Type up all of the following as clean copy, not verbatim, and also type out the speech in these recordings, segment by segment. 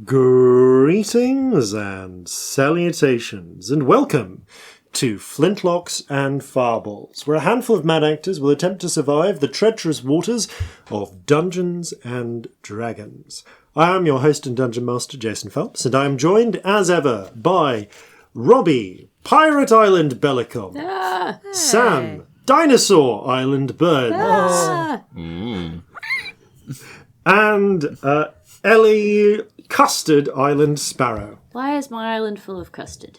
Greetings and salutations, and welcome to Flintlocks and Fireballs, where a handful of mad actors will attempt to survive the treacherous waters of Dungeons and Dragons. I am your host and Dungeon Master Jason Phelps, and I am joined, as ever, by Robbie, Pirate Island Bellekom, Sam, Dinosaur Island Bird, and Ellie, Custard Island Sparrow. Why is my island full of custard?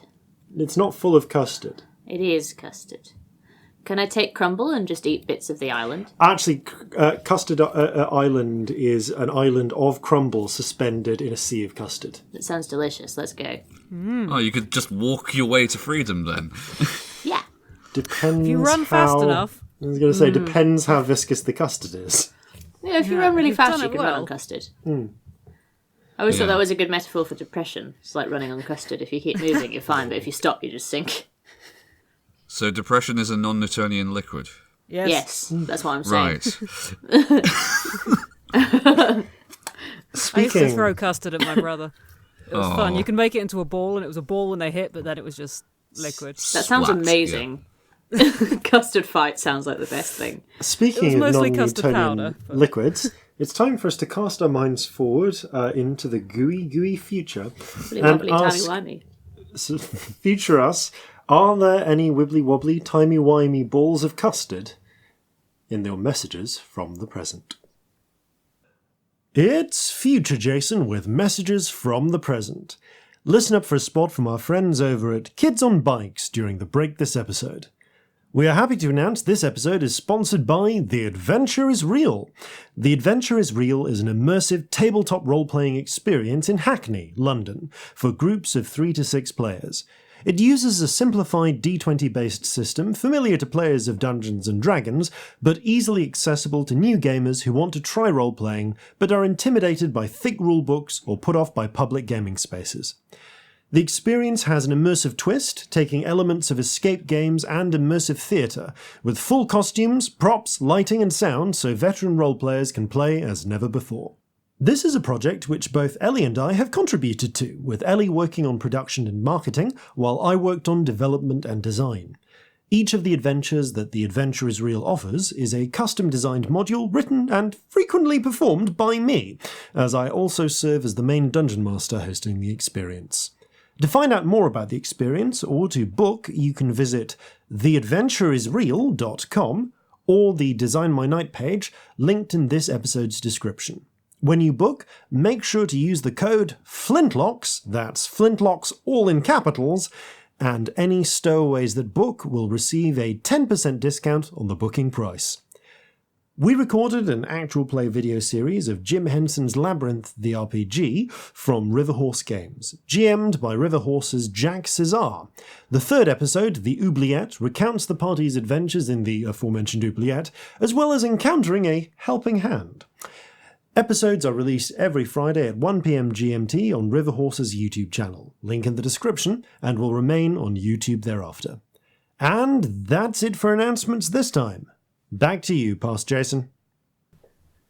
It's not full of custard. It is custard. Can I take crumble and just eat bits of the island? Actually, Custard Island is an island of crumble suspended in a sea of custard. That sounds delicious. Let's go. Oh, you could just walk your way to freedom then. Yeah. Depends. If you run fast enough. I was going to say, depends how viscous the custard is. Yeah, if you run really you've fast, done you it can run well. on custard. I always thought that was a good metaphor for depression. It's like running on custard. If you keep moving, you're fine, but if you stop, you just sink. So depression is a non-Newtonian liquid. Yes, that's what I'm saying. Right. I used to throw custard at my brother. It was fun. You can make it into a ball, and it was a ball when they hit, but then it was just liquid. That sounds Splat, amazing. Custard fight sounds like the best thing. Speaking of mostly custard non-Newtonian powder, but- liquids, it's time for us to cast our minds forward into the gooey future Really and wobbly, ask timey-wimey. future us, are there any wibbly-wobbly, timey-wimey balls of custard in your messages from the present? It's Future Jason with messages from the present. Listen up for a spot from our friends over at Kids on Bikes during the break this episode. We are happy to announce this episode is sponsored by The Adventure is Real. The Adventure is Real is an immersive tabletop role-playing experience in Hackney, London, for groups of 3 to 6 players. It uses a simplified D20-based system familiar to players of Dungeons and Dragons, but easily accessible to new gamers who want to try role-playing but are intimidated by thick rulebooks or put off by public gaming spaces. The experience has an immersive twist, taking elements of escape games and immersive theatre, with full costumes, props, lighting and sound so veteran roleplayers can play as never before. This is a project which both Ellie and I have contributed to, with Ellie working on production and marketing, while I worked on development and design. Each of the adventures that The Adventure is Real offers is a custom-designed module written and frequently performed by me, as I also serve as the main Dungeon Master hosting the experience. To find out more about the experience or to book, you can visit theadventureisreal.com or the Design My Night page linked in this episode's description. When you book, make sure to use the code FLINTLOCKS, that's Flintlocks all in capitals, and any stowaways that book will receive a 10% discount on the booking price. We recorded an actual play video series of Jim Henson's Labyrinth the RPG from Riverhorse Games, GM'd by Riverhorse's Jack Cesar. The third episode, The Oubliette, recounts the party's adventures in the aforementioned oubliette, as well as encountering a helping hand. Episodes are released every Friday at 1 PM GMT on Riverhorse's YouTube channel, link in the description, and will remain on YouTube thereafter. And that's it for announcements this time. Back to you, Past Jason.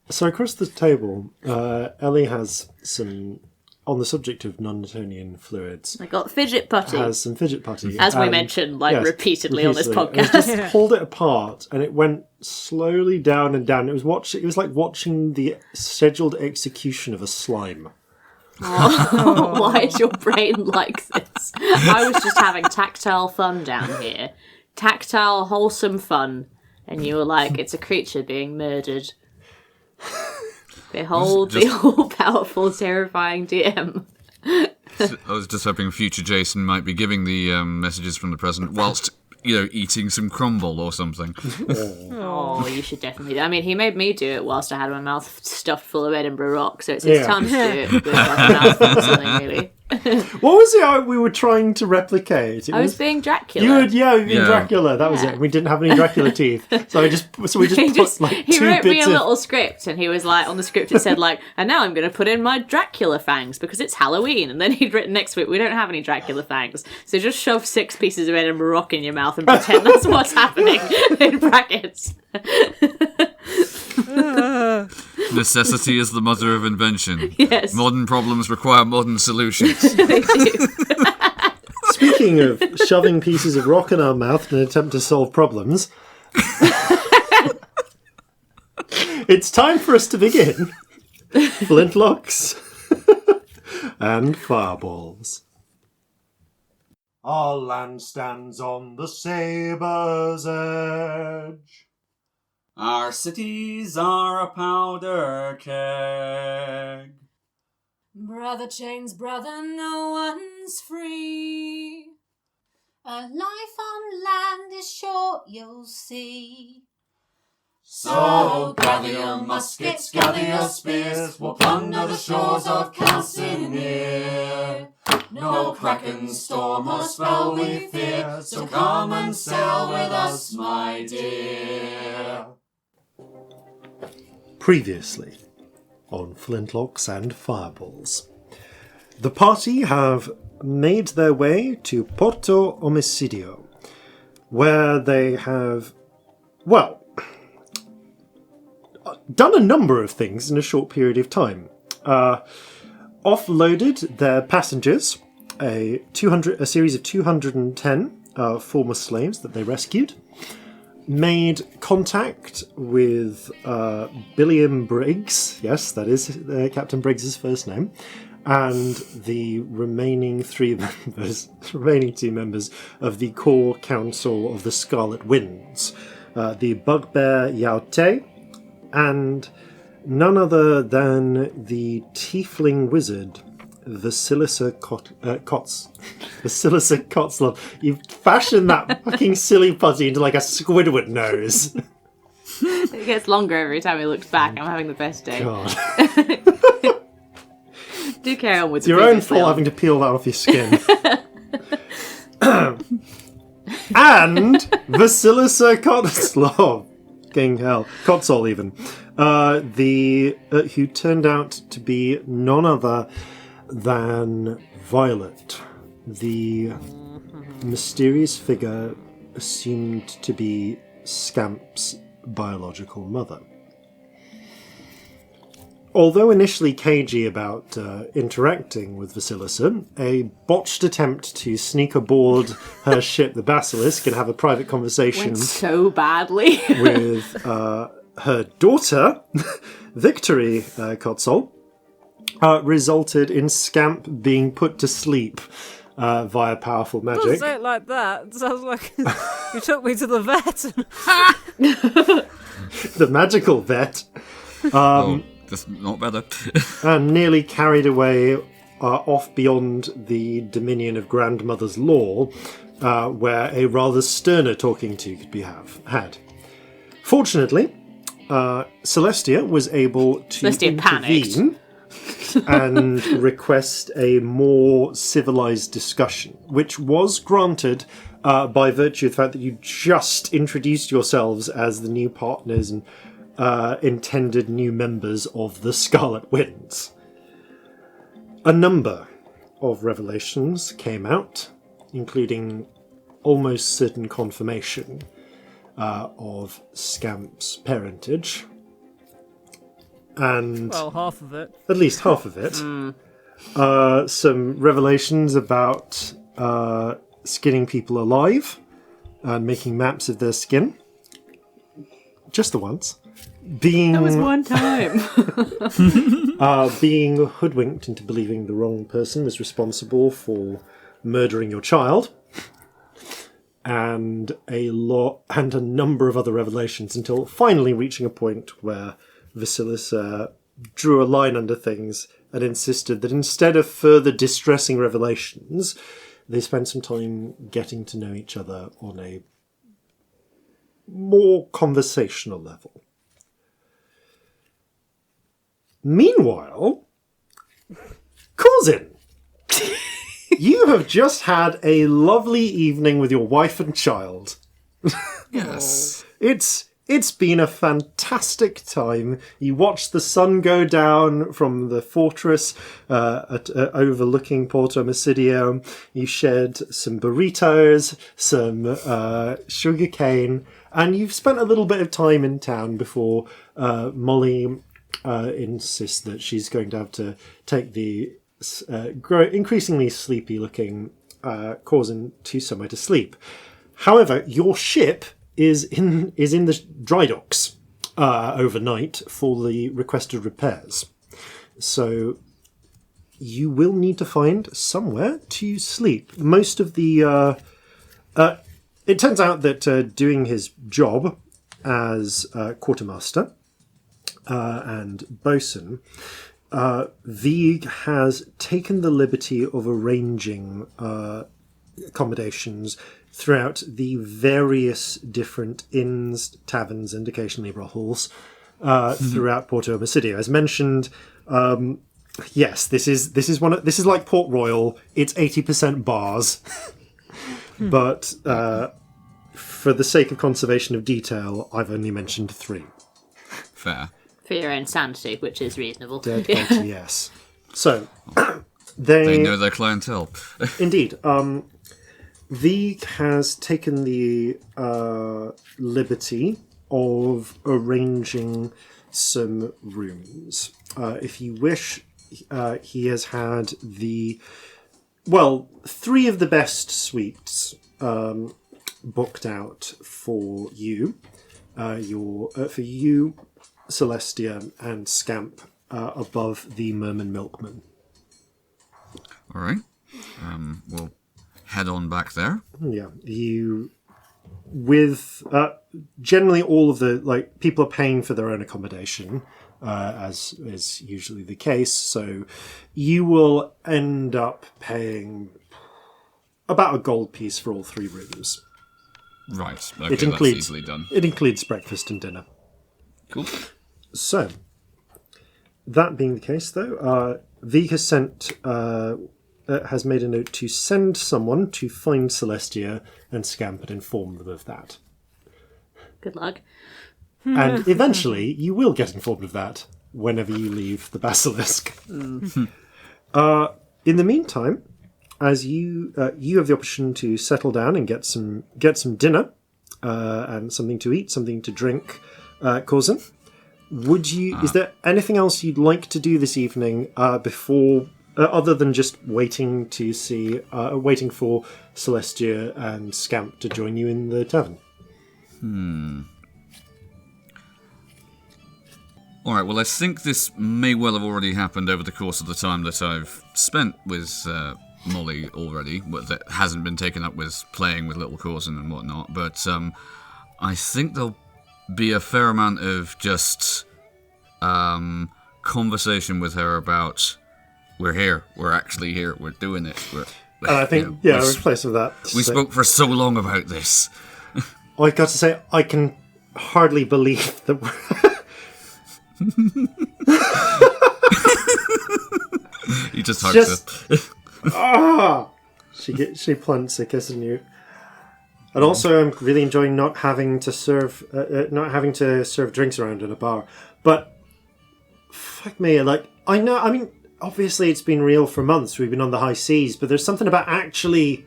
So across the table, Ellie has some, on the subject of non-Newtonian fluids, I got fidget putty, has some fidget putty. as we mentioned yes, repeatedly on this It podcast. just pulled it apart and it went slowly down and down. It was like watching the scheduled execution of a slime. Why is your brain like this? I was just having tactile fun down here. Tactile, wholesome fun. And you were like, it's a creature being murdered. Behold the all-powerful, terrifying DM. I was just hoping future Jason might be giving the messages from the present whilst, eating some crumble or something. Oh, you should definitely do it. I mean, he made me do it whilst I had my mouth stuffed full of Edinburgh rock, so it's time to do it with like a mouthful of something, really. What was it we were trying to replicate? I was being Dracula. You would, Dracula. That was it. We didn't have any Dracula teeth, so we just put like he two wrote me bits a of. little script, and he was like, on the script it said like, and now I'm going to put in my Dracula fangs because it's Halloween. And then he'd written next to it, we don't have any Dracula fangs, so just shove 6 pieces of Edinburgh rock in your mouth and pretend that's what's happening in brackets. Necessity is the mother of invention. Yes. Modern problems require modern solutions. They do. Speaking of shoving pieces of rock in our mouth in an attempt to solve problems, it's time for us to begin. Flintlocks and Fireballs. Our land stands on the sabre's edge. Our cities are a powder keg. Brother chains brother, no one's free. A life on land is short, you'll see. So gather your muskets, gather your spears, we'll plunder the shores of Calcinea. No kraken, storm or spell we fear, so come and sail with us, my dear. Previously on Flintlocks and Fireballs. The party have made their way to Porto Omicidio, where they have, well, done a number of things in a short period of time. Offloaded their passengers, a series of 210 former slaves that they rescued, made contact with Billiam Briggs, yes, that is Captain Briggs's first name, and the remaining two members of the core council of the Scarlet Winds, the Bugbear Yaote, and none other than the tiefling wizard Vasilisa Kotzlov. You've fashioned that fucking silly putty into like a Squidward nose. It gets longer every time he looks back. I'm having the best day. God. Do carry on with It's your own fault having to peel that off your skin. And Vasilisa Kotzlov. King hell. Kotzol even. Who turned out to be none other than Violet, the mysterious figure assumed to be Scamp's biological mother. Although initially cagey about interacting with Vasilisa, a botched attempt to sneak aboard her ship, the Basilisk, and have a private conversation went so badly with her daughter, Victory Kotzol, resulted in Scamp being put to sleep via powerful magic. Don't say it like that. It sounds like you took me to the vet. The magical vet. That's not better. And nearly carried away off beyond the dominion of Grandmother's Law, where a rather sterner talking to could be had. Fortunately, Celestia was able to intervene and request a more civilized discussion, which was granted by virtue of the fact that you just introduced yourselves as the new partners and intended new members of the Scarlet Winds. A number of revelations came out, including almost certain confirmation of Scamp's parentage. And well, half of it. At least half of it. Some revelations about skinning people alive and making maps of their skin. Just the once. That was one time. Being hoodwinked into believing the wrong person was responsible for murdering your child. And a number of other revelations, until finally reaching a point where Vasilisa drew a line under things and insisted that instead of further distressing revelations, they spent some time getting to know each other on a more conversational level. Meanwhile, Corzin, you have just had a lovely evening with your wife and child. Yes. It's it's been a fantastic time. You watched the sun go down from the fortress overlooking Porto Omicidio. You shared some burritos, some sugarcane, and you've spent a little bit of time in town before Molly insists that she's going to have to take the increasingly sleepy-looking Corzin to somewhere to sleep. However, your ship is in the dry docks overnight for the requested repairs. So you will need to find somewhere to sleep. Most of the... it turns out that doing his job as quartermaster and bosun, Vig has taken the liberty of arranging accommodations throughout the various different inns, taverns, and occasionally brothels throughout Porto Omicidio. As mentioned, yes, this is like Port Royal. It's 80% bars, but for the sake of conservation of detail, I've only mentioned 3. Fair. For your own sanity, which is reasonable. Dead guilty, yes. So They know their clientele. Indeed. Vig has taken the liberty of arranging some rooms. If you wish, he has had 3 of the best suites booked out for you. For you, Celestia, and Scamp above the Merman Milkman. All right. We'll head on back there. Yeah, generally all of the people are paying for their own accommodation, as is usually the case. So you will end up paying about a gold piece for all 3 rooms. Right. Okay, that's easily done. It includes breakfast and dinner. Cool. So, that being the case, though, Vig has has made a note to send someone to find Celestia and Scamp and inform them of that. Good luck. And eventually, you will get informed of that whenever you leave the Basilisk. In the meantime, as you have the option to settle down and get some dinner and something to eat, something to drink, Corzin, is there anything else you'd like to do this evening before, other than just waiting for Celestia and Scamp to join you in the tavern? All right, well, I think this may well have already happened over the course of the time that I've spent with Molly already, that hasn't been taken up with playing with little Corzin and whatnot, but I think there'll be a fair amount of just conversation with her about, we're here, we're actually here, we're doing it. And I think, in place of that... We spoke for so long about this. I've got to say, I can hardly believe that we're... You just hugged her. She plants a kiss on you. And also, I'm really enjoying not having to serve drinks around in a bar. But fuck me, I know. I mean, obviously, it's been real for months. We've been on the high seas, but there's something about actually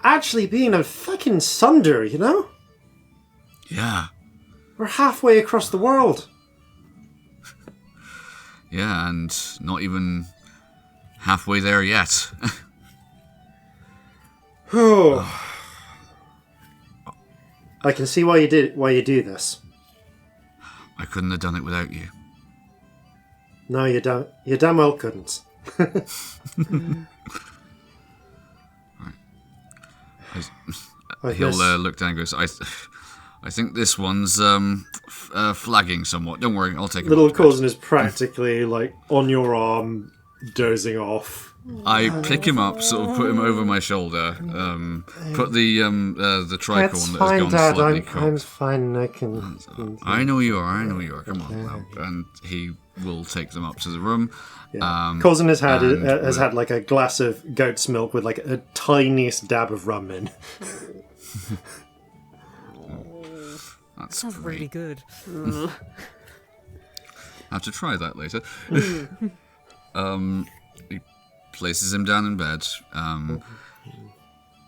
being a fucking sunder, you know? Yeah. We're halfway across the world. Yeah, and not even halfway there yet. I can see why you do this. I couldn't have done it without you. No, you damn well couldn't. He'll look down and goes, I think this one's flagging somewhat. Don't worry, I'll take it. Little Corzin is practically on your arm, dozing off. I pick him up, sort of put him over my shoulder, put the tricorn that has gone slightly cold. I'm fine, I can... I know you are, come on. Well, and he will take them up to the room. Yeah. Corzin has had a glass of goat's milk with a tiniest dab of rum in. That's Sounds great. really good. I have to try that later. He places him down in bed,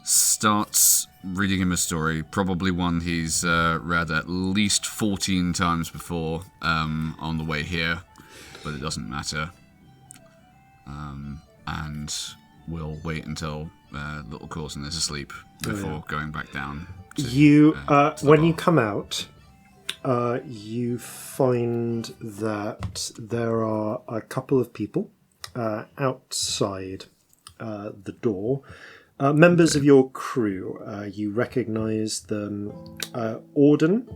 starts reading him a story, probably one he's read at least 14 times before on the way here, but it doesn't matter. And we'll wait until little Corzin is asleep before going back down. To when you come out, you find that there are a couple of people outside the door. Members of your crew. You recognise them. Auden,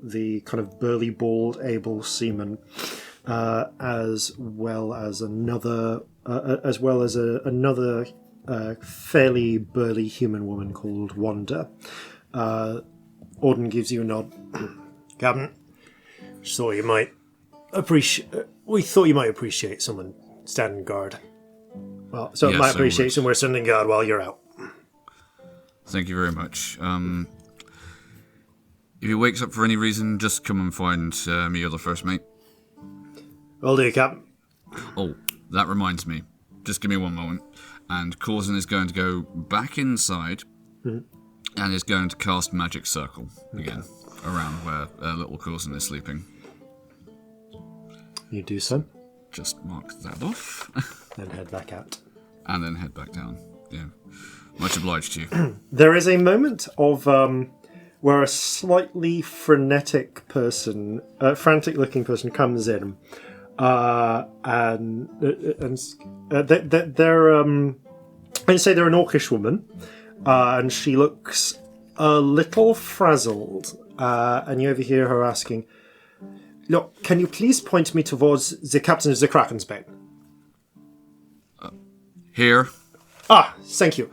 the kind of burly, bald, able seaman, as well as another fairly burly human woman called Wanda. Auden gives you a nod. Captain, we thought you might appreciate someone standing guard. Well, so Yes, might I appreciate would. someone standing guard while you're out. Thank you very much. If he wakes up for any reason, just come and find me or the first mate. Will do, Captain. Oh, that reminds me. Just give me one moment. And Corzin is going to go back inside and is going to cast Magic Circle again around where little Corzin is sleeping. You do so, Just mark that off. then head back out. And then head back down. Yeah. Much obliged to you. There is a moment of where a slightly frantic-looking person comes in, and they're I'd say they're an orcish woman, and she looks a little frazzled, and you overhear her asking, "Look, can you please point me towards the captain of the Kraken's Bane?" Here. Ah, thank you.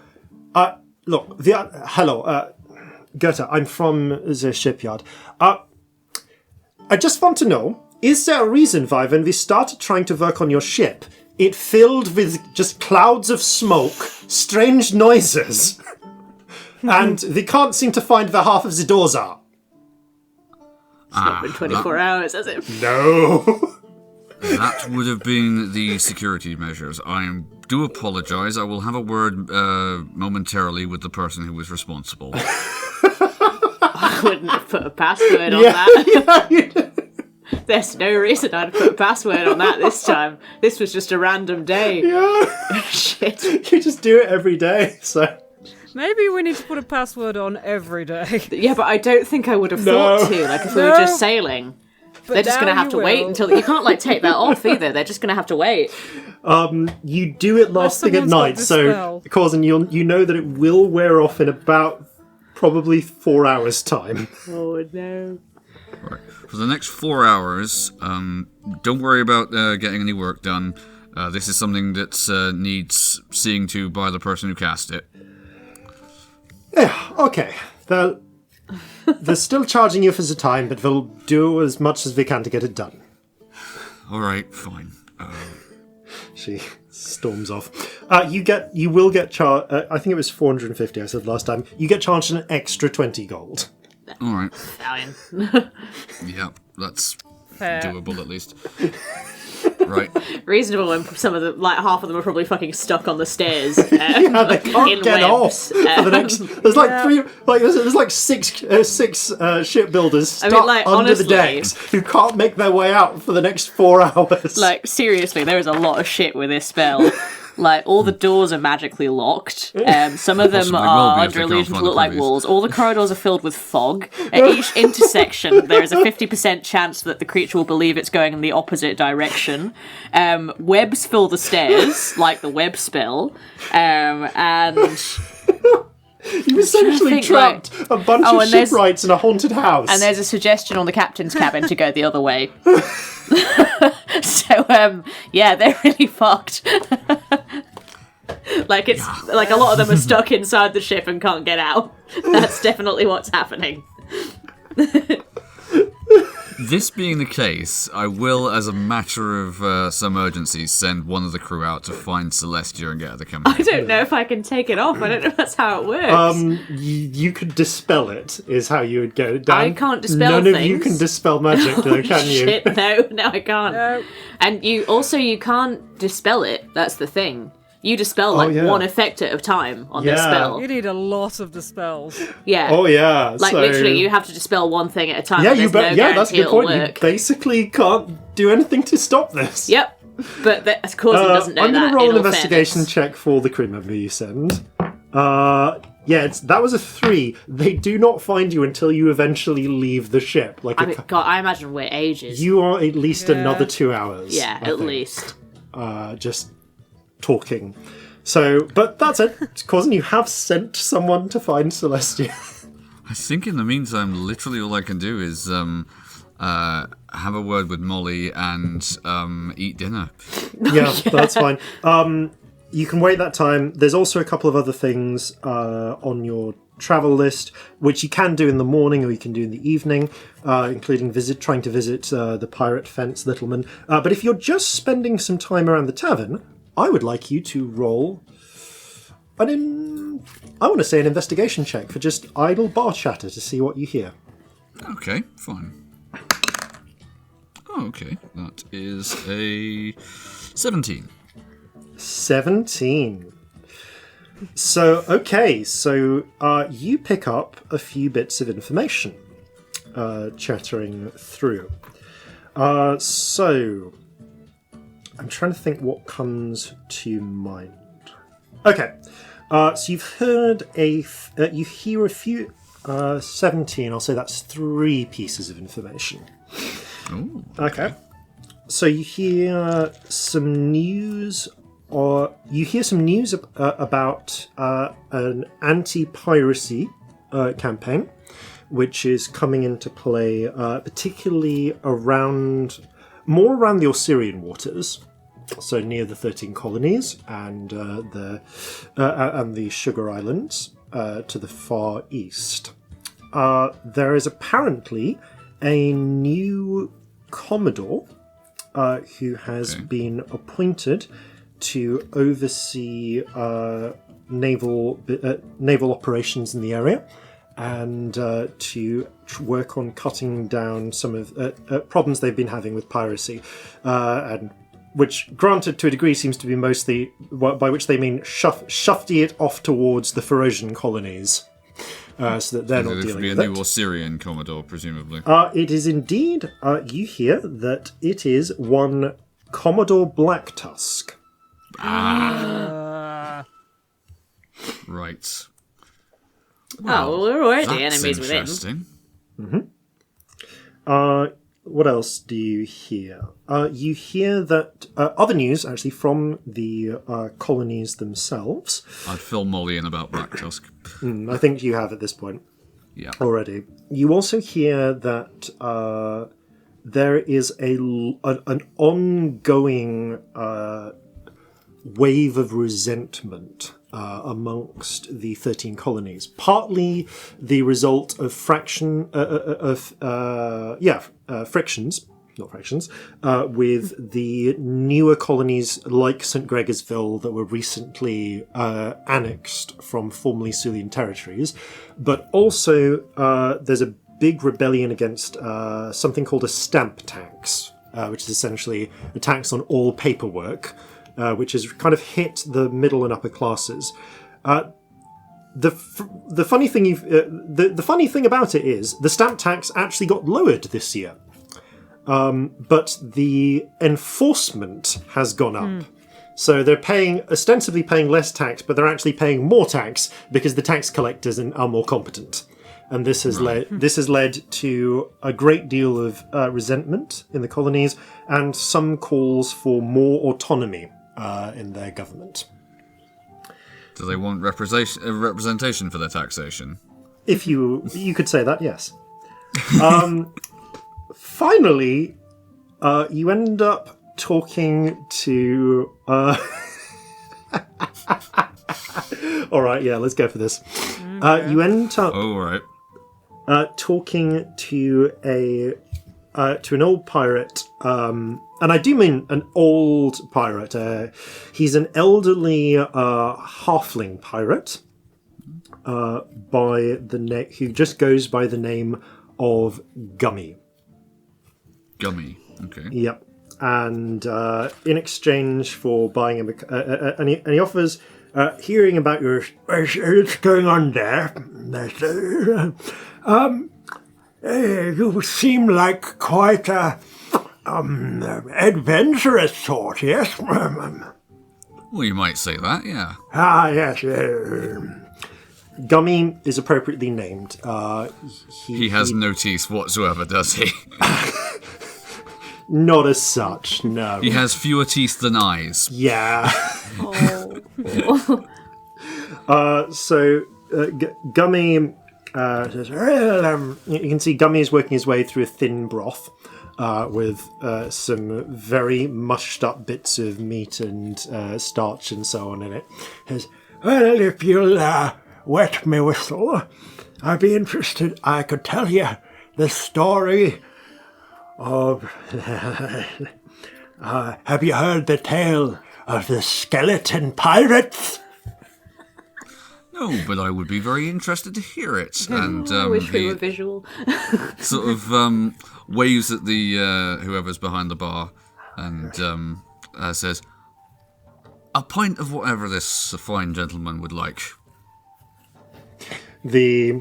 Look, hello, Goethe, I'm from the shipyard. I just want to know, is there a reason why when we started trying to work on your ship, it filled with just clouds of smoke, strange noises, and we can't seem to find where half of the doors are? It's not been 24 hours, has it? No. That would have been the security measures. I do apologise. I will have a word momentarily with the person who was responsible. I wouldn't have put a password on that. Yeah. There's no reason I'd put a password on that this time. This was just a random day. Yeah. Shit. You just do it every day, so... Maybe we need to put a password on every day. Yeah, but I don't think I would have No. thought to, like, if we were just sailing. They're just going to have to wait until... You can't, like, take that off either. They're just going to have to wait. You do it last thing at someone's got night, this so spell. Corzin, you know that it will wear off in about probably 4 hours' time. Oh, no. Right. For the next 4 hours, don't worry about getting any work done. This is something that needs seeing to by the person who cast it. Yeah, okay. They're still charging you for the time, but we'll do as much as we can to get it done. All right, fine. She storms off. You will get charged. I think it was 450. I said last time. You get charged an extra 20 gold. All right. Italian. Yeah, that's Fair. doable at least. Right. Reasonable when some of them, like half of them are probably fucking stuck on the stairs. Yeah, they can't in get webs. off for the next. There's like three. Like there's like six shipbuilders stuck like, under honestly, the decks who can't make their way out for the next 4 hours. Like, seriously, there is a lot of shit with this spell. Like, all the doors are magically locked. Some of them Possibly will are be if under they can't illusion to find look the like previous. walls. All the corridors are filled with fog. At each intersection, there is a 50% chance that the creature will believe it's going in the opposite direction. Webs fill the stairs, like the web spell. And... You've essentially think, trapped a bunch of and there's- shipwrights in a haunted house. And there's a suggestion on the captain's cabin to go the other way. So, yeah, they're really fucked. Like, it's like a lot of them are stuck inside the ship and can't get out. That's definitely what's happening. This being the case, I will, as a matter of some urgency, send one of the crew out to find Celestia and get her to come I here. don't know if I can take it off. I don't know if that's how it works. You could dispel it, is how you would get it done. I can't dispel None things. of you can dispel magic, though, can you? Shit, no, I can't. No. And you can't dispel it. That's the thing. You dispel one effect at a time on this spell. You need a lot of dispels. Yeah. Oh yeah. Like literally, you have to dispel one thing at a time. Yeah, and you there's no that's a good it'll point. work. You basically can't do anything to stop this. Yep. But Corzin doesn't know I'm that. going to roll an in all investigation fairness. check for the crew member you send. That was a 3. They do not find you until you eventually leave the ship. I imagine we're ages. You are at least another 2 hours. Yeah, I at think, least. just talking. So, but that's it. Corzin, you have sent someone to find Celestia. I think in the meantime, literally all I can do is have a word with Molly and eat dinner. Yeah, that's fine. You can wait that time. There's also a couple of other things on your travel list, which you can do in the morning or you can do in the evening, including trying to visit the pirate fence Littleman. But if you're just spending some time around the tavern, I would like you to roll I want to say an investigation check for just idle bar chatter to see what you hear. Okay, fine. Oh, okay. That is a 17. 17. So you pick up a few bits of information, chattering through. So I'm trying to think what comes to mind. Okay, so you've heard you hear a few 17. I'll say that's 3 pieces of information. Ooh. Okay, so you hear some news. About an anti-piracy campaign, which is coming into play, particularly more around the Osirian waters, so near the 13 colonies and the Sugar Islands to the far east. There is apparently a new Commodore who has been appointed to oversee naval operations in the area and to work on cutting down some of problems they've been having with piracy, and which, granted, to a degree, seems to be mostly by which they mean shufty it off towards the Ferocian colonies, so that they're not dealing with it. A new Osirian Commodore, presumably. It is indeed. You hear that it is one Commodore Blacktusk. Right. Well, we're already That's enemies with him. interesting. What else do you hear? You hear that other news, actually, from the colonies themselves. I'd fill Molly in about Black Tusk. I think you have at this point Yeah. already. You also hear that there is an ongoing wave of resentment amongst the 13 colonies, partly the result of frictions, with the newer colonies like St. Gregorsville that were recently annexed from formerly Sulian territories, but also there's a big rebellion against something called a stamp tax, which is essentially a tax on all paperwork, which has kind of hit the middle and upper classes. The funny thing the funny thing about it is the stamp tax actually got lowered this year, but the enforcement has gone up. So they're ostensibly paying less tax, but they're actually paying more tax because the tax collectors are more competent. And this has led to a great deal of resentment in the colonies and some calls for more autonomy in their government. Do they want representation for their taxation? If you could say that, yes. Finally, you end up talking to... All right, yeah, let's go for this. You end up... Oh, right. Talking to a to an old pirate, and I do mean an old pirate. He's an elderly halfling pirate who just goes by the name of Gummy. Gummy, okay. Yep. And in exchange for buying him, and he offers, hearing about what's going on there. You seem like quite a adventurous sort, yes? Well, you might say that, yeah. Yes. Gummy is appropriately named. He has no teeth whatsoever, does he? Not as such, no. He has fewer teeth than eyes. Yeah. Oh. Gummy says, you can see Gummy is working his way through a thin broth with some very mushed up bits of meat and starch and so on in it. He says, well, if you'll wet me whistle, I'd be interested. I could tell you the story of... have you heard the tale of the skeleton pirates? No, but I would be very interested to hear it. And I wish we were visual. Sort of waves at the whoever's behind the bar and says, "A pint of whatever this fine gentleman would like." The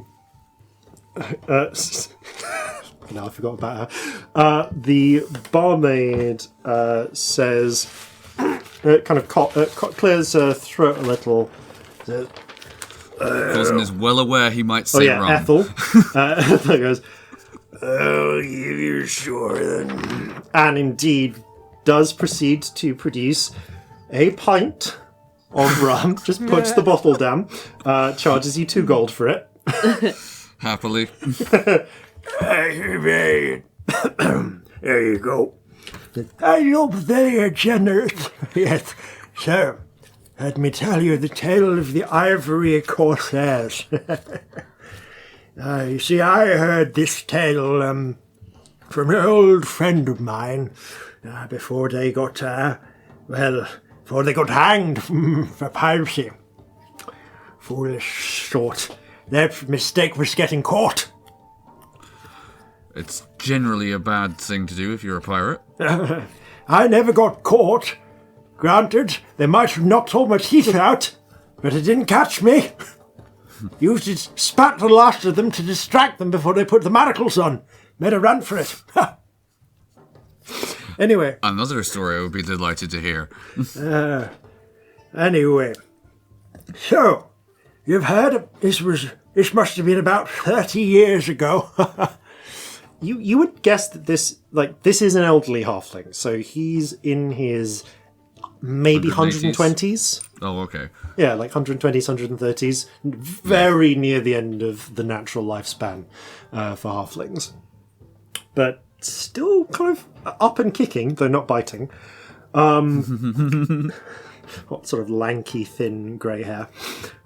no, I forgot about her. The barmaid says, kind of clears her throat a little. Corzin is well aware he might say wrong. Ethel. Ethel goes, "Oh, you sure then?" And indeed does proceed to produce a pint of rum, just puts the bottle down, charges you 2 gold for it. Happily. There you go. You're very generous. Yes, sir. Let me tell you the tale of the Ivory Corsairs. You see, I heard this tale from an old friend of mine before they got, before they got hanged for piracy. Foolish sort. Their mistake was getting caught. It's generally a bad thing to do if you're a pirate. I never got caught. Granted, they might have knocked all my teeth out, but it didn't catch me. Used to spat the last of them to distract them before they put the manacles on. Made a run for it. Anyway. Another story I would be delighted to hear. Anyway. So, you've heard of, this must have been about 30 years ago. You would guess that this is an elderly halfling, so he's in his maybe 120s. Oh, okay. Yeah, like 120s, 130s. Very near the end of the natural lifespan for halflings. But still kind of up and kicking, though not biting. What sort of lanky, thin, grey hair.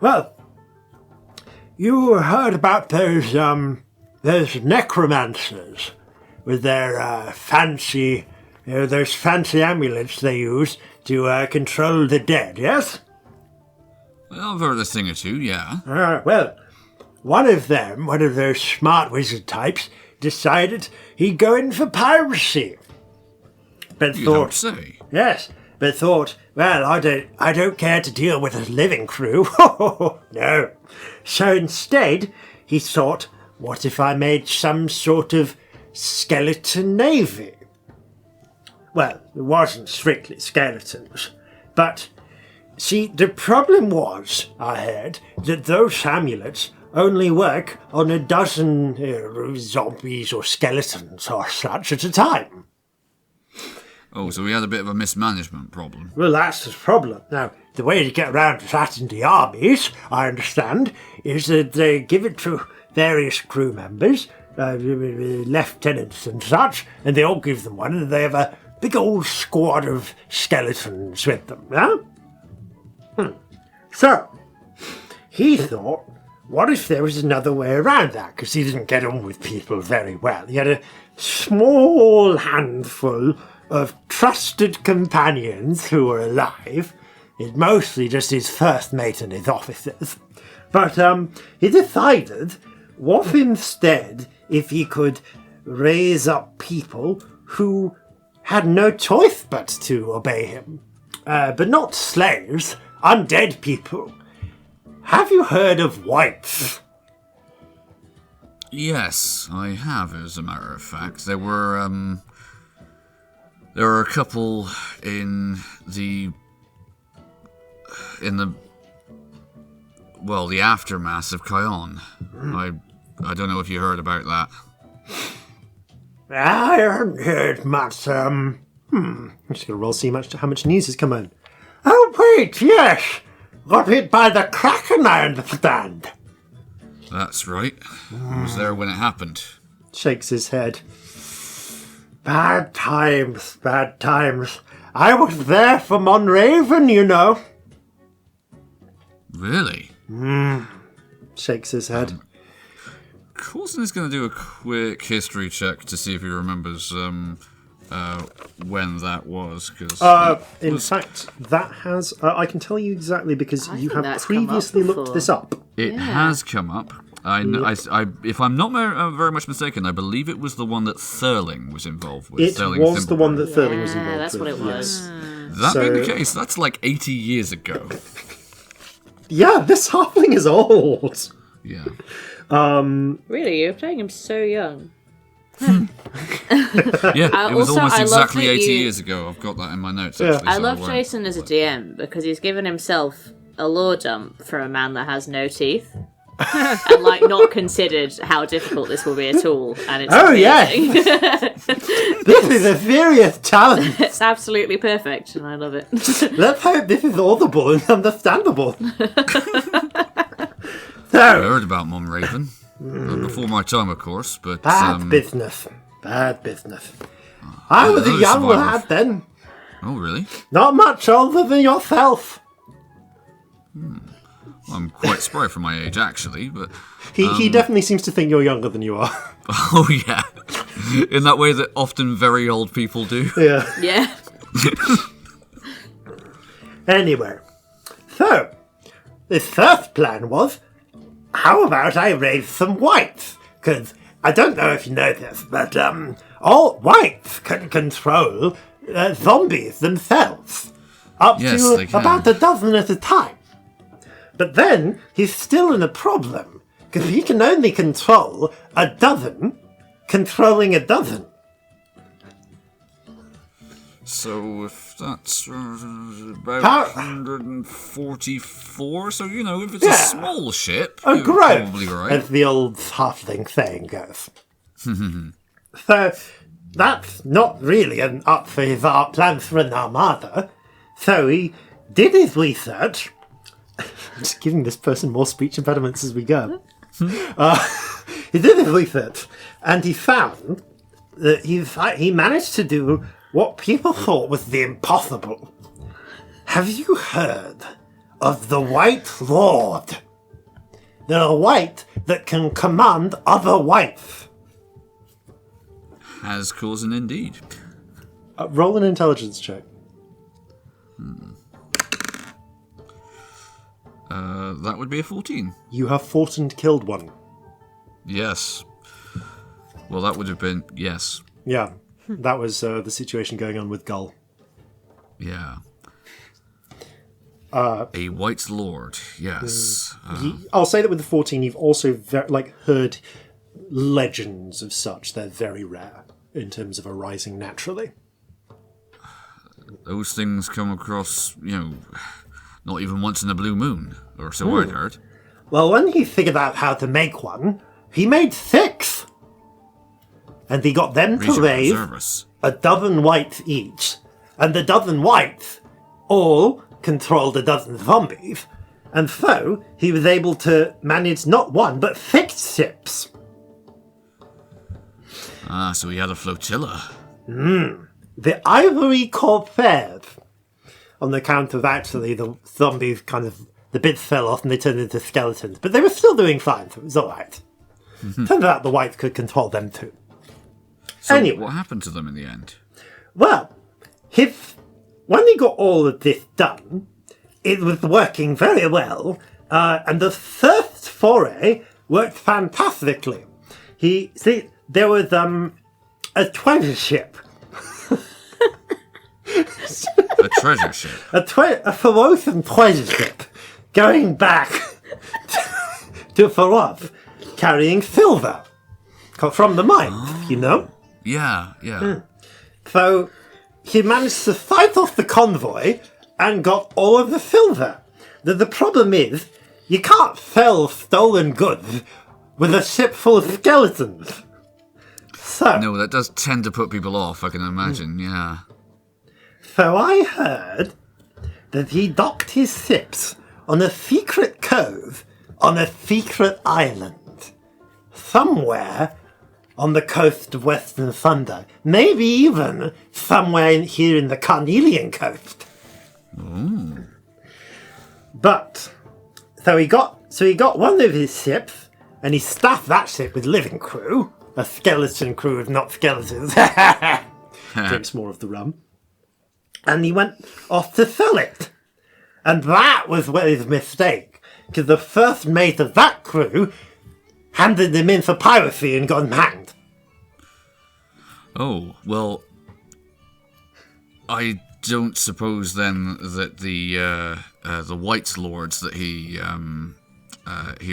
Well, you heard about those necromancers with their fancy, those fancy amulets they use to control the dead, yes? Well, I've heard a thing or two, yeah. Well, one of those smart wizard types, decided he'd go in for piracy. But You thought, don't say. yes, but thought, well, I don't care to deal with a living crew. No. So instead, he thought, what if I made some sort of skeleton navy? Well, it wasn't strictly skeletons, but see, the problem was, I heard, that those amulets only work on a dozen zombies or skeletons or such at a time. Oh, so we had a bit of a mismanagement problem. Well, that's the problem. Now, the way to get around that in the armies, I understand, is that they give it to various crew members, lieutenants and such, and they all give them one, and they have a big old squad of skeletons with them, yeah? So, he thought, what if there was another way around that? Because he didn't get on with people very well. He had a small handful of trusted companions who were alive. It's mostly just his first mate and his officers. But he decided, what instead if he could raise up people who had no choice but to obey him? But not slaves, undead people. Have you heard of whites? Yes, I have, as a matter of fact. There were a couple in the aftermath of Kion. I don't know if you heard about that. I haven't heard much, I'm just gonna roll see how much news has come in. Oh wait, yes! Got hit by the Kraken, I understand. That's right. I was there when it happened. Shakes his head. Bad times, bad times. I was there for Monraven, you know. Really? Shakes his head. Corzin is going to do a quick history check to see if he remembers when that was. In fact, that has... I can tell you exactly because I you think have that's come up previously looked before. this up. It has come up. I if I'm not very much mistaken, I believe it was the one that Thurling was involved with. It Thurling was the one that Thimbleberg. Thurling was involved that's with. what it was. Yes. That being the So- case, that's like 80 years ago. Yeah, this halfling is old. Yeah. Really, you're playing him so young. Yeah, it was also, almost I love exactly that 80 you- years ago. I've got that in my notes, Yeah. actually. I so love won't- Jason as a DM because he's given himself a lore dump for a man that has no teeth. And not considered how difficult this will be at all, and it's amazing. This is a serious challenge. It's absolutely perfect, and I love it. Let's hope this is audible and understandable. I So, heard about Monraven. Before my time, of course, but... bad business. Bad business. I was a another young survivor. lad then. Oh, really? Not much older than yourself. I'm quite spry for my age, actually, but... He definitely seems to think you're younger than you are. Oh, yeah. In that way that often very old people do. Yeah. Yeah. Anyway. So, the first plan was, how about I raise some whites? Because I don't know if you know this, but all whites can control zombies themselves. Up Yes, to they can. about a dozen at a time. But then he's still in a problem, because he can only control a dozen, controlling a dozen. So if that's about How- 144, so, if it's Yeah. a small ship, Oh, you're great, probably right. as the old halfling saying goes. So, that's not really up for his plans for an armada. So he did his research. Just giving this person more speech impediments as we go. He did his research, and he found that he managed to do what people thought was the impossible. Have you heard of the White Lord? They're a white that can command other whites. Has Corzin indeed. Roll an intelligence check. That would be a 14. You have fought and killed one. Yes. Well, that would have been... Yes. Yeah, that was the situation going on with Gull. Yeah. A White Lord, yes. I'll say that with the 14, you've also heard legends of such. They're very rare in terms of arising naturally. Those things come across, not even once in a blue moon, or so I'd heard. Well, when he figured out how to make one, he made 6. And he got them to Reason raise service. a dozen whites each. And the dozen whites all controlled a dozen zombies. And so he was able to manage not one, but 6 ships. Ah, so he had a flotilla. The Ivory Corsairs. On the account of actually the zombies kind of the bits fell off and they turned into skeletons. But they were still doing fine, so it was alright. Turned out the whites could control them too. So Anyway. what happened to them in the end? Well, when he got all of this done, it was working very well, and the first foray worked fantastically. There was a treasure ship. A treasure ship? A frozen treasure ship going back to Faroth, carrying silver from the mines, you know? Yeah. So he managed to fight off the convoy and got all of the silver. The problem is, you can't sell stolen goods with a ship full of skeletons. So, No, that does tend to put people off, I can imagine, yeah. So I heard that he docked his ships on a secret cove on a secret island. Somewhere on the coast of Western Thunder. Maybe even somewhere here in the Carnelian coast. Ooh. But, so he got one of his ships, and he staffed that ship with living crew. A skeleton crew of not skeletons. Drinks more of the rum. And he went off to sell it. And that was his mistake. Because the first mate of that crew handed him in for piracy and got him hanged. Oh, well, I don't suppose then that the White Lords that he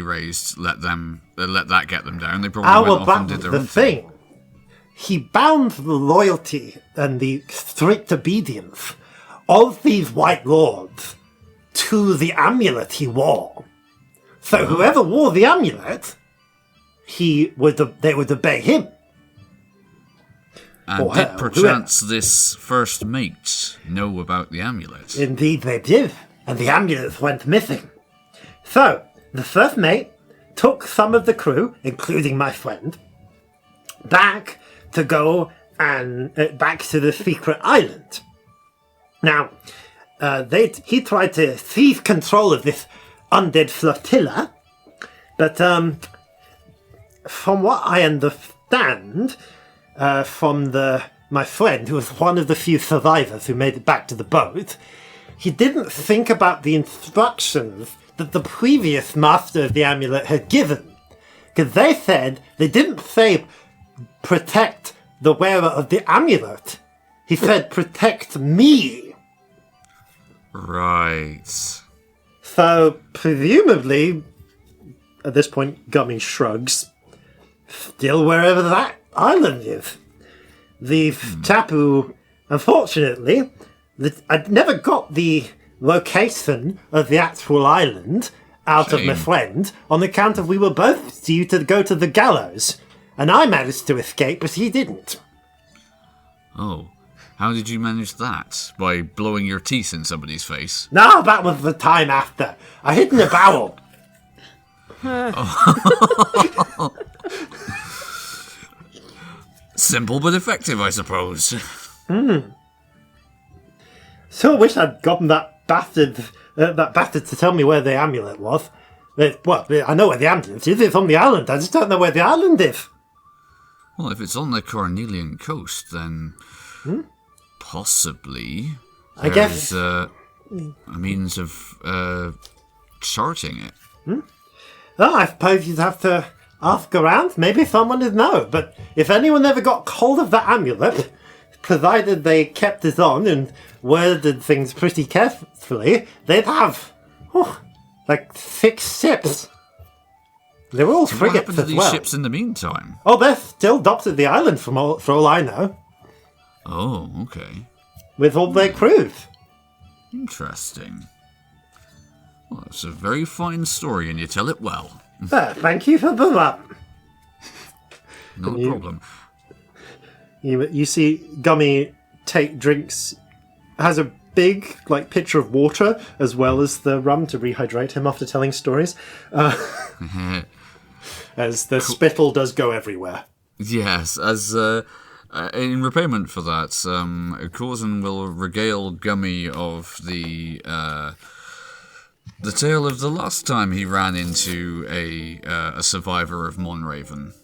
raised let that get them down. They probably went off and did their own thing. He bound the loyalty and the strict obedience of these White Lords to the amulet he wore. So whoever wore the amulet, they would obey him. And did perchance this first mate know about the amulet? Indeed they did, and the amulet went missing. So, the first mate took some of the crew, including my friend, back to go and back to the secret island. Now, he tried to seize control of this undead flotilla, but from what I understand, from my friend, who was one of the few survivors who made it back to the boat, he didn't think about the instructions that the previous master of the amulet had given. Because they didn't say protect the wearer of the amulet. He said protect me. Right. So, presumably, at this point, Gummy shrugs, still wherever that island is. The chap who, unfortunately, I never got the location of the actual island out of my friend on account of we were both due to go to the gallows. And I managed to escape, but he didn't. Oh. How did you manage that? By blowing your teeth in somebody's face? No, that was the time after. I hid in a barrel. Simple but effective, I suppose. So wish I'd gotten that bastard to tell me where the amulet was. Well, I know where the amulet is. It's on the island. I just don't know where the island is. Well, if it's on the Carnelian coast, then possibly I guess a means of charting it. Well, I suppose you'd have to ask around. Maybe someone would know. But if anyone ever got hold of that amulet, provided they kept it on and worded things pretty carefully, they'd have like 6 ships. They were all frigates what happened to as these well. ships in the meantime? Oh, they're still docked at the island for all I know, Oh, okay. with all their crews. Interesting. Well, it's a very fine story, and you tell it well. Thank you for that. Not a problem. You see Gummy take drinks, has a big pitcher of water as well as the rum to rehydrate him after telling stories. As the spittle does go everywhere. Yes, as in repayment for that, Corzin will regale Gummy of the the tale of the last time he ran into a survivor of Monraven.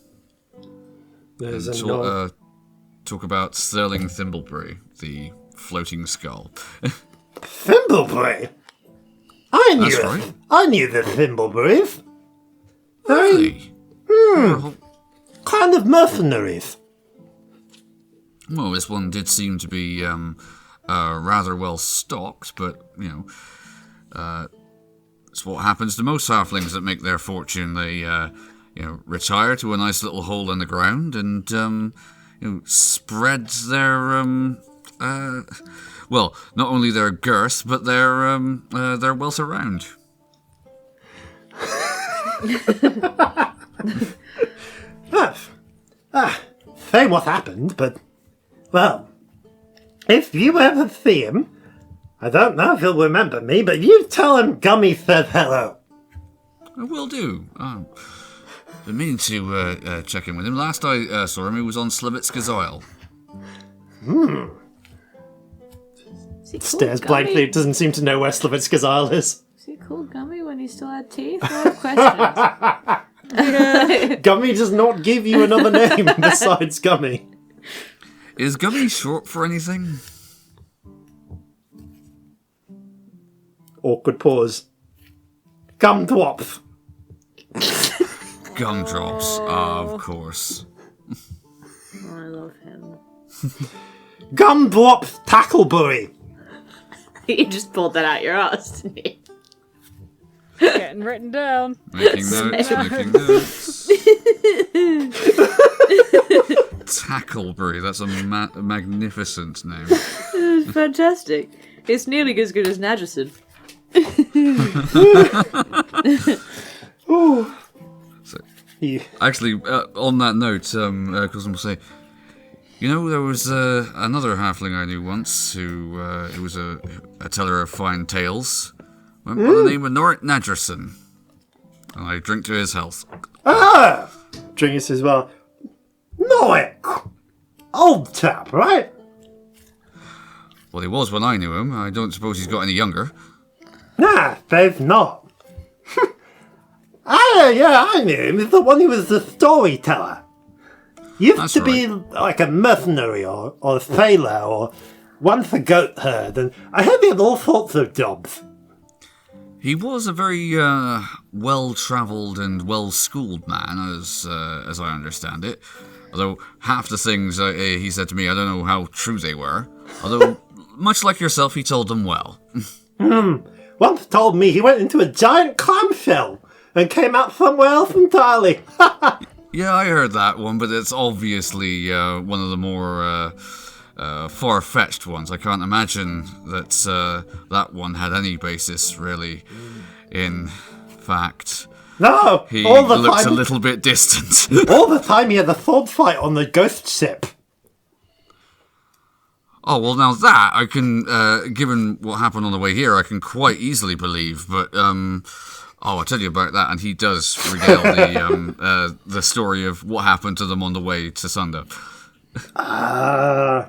There's And a talk about Sterling Thimbleberry, the floating skull. Thimbleberry? I knew That's it. right. I knew the Thimbleberries. Really? Kind of mercenaries. Well, this one did seem to be rather well stocked, but, it's what happens to most halflings that make their fortune. They, retire to a nice little hole in the ground and, spread their, well, not only their girth, but their wealth around. Say what happened, but, well, if you ever see him, I don't know if he'll remember me, but you tell him Gummy said hello. I will do. Been meaning to check in with him. Last I saw him, he was on Slavitska's Isle. Stares blankly, doesn't seem to know where Slavitska's Isle is. Is he called Gummy when he still had teeth? What questions? Gummy does not give you another name besides Gummy. Is Gummy short for anything? Awkward pause. Gumdrops. Gumdrops, of course. Oh, I love him. Gumdrops Tackleberry. You just pulled that out your ass, didn't you? Getting written down. Making notes. Tackleberry, that's a magnificent name. It's fantastic. It's nearly as good as Nagerson. Actually, on that note, Corzin will say, there was another halfling I knew once who was a teller of fine tales. Went by the name of Norit Nagerson. And I drink to his health. Drinks as well. Noik! Old chap, right? Well, he was when I knew him. I don't suppose he's got any younger. Nah, they've not. I knew him. He's the one who was the storyteller. Used to be like a mercenary or a sailor or once a goat herd, and I heard he had all sorts of jobs. He was a very well-travelled and well-schooled man, as I understand it. Although half the things he said to me, I don't know how true they were. Although, much like yourself, he told them well. Once told me he went into a giant clamshell and came out somewhere else entirely. Yeah, I heard that one, but it's obviously one of the more far-fetched ones. I can't imagine that that one had any basis, really, in fact. No, he all the looks time, a little bit distant. all the time he had the sword fight on the ghost ship. Oh, well, now that, I can, given what happened on the way here, I can quite easily believe, but, I'll tell you about that, and he does regale the story of what happened to them on the way to Sunder. I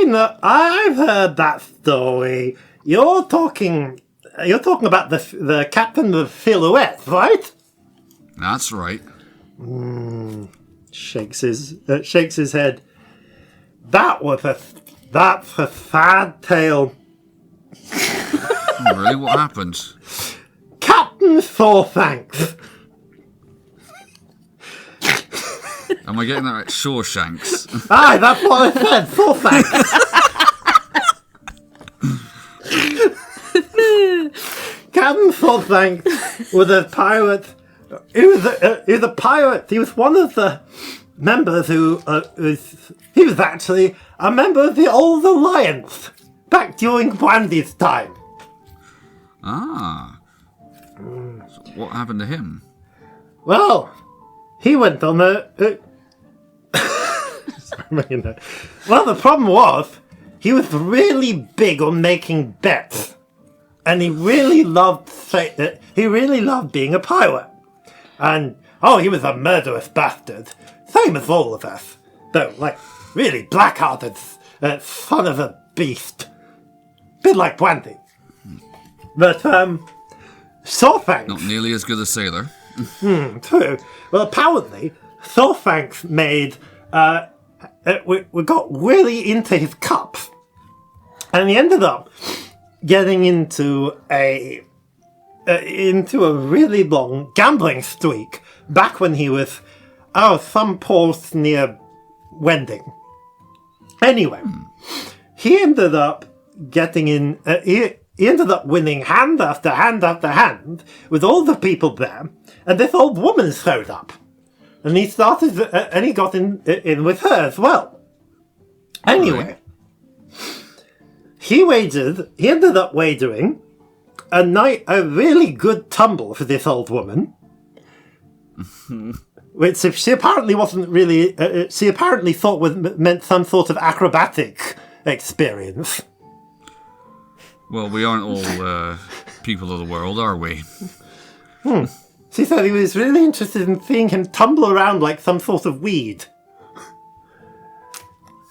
know, I've heard that story. You're talking about the captain of Silhouette, right? That's right. Shakes his head. That's a sad tale. Really, what happened? Captain Thorthanks. Am I getting that right? Shawshanks. Aye, that's what I said. Thorthanks. Captain Thorthanks was a pirate. He was a pirate. He was one of the members who he was actually a member of the Old Alliance back during Brandy's time. Ah. So what happened to him? Well, he went on the. Well, the problem was he was really big on making bets, and he really loved being a pirate. And he was a murderous bastard, same as all of us. Though, really black-hearted, son of a beast, bit like Brandy. But, Thorfank... Not nearly as good a sailor. True. Well, apparently, Thorfank made... we got really into his cup. And he ended up getting into a really long gambling streak back when he was some port near Wending. Anyway, he ended up getting in. He ended up winning hand after hand after hand with all the people there, and this old woman showed up, and he started and he got in with her as well. Anyway, he ended up wagering a really good tumble for this old woman, which she apparently wasn't really. She apparently thought meant some sort of acrobatic experience. Well, we aren't all people of the world, are we? She said he was really interested in seeing him tumble around like some sort of weed.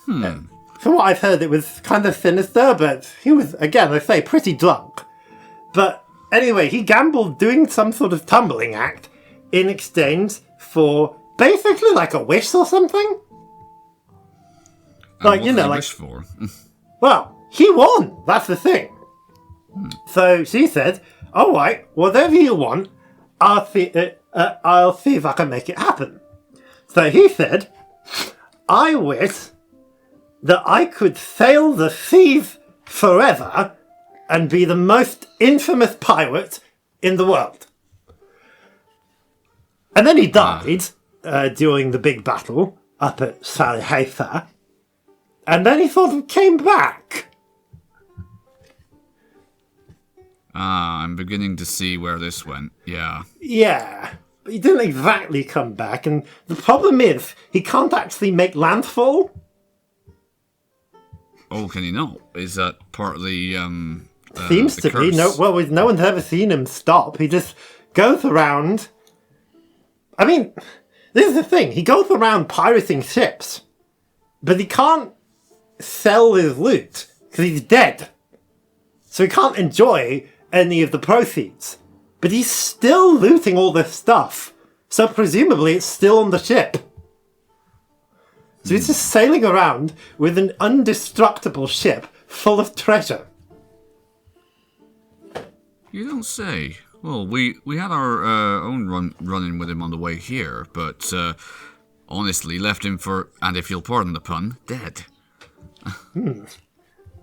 From what I've heard, it was kind of sinister, but he was, again, I say, pretty drunk. But anyway, he gambled doing some sort of tumbling act in exchange for basically like a wish or something. What did he wish for? Well, he won. That's the thing. So she said, "All right, whatever you want, I'll see if I can make it happen." So he said, "I wish that I could sail the seas forever and be the most infamous pirate in the world." And then he died during the big battle up at Salihaifa. And then he sort of came back. I'm beginning to see where this went. Yeah. Yeah, but he didn't exactly come back. And the problem is, he can't actually make landfall. Oh, can he not? Is that part of the Seems the to be. curse? No one's ever seen him stop. He just goes around. I mean, this is the thing. He goes around pirating ships, but he can't sell his loot because he's dead. So he can't enjoy any of the proceeds. But he's still looting all this stuff. So presumably it's still on the ship. So he's just sailing around with an indestructible ship full of treasure. You don't say. Well, we had our own run-in with him on the way here, but honestly left him for, and if you'll pardon the pun, dead.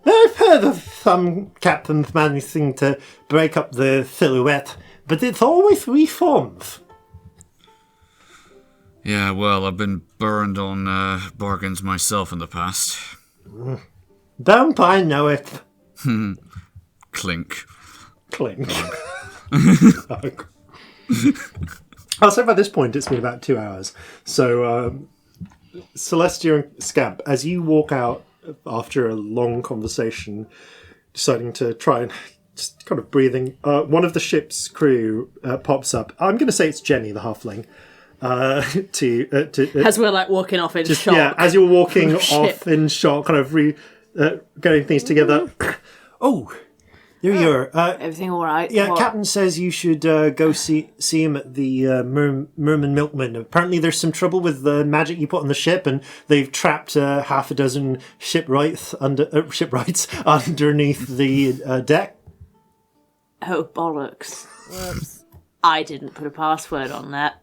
I've heard of some captains managing to break up the silhouette, but it's always reforms. Yeah, well, I've been burned on bargains myself in the past. Don't I know it? Clink. Clink. I'll say by this point it's been about 2 hours. So, Celestia and Scamp, as you walk out after a long conversation, deciding to try and just kind of breathing, one of the ship's crew pops up. I'm going to say it's Jenny, the halfling. As we're like walking off in shock. Yeah, as you're walking off in shock, kind of getting things together. Oh, here you are. Everything all right? Yeah, What? Captain says you should go see him at the Merman Milkman. Apparently there's some trouble with the magic you put on the ship, and they've trapped half a dozen shipwrights underneath the deck. Oh, bollocks. Whoops. I didn't put a password on that.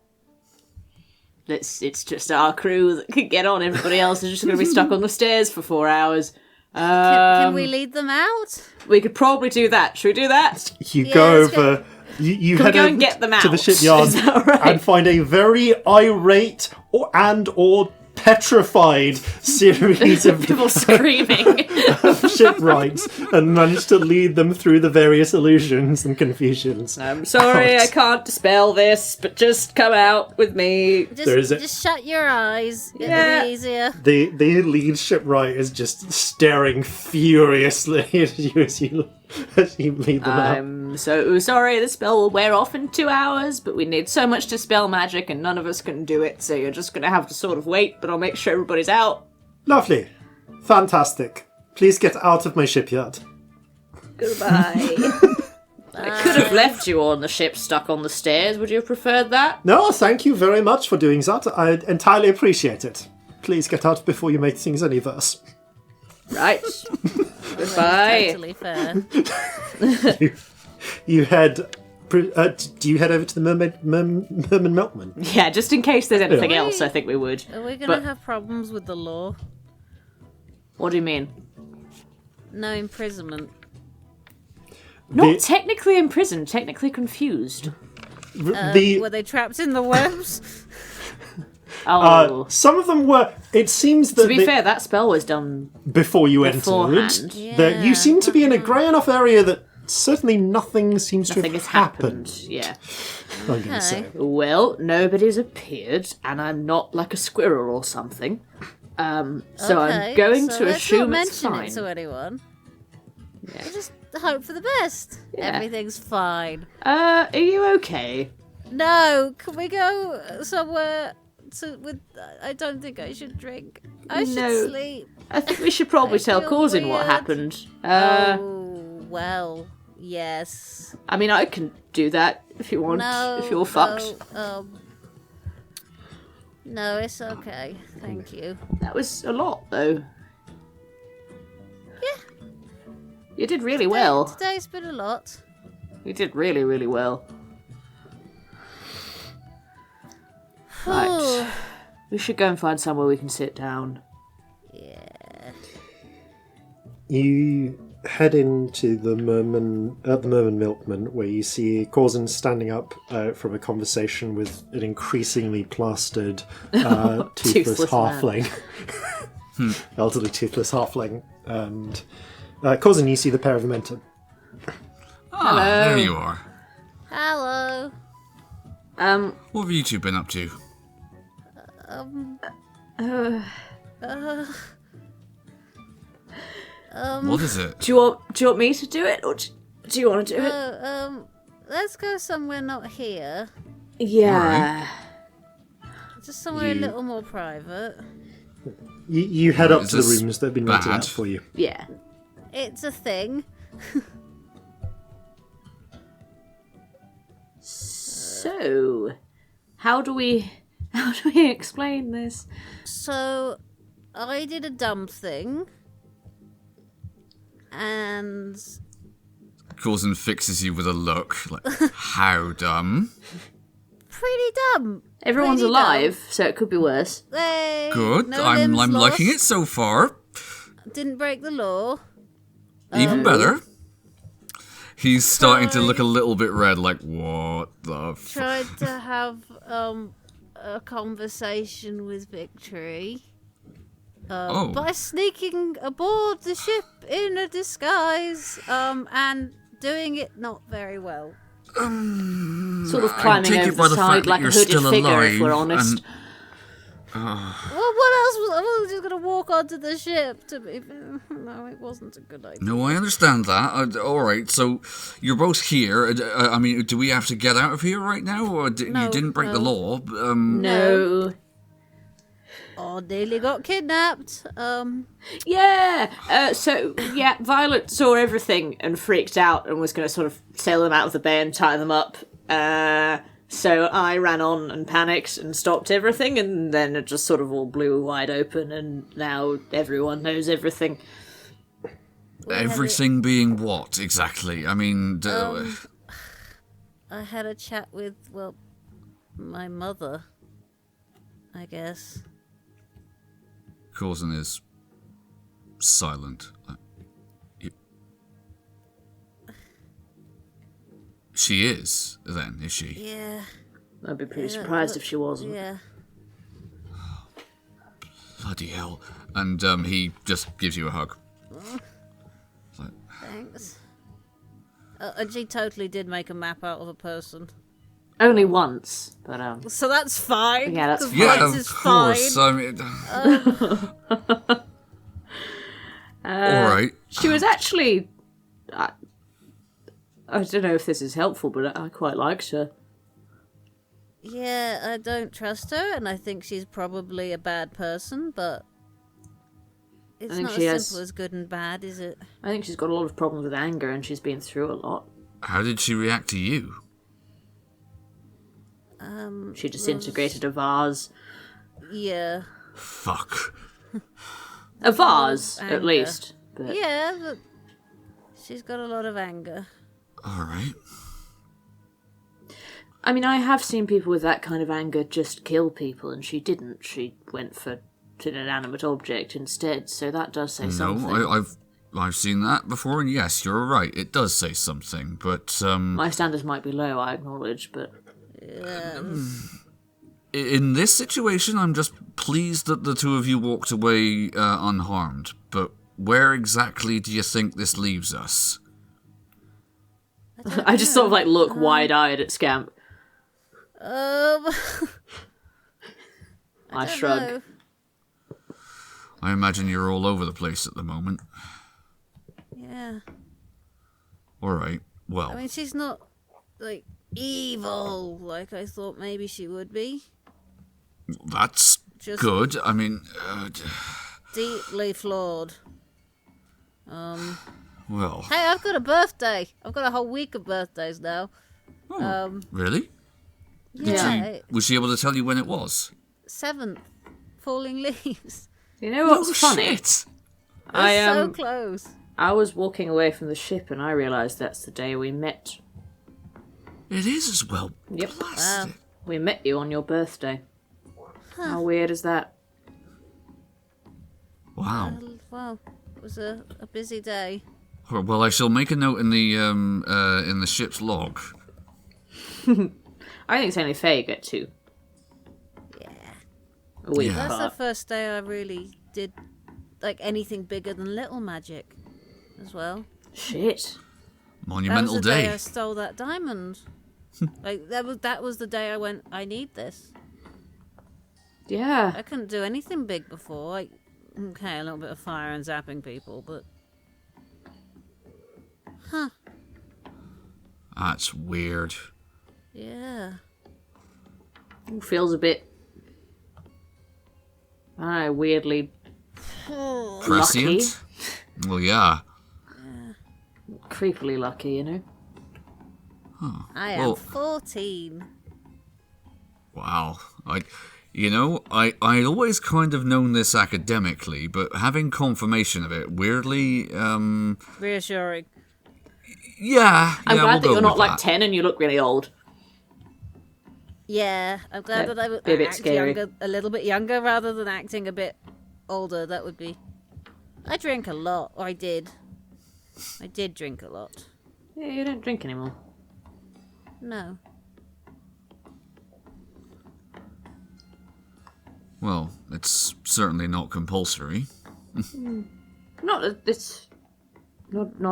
It's just our crew that can get on. Everybody else is just going to be stuck on the stairs for 4 hours. Can we lead them out? We could probably do that. Should we do that? You go over... You Can head we go over and get them out? to the shipyard Is that right? and find a very irate or petrified series of People screaming. shipwrights and manage to lead them through the various illusions and confusions. I'm sorry, I can't dispel this, but just come out with me. Just shut your eyes. It'll be easier. The lead shipwright is just staring furiously at you as you lead them out. I'm so sorry, the spell will wear off in 2 hours, but we need so much to spell magic and none of us can do it, so you're just going to have to sort of wait, but I'll make sure everybody's out. Lovely. Fantastic. Please get out of my shipyard. Goodbye. have left you on the ship stuck on the stairs. Would you have preferred that? No, thank you very much for doing that. I entirely appreciate it. Please get out before you make things any worse. Right. Goodbye. Totally fair. You head... do you head over to the Merman Milkman? Yeah, just in case there's anything else, I think we would. Are we going to have problems with the law? What do you mean? No imprisonment. Not technically imprisoned, technically confused. Were they trapped in the webs? Some of them were... It seems that... To be fair, that spell was done before you beforehand. entered. That you seem to be in a grey enough area that certainly nothing seems to have happened. Yeah. I'm going to say. Well, nobody's appeared, and I'm not like a squirrel or something. So I'm going to assume it's fine. Let's not mention it to anyone. Yeah. We'll just hope for the best. Yeah. Everything's fine. Are you okay? No, can we go somewhere I don't think I should drink. I should sleep. I think we should probably tell Corzin what happened. Well, yes. I mean, I can do that if you want, if you're fucked. No, it's okay. Thank you. That was a lot, though. Yeah. You did really well. Today's been a lot. You did really, really well. Right. We should go and find somewhere we can sit down. Yeah. You head into the Merman Milkman, where you see Corzin standing up from a conversation with an increasingly plastered toothless halfling. Elderly toothless halfling. And Corzin, you see the pair of them enter. Ah, there you are. Hello. What have you two been up to? What is it? Do you want me to do it, or do you want to do it? Let's go somewhere not here. Yeah. Just somewhere a little more private. You head up to the rooms that have been rented out for you. Yeah. It's a thing. So, how do we explain this? So, I did a dumb thing, and Corzin fixes you with a look, like, how dumb? Pretty dumb. Everyone's Pretty alive, dumb. so it could be worse. Good. No I'm limbs liking lost. it so far. Didn't break the law. Even better. He's starting to look a little bit red, like, what the Tried to have a conversation with Victory by sneaking aboard the ship in a disguise and doing it not very well. Sort of climbing over the side like a hooded figure, if we're honest. Well, what else was I was just going to walk onto the ship to be... No, it wasn't a good idea. No, I understand that. All right, so you're both here. I mean, do we have to get out of here right now, or you didn't break the law? No. Oh, nearly got kidnapped. Yeah. So Violet saw everything and freaked out and was going to sort of sail them out of the bay and tie them up. So I ran on and panicked and stopped everything, and then it just sort of all blew wide open, and now everyone knows everything. Everything being what, exactly? I mean... I had a chat with, my mother, I guess. Corzin is silent. She is, then, is she? Yeah. I'd be pretty surprised if she wasn't. Yeah. Bloody hell. And he just gives you a hug. Thanks. And she totally did make a map out of a person. Only once, but So that's fine. Yeah, that's fine. Yeah, of is course. fine. I mean... All right. She was actually... I don't know if this is helpful, but I quite liked her. Yeah, I don't trust her, and I think she's probably a bad person, but it's not as simple as good and bad, is it? I think she's got a lot of problems with anger, and she's been through a lot. How did she react to you? She disintegrated a vase. Yeah. Fuck. A vase, Anger. at least. But... Yeah, but she's got a lot of anger. All right. I mean, I have seen people with that kind of anger just kill people, and she didn't. She went for an inanimate object instead, so that does say something. No, I've seen that before, and yes, you're right. It does say something, but my standards might be low, I acknowledge, but in this situation, I'm just pleased that the two of you walked away unharmed. But where exactly do you think this leaves us? I just sort of like look wide-eyed at Scamp. I shrug. know. I imagine you're all over the place at the moment. Yeah. All right. Well, I mean, she's not, like, evil like I thought maybe she would be. that's Just good. I mean, deeply flawed. well, Hey, I've got a birthday. I've got a whole week of birthdays now. really? Yeah. Was she able to tell you when it was? 7th. Falling leaves. You know what's funny? Shit. We're so close. I was walking away from the ship and I realised that's the day we met. It is as well. Yep. Blasted. We met you on your birthday. How weird is that? Wow. Well, it was a busy day. Well, I shall make a note in the ship's log. I think it's only fair you get 2. Yeah. A week Yeah. That's the apart. first day I really did, like, anything bigger than little magic as well. Shit. Monumental That was the day day. I stole that diamond. Like, that was the day I went, I need this. Yeah. I couldn't do anything big before. Like, okay, a little bit of fire and zapping people, but... Huh. That's weird. Yeah. Feels a bit... I don't know, weirdly Prescient? Well, yeah. creepily lucky, you know? I am Well- 14. Wow. I'd always kind of known this academically, but having confirmation of it, weirdly, Reassuring. yeah. I'm yeah, glad we'll that go you're not with like that. 10 and you look really old. Yeah, I'm glad That'd that I would be a bit act scary. younger, a little bit younger, rather than acting a bit older. That would be... I drink a lot, or I did. I did drink a lot. Yeah, you don't drink anymore. No. Well, it's certainly not compulsory. It's not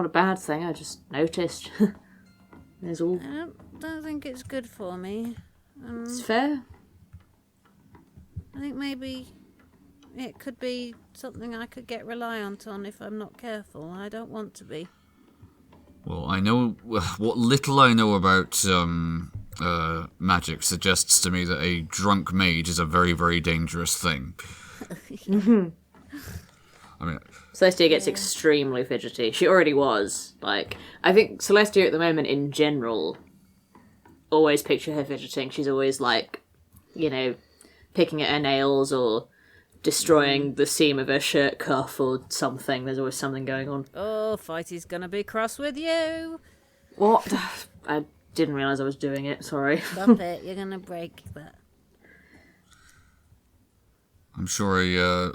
a bad thing, I just noticed. There's all... I don't think it's good for me. It's fair. I think maybe it could be something I could get reliant on if I'm not careful. I don't want to be. Well, I know what little I know about magic suggests to me that a drunk mage is a very, very dangerous thing. I mean, Celestia gets extremely fidgety. She already was. Like, I think Celestia at the moment in general, always picture her fidgeting. She's always like, you know, picking at her nails or destroying the seam of her shirt cuff or something. There's always something going on. Oh, Fighty's gonna be cross with you. What? I didn't realise I was doing it, sorry. Stop it, you're gonna break that. I'm sure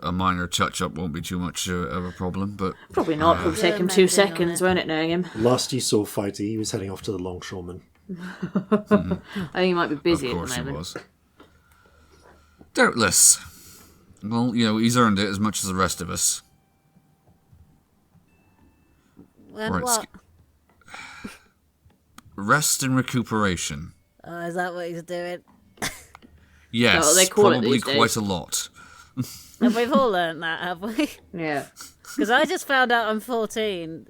a minor touch-up won't be too much of a problem, but... Probably not. It'll take him 2 Imagine on seconds, it. won't it, knowing him? Last you saw Fighty, he was heading off to the longshoreman. I think he might be busy Of at course the he moment. was. Doubtless. Well, you know, he's earned it as much as the rest of us. And Right, what? Rest and recuperation. Oh, is that what he's doing? Yes, Oh, they call it probably these days. quite a lot. And we've all learnt that, have we? Yeah. Because I just found out I'm 14.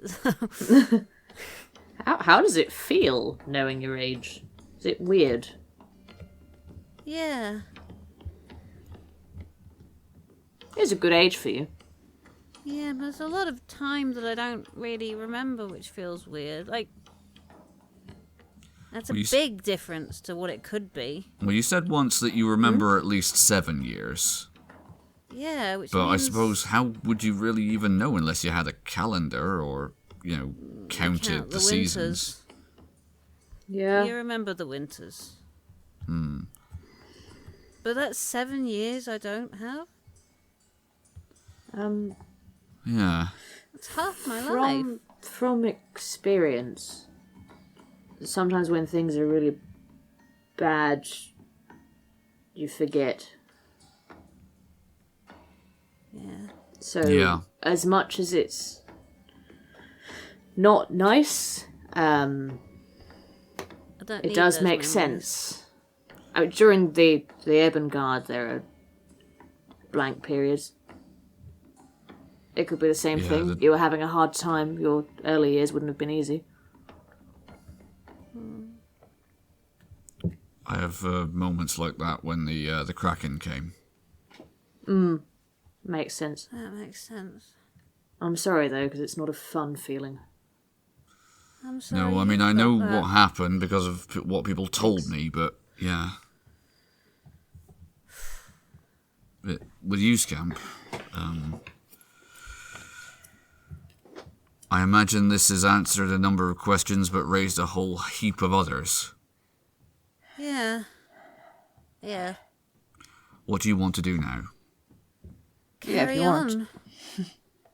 How does it feel, knowing your age? Is it weird? Yeah. It's a good age for you. Yeah, but there's a lot of time that I don't really remember, which feels weird. Like, That's a big difference to what it could be. Well, you said once that you remember at least 7 years. Yeah, But means... I suppose, how would you really even know unless you had a calendar or, counted count the the seasons? Yeah. You remember the winters. But that's 7 years I don't have. Yeah. It's half my life. From experience, sometimes when things are really bad, you forget. Yeah. So, as much as it's not nice, it does make sense. During the Ebon Guard, there are blank periods. It could be the same thing. You were having a hard time. Your early years wouldn't have been easy. I have moments like that when the Kraken came. Makes sense. That makes sense. I'm sorry, though, because it's not a fun feeling. I'm sorry. No, I mean, I know what happened because of what people told me, but, yeah. But with you, Scamp, I imagine this has answered a number of questions but raised a whole heap of others. Yeah. Yeah. What do you want to do now? Carry on.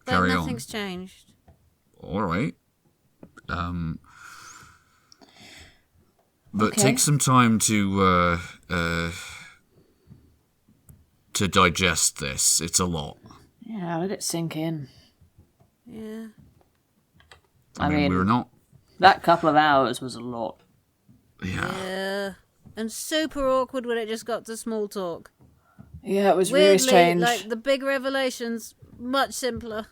Carry on. Nothing's changed. All right. But take some time to digest this. It's a lot. Yeah, let it sink in. Yeah. I mean, we're not... That couple of hours was a lot. Yeah. And super awkward when it just got to small talk. Yeah, it was Weirdly, really strange. like, the big revelations, much simpler.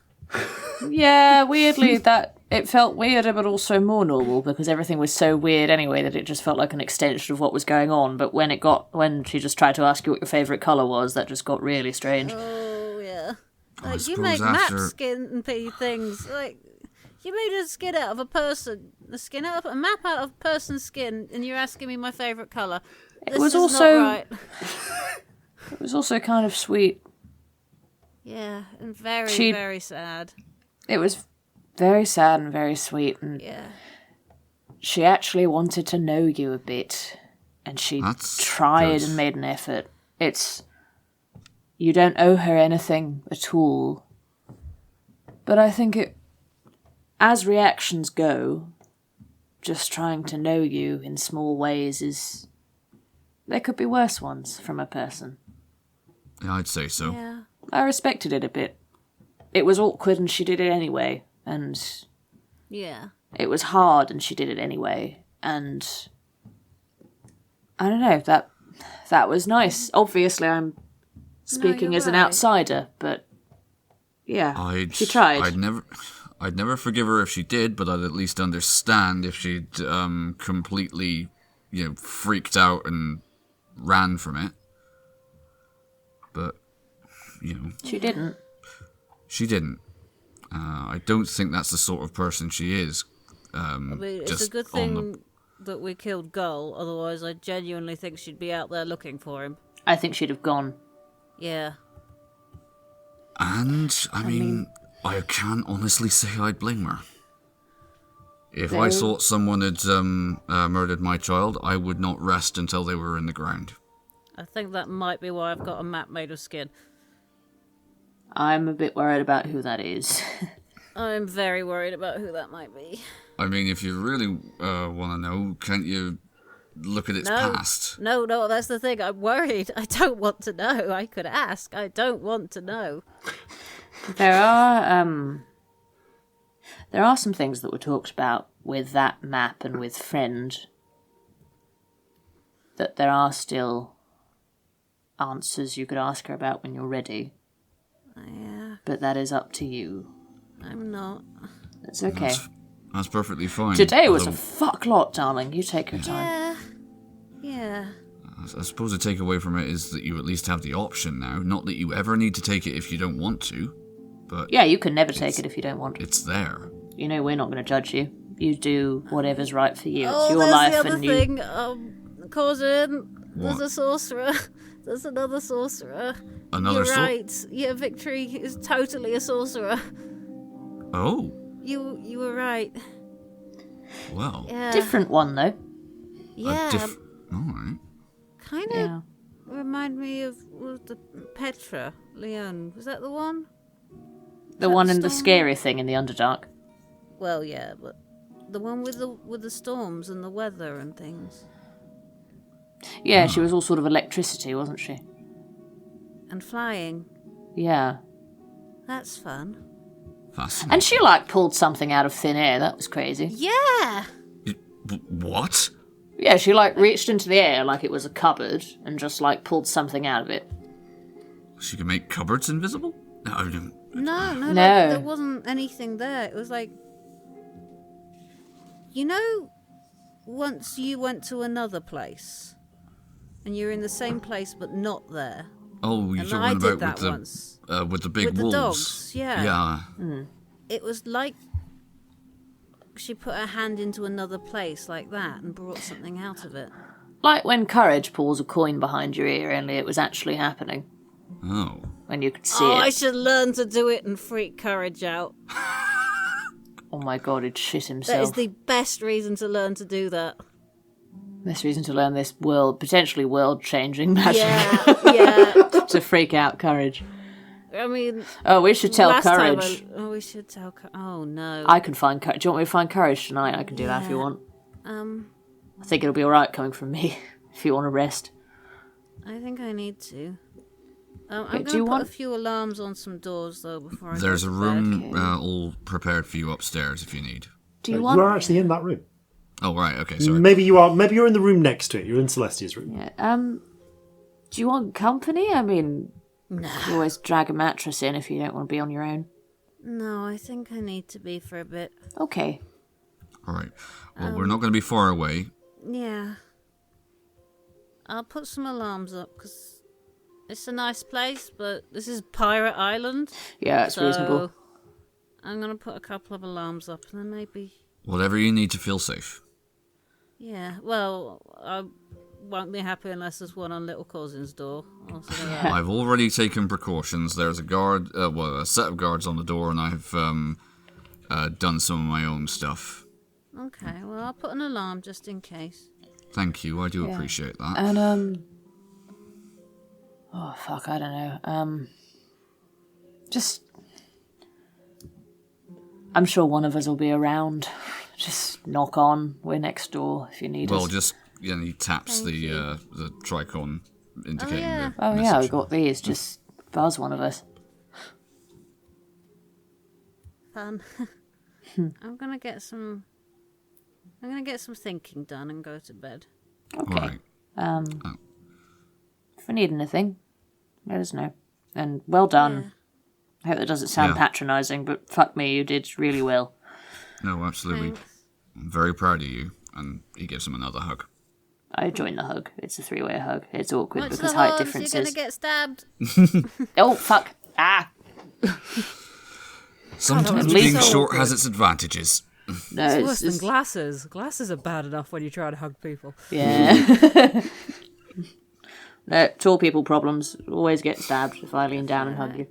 Yeah, weirdly, that it felt weirder but also more normal because everything was so weird anyway that it just felt like an extension of what was going on. But when she just tried to ask you what your favourite colour was, that just got really strange. Oh, yeah. Like, you suppose make after- map skin and things. Like, you made a skin out of a person. A map out of a person's skin, and you're asking me my favourite colour. This was is also- not right. It was also kind of sweet. Yeah, and very, very sad. It was very sad and very sweet, and Yeah. she actually wanted to know you a bit, and she That's tried good. and made an effort. You don't owe her anything at all. But I think as reactions go, just trying to know you in small ways there could be worse ones from a person. Yeah, I'd say so. Yeah. I respected it a bit. It was awkward and she did it anyway, and Yeah. it was hard and she did it anyway, and I don't know, that was nice. Obviously I'm speaking you're as an right. outsider, but yeah, she tried. I'd never forgive her if she did, but I'd at least understand if she'd completely, freaked out and ran from it. But, She didn't. she didn't. I don't think that's the sort of person she is. I mean, it's just a good on thing that we killed Gull, otherwise I genuinely think she'd be out there looking for him. I think she'd have gone. Yeah. And, I mean, I can't honestly say I'd blame her. If I thought someone had murdered my child, I would not rest until they were in the ground. I think that might be why I've got a map made of skin. I'm a bit worried about who that is. I'm very worried about who that might be. I mean, if you really want to know, can't you look at its past? No, that's the thing. I'm worried. I don't want to know. I could ask. I don't want to know. There are some things that were talked about with that map and with Friend, that there are still answers you could ask her about when you're ready. Yeah, But that is up to you. I'm not. It's okay. That's perfectly fine. Today was a Although, fuck lot, darling. You take your time. Yeah. I suppose the takeaway from it is that you at least have the option now. Not that you ever need to take it if you don't want to, but Yeah, you can never take it if you don't want. it's there. You know we're not going to judge you. you do whatever's right for you. It's Oh, your there's life, the other and you. thing. Corzin, there's What? a sorcerer. There's another sorcerer. Another You're right. Yeah, Victory is totally a sorcerer. Oh, You were right. well. Yeah. Different one though. Yeah. All right. Kind of Yeah. remind me of the Petra Leon. Was that the one? The one in the Storm? scary thing in the Underdark. Well, yeah, but the one with the storms and the weather and things. Yeah, she was all sort of electricity, wasn't she? And flying. Yeah. That's fun. Fascinating. And she, pulled something out of thin air. That was crazy. Yeah! What? Yeah, she, reached into the air like it was a cupboard and just, pulled something out of it. She can make cupboards invisible? No, I don't. No. No. There wasn't anything there. It was like... You know, once you went to another place, and you're in the same place but not there. Oh, you're And talking I about did that with the once. with the big With the wolves. dogs, yeah. Yeah. It was like she put her hand into another place like that and brought something out of it. Like when Courage pulls a coin behind your ear, only it was actually happening. Oh. When you could see Oh, it. I should learn to do it and freak Courage out. Oh my god, he'd shit That himself. is the best reason to learn to do that. Best reason to learn this potentially world-changing magic. Yeah. To freak out Courage. I mean, Oh, we should tell last time Courage. we should tell. Oh no. I can find Courage. Do you want me to find Courage tonight? I can do that if you want. I think it'll be alright coming from me, if you want to rest. I think I need to. I'm Okay, going do to you put want- a few alarms on some doors though before I There's go a to room bed. all prepared for you upstairs if you need. Do you You want... are actually in that room. Oh, right, okay, sorry. Maybe you're in the room next to it. You're in Celestia's room. Yeah, do you want company? I mean, No. you always drag a mattress in if you don't want to be on your own. No, I think I need to be for a bit. Okay. All right. Well, we're not going to be far away. Yeah. I'll put some alarms up because it's a nice place, but this is Pirate Island. Yeah, it's so reasonable. I'm going to put a couple of alarms up and then maybe... Whatever you need to feel safe. Yeah, well, I won't be happy unless there's one on Little Corzin's door. I'll say that. I've already taken precautions. There's a guard, a set of guards on the door, and I've done some of my own stuff. Okay, well, I'll put an alarm just in case. Thank you, I do appreciate that. And, oh, fuck, I don't know. Just... I'm sure one of us will be around. Just knock on. We're next door if you need Well, us. just, he taps the tricon indicating yeah. the Oh, message. yeah, we got these. Just buzz one of us. Fun. I'm gonna get some thinking done and go to bed. Okay. Right. If we need anything, let us know. And well done. I hope that doesn't sound Yeah. patronising, but fuck me, you did really well. No, absolutely. Thanks. I'm very proud of you. And he gives him another hug. I join the hug. It's a three-way hug. It's awkward Watch because the height horns, differences. you're gonna get stabbed. Oh, fuck. Ah! Sometimes At being least- short has its advantages. No, It's it's worse than just... glasses. Glasses are bad enough when you try to hug people. Yeah. No, tall people problems. Always get stabbed if I lean down and hug you.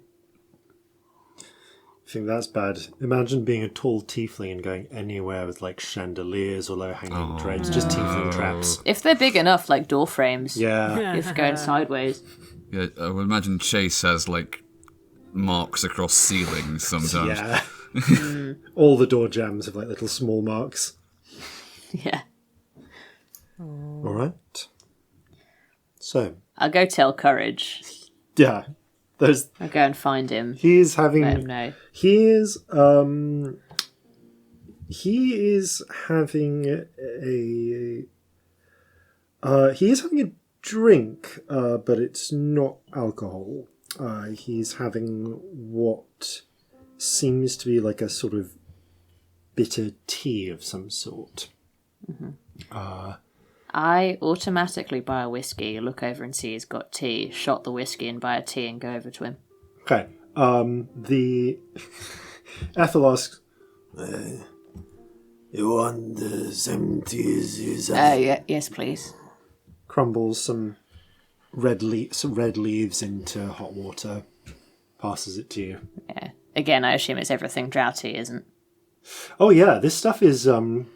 I think that's bad. Imagine being a tall tiefling and going anywhere with chandeliers or low-hanging drapes, just tiefling traps. If they're big enough, like door frames, Yeah. if going sideways. Yeah, I would imagine Chase has, marks across ceilings sometimes. Yeah. All the door jams have little small marks. Yeah. All right. So, I'll go tell Courage. yeah. There's I'll go and find him. he is having Let him know. he is having a drink, but it's not alcohol. He's having what seems to be like a sort of bitter tea of some sort. I automatically buy a whiskey, look over and see he's got tea, shot the whiskey and buy a tea and go over to him. Okay. The Ethel asks, You want some teas? Yes, please. Crumbles some red leaves into hot water. Passes it to you. Yeah. Again, I assume it's everything droughty, isn't? Oh yeah, this stuff is kind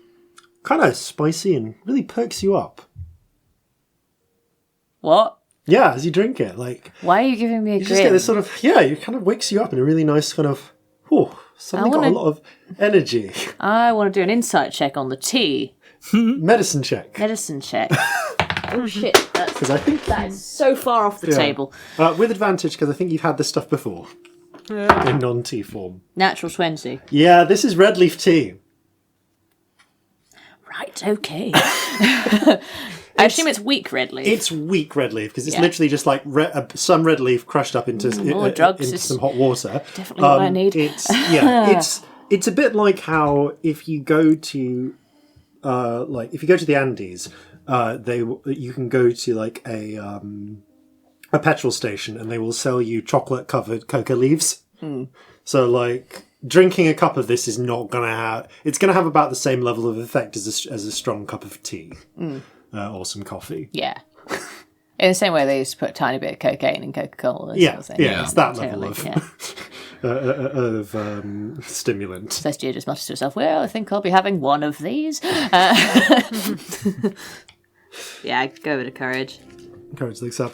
of spicy and really perks you up. What? Yeah, as you drink it, like... Why are you giving me a You grin? just get this sort of... Yeah, it kind of wakes you up in a really nice kind of... Suddenly got a lot of energy. I want to do an insight check on the tea. Medicine check. Medicine check. Oh shit, Because I think... that is so far off the table. With advantage, because I think you've had this stuff before. In non-tea form. Natural 20. Yeah, this is red leaf tea. Right, okay. I assume it's weak red leaf. It's weak red leaf, because it's literally just like some red leaf crushed up into some hot water. Definitely what I need. It's a bit like how if you go to the Andes, you can go to like a petrol station and they will sell you chocolate covered coca leaves. So like drinking a cup of this is not gonna have. It's gonna have about the same level of effect as a strong cup of tea. Or some coffee. Yeah. In the same way they used to put a tiny bit of cocaine in Coca-Cola. It's that level of stimulant. Celestia just mutters to herself, well, I think I'll be having one of these. Yeah, go with the courage. Courage looks up.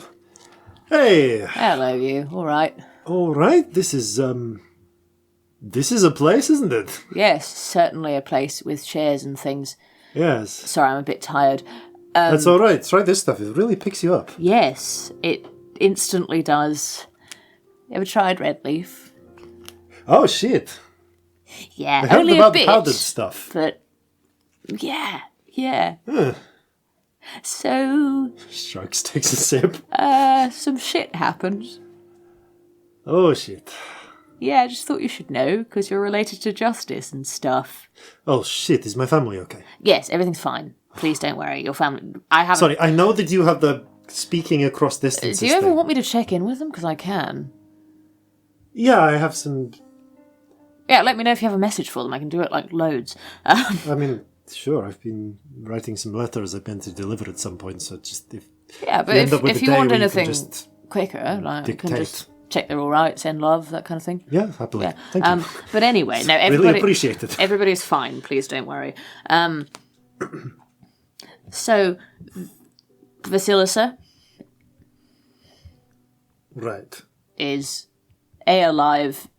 Hey! Hello, you. All right. All right, this is a place, isn't it? Yes, certainly a place with chairs and things. Yes. Sorry, I'm a bit tired. That's all right. Try this stuff. It really picks you up. Yes, it instantly does. You ever tried red leaf? Oh, shit. Yeah, I heard only about a bit. the powdered stuff. But, yeah. Huh. So, Sharks takes a sip. some shit happened. Oh, shit. Yeah, I just thought you should know, because you're related to justice and stuff. Oh, shit. Is my family okay? Yes, everything's fine. Please don't worry. Your family... I haven't... Sorry, I know that you have the speaking across distances Do you ever thing. want me to check in with them? Because I can. Yeah, I have some... Yeah, let me know if you have a message for them. I can do it, like, loads. I mean, sure, I've been writing some letters I've been to deliver at some point, so just... Yeah, but if you want anything quicker, like, dictate. you can just check they're all right, send love, that kind of thing. Yeah, happily. Yeah. Thank you. But anyway, no, everybody... Really appreciate it. Everybody's fine. Please don't worry. So, Vasilisa Right. is A, alive,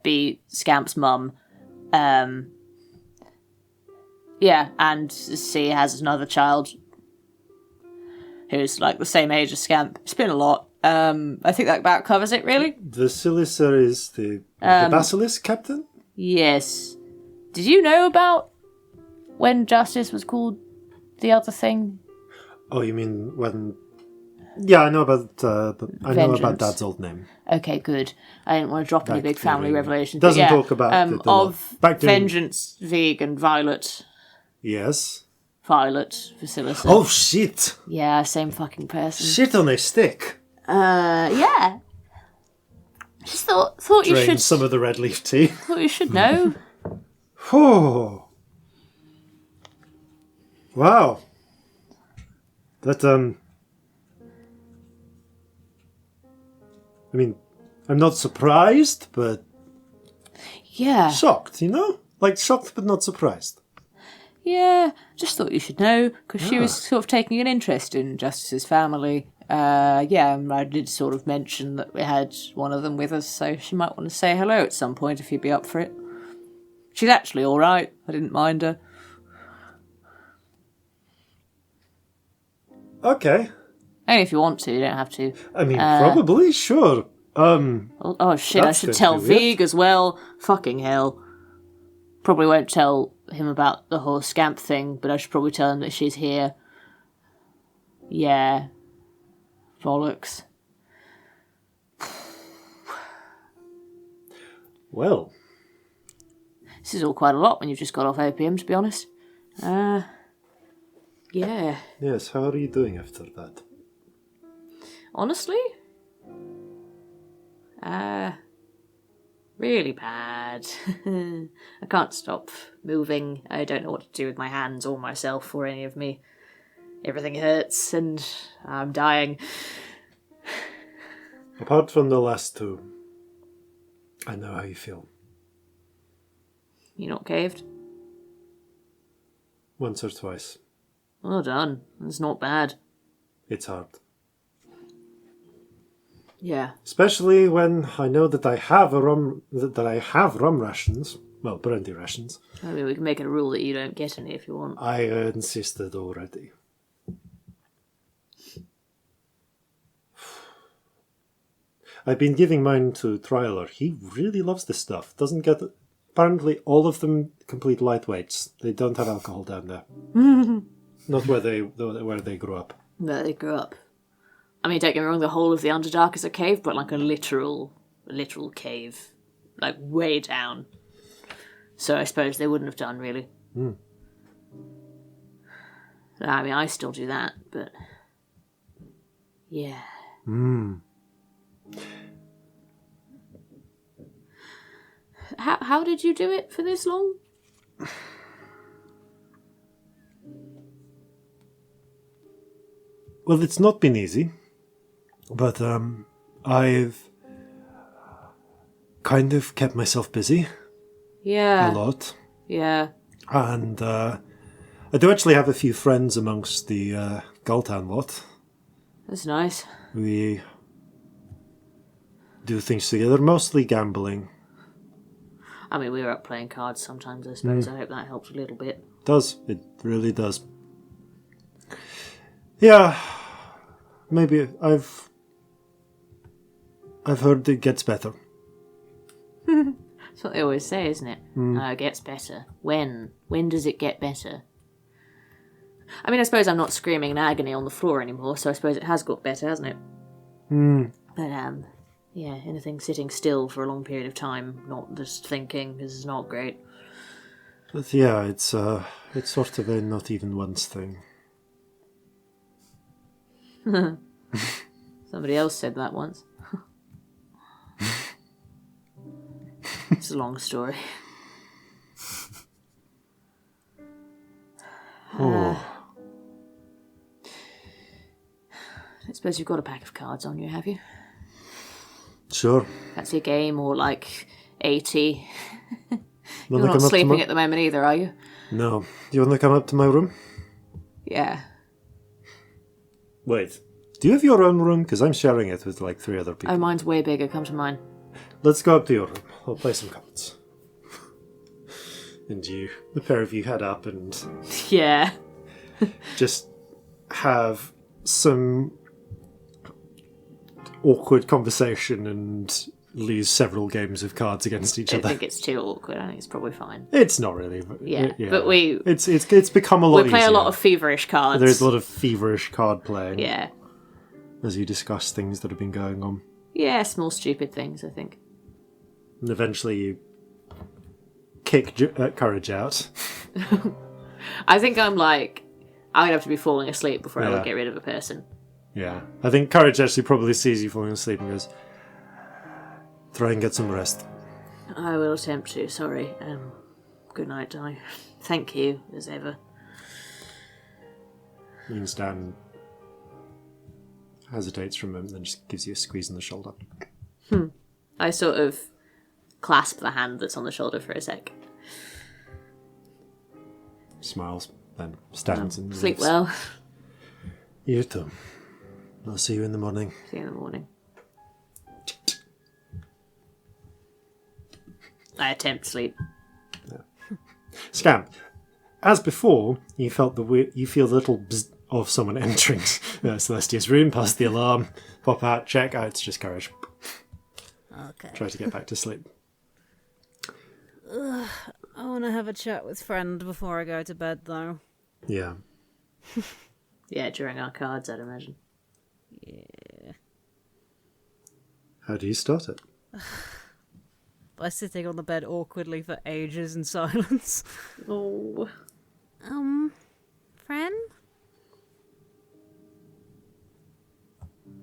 B, Scamp's mum, yeah, and C has another child who's like the same age as Scamp. It's been a lot. I think that about covers it, really. Vasilisa is the basilisk captain? Yes. Did you know about when Justice was called the other thing? Oh, you mean when... Yeah, I know about I know about Dad's old name. Okay, good. I didn't want to drop any big family revelations. Doesn't talk about the of back during... Vengeance, Vig, and Violet. Yes. Violet, Vasilisa. Oh shit! Yeah, same fucking person. Shit on a stick. Yeah. Just thought you Drain should. some of the red leaf tea. Thought you should know. Oh. Wow. That I mean, I'm not surprised, but Yeah. shocked, you know? Like shocked but not surprised. Yeah, just thought you should know, because she was sort of taking an interest in Justice's family. Yeah, and I did sort of mention that we had one of them with us, so she might want to say hello at some point if you'd be up for it. She's actually all right. I didn't mind her. Okay. Only if you want to, you don't have to. I mean, probably, sure. Oh shit, I That's should going to tell be weird. Vig as well. Fucking hell. Probably won't tell him about the whole Scamp thing, but I should probably tell him that she's here. Yeah. Bollocks. Well. This is all quite a lot when you've just got off opium, to be honest. Yeah. Yes, how are you doing after that? Honestly? Really bad. I can't stop moving. I don't know what to do with my hands or myself or any of me. Everything hurts and I'm dying. Apart from the last two, I know how you feel. You not caved? Once or twice. Well done. That's not bad. It's hard. Yeah. Especially when I know that I have rum rations. Well, brandy rations. I mean, we can make it a rule that you don't get any if you want. I insisted already. I've been giving mine to Tryler. He really loves this stuff. Doesn't get... Apparently all of them complete lightweights. They don't have alcohol down there. Not where they grew up. Where they grew up. I mean, don't get me wrong, the whole of the Underdark is a cave, but like a literal cave. Like, way down. So I suppose they wouldn't have done, really. I mean, I still do that, but... Yeah. How did you do it for this long? Well, it's not been easy. But I've kind of kept myself busy. Yeah. A lot. Yeah. And I do actually have a few friends amongst the Galtan lot. That's nice. We do things together, mostly gambling. I mean, we were up playing cards sometimes, I suppose. I hope that helps a little bit. It really does. Yeah. Maybe I've heard it gets better. That's what they always say, isn't it? It gets better. When? When does it get better? I mean, I suppose I'm not screaming in agony on the floor anymore, so I suppose it has got better, hasn't it? But, yeah, anything sitting still for a long period of time, not just thinking, is not great. But yeah, it's sort of a not even once thing. Somebody else said that once. It's a long story. I suppose you've got a pack of cards on you, have you? Sure. Fancy a game or like 80? You're not sleeping at the moment either, are you? No. Do you want to come up to my room? Yeah. Wait. Do you have your own room? Because I'm sharing it with like 3 other people. Oh, mine's way bigger. Come to mine. Let's go up to your room. I'll play some cards. And the pair of you head up and Yeah. just have some awkward conversation and lose several games of cards against each I other. don't think it's too awkward. I think it's probably fine. It's not really. But Yeah. But it's become a lot we play easier. a lot of feverish cards. There's a lot of feverish card playing. Yeah. As you discuss things that have been going on. Yeah, small stupid things, I think. And eventually you kick Courage out. I think I'm like, I would have to be falling asleep before I would get rid of a person. Yeah. I think Courage actually probably sees you falling asleep and goes, try and get some rest. I will attempt to, sorry. Good night, Di. Thank you, as ever. Leans down, hesitates for a moment, then just gives you a squeeze on the shoulder. I sort of clasp the hand that's on the shoulder for a sec. Smiles, then stands and Sleep leaves. well. You too. I'll see you in the morning. See you in the morning. I attempt sleep. Scamp, as before, you felt you feel the little bzz of someone entering Celestia's room, past the alarm, pop out, check. Oh, it's just Courage. Okay. Try to get back to sleep. I want to have a chat with friend before I go to bed, though. Yeah. Yeah, during our cards, I'd imagine. Yeah. How do you start it? By sitting on the bed awkwardly for ages in silence. Oh. Friend?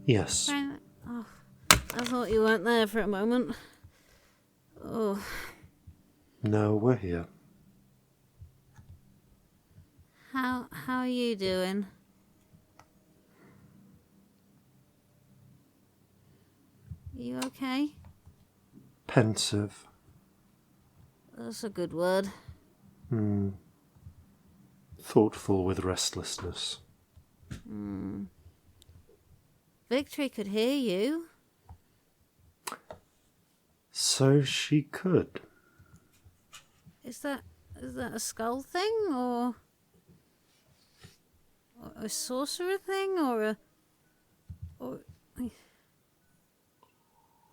Yes. Friend? Oh, I thought you weren't there for a moment. Oh. No, we're here. How are you doing? You okay? Pensive. That's a good word. Thoughtful with restlessness. Victory could hear you. So she could. Is that a skull thing, or a sorcerer thing, or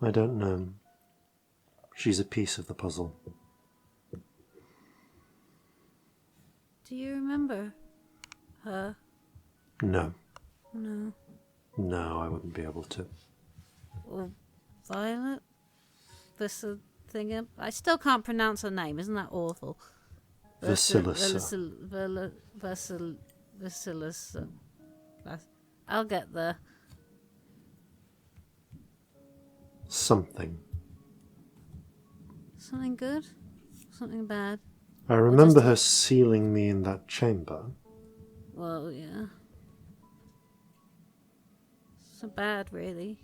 I don't know. She's a piece of the puzzle. do you remember her? No. No. No, I wouldn't be able to. Or Violet? This thing. I still can't pronounce her name. Isn't that awful? Vasilisa. Vasilisa. I'll get there. Something. Something good? Something bad? I remember her sealing me in that chamber. Well, yeah. So bad, really.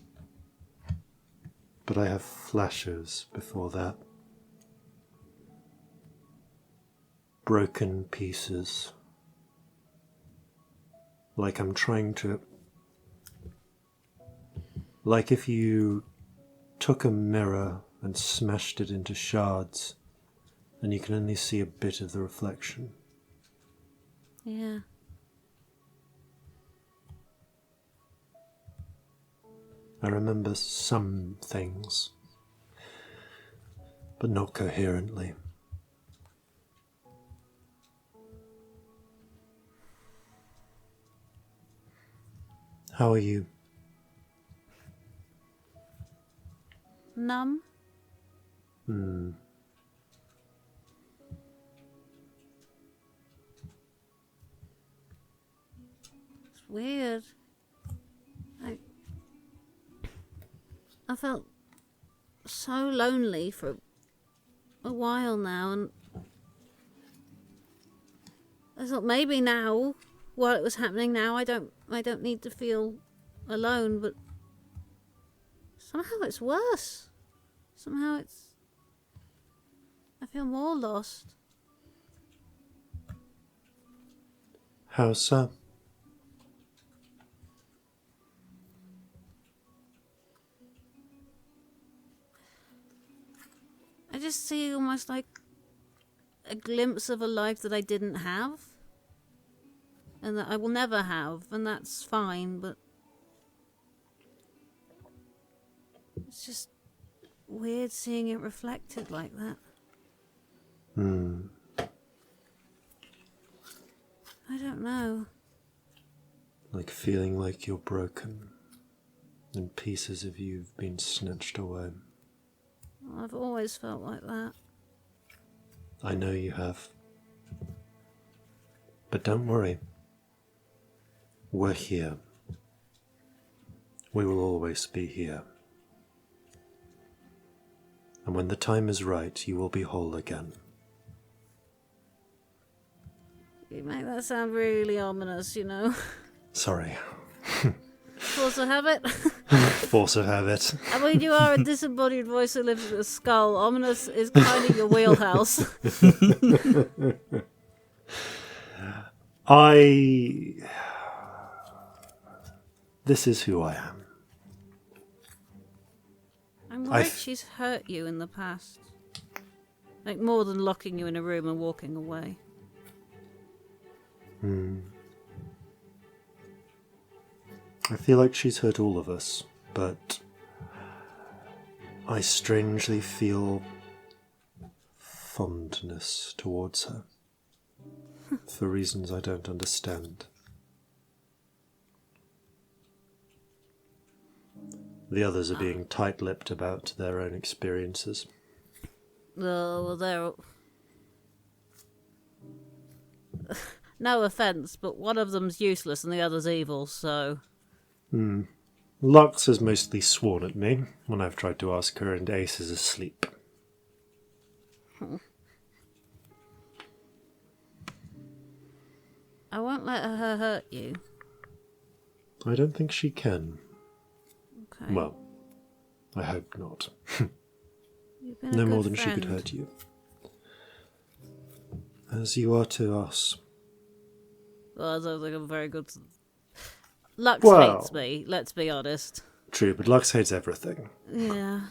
But I have flashes before that. Broken pieces. Like I'm trying to... Like if you took a mirror and smashed it into shards, and you can only see a bit of the reflection. Yeah. I remember some things, but not coherently. How are you? Numb? It's weird. I felt so lonely for a while now, and I thought maybe now, while it was happening now, I don't need to feel alone, but somehow it's worse. Somehow I feel more lost. How so? I just see almost like a glimpse of a life that I didn't have, and that I will never have, and that's fine, but it's just weird seeing it reflected like that. I don't know. Like feeling like you're broken, and pieces of you've been snatched away. I've always felt like that. I know you have. But don't worry. We're here. We will always be here. And when the time is right, you will be whole again. You make that sound really ominous, you know. Sorry. Force of habit. Force of habit. I mean, you are a disembodied voice who lives in a skull. Ominous is kind of your wheelhouse. This is who I am. I'm worried she's hurt you in the past. Like more than locking you in a room and walking away. I feel like she's hurt all of us, but I strangely feel fondness towards her for reasons I don't understand. The others are being tight-lipped about their own experiences. Oh, well, they're... No offence, but one of them's useless and the other's evil, so... Lux has mostly sworn at me when I've tried to ask her, and Ace is asleep. I won't let her hurt you. I don't think she can. Okay. Well, I hope not. You've been a No good more than friend. she could hurt you. As you are to us. Well, I don't think I'm very good. Lux Well- hates me, let's be honest. True, but Lux hates everything. Yeah.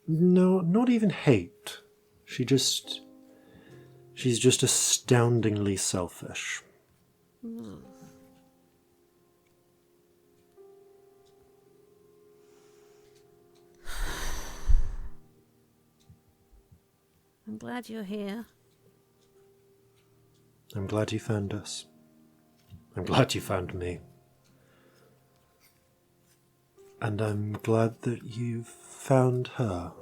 No, not even hate. She's just astoundingly selfish. I'm glad you're here. I'm glad you found us. I'm glad you found me. And I'm glad that you've found her.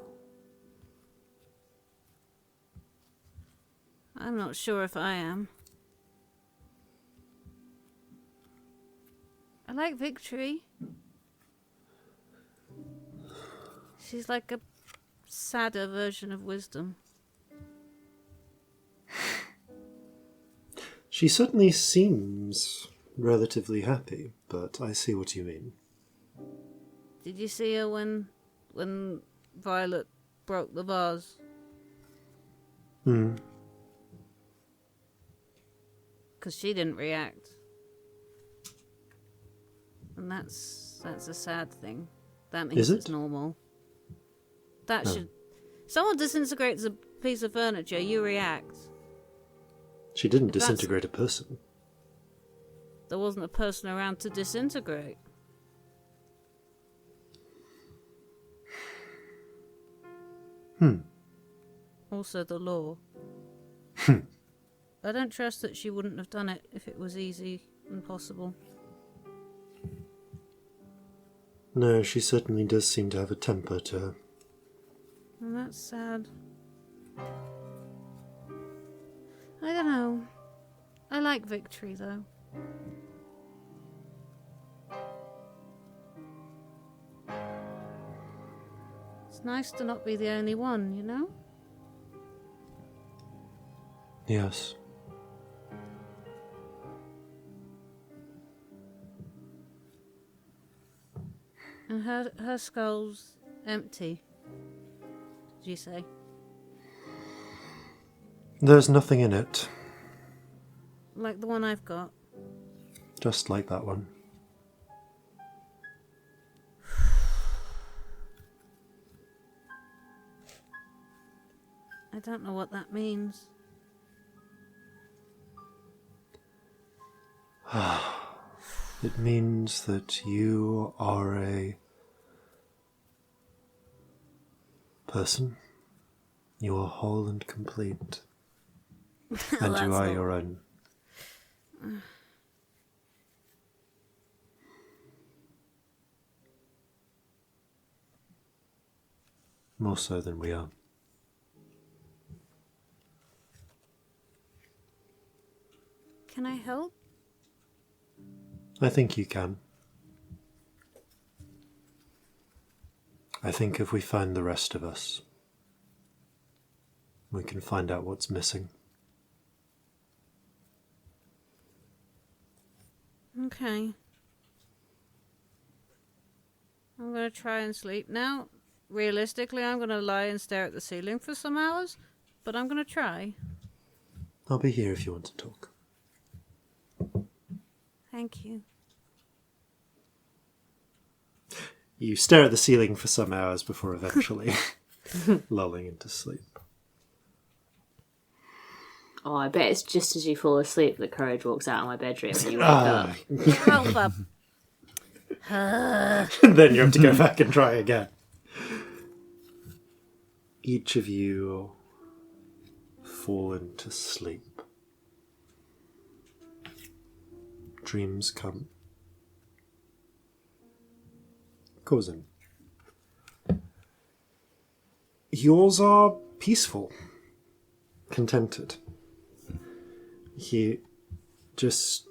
I'm not sure if I am. I like Victory. She's like a sadder version of Wisdom. She certainly seems relatively happy, but I see what you mean. Did you see her when Violet broke the vase? Hmm. Because she didn't react. And that's a sad thing. That means Is it? it's normal. That No. should... Someone disintegrates a piece of furniture, you react. She didn't If that's- disintegrate a person. There wasn't a person around to disintegrate. Also the law. I don't trust that she wouldn't have done it if it was easy and possible. No, she certainly does seem to have a temper to her. And that's sad. I don't know. I like Victory, though. It's nice to not be the only one, you know? Yes. And her skull's empty. Did you say? There's nothing in it, Like the one I've got. just like that one. I don't know what that means. It means that you are a person. You are whole and complete. And you That's are all. your own. More so than we are. Can I help? I think you can. I think if we find the rest of us, we can find out what's missing. Okay. I'm gonna try and sleep now. Realistically, I'm gonna lie and stare at the ceiling for some hours, but I'm gonna try. I'll be here if you want to talk. Thank you. You stare at the ceiling for some hours before eventually lulling into sleep. Oh, I bet it's just as you fall asleep that Courage walks out of my bedroom and you wake up. Help up. And then you have to go back and try again. Each of you fall into sleep. Dreams come. Corzin. Yours are peaceful, contented. Just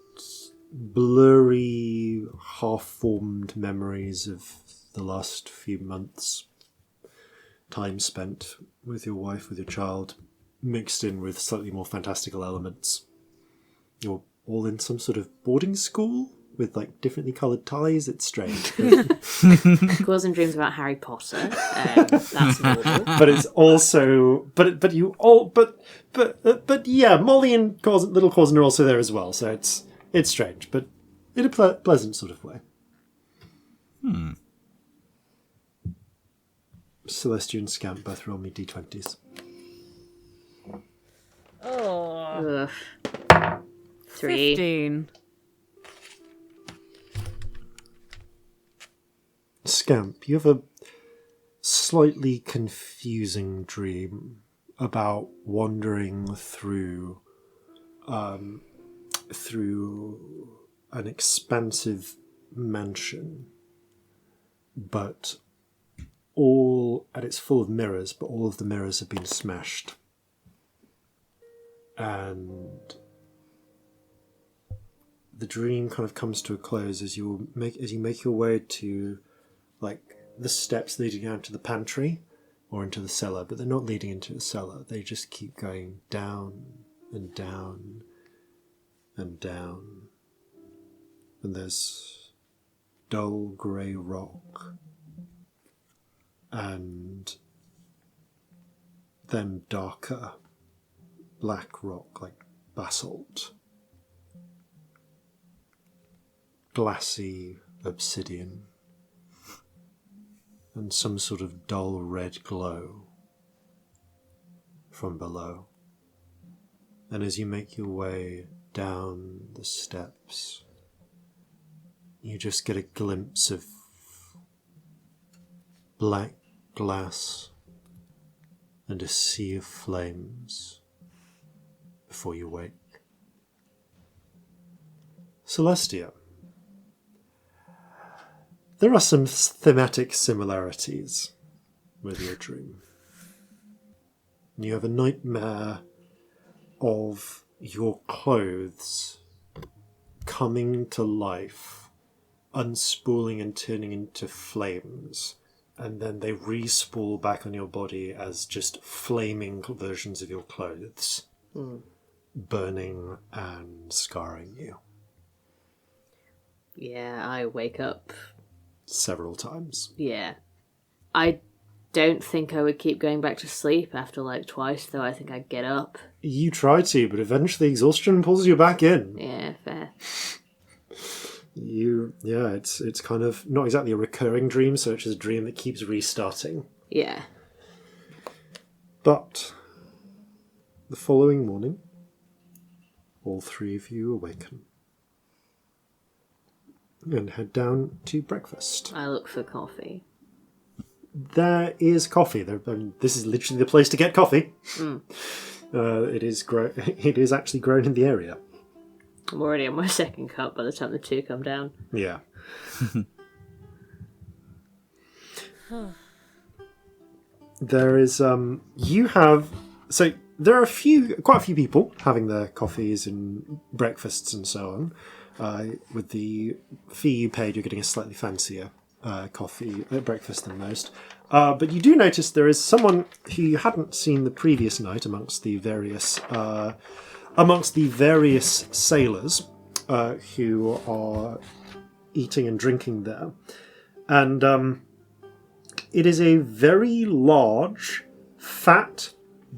blurry, half-formed memories of the last few months. time spent with your wife, with your child, mixed in with slightly more fantastical elements. You're all in some sort of boarding school with like differently coloured ties. It's strange. Corzin dreams about Harry Potter. That's normal. But it's also, but yeah, Molly and little Corzin are also there as well. So it's strange, but in a pleasant sort of way. Celestia and Scamp both roll me d20s. Oh. Ugh. 3. 15. Scamp, you have a slightly confusing dream about wandering through an expansive mansion, but it's full of mirrors, but all of the mirrors have been smashed. And the dream kind of comes to a close as you make your way to like the steps leading down to the pantry or into the cellar, but they're not leading into the cellar. They just keep going down and down and down. And there's dull grey rock and then darker black rock like basalt, glassy obsidian, and some sort of dull red glow from below. And as you make your way down the steps, you just get a glimpse of black glass and a sea of flames before you wake. Celestia, there are some thematic similarities with your dream. You have a nightmare of your clothes coming to life, unspooling and turning into flames, and then they re-spool back on your body as just flaming versions of your clothes, burning and scarring you. Yeah, I wake up Several times. Yeah. I don't think I would keep going back to sleep after like twice, though. I think I'd get up. You try to, but eventually exhaustion pulls you back in. Yeah, fair. It's kind of not exactly a recurring dream, so it's just a dream that keeps restarting. Yeah. But the following morning, all three of you awaken and head down to breakfast. I look for coffee. There is coffee. This is literally the place to get coffee. It is actually grown in the area. I'm already on my second cup by the time the two come down. Yeah. There is there are quite a few people having their coffees and breakfasts and so on. With the fee you paid, you're getting a slightly fancier coffee at breakfast than most. But you do notice there is someone who you hadn't seen the previous night amongst the various sailors who are eating and drinking there. And it is a very large, fat,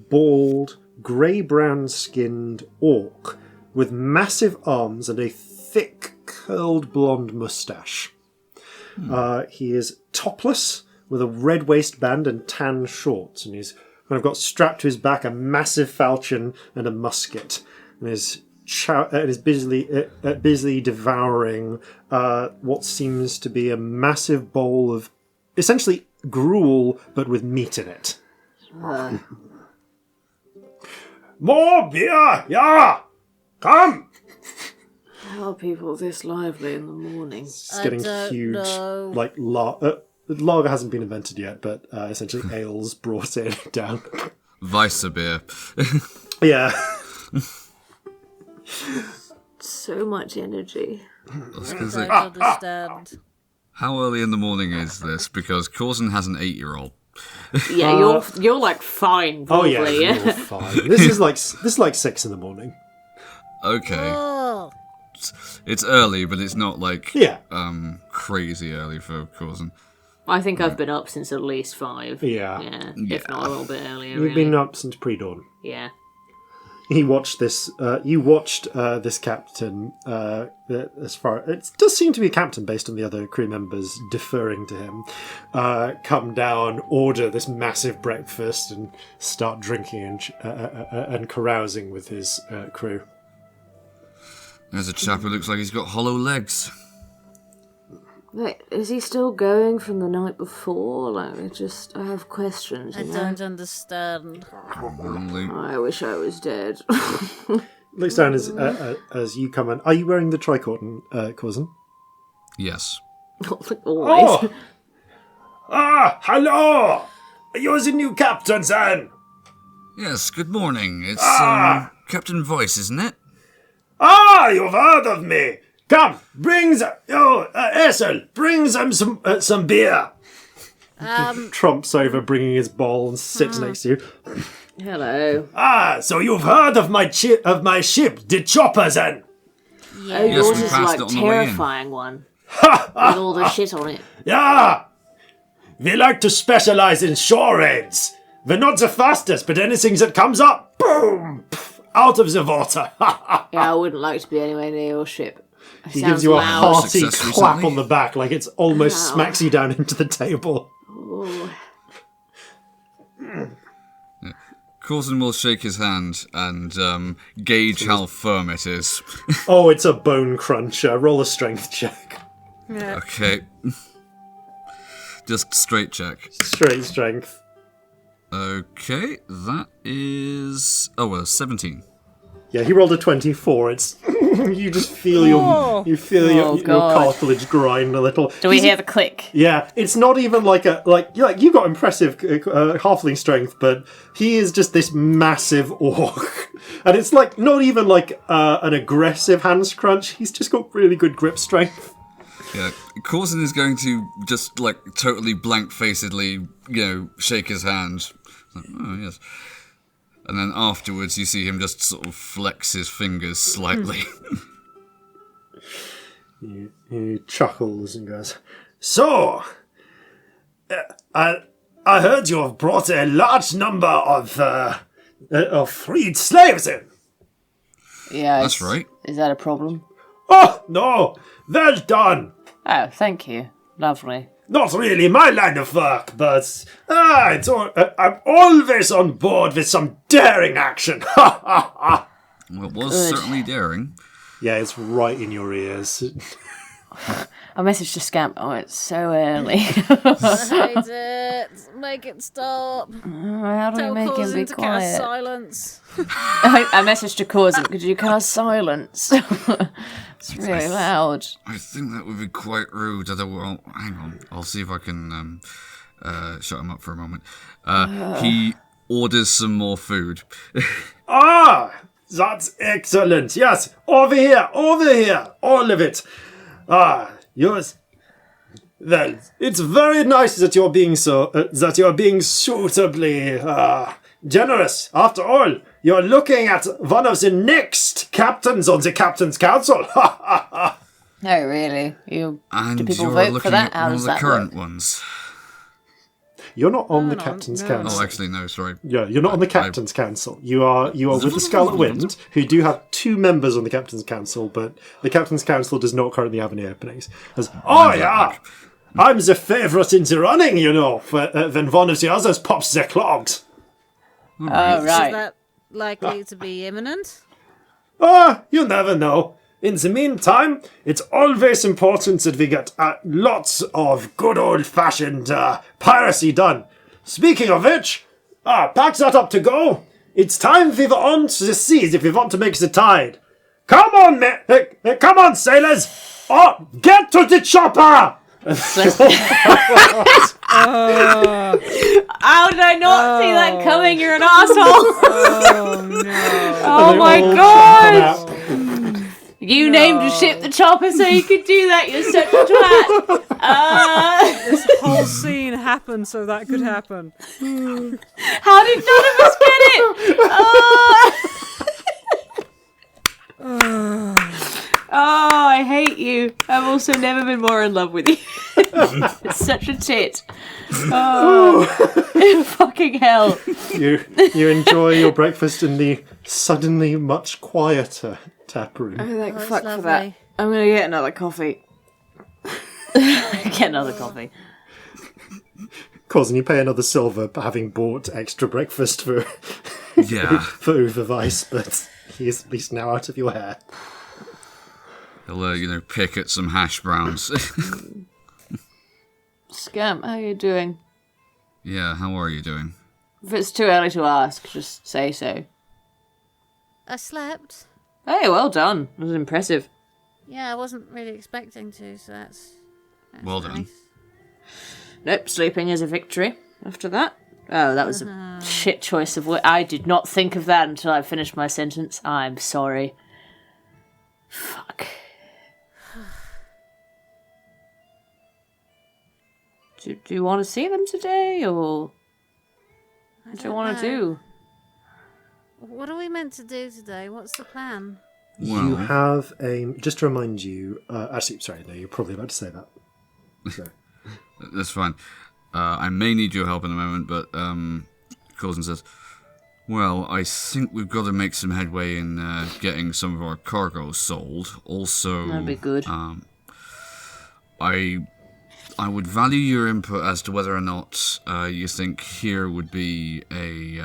bald, grey-brown skinned orc with massive arms and a thick, curled blonde moustache. He is topless with a red waistband and tan shorts, and he's kind of got strapped to his back a massive falchion and a musket, and is busily devouring what seems to be a massive bowl of essentially gruel, but with meat in it. More beer! Yeah! Come! How are people this lively in the morning? It's getting huge. Like lager hasn't been invented yet, but essentially ales brought in down. Weisse beer. Yeah. So much energy. I don't understand. How early in the morning is this? Because Corzin has an 8-year-old. Yeah, you're like fine. Probably. Oh yeah, you're fine. This is like 6 a.m. Okay. Oh. It's early, but it's not like crazy early for Corzin. I think I've been up since at least 5. Yeah. If not a little bit earlier. You've been up since pre-dawn. Yeah. He watched this. You watched this captain. As far it does seem to be a captain based on the other crew members deferring to him. Come down, order this massive breakfast, and start drinking and carousing with his crew. There's a chap who looks like he's got hollow legs. Wait, is he still going from the night before? Like, I have questions. I don't understand. I wish I was dead. Looks down as you come in. Are you wearing the tricorn, Corzin? Yes. Always. Hello! You're the new captain, then? Yes, good morning. It's Captain Voice, isn't it? You've heard of me. Come, bring Essel, bring them some beer. Trumps over, bringing his bowl, and sits next to you. Hello. So you've heard of my ship, the chopper, then? Yeah. Oh, Yes, yours we is passed like it on the way in. terrifying one. With all the shit on it. Yeah. We like to specialize in shore raids. We're not the fastest, but anything that comes up, boom, out of the water. Yeah, I wouldn't like to be anywhere near your ship. He gives you a hearty Success clap recently. on the back, like it's almost smacks you down into the table. Corzin will shake his hand and gauge how firm it is. Oh, it's a bone cruncher. Roll a strength check. Okay. Just straight check. Straight strength. Okay, that is 17. Yeah, he rolled a 24. It's you just feel your your cartilage grind a little. Do we hear the click? Yeah, it's not even like you got impressive halfling strength, but he is just this massive orc, and it's like not even like an aggressive hand crunch. He's just got really good grip strength. Yeah, Corzin is going to just like totally blank-facedly, shake his hand. Like, oh yes. And then afterwards, you see him just sort of flex his fingers slightly. He chuckles and goes, "So, I heard you have brought a large number of freed slaves in." Yeah, That's right. Is that a problem? Oh no, well done. Oh, thank you. Lovely. Not really my line of work, but I'm always on board with some daring action. Ha ha ha! Well, it was certainly daring. Yeah, it's right in your ears. I messaged to Scamp. Oh, it's so early. I hate it. Make it stop. How do Tell we make him Corzin be to cast quiet? silence. I messaged to Corzin. Could you cast silence? It's really loud. I think that would be quite rude. Well, hang on. I'll see if I can shut him up for a moment. He orders some more food. That's excellent. Yes, over here, all of it. Yours. Well, it's very nice that you're being suitably generous. After all, you're looking at one of the next captains on the captain's council. Oh, really? Do And people you're vote looking for that? at How one does of the that current work? ones. You're not on the captain's council. Oh, actually, no, sorry. Yeah, you're not on the captain's council. You are with the Scarlet Wind, who do have 2 members on the captain's council, but the captain's council does not currently have any openings. I'm the favourite in the running, when one of the others pops their clogs. Oh, Is right. that likely to be imminent? You never know. In the meantime, it's always important that we get lots of good old-fashioned piracy done. Speaking of which, pack that up to go. It's time we were on to the seas if we want to make the tide. Come on, come on, sailors! Get to the chopper! How did I not see that coming? You're an asshole. Oh no! Oh my god! You named your ship the Chopper so you could do that. You're such a twat. This whole scene happened so that could happen. How did none of us get it? Oh, I hate you. I've also never been more in love with you. It's such a tit. Oh, fucking hell. You enjoy your breakfast in the suddenly much quieter tap room. I'm like, That's fuck for lovely. that. I'm gonna get another coffee. Get another coffee. Corzin, you pay another silver for having bought extra breakfast for Yeah. for Uwe Weiss, but he is at least now out of your hair. He'll, pick at some hash browns. Scamp, how you doing? Yeah, how are you doing? If it's too early to ask, just say so. I slept. Hey, well done. That was impressive. Yeah, I wasn't really expecting to, so that's Well done. nice. Nope, sleeping is a victory after that. Oh, that was a shit choice of what I did not think of that until I finished my sentence. I'm sorry. Fuck. Do you want to see them today, or what do you want to do? What are we meant to do today? What's the plan? You Well, have a... Just to remind you... actually, sorry, no, you're probably about to say that. So. that's fine. I may need your help in a moment, but Corzin says, well, I think we've got to make some headway in getting some of our cargo sold. Also, That'd be good. I would value your input as to whether or not you think here would be a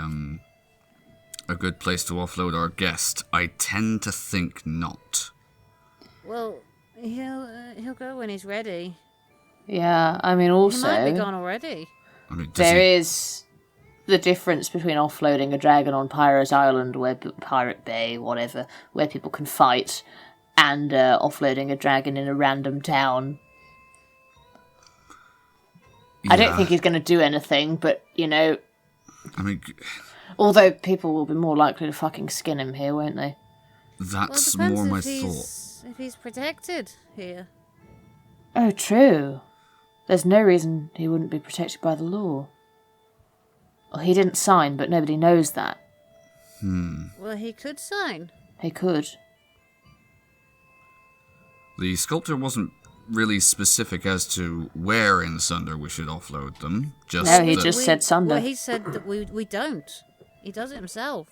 good place to offload our guest. I tend to think not. Well, he'll go when he's ready. Yeah, I mean, He also might be gone already. I mean, does there he- is the difference between offloading a dragon on Pirate Island, Pirate Bay, whatever, where people can fight, and offloading a dragon in a random town. I don't Yeah, think he's going to do anything, but, I mean, although people will be more likely to fucking skin him here, won't they? that's well, it more my depends thought. if he's protected here. Oh, true. There's no reason he wouldn't be protected by the law. Well, he didn't sign, but nobody knows that. Well, he could sign. He could. The sculptor wasn't really specific as to where in Sunder we should offload them. Just No, he that- just said Sunder. Well, he said that we don't. He does it himself.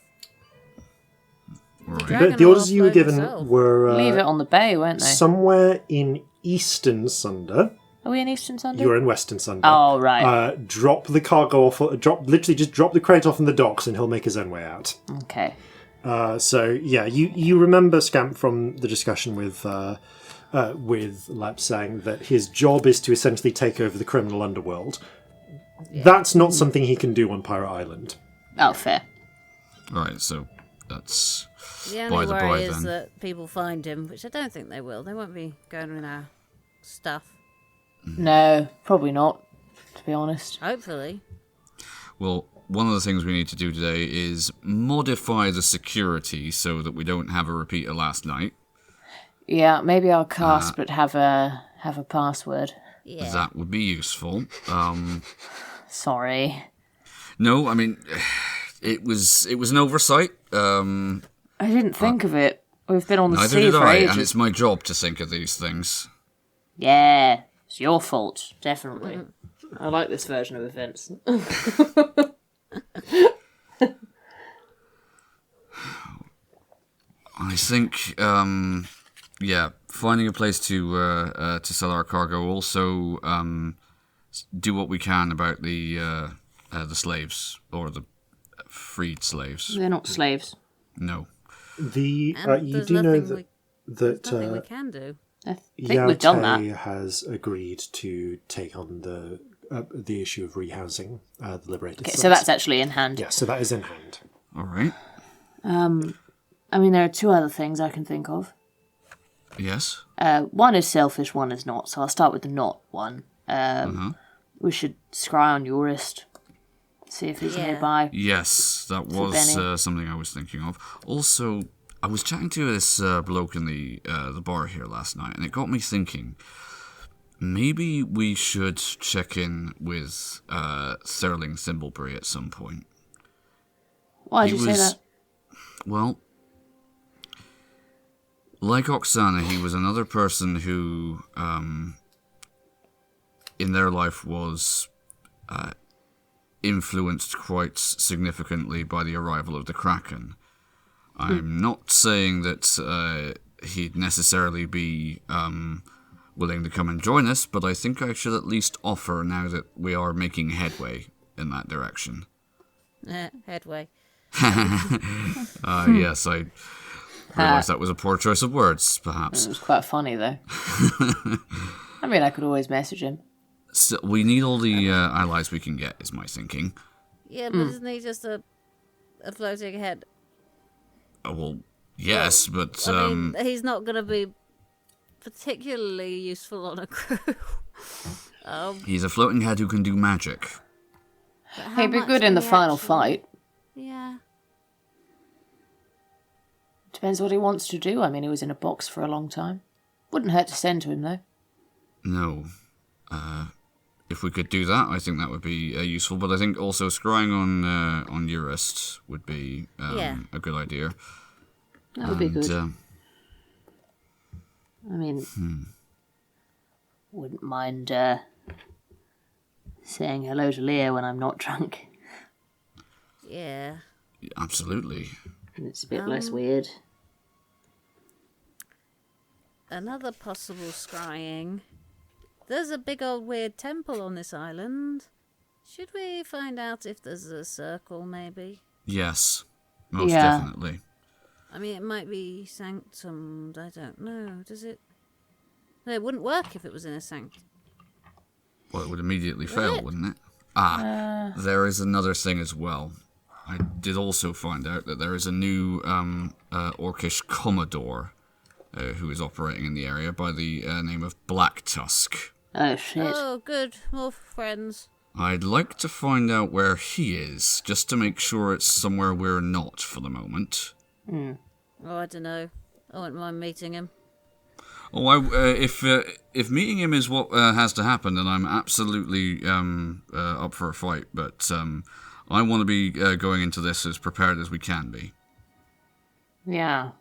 Right. Dragon The orders you were offload given himself. were Leave it on the bay, weren't they? somewhere in Eastern Sunder. Are we in Eastern Sunder? You're in Western Sunder. Oh, right. Drop the cargo off. Just drop the crate off in the docks, and he'll make his own way out. Okay. So yeah, you remember Scamp from the discussion with Lap saying that his job is to essentially take over the criminal underworld. Yeah. That's not something he can do on Pirate Island. Oh, fair. Right, so that's The by only the worry by is then. that people find him, which I don't think they will. They won't be going in our stuff. No, probably not, to be honest. Hopefully. Well, one of the things we need to do today is modify the security so that we don't have a repeat of last night. Yeah, maybe I'll cast, but have a password. Yeah. That would be useful. Sorry. No, I mean, it was an oversight. I didn't think of it. We've been on the Neither sea did for I, ages. and it's my job to think of these things. Yeah, it's your fault, definitely. I like this version of events. I think, finding a place to sell our cargo. Also, do what we can about the slaves or the freed slaves. They're not slaves. No. And You there's do know nothing that nothing we can do. I think we've done that. Yate has agreed to take on the issue of rehousing the liberated Okay, slaves. so that's actually in hand. Yeah, so that is in hand. All right. I mean, there are two other things I can think of. Yes. One is selfish, one is not. So I'll start with the not one. We should scry on Eurist. See if he's Yeah. nearby. Yes, that For was Benny. something I was thinking of. Also, I was chatting to this bloke in the bar here last night, and it got me thinking. Maybe we should check in with Sterling Thimbleberry at some point. Why did you say that? Well, like Oksana, he was another person who, in their life, was influenced quite significantly by the arrival of the Kraken. I'm not saying that he'd necessarily be willing to come and join us, but I think I should at least offer now that we are making headway in that direction. Headway. Yes, I realised that was a poor choice of words, perhaps. It was quite funny, though. I mean, I could always message him. So we need all the allies we can get, is my thinking. Yeah, but isn't he just a floating head? Oh, well, yes, but... I mean, he's not going to be particularly useful on a crew. He's a floating head who can do magic. He'd be good in the final fight. Yeah. Depends what he wants to do. I mean, he was in a box for a long time. Wouldn't hurt to send to him, though. No. If we could do that, I think that would be useful. But I think also scrying on Eurist would be a good idea. That would be good. I mean, wouldn't mind saying hello to Leah when I'm not drunk. Yeah. Absolutely. It's a bit less weird. Another possible scrying. There's a big old weird temple on this island. Should we find out if there's a circle, maybe? Yes, most definitely. I mean, it might be sanctumed. I don't know. Does it? No, it wouldn't work if it was in a sanctum. Well, it would immediately fail, wouldn't it? There is another thing as well. I did also find out that there is a new Orcish Commodore who is operating in the area by the name of Black Tusk. Oh, shit. Oh, good. More friends. I'd like to find out where he is, just to make sure it's somewhere we're not for the moment. Oh, I don't know. I wouldn't mind meeting him. Oh, if meeting him is what has to happen, then I'm absolutely up for a fight. But I want to be going into this as prepared as we can be. Yeah.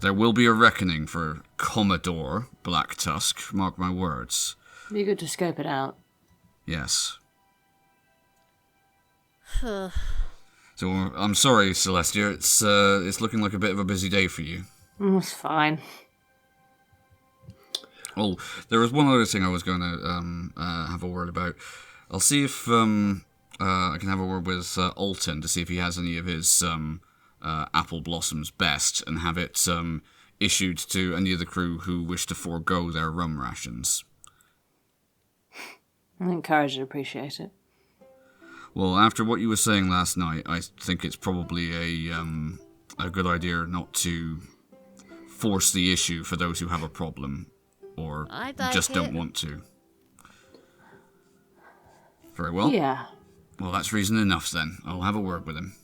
There will be a reckoning for Commodore Black Tusk. Mark my words. Be good to scope it out. Yes. So I'm sorry, Celestia. It's looking like a bit of a busy day for you. It's fine. Oh, there was one other thing I was going to have a word about. I'll see if I can have a word with Alton to see if he has any of his Apple Blossom's best and have it issued to any of the crew who wish to forego their rum rations. I think Courage would appreciate it. Well, after what you were saying last night, I think it's probably a good idea not to force the issue for those who have a problem or just don't want to. Very well. Yeah. Well, that's reason enough then. I'll have a word with him.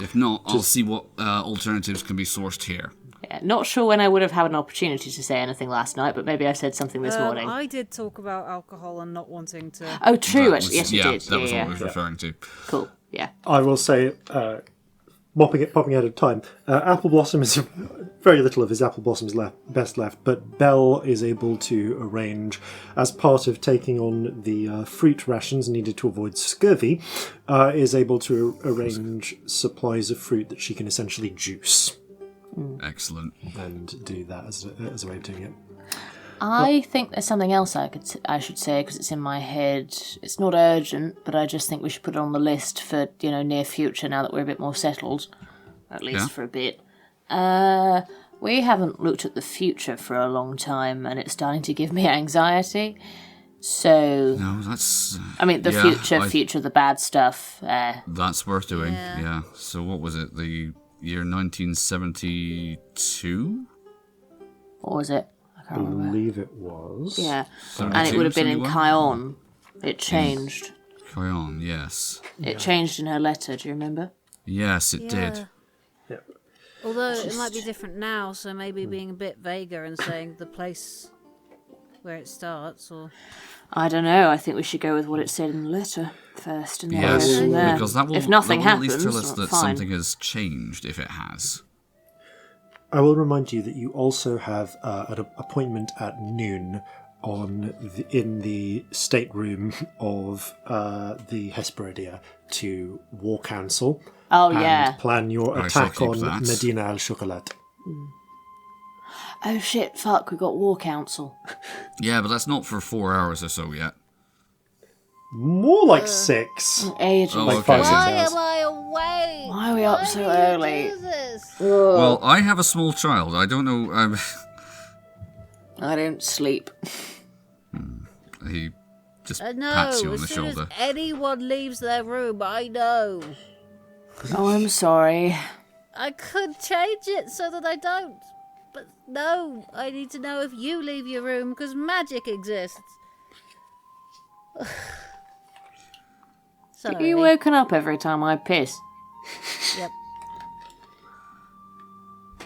If not, I'll see what alternatives can be sourced here. Yeah, not sure when I would have had an opportunity to say anything last night, but maybe I said something this morning. I did talk about alcohol and not wanting to... Oh, true, actually. Yes, you did. That was what I was referring to. Cool, yeah. I will say, popping out of time, Apple Blossom is very little of his Apple Blossom's best left, but Belle is able to arrange, as part of taking on the fruit rations needed to avoid scurvy, is able to arrange supplies of fruit that she can essentially juice. Excellent. And do that as a way of doing it. I think there's something else I should say, because it's in my head. It's not urgent, but I just think we should put it on the list for, near future now that we're a bit more settled. At least for a bit. We haven't looked at the future for a long time, and it's starting to give me anxiety. So... No, that's... I mean, the future, the bad stuff. That's worth doing, yeah. So what was it, the year 1972? What was it? I believe it was. Yeah, and it would have been in Kion. It changed. Kion, yes. It changed in her letter, do you remember? Yes, it did. Yeah. Although it might be different now, so maybe being a bit vaguer and saying the place where it starts, or... I don't know. I think we should go with what it said in the letter first, and then Yes, go from there. because that will, if nothing that will happens, at least tell us that fine. something has changed, if it has. I will remind you that you also have an appointment at noon in the stateroom of the Hesperidia to War Council. Oh, and yeah. plan your I shall attack keep on that. Medina al Chocolat. Oh, shit, fuck, we got War Council. Yeah, but that's not for 4 hours or so yet. More like 6. Ages. Oh, Like okay. 5, 6 Why hours. am I awake? Why are we up so early? Do this? Well, I have a small child. I don't know. I don't sleep. He just I know. pats you on As the soon shoulder. as anyone leaves their room, I know. Oh, I'm sorry. I could change it so that I don't. But no, I need to know if you leave your room because magic exists. Sorry. Are you woken up every time I piss? Yep.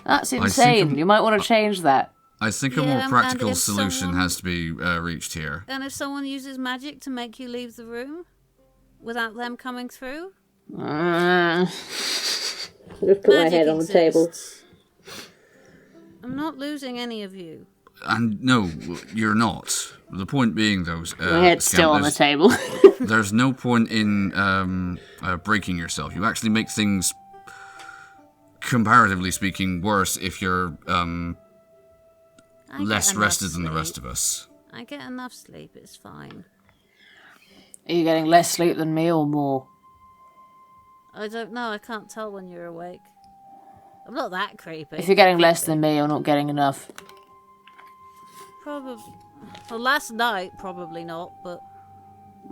That's think insane. I'm- You might want to change that. I think a Yeah, more and practical if solution someone- has to be reached here. And if someone uses magic to make you leave the room without them coming through? Just put my Magic head on the table. exists. I'm not losing any of you. And no, you're not. The point being, though, My head's Scamp, still on the there's- table. There's no point in breaking yourself. You actually make things, comparatively speaking, worse if you're I less get enough rested than the sleep. rest of us. I get enough sleep, it's fine. Are you getting less sleep than me or more? I don't know, I can't tell when you're awake. I'm not that creepy. If you're getting less than me, you're not getting enough. Probably. Well, last night, probably not, but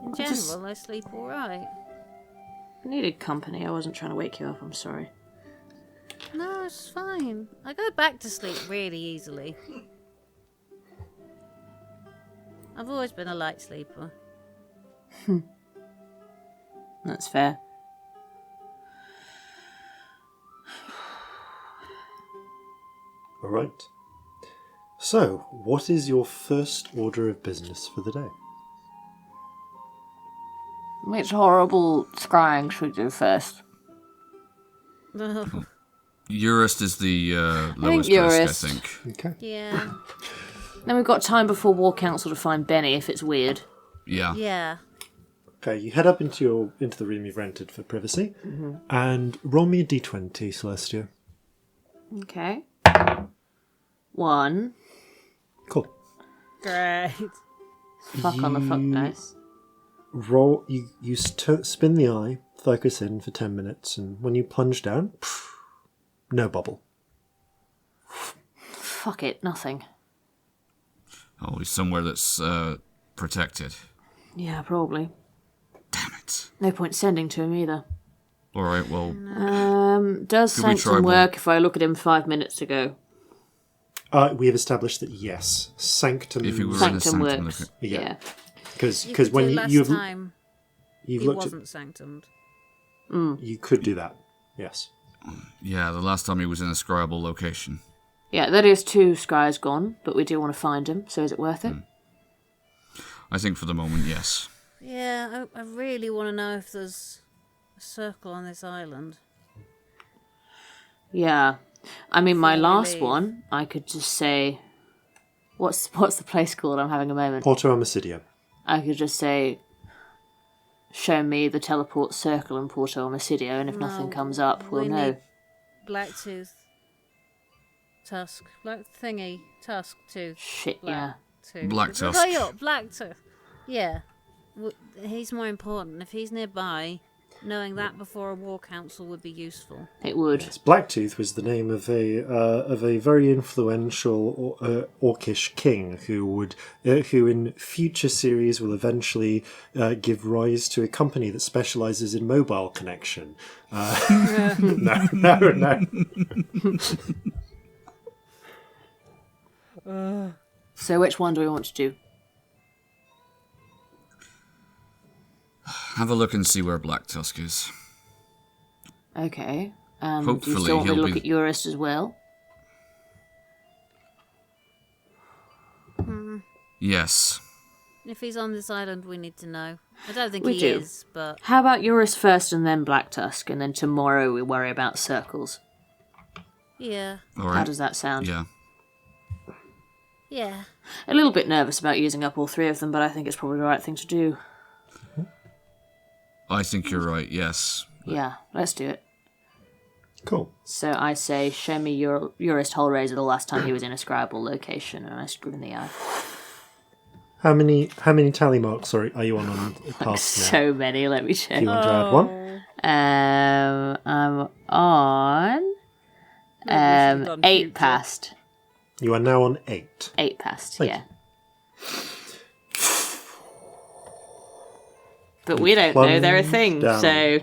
in general, just- I sleep alright. I needed company. I wasn't trying to wake you up. I'm sorry. No, it's fine. I go back to sleep really easily. I've always been a light sleeper. That's fair. All right. So, what is your first order of business for the day? Which horrible scrying should we do first? Eurist is the lowest risk, Eurist. I think. Okay. Yeah. Then we've got time before War Council to find Benny if it's weird. Yeah. Yeah. Okay, you head up into the room you've rented for privacy, and roll me a d20, Celestia. Okay. 1. Cool. Great. Fuck on the fuck dice. Roll. You spin the eye, focus in for 10 minutes, and when you plunge down, no bubble. Fuck it, nothing. Oh, he's somewhere that's protected. Yeah, probably. Damn it. No point sending to him either. All right, well, Does Could we try Sanctum one? work if I look at him 5 minutes ago? We have established that yes, Sanctum. if he were in a Sanctum sanctum, works. look Yeah. because You could when do last you've time you've he looked wasn't sanctumed. you could do that. Yes. yeah, the last time he was in a scribal location. Yeah, that is 2 scries gone, but we do want to find him, so is it worth it? I think for the moment, yes. Yeah, I really want to know if there's a circle on this island. Yeah. I mean, my Before we last leave. one, I could just say... What's the place called? I'm having a moment. Porto Omicidio. I could just say... Show me the teleport circle in Porto Omicidio, and if nothing No, comes up, we'll we know. need Blacktooth. Tusk. Black thingy. Tusk tooth. Shit, Black yeah. tooth. Black Tusk. Oh, yeah, Blacktooth. Yeah. He's more important. If he's nearby, knowing that before a war council would be useful. It would. Yes, Blacktooth was the name of a very influential Orcish king who in future series will eventually give rise to a company that specialises in mobile connection. No. So which one do we want to do? Have a look and see where Black Tusk is. Okay. Do you Hopefully still want me to he'll look be- at Eurist as well? Yes. If he's on this island, we need to know. I don't think We he do. is, but... How about Eurus first and then Black Tusk, and then tomorrow we worry about circles? Yeah. All right. How does that sound? Yeah. Yeah. A little bit nervous about using up all three of them, but I think it's probably the right thing to do. I think you're right, yes. Yeah, let's do it. Cool. So I say, show me Eurus Horhace the last time he was in a scribal location, and I screw in the eye. How many tally marks are you on past now? So many, let me check. Do you want to add one? I'm on Maybe we should have done 8 future. past. You are now on 8. 8 past, Thank yeah. But we don't know they're a thing, down. so...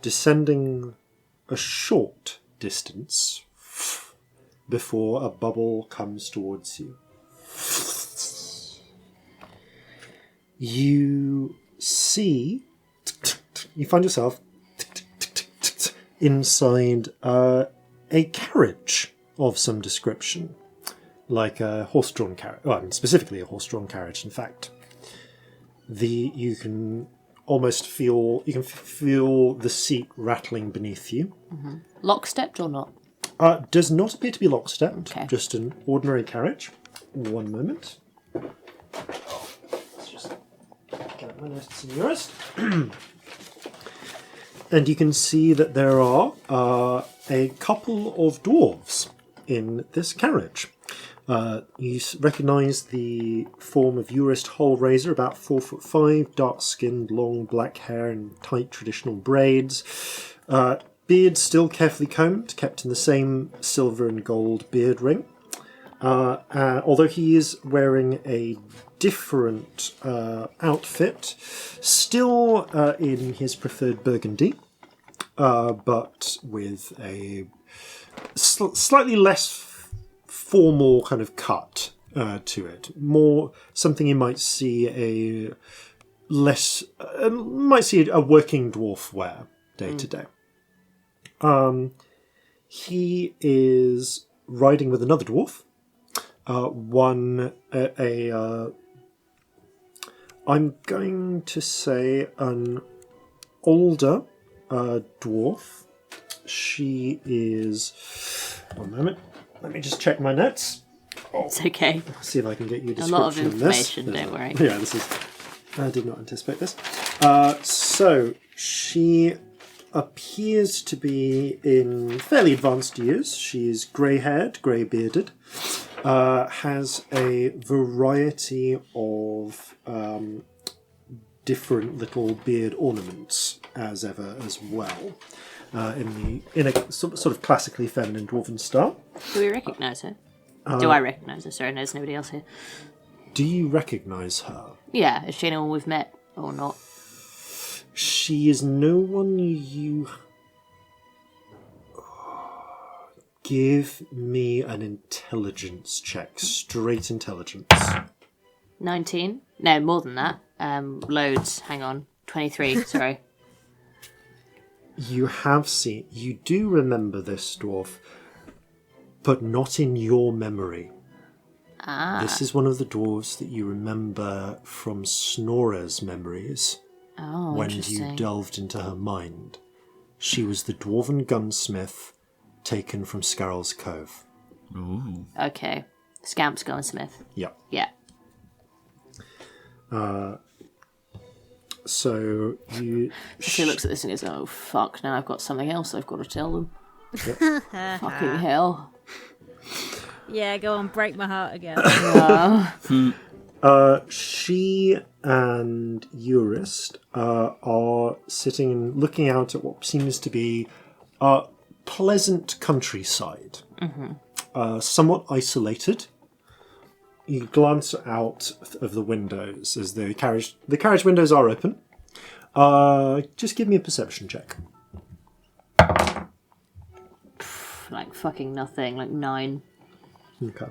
Descending a short distance before a bubble comes towards you. You find yourself inside a carriage of some description, like a horse-drawn carriage. Well, specifically a horse-drawn carriage, in fact. You can feel the seat rattling beneath you. Mm-hmm. Lockstepped or not? Does not appear to be lockstepped, Okay. just an ordinary carriage. One moment. Let's just get out my notes and yours. And you can see that there are a couple of dwarves in this carriage. You recognise the form of Eurus Horhace, about 4'5", dark-skinned, long black hair and tight traditional braids. Beard still carefully combed, kept in the same silver and gold beard ring. Although he is wearing a different outfit, still in his preferred burgundy, but with a slightly less formal kind of cut to it. More something you might see a working dwarf wear day to day. He is riding with another dwarf. I'm going to say an older dwarf. She is... One moment. Let me just check my notes. It's okay. See if I can get you a A lot of description of this. information, don't worry. Yeah, this is... I did not anticipate this. So, she appears to be in fairly advanced years. She is grey-haired, grey-bearded. Has a variety of different little beard ornaments as ever as well, in a sort of classically feminine dwarven style. Do we recognise her? Do I recognise her? Sorry, there's nobody else here. Do you recognise her? Yeah, is she anyone we've met or not? She is no one you... Give me an intelligence check. Straight intelligence. 19? No, more than that. Loads. Hang on. 23, sorry. You do remember this dwarf, but not in your memory. Ah. This is one of the dwarves that you remember from Snorra's memories. Oh, when interesting. you delved into her mind. She was the dwarven gunsmith taken from Scarrel's Cove. Ooh. Okay. Scamp's going Smith. Yeah. Yeah. So you... She looks at this and goes, oh, fuck, now I've got something else I've got to tell them. Fucking hell. Yeah, go on, break my heart again. She and Eurus are sitting and looking out at what seems to be a pleasant countryside. Somewhat isolated. You glance out of the windows as the carriage windows are open. Just give me a perception check. Like fucking nothing, like 9. Okay.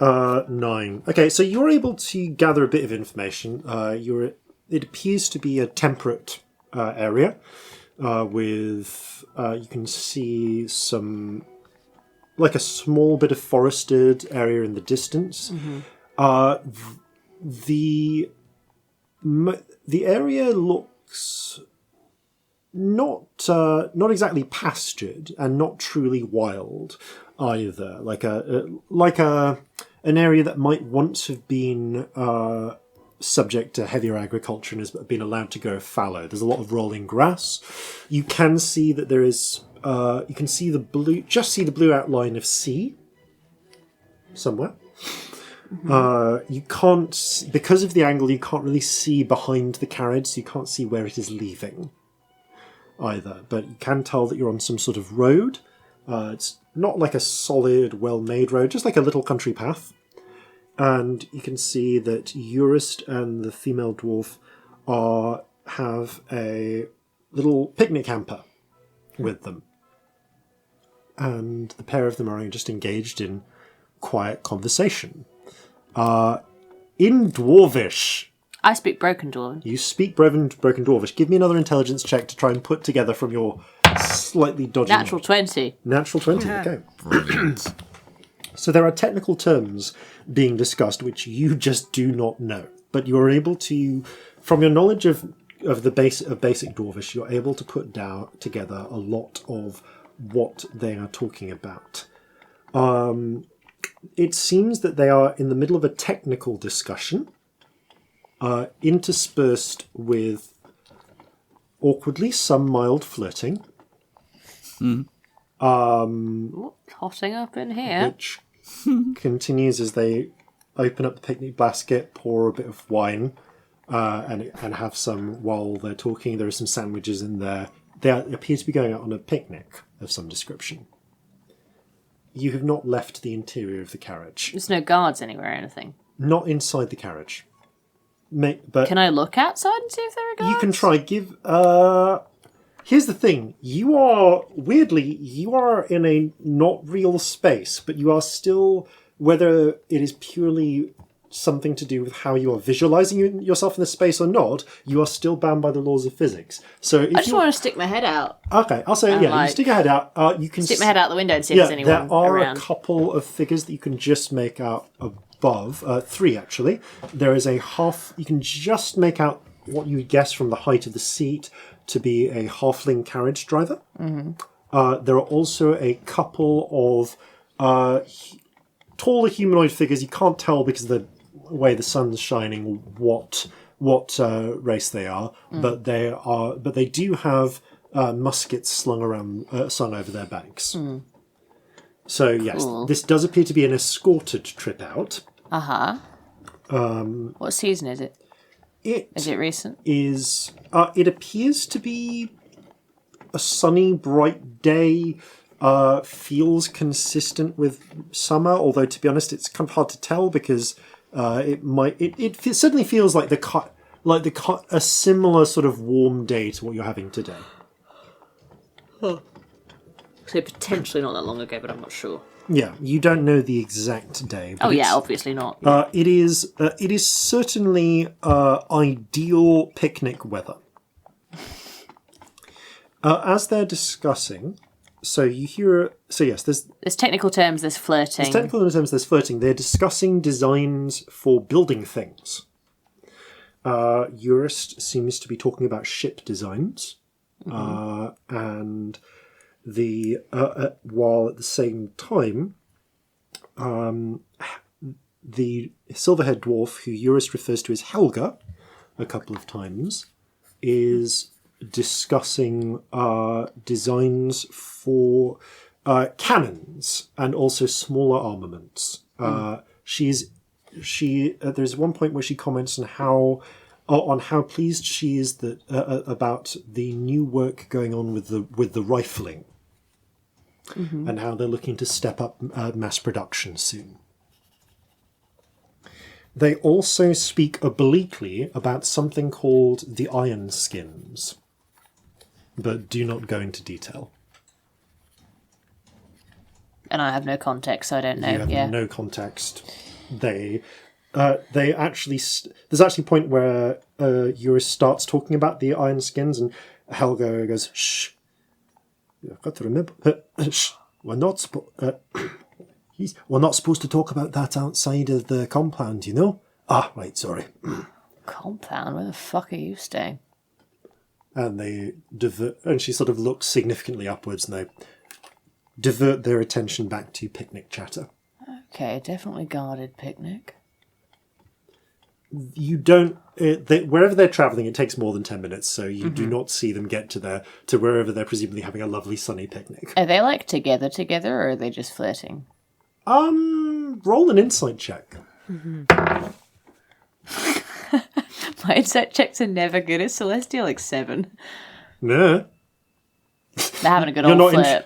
9. Okay, so you're able to gather a bit of information. It appears to be a temperate area with you can see some like a small bit of forested area in the distance. The area looks not exactly pastured and not truly wild either. Like an area that might once have been subject to heavier agriculture and has been allowed to go fallow. There's a lot of rolling grass. You can see that there is. You can see the blue outline of sea somewhere. You can't, because of the angle, you can't really see behind the carriage, so you can't see where it is leaving either. But you can tell that you're on some sort of road. It's not like a solid, well-made road, just like a little country path. And you can see that Eurist and the female dwarf have a little picnic hamper with them. And the pair of them are just engaged in quiet conversation. In Dwarvish. I speak broken Dwarven. You speak broken Dwarvish. Give me another intelligence check to try and put together from your slightly dodgy... Natural 20. Natural 20, okay. Brilliant. So there are technical terms being discussed which you just do not know. But you are able to, from your knowledge of basic Dwarvish, you're able to put together a lot of what they are talking about. It seems that they are in the middle of a technical discussion, interspersed with, awkwardly, some mild flirting. Hotting up in here. Which continues as they open up the picnic basket, pour a bit of wine, and have some while they're talking. There are some sandwiches in there. They appear to be going out on a picnic of some description. You have not left the interior of the carriage. There's no guards anywhere or anything. Not inside the carriage. But can I look outside and see if there are guards? You can try. Here's the thing. You are in a not real space, but you are still, whether it is purely something to do with how you are visualizing yourself in the space or not, you are still bound by the laws of physics. So if I just want to stick my head out. Okay, I'll say, you stick your head out. You can stick my head out the window and see if there's anyone there are around. A couple of figures that you can just make out above. 3, actually. There is a half... You can just make out what you would guess from the height of the seat to be a halfling carriage driver. There are also a couple of taller humanoid figures. You can't tell because of the way the sun's shining what race they are, but they do have muskets slung over their backs. So yes, this does appear to be an escorted trip out. What season is it? Is it recent? It appears to be a sunny, bright day. Feels consistent with summer, although to be honest, it's kind of hard to tell because it certainly feels like a similar sort of warm day to what you're having today. So potentially not that long ago, but I'm not sure. Yeah, you don't know the exact day. But obviously not. It is certainly ideal picnic weather. As they're discussing, so you hear... So yes, there's technical terms, there's flirting. There's flirting. They're discussing designs for building things. Eurist seems to be talking about ship designs. And the while at the same time, the silver-haired dwarf, who Eurist refers to as Helga a couple of times, is discussing designs for cannons and also smaller armaments. There's one point where she comments on how pleased she is that about the new work going on with the rifling, and how they're looking to step up mass production soon. They also speak obliquely about something called the iron skins, but do not go into detail. And I have no context, so I don't know. You have no context. They actually... There's actually a point where Eurus starts talking about the iron skins, and Helga goes, "Shh. I've got to remember. Shh. we're not we're not supposed to talk about that outside of the compound, you know? Ah, right, sorry. Compound? Where the fuck are you staying? And they divert, and she sort of looks significantly upwards, and they divert their attention back to picnic chatter. Okay, definitely guarded picnic. You don't, wherever they're travelling, it takes more than 10 minutes, so you do not see them get to wherever they're presumably having a lovely sunny picnic. Are they like together, or are they just flirting? Roll an insight check. My insight checks are never good. Is Celestia like 7? No. They're having a good old flirt.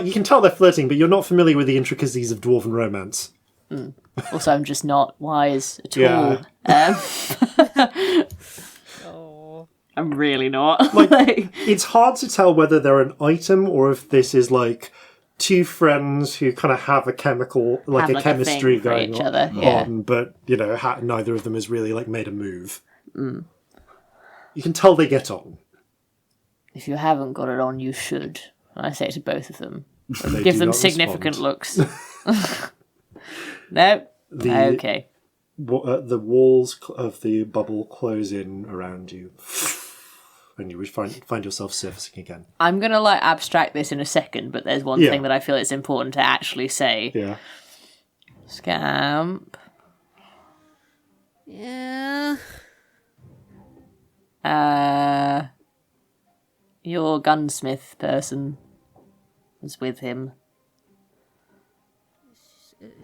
You can tell they're flirting, but you're not familiar with the intricacies of dwarven romance. Also, I'm just not wise at all. I'm really not. It's hard to tell whether they're an item or if this is like two friends who kind of have a chemistry going on, but neither of them has really like made a move. You can tell they get on. If you haven't got it on, you should. I say it to both of them. Give them significant looks. No. Okay. The walls of the bubble close in around you, and you find yourself surfacing again. I'm gonna abstract this in a second, but there's one thing that I feel it's important to actually say. Yeah. Scamp. Yeah. Your gunsmith person was with him.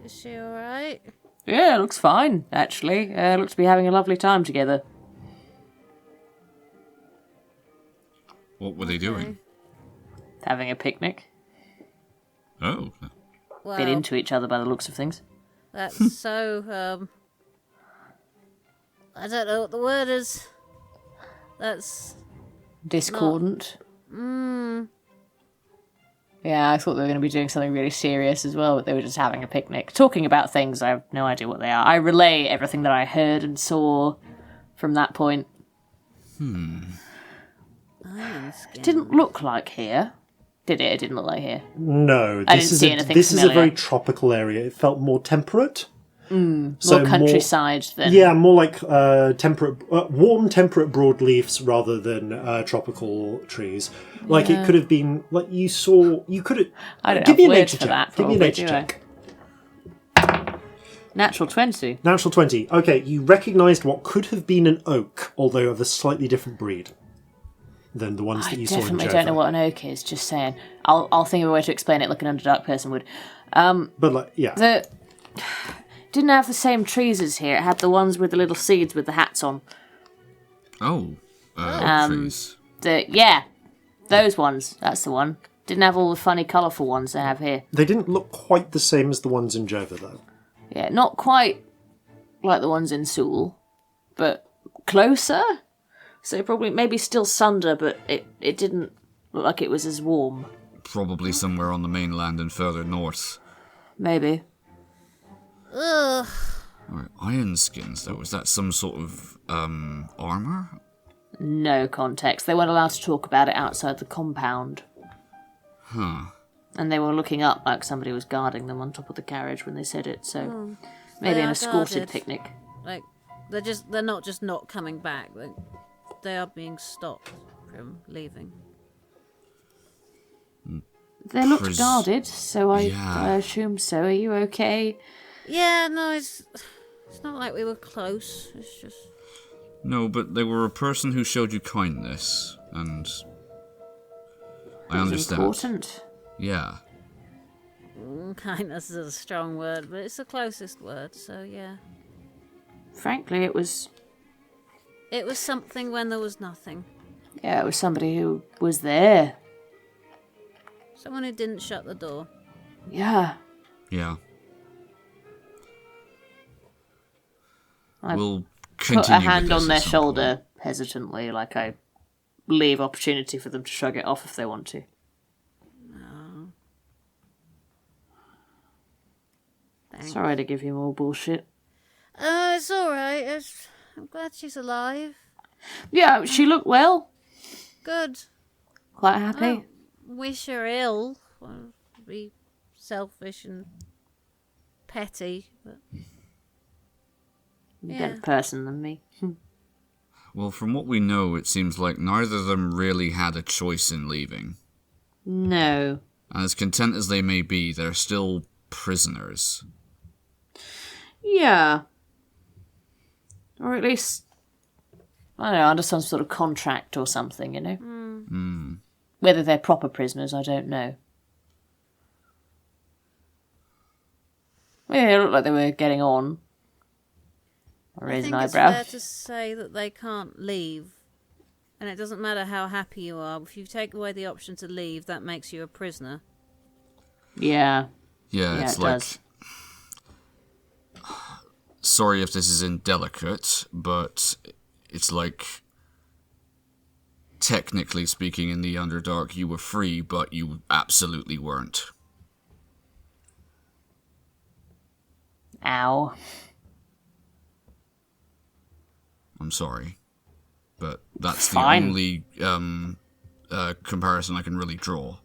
Is she alright? Yeah, looks fine, actually. Looks to be having a lovely time together. What were they doing? Having a picnic. Oh. Well, Bit into each other by the looks of things. that's so, I don't know what the word is. That's... Discordant. Yeah, I thought they were going to be doing something really serious as well, but they were just having a picnic. Talking about things, I have no idea what they are. I relay everything that I heard and saw from that point. It didn't look like here. Did it? It didn't look like here. No, I didn't see anything this familiar. is a very tropical area. It felt more temperate. More countryside than... Yeah, more like warm, temperate broadleafs rather than tropical trees. It could have been you could have. I don't give know. me a nature check. That, give me a nature check. Natural 20. Natural 20. Okay, you recognised what could have been an oak, although of a slightly different breed than the ones that you saw in Jova. I definitely don't know what an oak is. Just saying. I'll think of a way to explain it like an Underdark person would. Didn't have the same trees as here. It had the ones with the little seeds with the hats on. Trees. Those ones. That's the one. Didn't have all the funny, colourful ones they have here. They didn't look quite the same as the ones in Jova, though. Yeah, not quite like the ones in Seoul, but closer. So maybe still Sunder, but it didn't look like it was as warm. Probably somewhere on the mainland and further north. Maybe. Ugh. Right, iron skins, though. Is that some sort of armour? No context. They weren't allowed to talk about it outside the compound. Huh. And they were looking up like somebody was guarding them on top of the carriage when they said it, so maybe an escorted picnic. They're not just not coming back. They are being stopped from leaving. They looked guarded, so I assume so. Are you okay? Yeah, no, it's not like we were close. It's just... No, but they were a person who showed you kindness, and I understand. Important. Yeah. Kindness is a strong word, but it's the closest word, so yeah. Frankly, it was... It was something when there was nothing. Yeah, it was somebody who was there. Someone who didn't shut the door. Yeah. Yeah. We'll continue put a hand on their shoulder hesitantly, like I leave opportunity for them to shrug it off if they want to. No. Sorry to give you more bullshit. It's alright. I'm glad she's alive. Yeah, she looked well. Good. Quite happy. I don't wish her ill. be selfish and petty. But... You're a better person than me. Well, from what we know, it seems like neither of them really had a choice in leaving. No. And as content as they may be, they're still prisoners. Yeah. Or at least, I don't know, under some sort of contract or something, you know? Whether they're proper prisoners, I don't know. Yeah, it looked like they were getting on. I raise an eyebrow. It's fair to say that they can't leave. And it doesn't matter how happy you are. If you take away the option to leave, that makes you a prisoner. Yeah. Yeah, it's it like... does. Sorry if this is indelicate, but it's like... Technically speaking, in the Underdark, you were free, but you absolutely weren't. Ow. I'm sorry. But that's Fine. the only comparison I can really draw.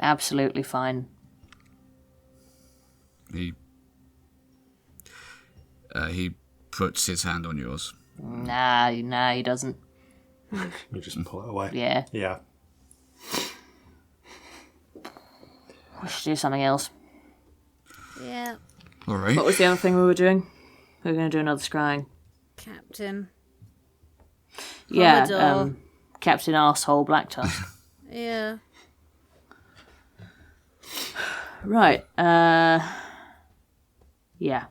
Absolutely fine. He puts his hand on yours. Nah, he doesn't. You just pull it away. Yeah. Yeah. We should do something else. Yeah, All right. What was the other thing we were doing? We were going to do another scrying. Captain. Yeah, Commodore. Captain Arsehole Blacktusk. Yeah. Right, yeah.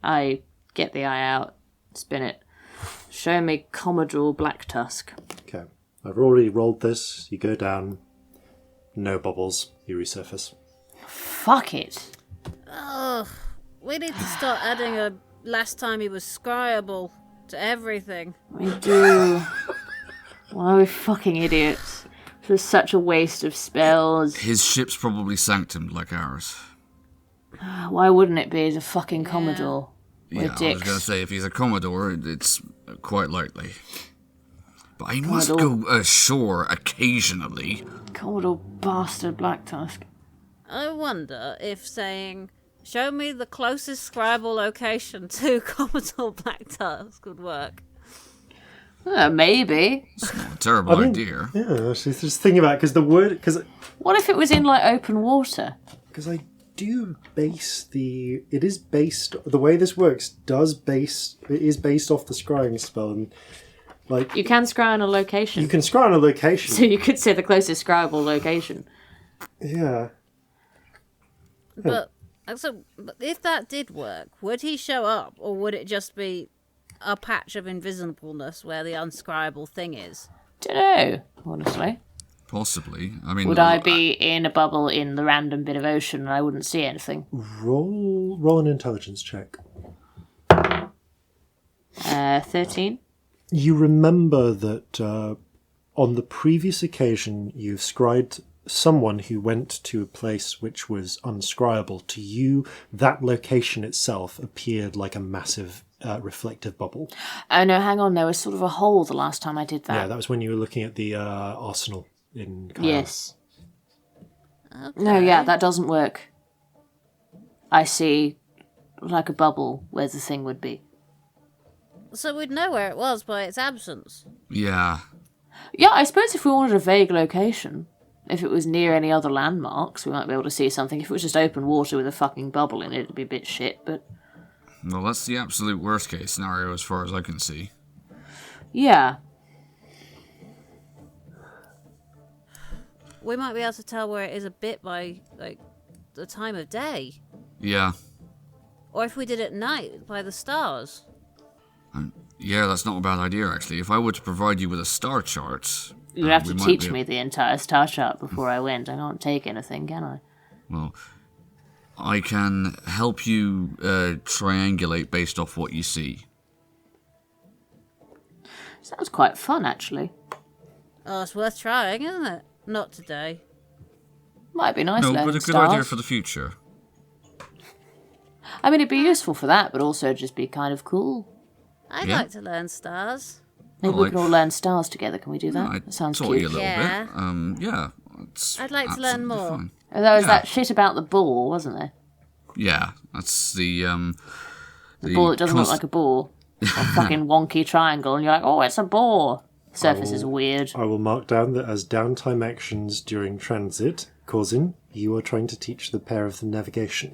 I get the eye out, spin it. Show me Commodore Blacktusk. Okay. I've already rolled this. You go down. No bubbles. You resurface. Fuck it. Oh, we need to start adding a last time he was scryable to everything. We do. Why are we fucking idiots? This is such a waste of spells. His ship's probably sanctumed like ours. Why wouldn't it be? He's a fucking Commodore. We're Yeah, I was dicks. going to say, if he's a Commodore, it's quite likely. But I must go ashore occasionally. Commodore bastard Blacktusk. I wonder if saying, show me the closest scribal location to Commodore Blacktusk would work. Maybe. It's not a terrible idea. Yeah, I was just thinking about it because the word... What if it was in, like, open water? Because I do base the... It is based... The way this works it is based off the scrying spell. And, like, You can scry on a location. you can scry on a location. So you could say the closest scribable location. Yeah. But if that did work, would he show up, or would it just be a patch of invisibleness where the unscribable thing is? Dunno, honestly. Possibly. I mean, Would I be in a bubble in the random bit of ocean and I wouldn't see anything? Roll an intelligence check. 13. You remember that on the previous occasion you've scried someone who went to a place which was unscriable. To you, that location itself appeared like a massive reflective bubble. Oh no, hang on, there was sort of a hole the last time I did that. Yeah, that was when you were looking at the arsenal in Kyle. Yes. Okay. No, yeah, that doesn't work. I see like a bubble where the thing would be. So we'd know where it was by its absence. Yeah. Yeah, I suppose if we wanted a vague location, if it was near any other landmarks, we might be able to see something. If it was just open water with a fucking bubble in it, it'd be a bit shit, but... Well, that's the absolute worst case scenario as far as I can see. Yeah. We might be able to tell where it is a bit by, like, the time of day. Yeah. Or if we did it at night, by the stars. Yeah, that's not a bad idea, actually. If I were to provide you with a star chart... You'd have we to might teach be- me the entire star chart before I went. I can't take anything, can I? Well, I can help you triangulate based off what you see. Sounds quite fun, actually. Oh, it's worth trying, isn't it? Not today. Might be nice No, learning but a good stars. idea for the future. I mean, it'd be useful for that, but also just be kind of cool. I'd Yeah. like to learn stars. Maybe Well, we can all learn stars together. Can we do that? I That sounds taught cute. you a little Yeah. bit. Yeah, It's I'd like to learn absolutely more. fine. And there was that shit about the ball, wasn't there? Yeah, that's the Ball that doesn't look like a ball. A fucking wonky triangle, and you're like, oh, it's a ball. Surface is weird. I will mark down that as downtime actions during transit, Corzin, you are trying to teach the pair of them navigation.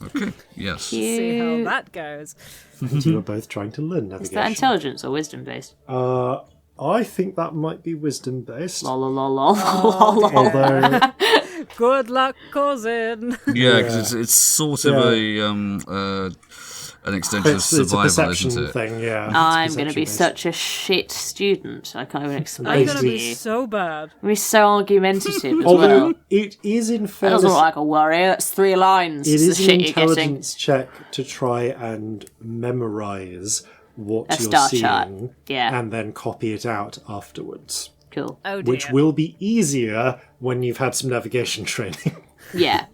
Okay, yes. See how that goes. And you are both trying to learn navigation. Is that intelligence or wisdom based? I think that might be wisdom based. Lol, lol, lol, lol, lol. Although Good luck, Corzin. Yeah, because it's sort of an extension of it's survival, a perception isn't it? thing, yeah. I'm going to be such a shit student. I can't even I'm explain going to to you. be so bad. I'm going to be so argumentative as Although well. it is in That fairness, doesn't look like a warrior. It's 3 lines. it It's the is an shit you're getting. intelligence check to try and memorize what A you're star seeing, chart. Yeah. and then copy it out afterwards. Cool. Oh dear. Which will be easier when you've had some navigation training. Yeah.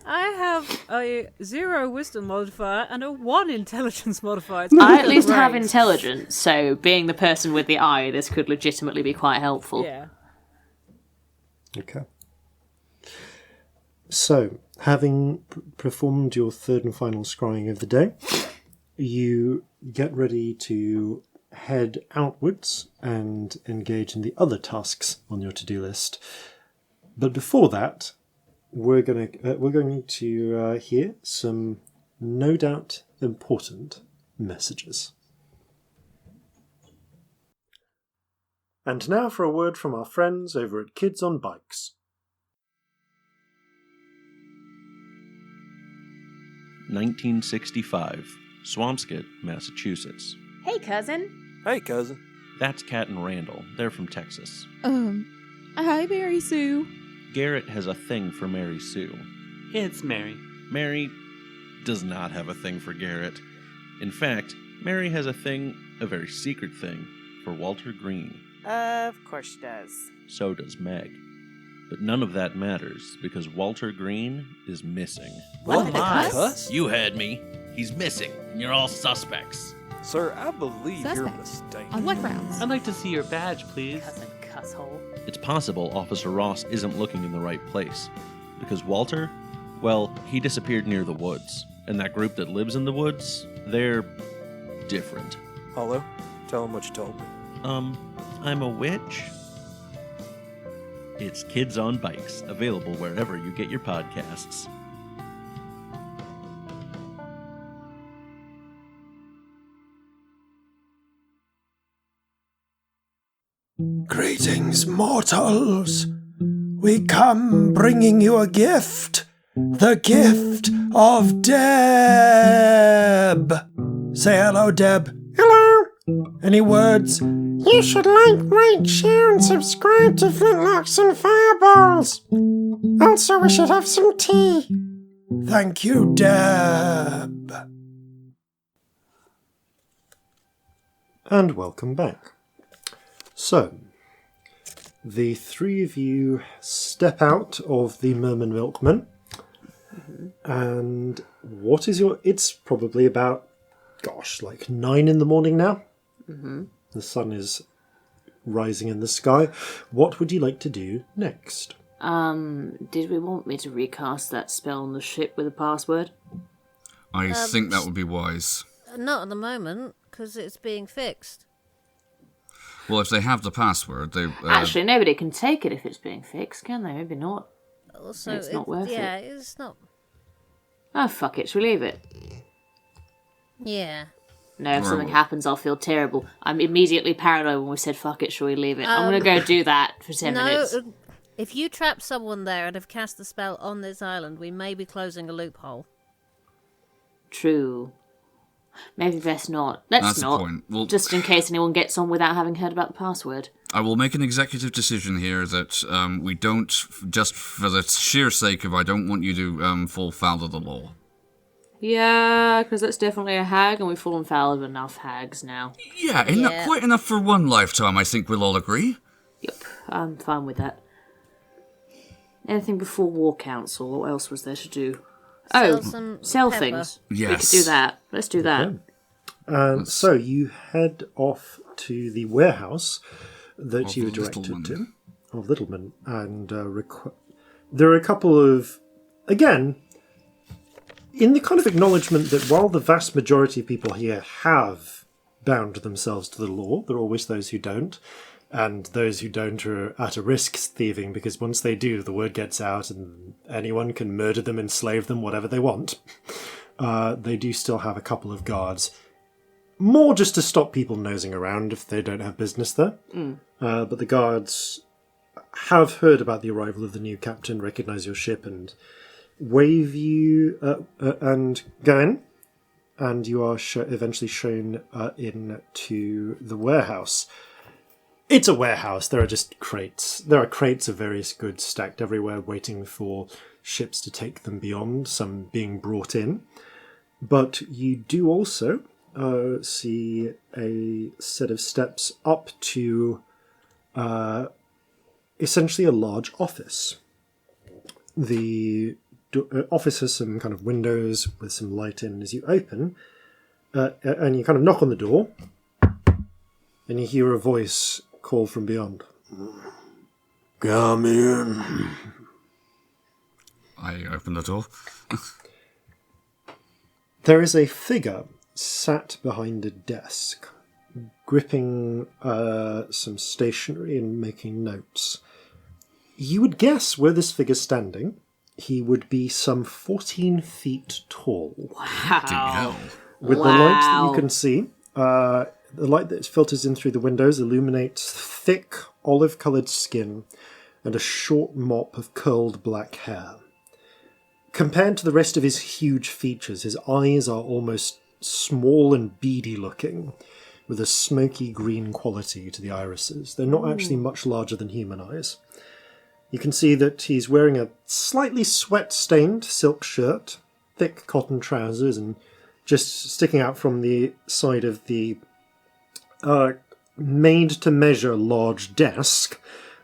I have a 0 wisdom modifier and a 1 intelligence modifier. It's I at least have great. intelligence, so being the person with the eye, this could legitimately be quite helpful. Yeah. Okay. So, having performed your third and final scrying of the day, you get ready to head outwards and engage in the other tasks on your to-do list. But before that, we're going to hear some no doubt important messages. And now for a word from our friends over at Kids on Bikes. 1965, Swampscott, Massachusetts. Hey, cousin. Hey, cousin. That's Kat and Randall. They're from Texas. Hi, Mary Sue. Garrett has a thing for Mary Sue. It's Mary. Mary does not have a thing for Garrett. In fact, Mary has a very secret thing, for Walter Green. Of course she does. So does Meg. But none of that matters, because Walter Green is missing. What did I cuss? Cuss? You heard me. He's missing, and you're all suspects. Sir, I believe you're Suspect. mistaken. On what grounds? I'd like to see your badge, please. Cousin cusshole. It's possible Officer Ross isn't looking in the right place. Because Walter, well, he disappeared near the woods. And that group that lives in the woods, they're different. Hollow, tell him what you told me. I'm a witch? It's Kids on Bikes, available wherever you get your podcasts. Greetings, mortals. We come bringing you a gift. The gift of Deb. Say hello, Deb. Hello. Any words? You should like, rate, share, and subscribe to Flintlocks and Fireballs. Also, we should have some tea. Thank you, Deb. And welcome back. So, the three of you step out of the Merman Milkman. And what is your... It's probably about, like 9 in the morning now. Mm-hmm. The sun is rising in the sky. What would you like to do next? Did we want me to recast that spell on the ship with a password? I think that would be wise. Not at the moment, because it's being fixed. Well, if they have the password, they... Actually, nobody can take it if it's being fixed, can they? Maybe not. Also, It's not worth it. Yeah, it's not. Oh, fuck it. Shall we leave it? Yeah. No, if something happens, I'll feel terrible. I'm immediately paranoid when we said, fuck it, shall we leave it? I'm going to go do that for 10 minutes. If you trap someone there and have cast the spell on this island, we may be closing a loophole. True. Maybe best not. Let's That's not. the point. Well, just in case anyone gets on without having heard about the password. I will make an executive decision here that we don't, just for the sheer sake of I don't want you to fall foul of the law. Yeah, because that's definitely a hag, and we've fallen foul of enough hags now. Yeah, quite enough for one lifetime, I think we'll all agree. Yep, I'm fine with that. Anything before War Council, what else was there to do? Sell pepper. things. Yes. We could do that. Let's do that. So you head off to the warehouse that you were the little directed to. Littleman, and there are a couple of, again, in the kind of acknowledgement that while the vast majority of people here have bound themselves to the law, there are always those who don't, and those who don't are at a risk thieving, because once they do, the word gets out and anyone can murder them, enslave them, whatever they want. They do still have a couple of guards. More just to stop people nosing around if they don't have business there. But the guards have heard about the arrival of the new captain, recognise your ship, and wave you and go in. And you are eventually shown into the warehouse. It's a warehouse. There are just crates. There are crates of various goods stacked everywhere, waiting for ships to take them beyond, some being brought in. But you do also see a set of steps up to essentially a large office. The office has some kind of windows with some light in. As you open, and you kind of knock on the door, and you hear a voice call from beyond. Come in. I open the door. There is a figure sat behind a desk, gripping some stationery and making notes. You would guess where this figure's standing, he would be some 14 feet tall. Wow. With the light that you can see, the light that filters in through the windows illuminates thick, olive-coloured skin and a short mop of curled black hair. Compared to the rest of his huge features, his eyes are almost small and beady looking, with a smoky green quality to the irises. They're not actually much larger than human eyes. You can see that he's wearing a slightly sweat-stained silk shirt, thick cotton trousers, and just sticking out from the side of the made-to-measure large desk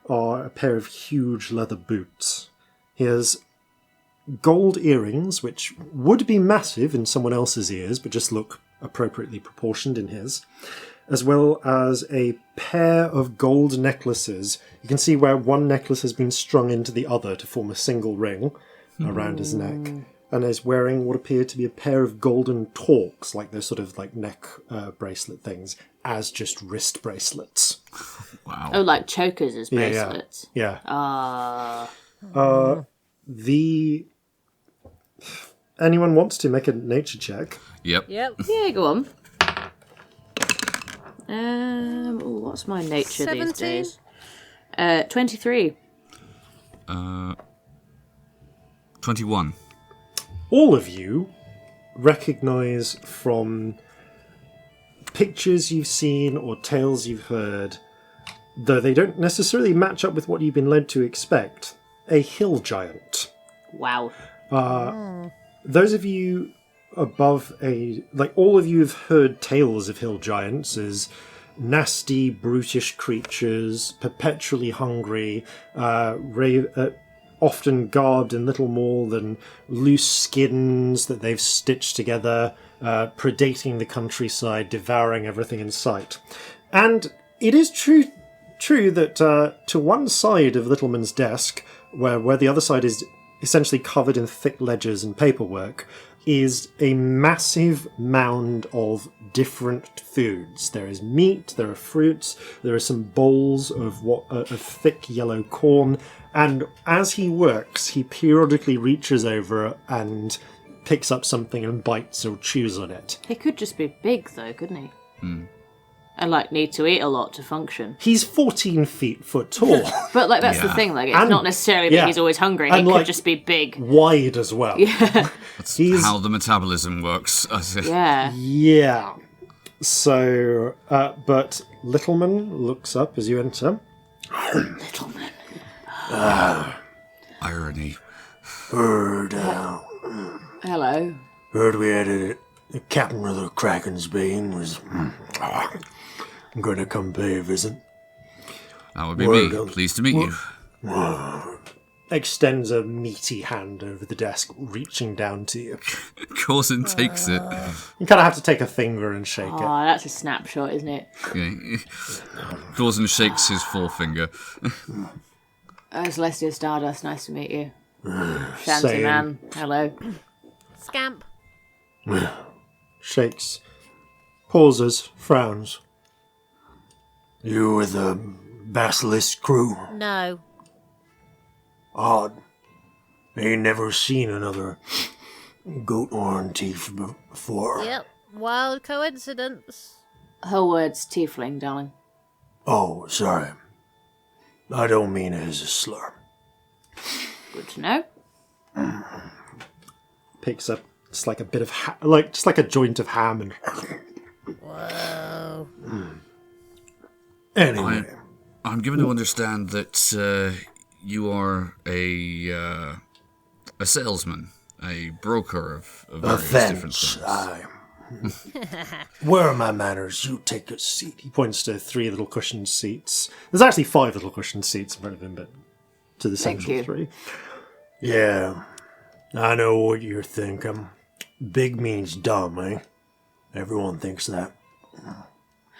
are a pair of huge leather boots. He has gold earrings, which would be massive in someone else's ears, but just look appropriately proportioned in his, as well as a pair of gold necklaces. You can see where one necklace has been strung into the other to form a single ring around his neck, and is wearing what appear to be a pair of golden torques, like those sort of like neck bracelet things, as just wrist bracelets. Wow. Oh, like chokers as bracelets. Yeah. Anyone wants to make a nature check? Yep. Yeah, go on. What's my nature 17? these days? 23. 21. All of you recognise from pictures you've seen or tales you've heard, though they don't necessarily match up with what you've been led to expect, a hill giant. Wow. Those of you above all of you have heard tales of hill giants as nasty, brutish creatures, perpetually hungry, often garbed in little more than loose skins that they've stitched together, predating the countryside, devouring everything in sight. And it is true that to one side of Littleman's desk, where the other side is essentially covered in thick ledgers and paperwork, is a massive mound of different foods. There is meat, there are fruits, there are some bowls of thick yellow corn, and as he works, he periodically reaches over and picks up something and bites or chews on it. He could just be big, though, couldn't he? And, need to eat a lot to function. He's 14 foot tall. But, that's the thing, it's not necessarily that he's always hungry. He could just be big. Wide as well. Yeah. That's how the metabolism works. Yeah. Yeah. So, but Littleman looks up as you enter. Littleman. Irony. Heard we had a captain of the Kraken's Bane was going to come pay a visit. That would be me. Pleased to meet you. Extends a meaty hand over the desk, reaching down to you. Corzin takes it. You kind of have to take a finger and shake it. Oh, that's a snapshot, isn't it? Okay. Corzin shakes his forefinger. Celestia Stardust, nice to meet you. Shanty Same. man, hello. Scamp. Shakes. Pauses. Frowns. You with the Basilisk crew? No. Odd. Ain't never seen another goat horn thief before. Yep. Wild coincidence. Her word's tiefling, darling. Oh, sorry. I don't mean it as a slur. Good to know. Picks up just like a bit of just like a joint of ham and. Whoa. Anyway. I'm given to understand that you are a salesman, a broker of various different things. Where are my manners? You take a seat. He points to 3 little cushioned seats. There's actually 5 little cushioned seats in front of him, but to the Thank central you. 3. Yeah, I know what you're thinking. Big means dumb, eh? Everyone thinks that.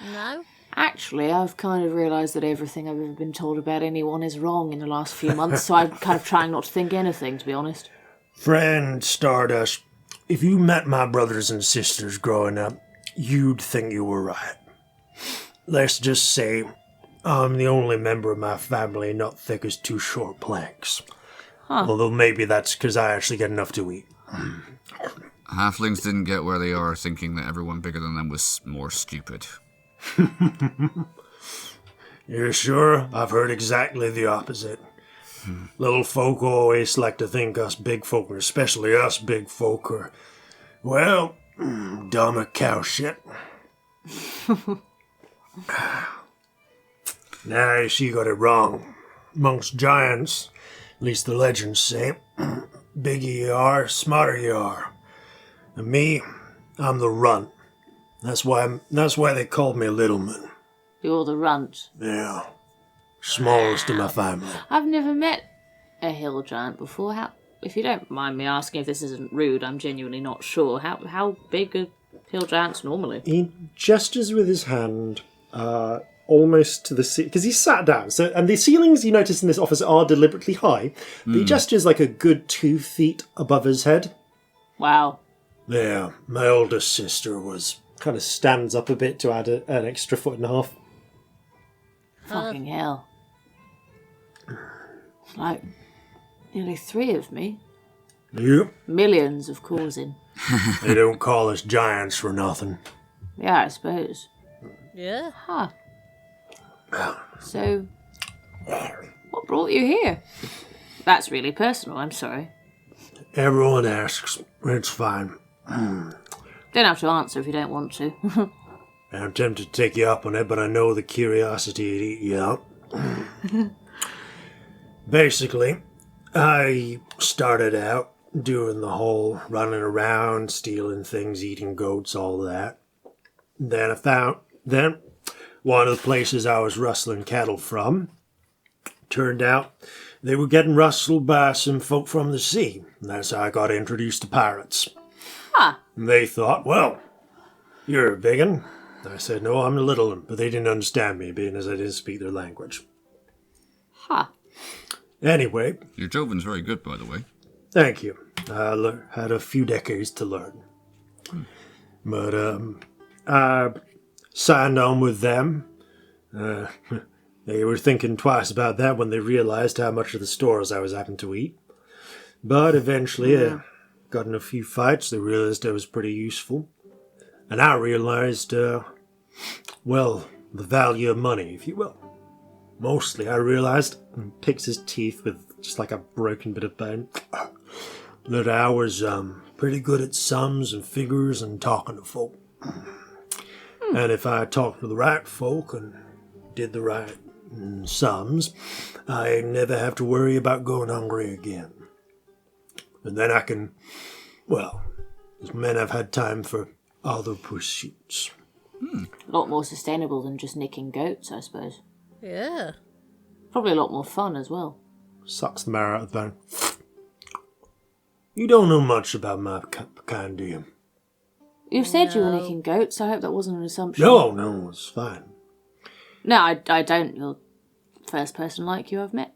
No. Actually, I've kind of realised that everything I've ever been told about anyone is wrong in the last few months, so I'm kind of trying not to think anything, to be honest. Friend Stardust, if you met my brothers and sisters growing up, you'd think you were right. Let's just say I'm the only member of my family not thick as 2 short planks. Huh. Although maybe that's because I actually get enough to eat. Halflings didn't get where they are thinking that everyone bigger than them was more stupid. You're sure? I've heard exactly the opposite. Little folk always like to think us big folk, or especially us big folk, are, well, dumb as cow shit. Nah, she got it wrong. Amongst giants, at least the legends say, bigger you are, smarter you are. And me, I'm the runt. That's why they called me Littleman. You're the runt. Yeah. Smallest of my family. I've never met a hill giant before. How, if you don't mind me asking, if this isn't rude, I'm genuinely not sure. How big are hill giants normally? He gestures with his hand almost to the ceiling, because he's sat down. So, and the ceilings you notice in this office are deliberately high, but he gestures like a good 2 feet above his head. Wow. Yeah, my oldest sister was... Kind of stands up a bit to add an extra 1.5 feet. Fucking hell. It's like nearly 3 of me. Yep. Millions of Corzin. They don't call us giants for nothing. Yeah, I suppose. Yeah. Huh. So, what brought you here? That's really personal, I'm sorry. Everyone asks. It's fine. Don't have to answer if you don't want to. I'm tempted to take you up on it, but I know the curiosity would eat you out. Basically, I started out doing the whole running around, stealing things, eating goats, all that. Then one of the places I was rustling cattle from, turned out they were getting rustled by some folk from the sea. And that's how I got introduced to pirates. Huh. And they thought, well, you're a big un. I said, no, I'm a little un, but they didn't understand me, being as I didn't speak their language. Huh. Anyway. Your Jovin's very good, by the way. Thank you. I had a few decades to learn. But I signed on with them. They were thinking twice about that when they realized how much of the stores I was having to eat. But eventually, got in a few fights. They realized I was pretty useful. And I realized, well, the value of money, if you will. Mostly, I realized, and picks his teeth with just like a broken bit of bone, that I was pretty good at sums and figures and talking to folk. And if I talked to the right folk and did the right sums, I never have to worry about going hungry again. And then I can, well, as men have had time for other pursuits. A lot more sustainable than just nicking goats, I suppose. Yeah. Probably a lot more fun as well. Sucks the marrow out of the bone. You don't know much about my kind, do you? You said you were nicking goats. I hope that wasn't an assumption. No, it's fine. No, I don't. You're the first person like you I've met.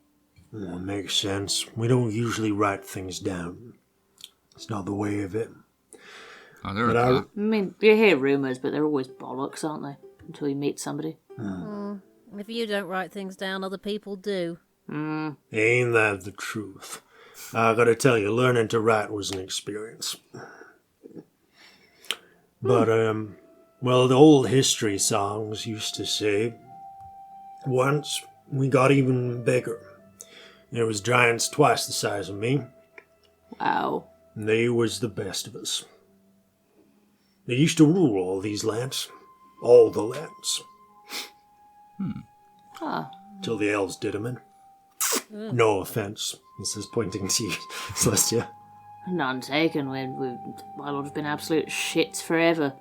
Makes sense. We don't usually write things down. It's not the way of it. I mean, you hear rumours, but they're always bollocks, aren't they? Until you meet somebody. If you don't write things down, other people do. Ain't that the truth? I gotta tell you, learning to write was an experience. But, well, the old history songs used to say, once we got even bigger. There was giants twice the size of me. Wow. And they was the best of us. They used to rule all these lands. All the lands. Till the elves did them in. No offense. This is pointing to you, Celestia. None taken. My lord's been absolute shits forever.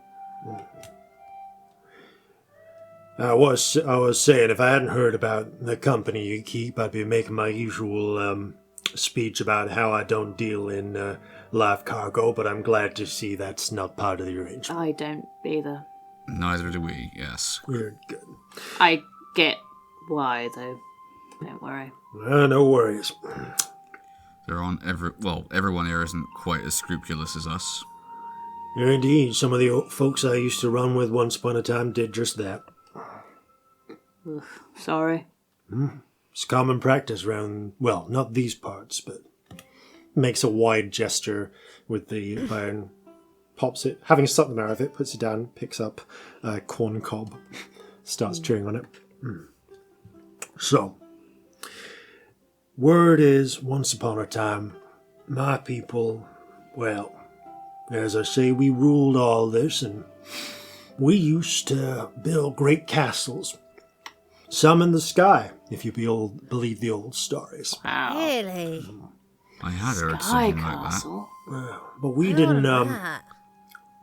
I was saying, if I hadn't heard about the company you keep, I'd be making my usual speech about how I don't deal in live cargo, but I'm glad to see that's not part of the arrangement. I don't either. Neither do we, yes. We're good. I get why, though. Don't worry. No worries. Everyone here isn't quite as scrupulous as us. Indeed, some of the folks I used to run with once upon a time did just that. Sorry. It's common practice around, well, not these parts, but makes a wide gesture with the iron, pops it, having something out of it, puts it down, picks up a corn cob, starts chewing on it. So, word is, once upon a time, my people, well, as I say, we ruled all this, and we used to build great castles. Some in the sky, if you believe the old stories. Wow. Really? I had heard Sky something Castle. like that. But we didn't,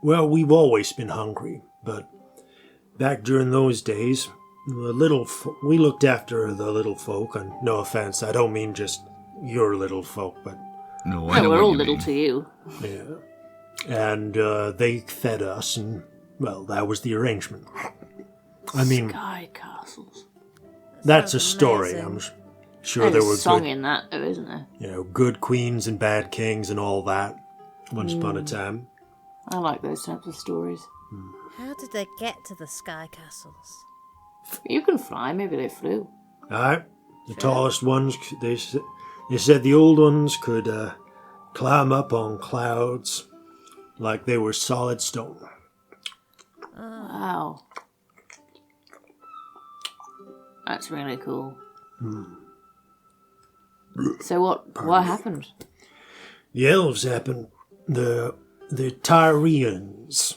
well, we've always been hungry, but back during those days, we looked after the little folk, and no offense, I don't mean just your little folk, but... No, I know we're what all you little mean. to you. Yeah. And they fed us, and, well, that was the arrangement. I mean... Sky Castles. That's a story. I'm sure there were a song good, in that, though, isn't there? you know, good queens and bad kings and all that. Once upon a time. I like those types of stories. How did they get to the sky castles? You can fly. Maybe they flew. Alright, the tallest ones. They said the old ones could climb up on clouds like they were solid stone. Wow. That's really cool. So what happened? The elves happened. The Tyrians.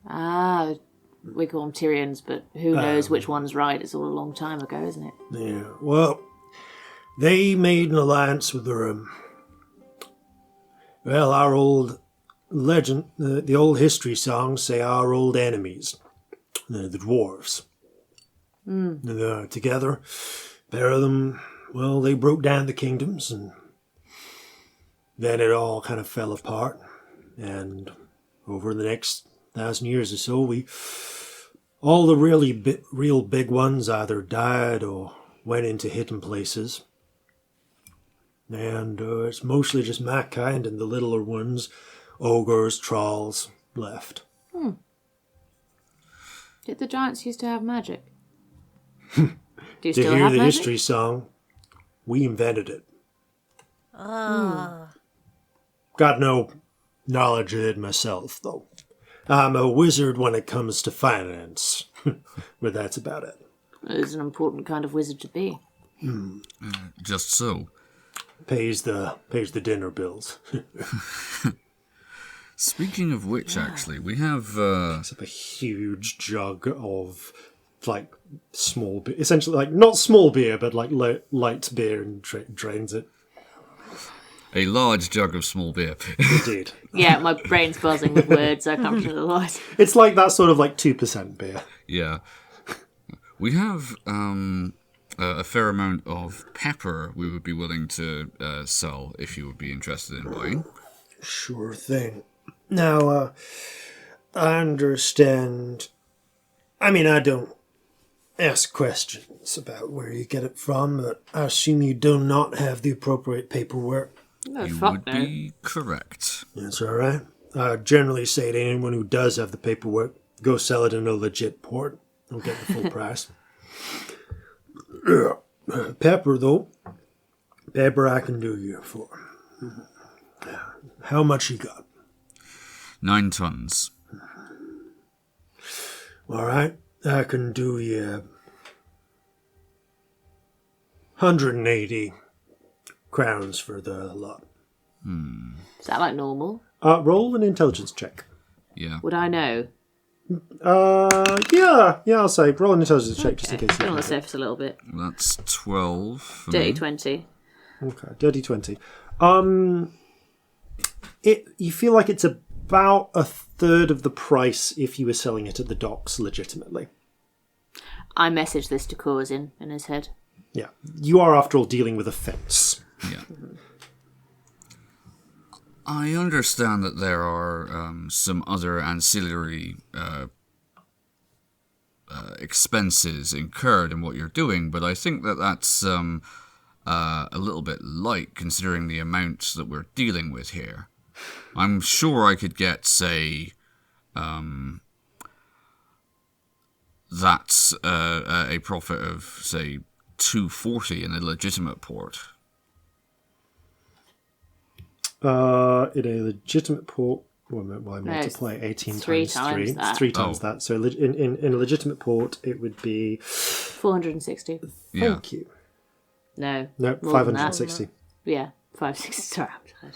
We call them Tyrians, but who knows which one's right? It's all a long time ago, isn't it? Yeah, well, they made an alliance with our old legend, the old history songs say our old enemies, the dwarves. Together, pair of them, well, they broke down the kingdoms, and then it all kind of fell apart. And over the next 1,000 years or so, all the real big ones either died or went into hidden places. And it's mostly just my kind and the littler ones, ogres, trolls, left. Did the giants used to have magic? Do you To still hear have the magic? history song, we invented it. Got no knowledge of it myself, though. I'm a wizard when it comes to finance, but that's about it. It's an important kind of wizard to be. Just so. Pays the dinner bills. Speaking of which, actually, we have... It's like a huge jug of, like, small beer. Essentially, like, not small beer, but, like, light beer, and drains it. a large jug of small beer. Indeed. Yeah, my brain's buzzing with words. I can't do otherwise. It's like that sort of, like, 2% beer. Yeah. We have a fair amount of pepper we would be willing to sell if you would be interested in buying. Sure thing. Now, I understand... I mean, I don't ask questions about where you get it from, but I assume you do not have the appropriate paperwork. No, You fuck would no. be correct. That's all right. I generally say to anyone who does have the paperwork, go sell it in a legit port. Don't get the full price. Pepper, though. Pepper I can do you for. How much you got? 9 tons. All right. I can do you 180 crowns for the lot. Is that like normal? Roll an intelligence check. Yeah. Would I know? Yeah, I'll say roll an intelligence check just in case. Been on the surface a little bit. That's 12 for Dirty me. 20. Okay, dirty 20. You feel like it's about a third of the price if you were selling it at the docks legitimately. I messaged this to Corzin in his head. Yeah, you are after all dealing with a fence. Yeah. I understand that there are some other ancillary expenses incurred in what you're doing, but I think that that's a little bit light considering the amounts that we're dealing with here. I'm sure I could get, say, that's a profit of, say, 240 in a legitimate port. In a legitimate port, well, I multiply 18 3 times 3. times that. It's 3 times that. So in a legitimate port, it would be... 460. Yeah. Thank you. No. No, more than that. 560. Yeah, 560. Sorry, I'm tired.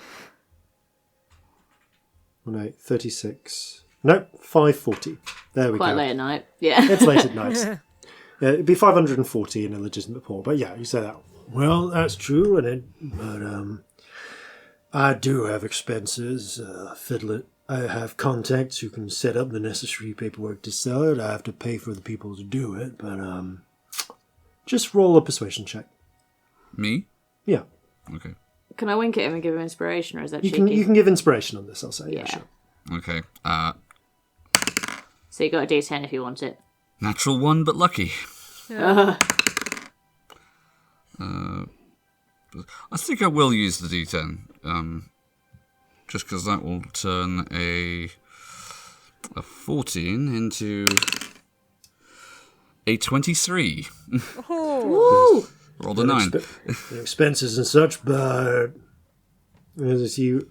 Oh, no, 36. No, 540. There we Quite go. late at night. Yeah. It's late at night. Yeah, it'd be 540 in a legitimate port. But yeah, you say that. Well, that's true, but I do have expenses. I have contacts who can set up the necessary paperwork to sell it. I have to pay for the people to do it, but Just roll a persuasion check. Me? Yeah. Okay. Can I wink at him and give him inspiration, or is that You cheeky? can give inspiration on this, I'll say. Yeah, Yeah. sure. Okay. So you got a D10 if you want it. Natural 1, but lucky. I think I will use the D10, just because that will turn a 14 into a 23. Woo! Rolled a 9. the expenses and such, but As I'm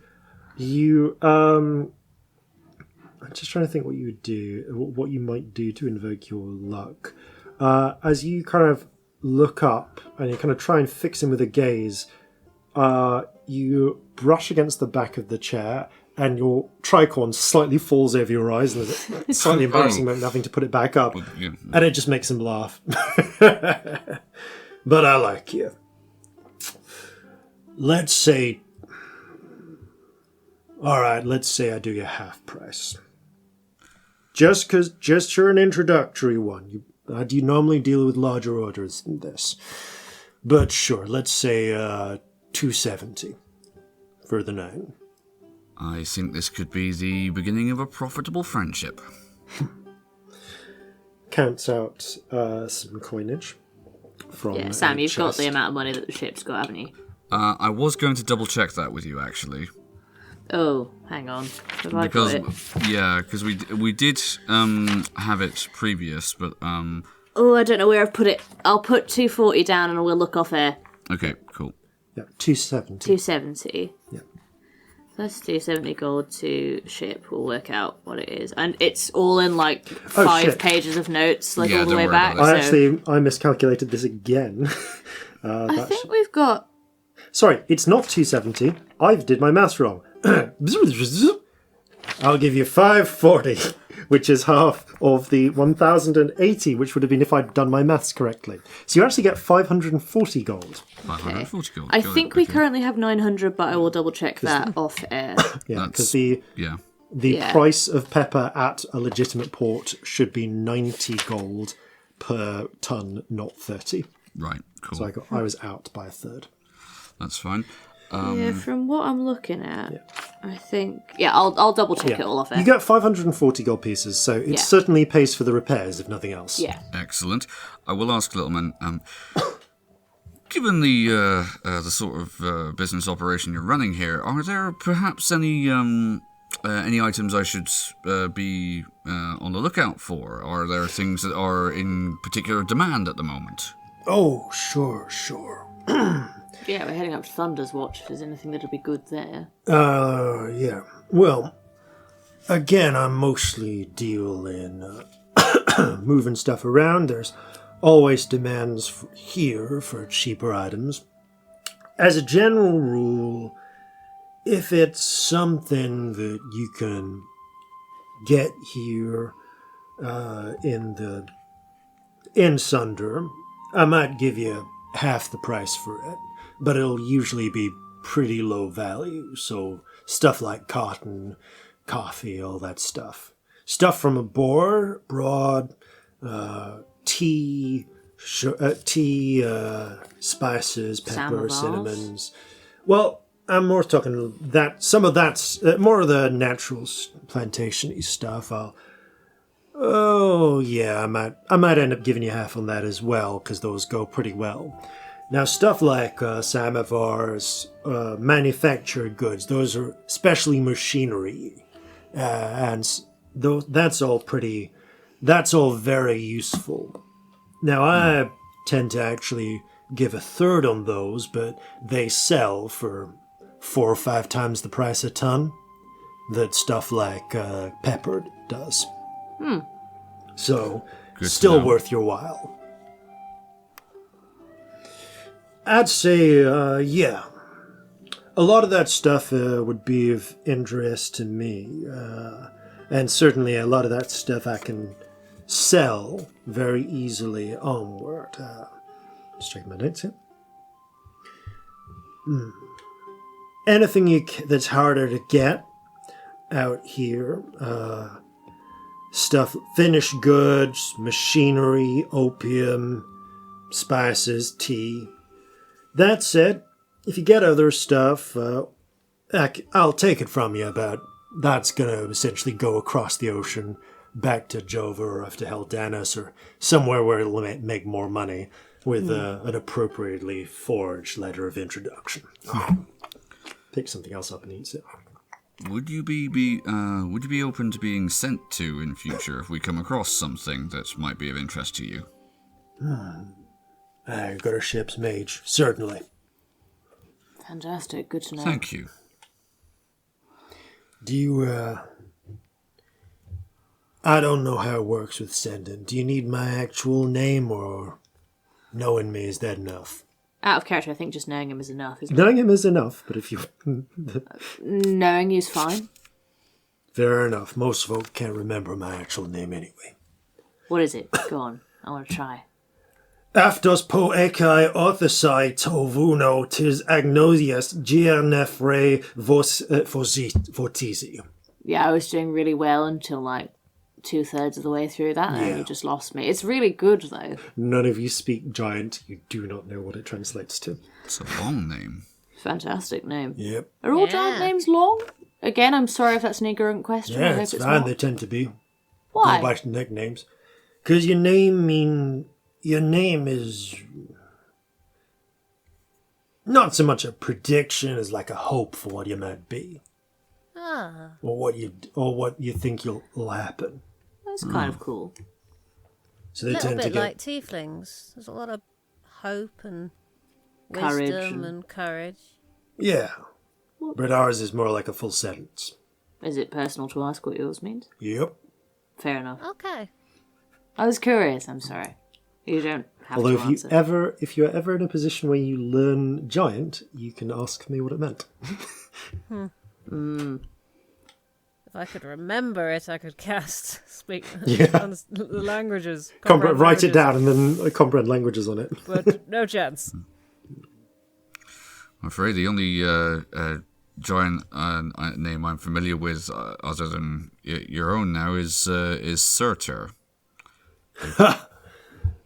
just trying to think what you would do, what you might do to invoke your luck. As you kind of look up and you kind of try and fix him with a gaze, you brush against the back of the chair and your tricorn slightly falls over your eyes, and there's a slightly embarrassing moment having to put it back up, Yeah. and it just makes him laugh. but I like you. Let's say, All right, let's say I do you half price. Just for an introductory one. I do normally deal with larger orders than this. But sure, let's say 270 for the 9. I think this could be the beginning of a profitable friendship. Counts out some coinage from Yeah, Sam, a you've got chest. the amount of money that the ship's got, haven't you? I was going to double check that with you, actually. Oh, hang on. Have I got it? Because we did have it previous, but Oh, I don't know where I've put it. I'll put 240 down and we'll look off air. okay, cool. Yeah, 270. 270. Yeah. That's 270 gold to ship. We'll work out what it is. And it's all in like 5 shit. pages of notes, like Yeah, all the don't way worry back. about I miscalculated this again. I think we've got... Sorry, it's not 270. I did my maths wrong. I'll give you 540, which is half of the 1,080, which would have been if I'd done my maths correctly. So you actually get 540 gold. 540 gold. I got it, think we okay. currently have 900, but I will double check that off air. Yeah, because That's- the Yeah. price of pepper at a legitimate port should be 90 gold per ton, not 30. Right, cool. So I was out by a third. That's fine. from what I'm looking at, I think... Yeah, I'll double check it all off. You got 540 gold pieces, so it certainly pays for the repairs, if nothing else. Yeah. Excellent. I will ask Littleman, given the sort of business operation you're running here, are there perhaps any items I should be on the lookout for? Are there things that are in particular demand at the moment? Oh, sure. Yeah, we're heading up to Thunder's Watch if there's anything that'll be good there. Yeah. Well, again, I mostly deal in moving stuff around. There's always demands here for cheaper items. As a general rule, if it's something that you can get here in Sunder, I might give you half the price for it, but it'll usually be pretty low value. So stuff like cotton, coffee, all that stuff. Stuff from abroad, tea, spices, pepper, cinnamons. Well, I'm more talking that some of that's more of the natural plantation-y stuff. I might end up giving you half on that as well, because those go pretty well. Now, stuff like samovars, manufactured goods, those are especially machinery, and that's all very useful. Now, I tend to actually give a third on those, but they sell for 4 or 5 times the price a ton that stuff like pepper does. So, still worth your while. I'd say, a lot of that stuff would be of interest to me. And certainly a lot of that stuff I can sell very easily onward. Just checking my notes here. Anything that's harder to get out here, stuff, finished goods, machinery, opium, spices, tea. That said, if you get other stuff, I'll take it from you, but that's going to essentially go across the ocean back to Jova or up to Heldanis or somewhere where it'll make more money with an appropriately forged letter of introduction. Pick something else up and eat it. Would you be open to being sent to in future if we come across something that might be of interest to you? I've got a ship's mage, certainly. Fantastic, good to know. Thank you. Do you, I don't know how it works with sending. Do you need my actual name, or knowing me, is that enough? Out of character, I think just knowing him is enough, isn't Knowing him is enough, but if you... Knowing you's fine. Fair enough. Most folk can't remember my actual name anyway. What is it? Go on. I want to try. Aftos po ekai orthosai tovuno tis agnosias giernefre vortizi. Yeah, I was doing really well until like 2/3 of the way through that, and you just lost me. It's really good though. None of you speak giant. You do not know what it translates to. It's a long name. Fantastic name. Yep. Are all giant names long? Again, I'm sorry if that's an ignorant question. Yeah, I hope it's it's fine. not. They tend to be. Why? Go back to nicknames. Because your name is not so much a prediction as like a hope for what you might be. Or what you think will happen. That's kind of cool. So they a little tend bit to get like tieflings. There's a lot of hope and Courage wisdom and courage. Yeah. But ours is more like a full sentence. Is it personal to ask what yours means? Yep. Fair enough. Okay. I was curious, I'm sorry. You don't have Although to answer. if you're ever in a position where you learn giant, you can ask me what it meant. If I could remember it, I could speak Yeah. the languages. Write it down and then comprehend languages on it. But no chance. I'm afraid the only giant name I'm familiar with, other than your own now, is Surtur.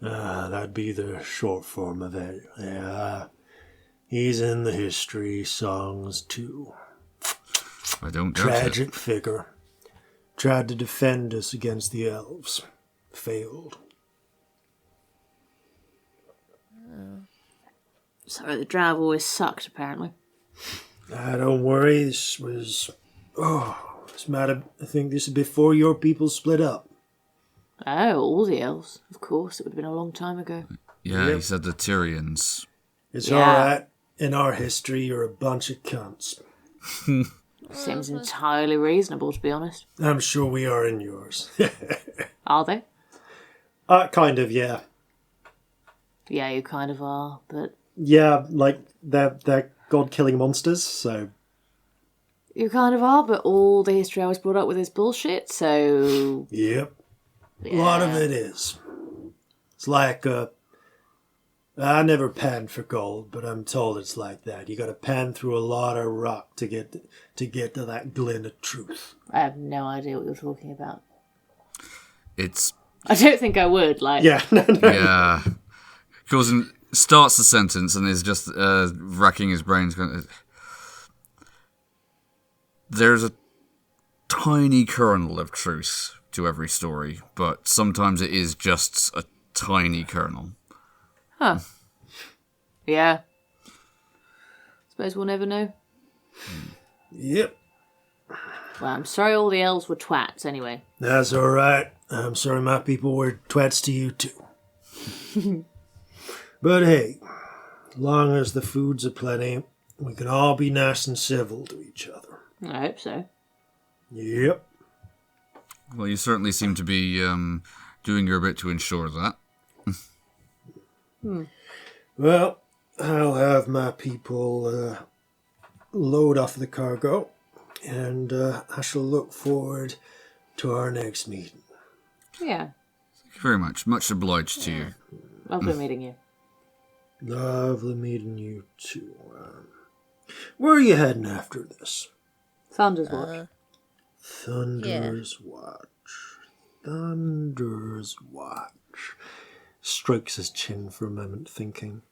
That'd be the short form of it. Yeah. He's in the history songs, too. I don't doubt it. Tragic figure. Tried to defend us against the elves. Failed. Sorry, the drive always sucked, apparently. Don't worry, this was... Oh, this might have... I think this is before your people split up. Oh, all the elves. Of course, it would have been a long time ago. Yeah, he said the Tyrians. It's alright. In our history, you're a bunch of cunts. Seems entirely reasonable, to be honest. I'm sure we are in yours. Are they? Kind of, yeah. Yeah, you kind of are, but... Yeah, like, they're god-killing monsters, so... You kind of are, but all the history I was brought up with is bullshit, so... Yep. Yeah. A lot of it is. It's like, I never panned for gold, but I'm told it's like that. You gotta pan through a lot of rock to get to that glint of truth. I have no idea what you're talking about. It's... I don't think I would, like... Yeah, no. Yeah. Corzin starts the sentence and is just racking his brains. There's a tiny kernel of truth to every story, but sometimes it is just a tiny kernel. Huh. Yeah. Suppose we'll never know. Yep. Well, I'm sorry all the elves were twats, anyway. That's alright. I'm sorry my people were twats to you, too. But hey, as long as the food's aplenty, we can all be nice and civil to each other. I hope so. Yep. Well, you certainly seem to be doing your bit to ensure that. Well, I'll have my people load off the cargo, and I shall look forward to our next meeting. Yeah. Thank you very much. Much obliged to you. Lovely meeting you. Lovely meeting you, too. Where are you heading after this? Thunder's Watch. Thunder's Watch. Thunder's Watch. Strokes his chin for a moment, thinking.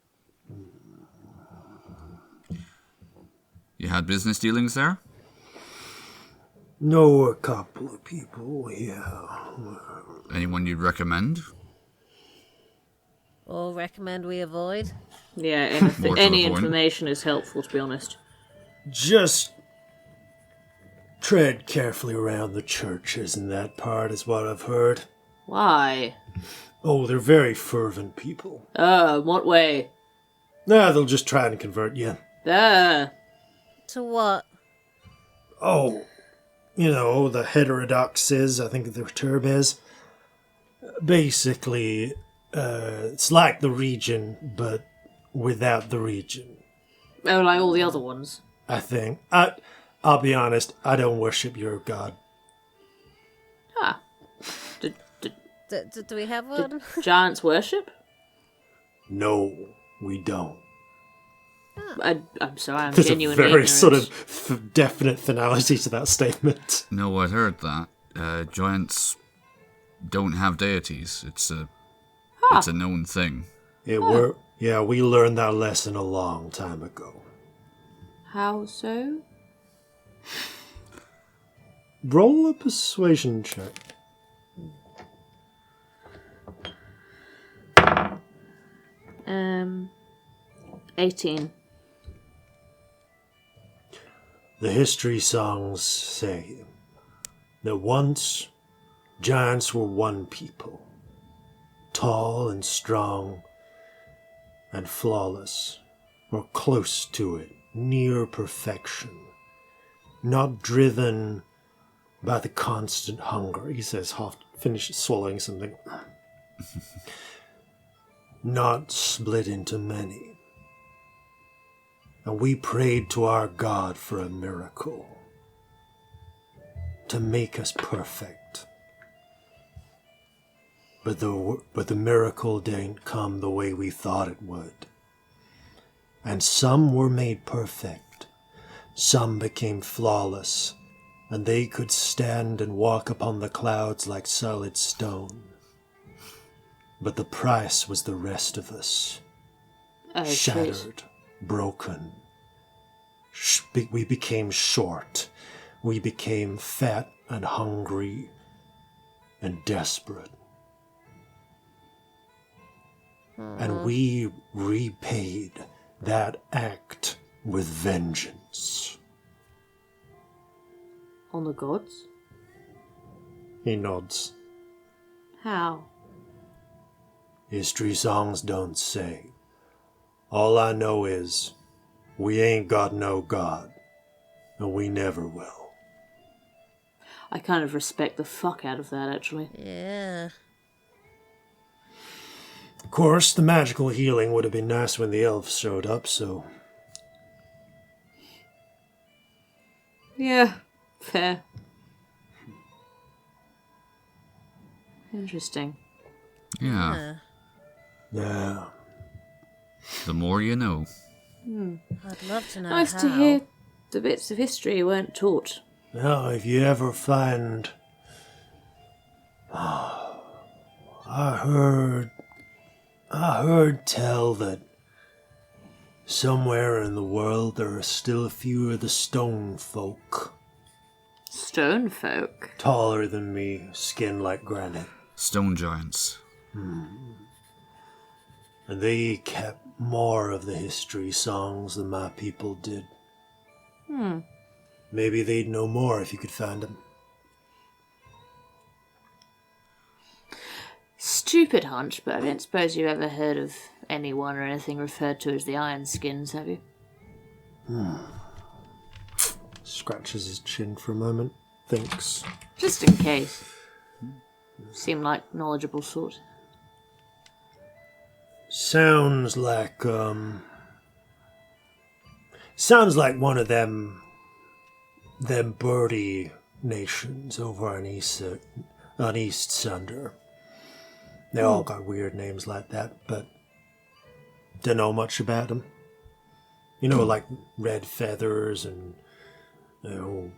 You had business dealings there? Know a couple of people, yeah. Anyone you'd recommend? Or recommend we avoid? Yeah, More to the any point. information is helpful, to be honest. Just tread carefully around the churches in that part, is what I've heard. Why? Oh, they're very fervent people. What way? Nah, they'll just try and convert you. To what? Oh, you know, the heterodoxes, I think their term is. Basically, it's like the region, but without the region. Oh, like all the other ones? I think. I'll be honest, I don't worship your god. Ah. Do we have one? Giants worship? No, we don't. I'm sorry, I'm There's genuinely a very ignorant. sort of definite finality to that statement. No, I'd heard that. Giants don't have deities. It's a known thing. Yeah, we learned that lesson a long time ago. How so? Roll a persuasion check. Um, 18. The history songs say that once giants were one people, tall and strong and flawless, or close to it, near perfection, not driven by the constant hunger, he says, half finishes swallowing something, not split into many. And we prayed to our God for a miracle, to make us perfect. But the miracle didn't come the way we thought it would. And some were made perfect, some became flawless, and they could stand and walk upon the clouds like solid stone. But the price was the rest of us, shattered. broken. We became short. We became fat and hungry and desperate. And we repaid that act with vengeance. On the gods? He nods. How? History songs don't say. All I know is we ain't got no God, and we never will. I kind of respect the fuck out of that, actually. Yeah. Of course, the magical healing would have been nice when the elves showed up, so... Yeah, fair. Interesting. Yeah. Yeah. The more you know. I'd love to know Nice how. to hear the bits of history you weren't taught. Now, if you ever find... I heard tell that somewhere in the world there are still a few of the stone folk. Stone folk? Taller than me, skin like granite. Stone giants. And they kept more of the history songs than my people did. Maybe they'd know more if you could find them. Stupid hunch, but I don't suppose you ever heard of anyone or anything referred to as the Ironskins, have you? Scratches his chin for a moment. Thinks. Just in case. Seem like knowledgeable sort. Sounds like one of them birdie nations over on East Sunder. They all got weird names like that, but don't know much about them. You know, like Red Feathers and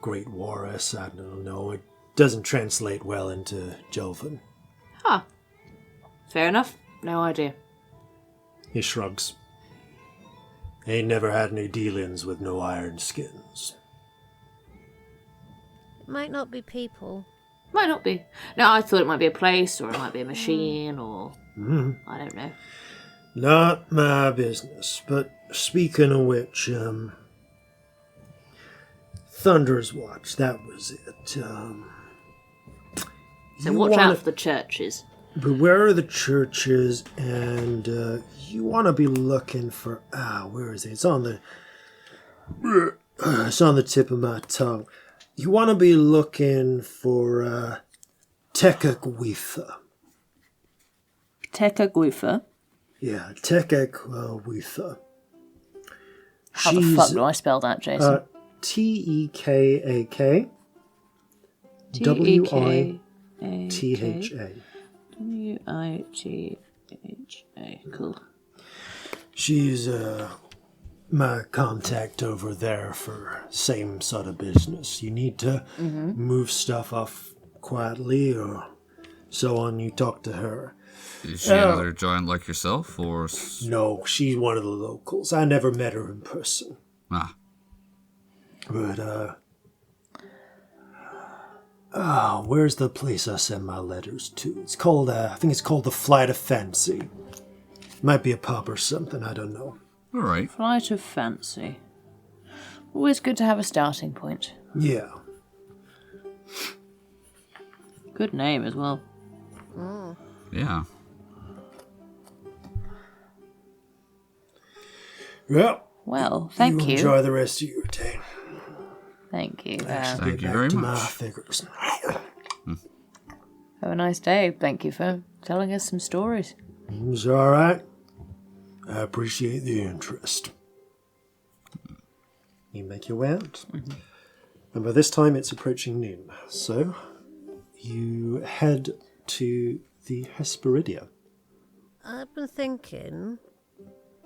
Great Walrus. I don't know. It doesn't translate well into Jelvan. Huh. Fair enough. No idea. He shrugs. Ain't never had any dealings with no iron skins. It might not be people. Might not be. No, I thought it might be a place, or it might be a machine, or... I don't know. Not my business, but speaking of which, Thunder's Watch, that was it. So watch out for the churches. Beware of the churches, and you want to be looking for... where is it? It's on the tip of my tongue. You want to be looking for Tekakwifa. Tekakwifa? Yeah, Tekakwifa. How the fuck do I spell that, Jason? Tekak. WITHA. WITHA. Cool. She's my contact over there for same sort of business. You need to move stuff off quietly or so on. You talk to her. Is she another giant like yourself, or...? No, she's one of the locals. I never met her in person. Ah. But, where's the place I send my letters to? It's called, I think it's called the Flight of Fancy. Might be a pub or something, I don't know. All right. Flight of Fancy. Always good to have a starting point. Yeah. Good name as well. Yeah. Well, thank you. Enjoy the rest of your day. Thank you. Thank you very to much. My figures. Have a nice day. Thank you for telling us some stories. It's all right. I appreciate the interest. You make your way out. And by this time, it's approaching noon. So, you head to the Hesperidia. I've been thinking...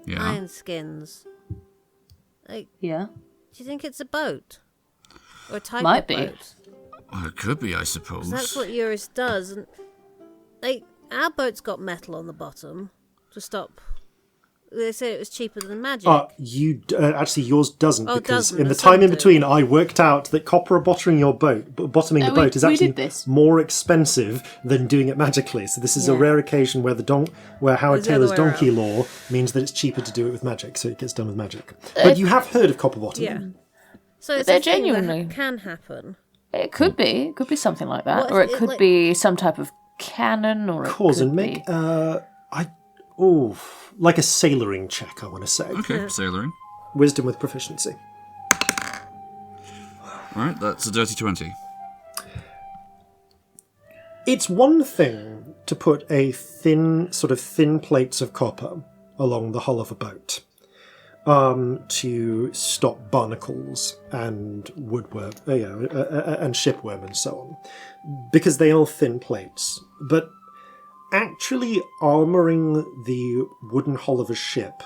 Yeah. Iron skins. Like, Yeah. do you think it's a boat? Or a type Might of be. boat? Well, it could be, I suppose. 'Cause that's what Eurus does. And, like, our boat's got metal on the bottom to stop They said it was cheaper than magic. Actually, yours doesn't, Oh, because doesn't. in the The time in some between, do. I worked out that copper bottoming your boat, bottoming the boat is we actually did this. more expensive than doing it magically. So this is a rare occasion where where Howard It's the other Taylor's way donkey around. law means that it's cheaper to do it with magic, so it gets done with magic. But you have heard of copper bottoming. Yeah. So it's They're a thing that genuinely- can happen. It could be. It could be something like that. What Or if it it, could like- be some type of cannon, or it Corzin, could make be... like a sailoring check, I want to say. Okay, sailoring. Wisdom with proficiency. Alright, that's a dirty 20. It's one thing to put thin plates of copper along the hull of a boat to stop barnacles and woodworm, and shipworm and so on, because they are thin plates. But actually armouring the wooden hull of a ship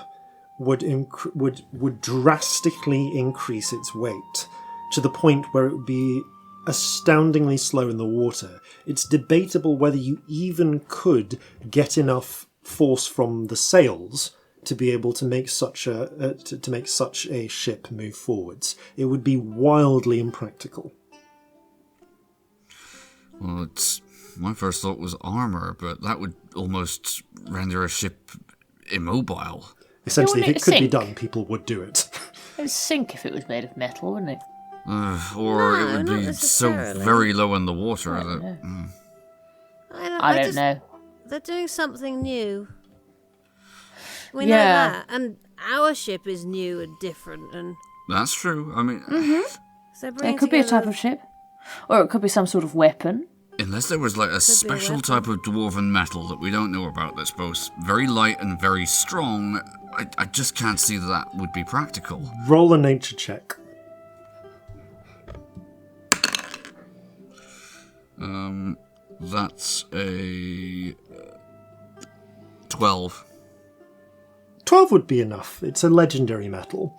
would drastically increase its weight to the point where it would be astoundingly slow in the water. It's debatable whether you even could get enough force from the sails to be able to make such a ship move forwards. It would be wildly impractical. Well, my first thought was armour, but that would almost render a ship immobile. Essentially, if wouldn't it it could be sink? done, people would do it. It would sink if it was made of metal, wouldn't it? Or it No, would not be so necessarily. very low in the water that... I don't know. They're doing something new. We know Yeah. that. And our ship is new and different. And That's true. I mean, so It could be a type of ship. Or it could be some sort of weapon. unless there was like a special type of dwarven metal that we don't know about that's both very light and very strong, I just can't see that would be practical. Roll a nature check. That's a 12. 12 would be enough. It's a legendary metal.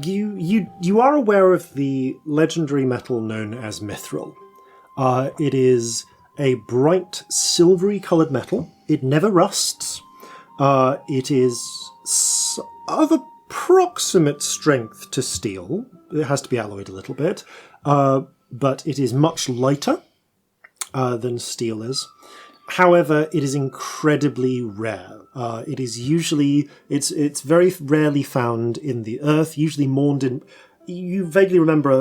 You are aware of the legendary metal known as mithril. It is a bright silvery coloured metal. It never rusts. It is of approximate strength to steel. It has to be alloyed a little bit. But it is much lighter than steel is. However, it is incredibly rare. It is usually it's very rarely found in the earth. Usually mourned in. You vaguely remember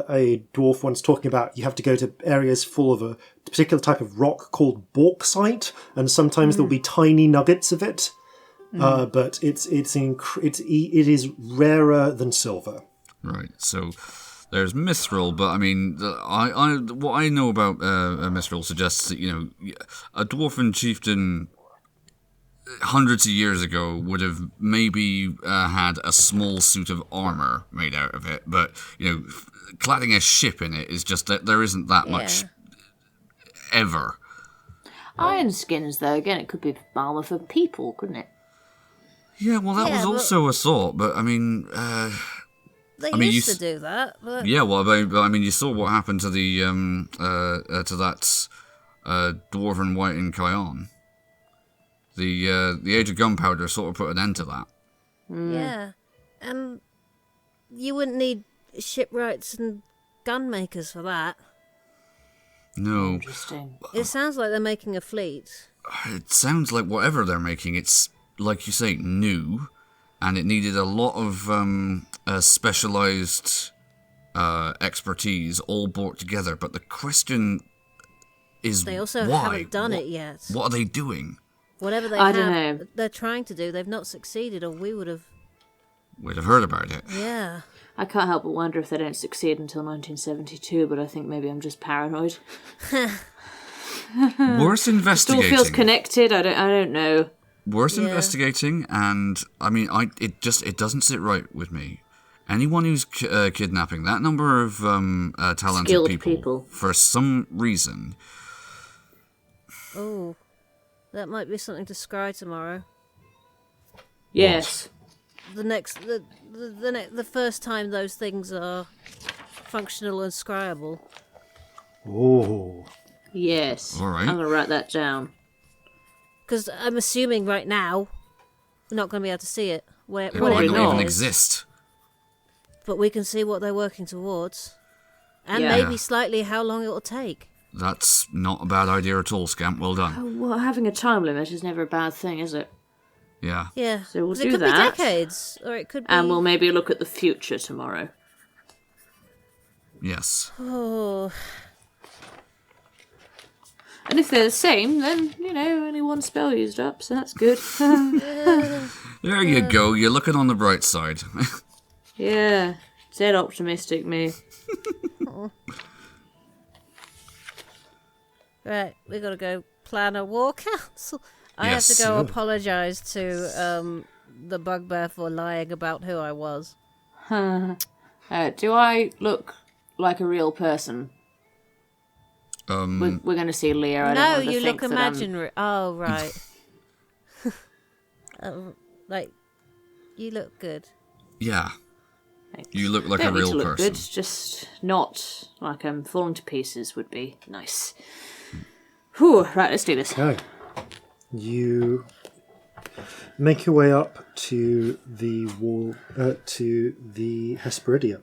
a dwarf once talking about you have to go to areas full of a particular type of rock called bauxite, and sometimes there'll be tiny nuggets of it. But it is rarer than silver. Right, so there's mithril, but I mean, what I know about mithril suggests that, a dwarven chieftain hundreds of years ago would have maybe had a small suit of armor made out of it, but cladding a ship in it is just that there isn't that much ever. Iron skins, though, again, it could be armour for people, couldn't it? Yeah, well, that was also a thought, but I mean, they I mean, used to do that. But yeah, well, but I mean, you saw what happened to the to that dwarven wight in Kion. The age of gunpowder sort of put an end to that. yeah, and you wouldn't need shipwrights and gun makers for that. No, Interesting. It sounds like they're making a fleet. it sounds like whatever they're making, it's like you say, new, and it needed a lot of specialized expertise all brought together. But the question is, They also why? haven't done it yet. What are they doing? Whatever they I have, don't know. they're trying to do, they've not succeeded, or we would have. We'd have heard about it. Yeah. I can't help but wonder if they don't succeed until 1972, but I think maybe I'm just paranoid. Worth Still investigating. feels connected, I don't know. Worth Yeah. investigating, and I mean, it doesn't sit right with me. Anyone who's kidnapping that number of talented Skilled people people. for some reason. Oh, that might be something to scry tomorrow. Yes. The first time those things are functional and scryable. Oh. Yes. All right. I'm going to write that down. Because I'm assuming right now We're not going to be able to see it. It might Probably not not. even exist. But we can see what they're working towards. And Yeah. maybe slightly how long it will take. That's not a bad idea at all, Scamp. Well done. Oh, well, having a time limit is never a bad thing, is it? Yeah. Yeah. So we'll 'Cause do it could that. be decades, or it could be... And we'll maybe look at the future tomorrow. Yes. Oh, And if they're the same, then, only one spell used up, so that's good. There you go. You're looking on the bright side. Yeah, dead optimistic me. right. We got to go plan a war council. I have Yes. to go apologise to the bugbear for lying about who I was. Do I look like a real person? We're going to see Leah. I don't No, want to you think look that I'm- imaginary. Oh, right. You look good. Yeah. Thanks. You look like Don't a need real to look person. good, just not like I'm falling to pieces would be nice. Whew, right, let's do this. Okay. You make your way up to the wall, to the Hesperidia.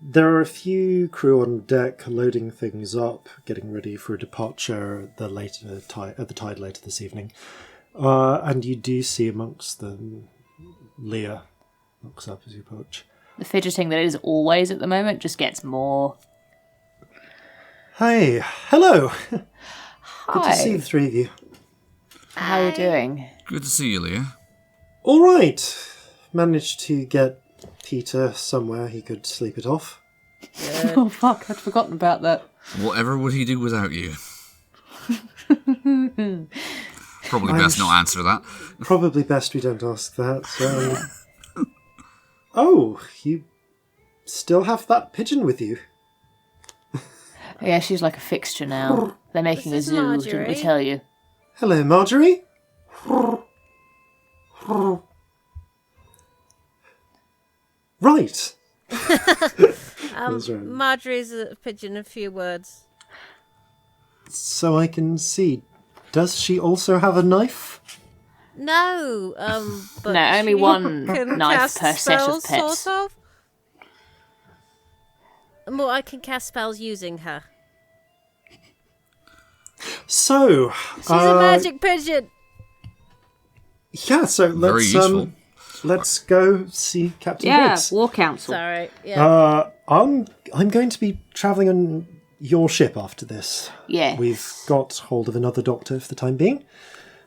There are a few crew on deck loading things up, getting ready for a departure at the tide later this evening. And you do see amongst them Leah looks up as you approach. The fidgeting that is always at the moment just gets more. Hey, hello. Good Hi. to see the three of you. How are you doing? Good to see you, Leah. All right. Managed to get Peter somewhere he could sleep it off. Oh fuck, I'd forgotten about that. Whatever would he do without you? Probably I'm best not answer that. Probably best we don't ask that. Oh, you still have that pigeon with you? Yeah, she's like a fixture now. They're making a This is zoo, Marjorie. didn't we tell you? Hello, Marjorie. Right. That's right. Marjorie's a pigeon, a few words. So I can see. Does she also have a knife? No, but No, only she one can knife cast per set of spells, pets. Sort of. Well, I can cast spells using her. So, She's a magic pigeon. yeah. So Very useful. let's go see Captain Yeah, Briggs. War Council. Sorry. Yeah. I'm going to be travelling on your ship after this. Yes. We've got hold of another doctor for the time being.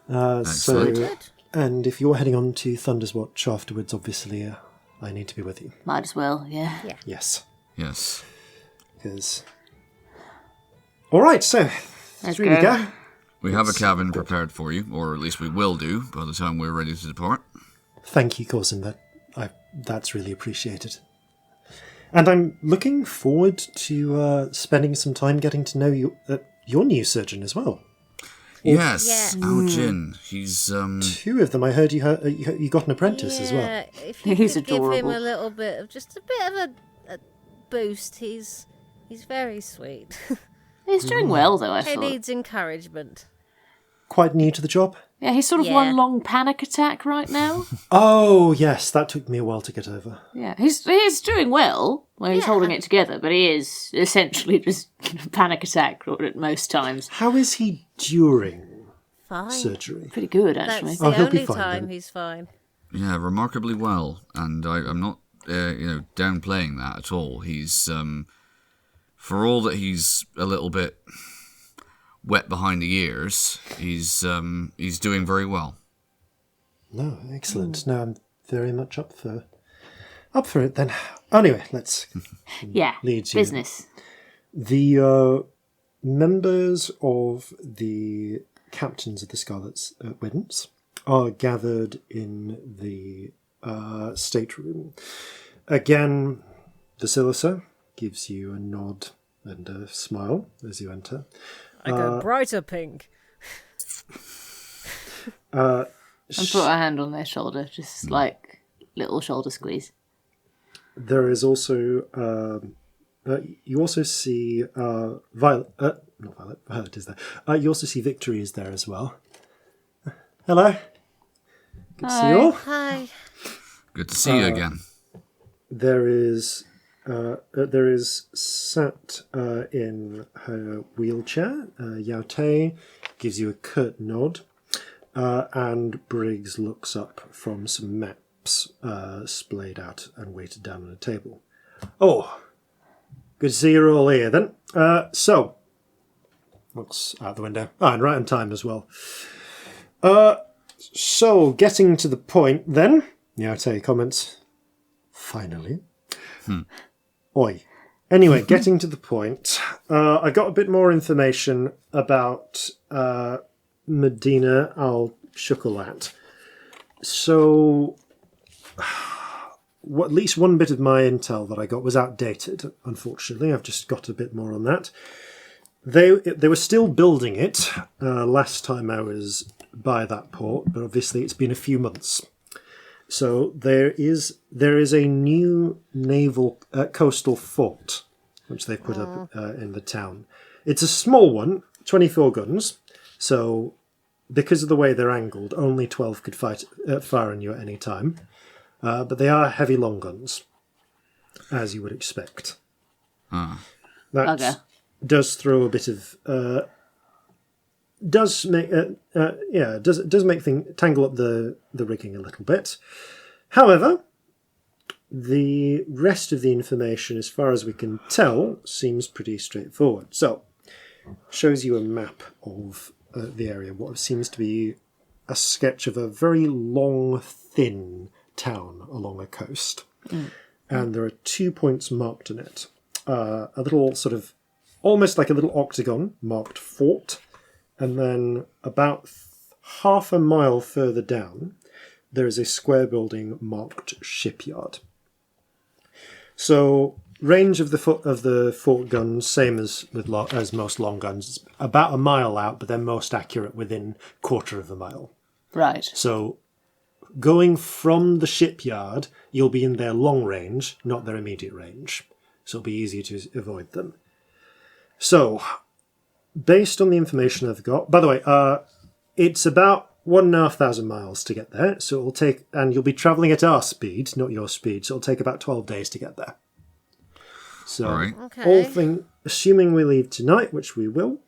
So, Excellent. and if you're heading on to Thunder's Watch afterwards, obviously, I need to be with you. Might as well, yeah. Yes. Yes. Because. All right. So, Let's through we go. go. We have a cabin prepared for you, or at least we will do by the time we're ready to depart. Thank you, Corzin. That's really appreciated. And I'm looking forward to spending some time getting to know your new surgeon as well. Yes, Yeah. our Jin. He's Two of them. I heard you got an apprentice as well. Yeah, if you He's could give him adorable. a little bit of just a bit of a boost, he's very sweet. He's doing well, though, I he thought. needs encouragement. Quite new to the job. Yeah, he's sort of Yeah. one long panic attack right now. Oh yes, that took me a while to get over. Yeah, he's doing well. Well, he's Yeah. holding it together, but he is essentially just panic attack at most times. How is he during Fine. surgery? Pretty good, actually. That's Oh, the he'll be only fine time then. he's fine. yeah, remarkably well, and I'm not downplaying that at all. He's for all that he's a little bit wet behind the ears, he's doing very well. No, excellent. No, I'm very much up for it then. Anyway, let's Yeah, lead you. business. The members of the captains of the Scarlet Winds are gathered in the stateroom. Again, Basilissa gives you a nod and a smile as you enter. Like a brighter pink. And put a hand on their shoulder, just like little shoulder squeeze. There is also you also see Violet. Not Violet. Violet is there. You also see Victory is there as well. Hello. Good to see you all. Hi. Good to see you again. There is sat in her wheelchair. Yao Te gives you a curt nod, and Briggs looks up from some maps splayed out and weighted down on a table. Oh, good to see you're all here then. So, looks out the window. And right on time as well. So, getting to the point then, Yao Te comments, finally. Oi. Anyway, getting to the point, I got a bit more information about Medina al-Shukulat. So, at least one bit of my intel that I got was outdated, unfortunately. I've just got a bit more on that. They were still building it last time I was by that port, but obviously it's been a few months. So there is a new naval coastal fort, which they put up in the town. It's a small one, 24 guns. So because of the way they're angled, only 12 could fire on you at any time. But they are heavy long guns, as you would expect. That does throw a bit of does make tangle up the rigging a little bit. However, the rest of the information, as far as we can tell, seems pretty straightforward. So, shows you a map of the area. What seems to be a sketch of a very long, thin town along a coast, and there are 2 points marked in it. A little sort of, almost like a little octagon marked fort. And then about half a mile further down, there is a square building marked shipyard. So range of the fort guns, same as most long guns, it's about a mile out, but they're most accurate within quarter of a mile. Right. So going from the shipyard, you'll be in their long range, not their immediate range. So it'll be easier to avoid them. So, based on the information I've got, by the way, it's about 1,500 miles to get there. So it'll take, and you'll be travelling at our speed, not your speed. So it'll take about 12 days to get there. So, assuming we leave tonight, which we will,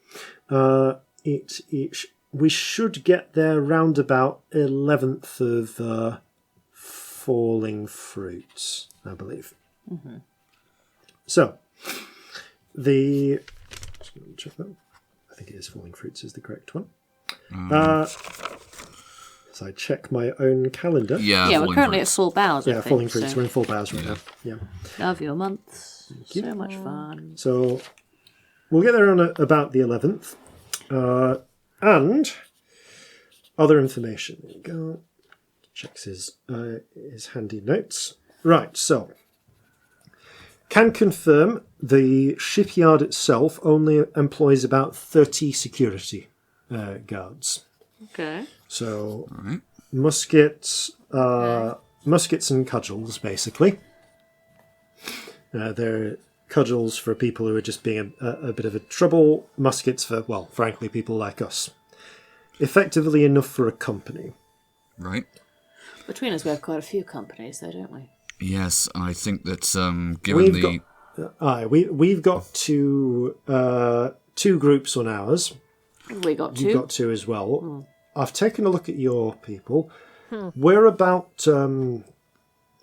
we should get there round about 11th of falling fruits, I believe. Mm-hmm. So, check that. I think it is falling fruits is the correct one. So I check my own calendar. Yeah, we're currently at full bows. Yeah, falling fruits. We're in full bows right now. Yeah. Love your months. So much fun. So we'll get there on about the 11th. And other information. There you go. Checks his handy notes. Right, so can confirm the shipyard itself only employs about 30 security guards. Okay. So muskets and cudgels, basically. They're cudgels for people who are just being a bit of a trouble. Muskets for, well, frankly, people like us. Effectively enough for a company. Right. Between us, we have quite a few companies, though, don't we? Yes, I think that given we've got two groups on ours. We got two. You've got two as well. I've taken a look at your people. We're about,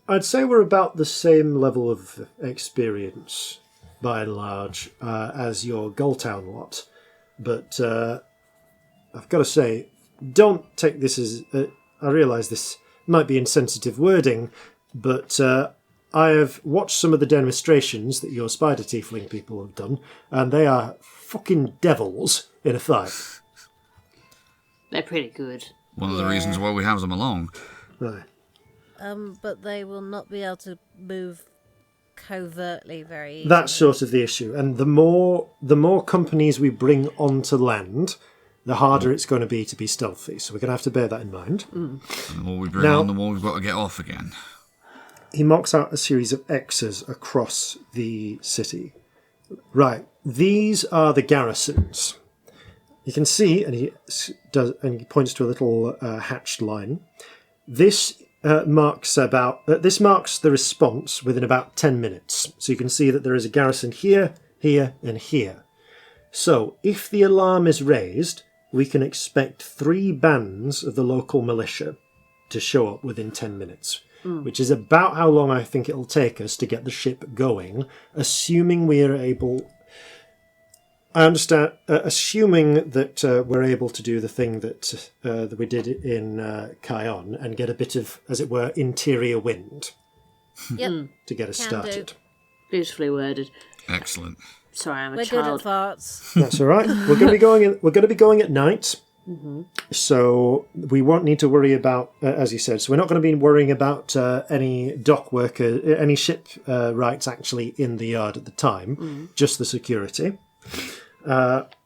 I'd say we're about the same level of experience, by and large, as your Gulltown lot. But I've got to say, don't take this as... I realise this might be insensitive wording, but I have watched some of the demonstrations that your spider tiefling people have done, and they are fucking devils in a fight. They're pretty good. One of the reasons why we have them along. Right. But they will not be able to move covertly very easily. That's sort of the issue. And the more companies we bring onto land, the harder it's going to be stealthy. So we're going to have to bear that in mind. The more we bring on, the more we've got to get off again. He marks out a series of X's across the city. Right. These are the garrisons. You can see, and he points to a little hatched line. This marks the response within about 10 minutes. So you can see that there is a garrison here, here, and here. So if the alarm is raised, we can expect 3 bands of the local militia to show up within 10 minutes, which is about how long I think it'll take us to get the ship going, assuming we are able... I understand, assuming that we're able to do the thing that we did in Kion and get a bit of, as it were, interior wind to get us started. Beautifully worded. Excellent. Sorry, I'm a We're child. good at farts. That's all right. We're going to be going at night, so we won't need to worry about, as you said. So we're not going to be worrying about any dock worker, any ship rights actually in the yard at the time. Just the security.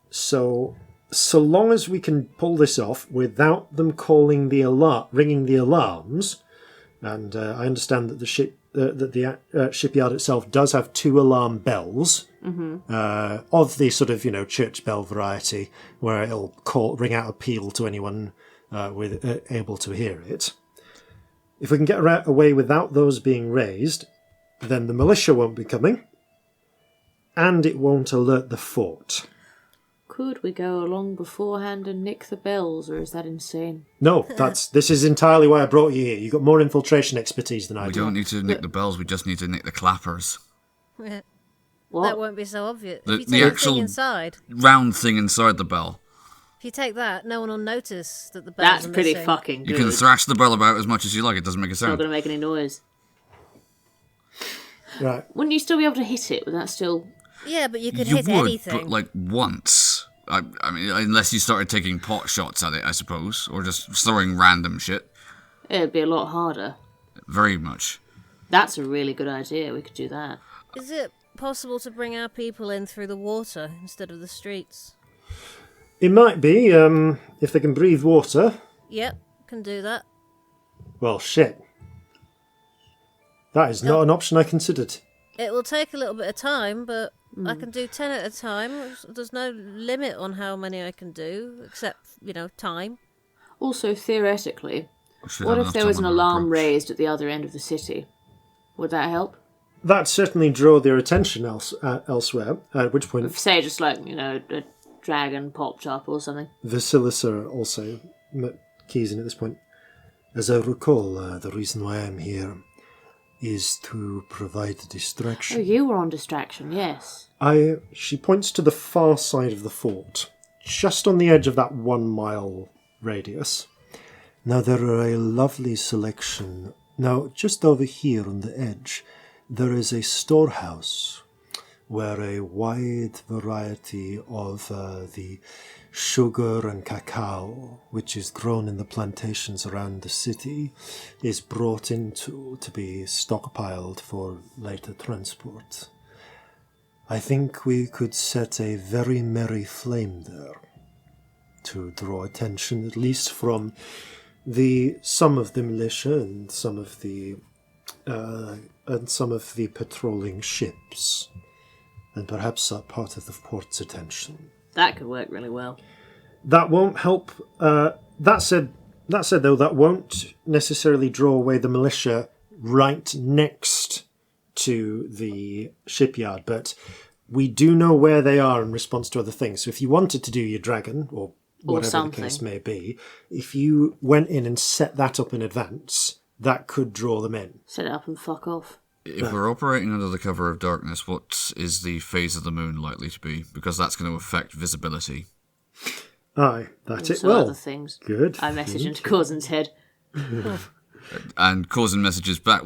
So long as we can pull this off without them ringing the alarms, and I understand that the shipyard itself does have 2 alarm bells of the sort of church bell variety, where it'll ring out appeal to anyone able to hear it. If we can get away without those being raised, then the militia won't be coming. And it won't alert the fort. Could we go along beforehand and nick the bells, or is that insane? No, this is entirely why I brought you here. You've got more infiltration expertise than I do. We don't need to nick the bells, we just need to nick the clappers. What? That won't be so obvious. The If you take the actual thing inside, round thing inside the bell. if you take that, no one will notice that the bells That's are pretty missing. fucking good. You can thrash the bell about as much as you like, it doesn't make a It's not sound. going to make any noise. Right. Wouldn't you still be able to hit it? Would that still... Yeah, but you could You hit would, anything. but like once. I mean, unless you started taking pot shots at it, I suppose, or just throwing random shit. It'd be a lot harder. Very much. That's a really good idea. We could do that. Is it possible to bring our people in through the water instead of the streets? It might be, if they can breathe water. Yep, can do that. Well, shit. That is not an option I considered. It will take a little bit of time, but I can do 10 at a time. There's no limit on how many I can do, except, time. Also, theoretically, what if there was an alarm raised at the other end of the city? Would that help? That certainly draw their attention elsewhere, at which point... Say just like, a dragon popped up or something. Vasilisa also keys in at this point. As I recall, the reason why I'm here is to provide distraction. Oh, you were on distraction, yes. She points to the far side of the fort, just on the edge of that 1 mile radius. Now, there are a lovely selection. Now, just over here on the edge, there is a storehouse where a wide variety of the sugar and cacao, which is grown in the plantations around the city, is brought into to be stockpiled for later transport. I think we could set a very merry flame there to draw attention, at least from some of the militia and some of the patrolling ships, and perhaps part of the port's attention. That could work really well. That won't help. That said, though, that won't necessarily draw away the militia right next to the shipyard, but we do know where they are in response to other things. So if you wanted to do your dragon, or whatever the case may be, if you went in and set that up in advance, that could draw them in. Set it up and fuck off. If we're operating under the cover of darkness, what is the phase of the moon likely to be? Because that's going to affect visibility. Aye, that it Also will. other things. Good. I message into Corzin's head. And Corzin messages back,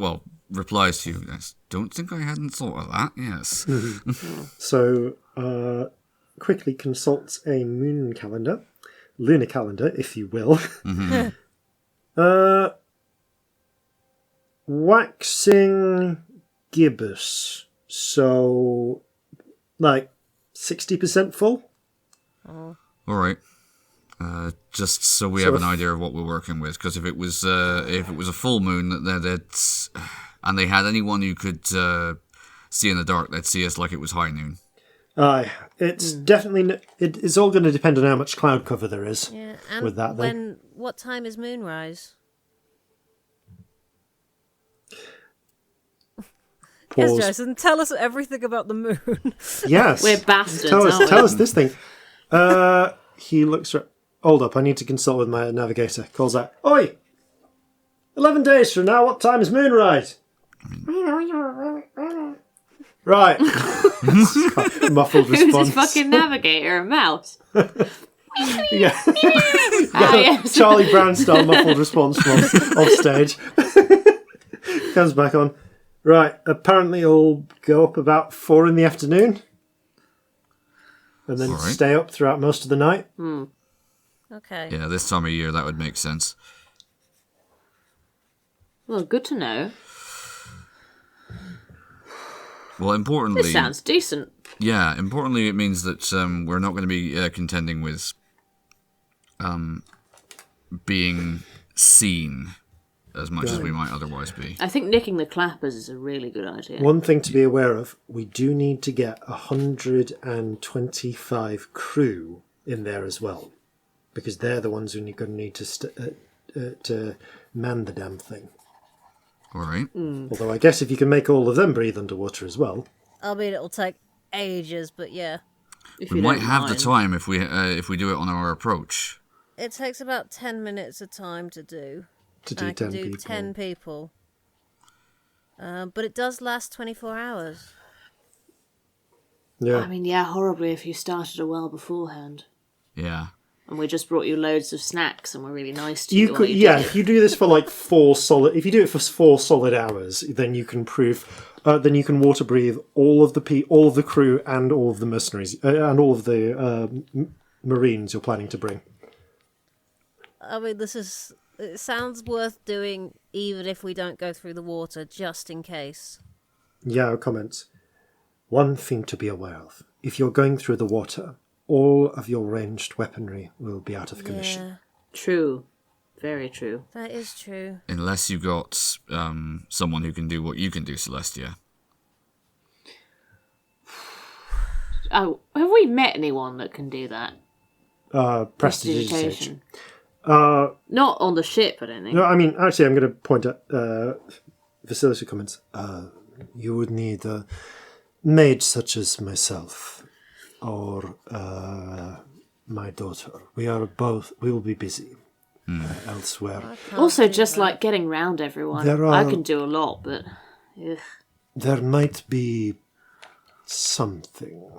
replies to you, yes, don't think I hadn't thought of that, yes. So, quickly consults a lunar calendar, if you will. Waxing gibbous. So, 60% full? Alright. Just so we have an idea of what we're working with, because if it was a full moon, and they had anyone who could see in the dark, they'd see us like it was high noon. Aye, it's definitely. It's all going to depend on how much cloud cover there is. Yeah, and with that. what time is moonrise? pause. Yes, Jason, tell us everything about the moon. Yes. We're bastards, Tell aren't we? us this thing. He looks... Hold up, I need to consult with my navigator. Calls out, Oi! 11 days from now, what time is moonrise? Right. Muffled Who's response. his fucking navigator? A mouse? Yeah. Yes. Charlie Brown style muffled response from off stage. Comes back on. Right, apparently it'll go up about 4 in the afternoon. And then stay up throughout most of the night. Okay. Yeah, this time of year that would make sense. Well, good to know. Well, importantly... This sounds decent. Yeah, importantly, it means that we're not going to be contending with being seen as much as we might otherwise be. I think nicking the clappers is a really good idea. One thing to be aware of, we do need to get 125 crew in there as well. Because they're the ones who are going to need to man the damn thing. All right. Although I guess if you can make all of them breathe underwater as well. I mean, it'll take ages, but yeah. We might have the time if we do it on our approach. It takes about 10 minutes of time to do. To do 10 people. 10 people. But it does last 24 hours. Yeah. I mean, yeah, horribly if you started a while beforehand. Yeah. And we just brought you loads of snacks and we're really nice to you. You could, if you do this for like 4 solid... If you do it for 4 solid hours, then you can then you can water breathe all of the crew and all of the mercenaries and all of the marines you're planning to bring. I mean, it sounds worth doing even if we don't go through the water, just in case. Yao comments, one thing to be aware of. If you're going through the water, all of your ranged weaponry will be out of commission. Yeah, True. Very true. that is true. Unless you got someone who can do what you can do, Celestia. Oh, have we met anyone that can do that? Prestidigitation. Not on the ship, I don't think. No, I mean, actually, I'm going to point at Vasilis, who comments, you would need a maid such as myself or my daughter. We will be busy elsewhere. Also, just like getting round everyone. I can do a lot, but... Ugh. There might be something.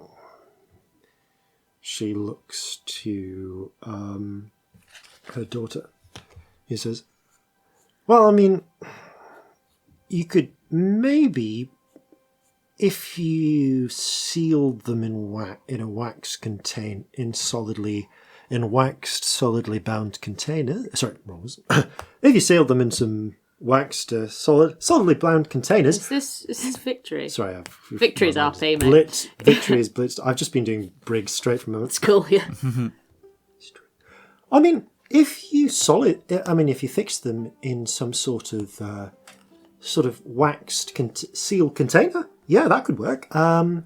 She looks to her daughter. He says, well, I mean, you could maybe, if you sealed them in a waxed, solidly bound container. Sorry, wrong. If you sealed them in some waxed, solidly bound containers. Is this Victory? Sorry, Victory's RP, mate. Blitz. Victory is blitzed. I've just been doing Briggs straight from a moment. It's cool, yeah. I mean, if you fix them in some sort of waxed sealed container, yeah, that could work. And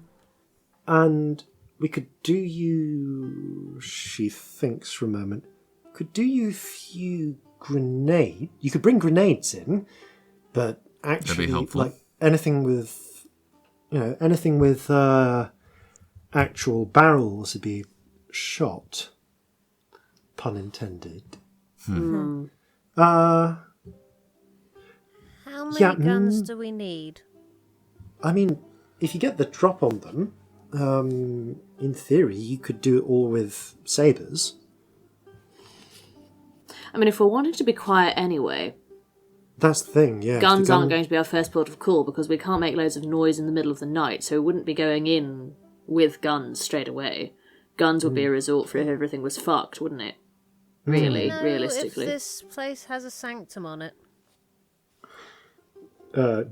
we could do you. She thinks for a moment. Could do you a few grenades. You could bring grenades in, but actually, like anything with actual barrels would be shot. Pun intended. How many guns do we need? I mean, if you get the drop on them, in theory, you could do it all with sabres. I mean, if we're wanting to be quiet anyway... That's the thing, yeah. Guns aren't going to be our first port of call because we can't make loads of noise in the middle of the night, so we wouldn't be going in with guns straight away. Guns would be a resort for if everything was fucked, wouldn't it? Really, realistically. If this place has a sanctum on it.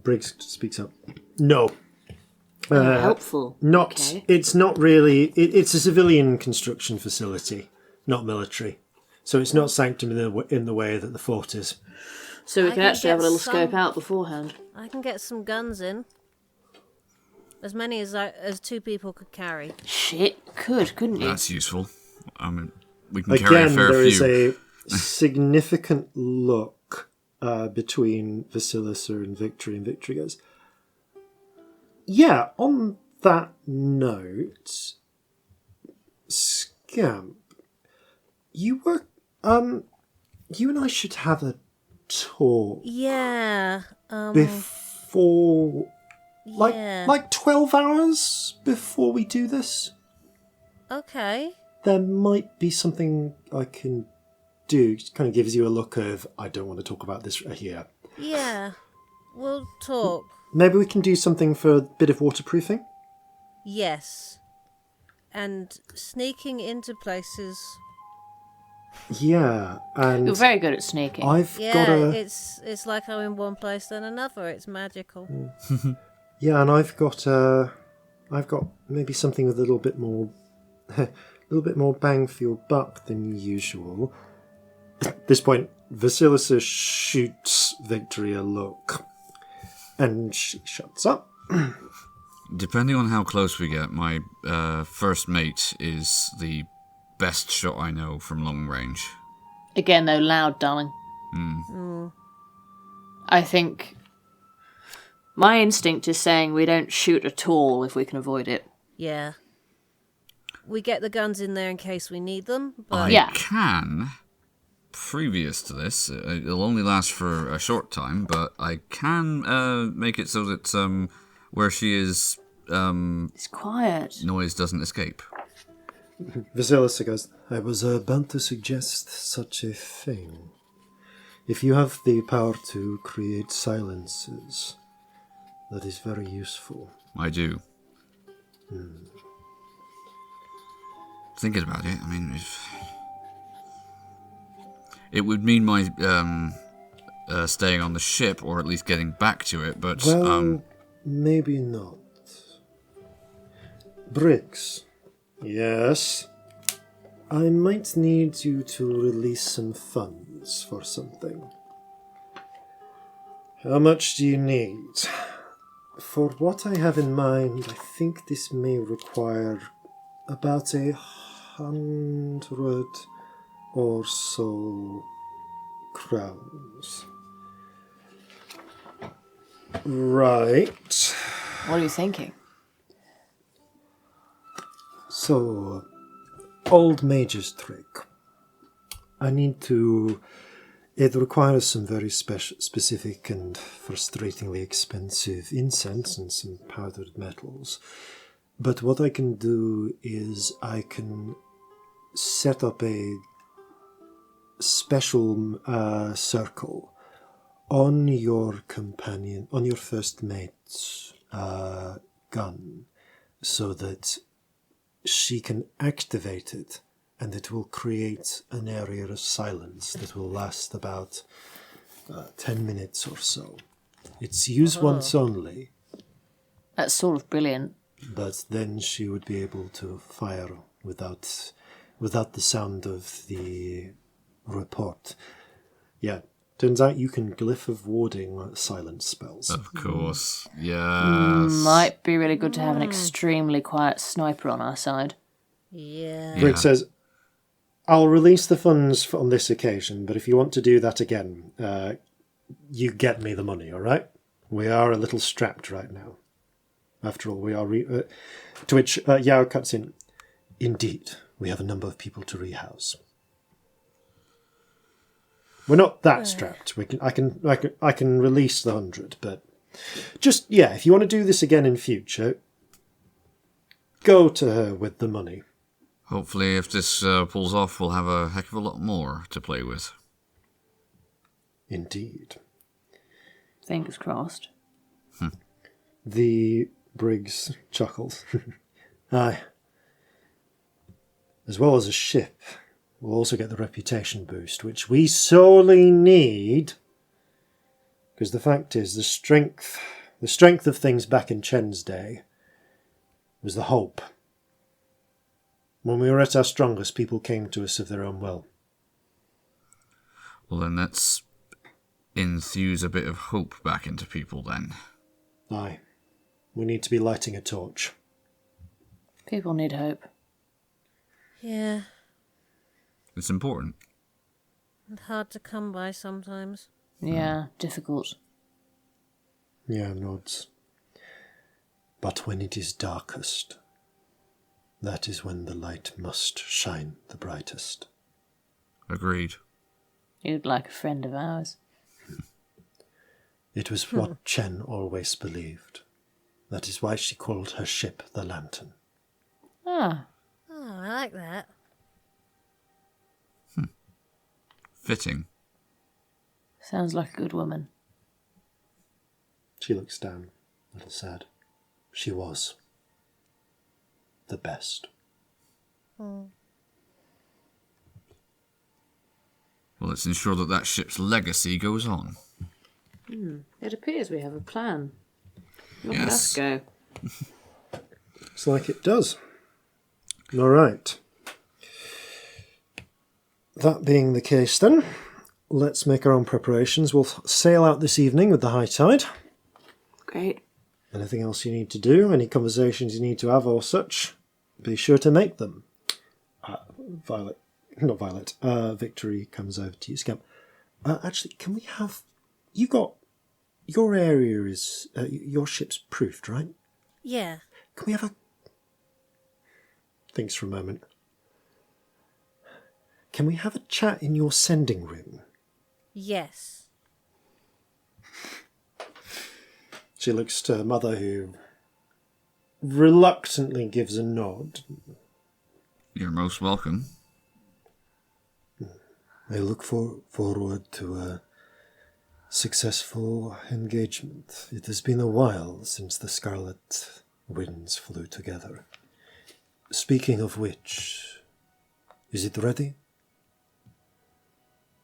Briggs speaks up. No. Helpful. Okay. It's not really... It's a civilian construction facility, not military. So it's not sanctum in the way that the fort is. So we can actually have a little scope out beforehand. I can get some guns in. As many as 2 people could carry. Shit, couldn't you? That's useful. I mean, we can carry a fair few. There is a significant look between Vasilisa and Victory goes, Yeah, on that note, Scamp, you and I should have a talk. Yeah. Before, Yeah. like 12 hours before we do this. Okay. There might be something I can do. It kind of gives you a look of, I don't want to talk about this here. Yeah. We'll talk. Maybe we can do something for a bit of waterproofing? Yes. And sneaking into places. Yeah, and You're very good at sneaking. I've got it's like I'm in one place then another. It's magical. Yeah, and I've got maybe something with a little bit more bang for your buck than usual. At this point, Vasilisa shoots Victory a look, and she shuts up. Depending on how close we get, my first mate is the best shot I know from long range. Again, though, loud, darling. I think my instinct is saying we don't shoot at all if we can avoid it. Yeah. We get the guns in there in case we need them. But I can, previous to this, it'll only last for a short time, but I can make it so that where she is, it's quiet. Noise doesn't escape. Vasilisa goes, I was about to suggest such a thing. If you have the power to create silences, that is very useful. I do. Thinking about it, I mean, it would mean my staying on the ship, or at least getting back to it, but... Well, maybe not. Briggs. Yes? I might need you to release some funds for something. How much do you need? For what I have in mind, I think this may require about 100 or so crowns. Right. What are you thinking? So, old mage's trick. It requires some very specific and frustratingly expensive incense and some powdered metals. But what I can do is I can set up a special circle on your first mate's gun, so that she can activate it, and it will create an area of silence that will last about 10 minutes or so. It's used once only. That's sort of brilliant. But then she would be able to fire without the sound of the report. Yeah, turns out you can glyph of warding silence spells. Of course, yes. Might be really good to have an extremely quiet sniper on our side. Yeah. Rick says, I'll release the funds on this occasion, but if you want to do that again, you get me the money, all right? We are a little strapped right now. After all, we are... to which Yao cuts in, indeed, we have a number of people to rehouse. We're not that strapped. I can release the 100, but just, if you want to do this again in future, go to her with the money. Hopefully, if this pulls off, we'll have a heck of a lot more to play with. Indeed. Fingers crossed. The Briggs chuckles. Aye. As well as a ship, we'll also get the reputation boost, which we sorely need. Because the fact is, the strength of things back in Chen's day was the hope. When we were at our strongest, people came to us of their own will. Well, then let's infuse a bit of hope back into people, then. Aye. We need to be lighting a torch. People need hope. Yeah. It's important. And hard to come by sometimes. Yeah, difficult. Yeah, nods. But when it is darkest, that is when the light must shine the brightest. Agreed. You'd like a friend of ours. It was what Chen always believed. That is why she called her ship the Lantern. Ah. Oh, I like that. Fitting. Sounds like a good woman. She looks down, a little sad. She was the best. Well, let's ensure that that ship's legacy goes on. It appears we have a plan. Look Yes. at us go. Looks like it does. All right. That being the case then, let's make our own preparations. We'll sail out this evening with the high tide. Great. Anything else you need to do, any conversations you need to have or such, be sure to make them. Victory comes over to you, Scamp. Actually, can we have... You got... Your area is... your ship's proofed, right? Yeah. Can we have a... Thinks for a moment. Can we have a chat in your sending room? Yes. She looks to her mother, who reluctantly gives a nod. You're most welcome. I look forward to a successful engagement. It has been a while since the Scarlet Winds flew together. Speaking of which, is it ready?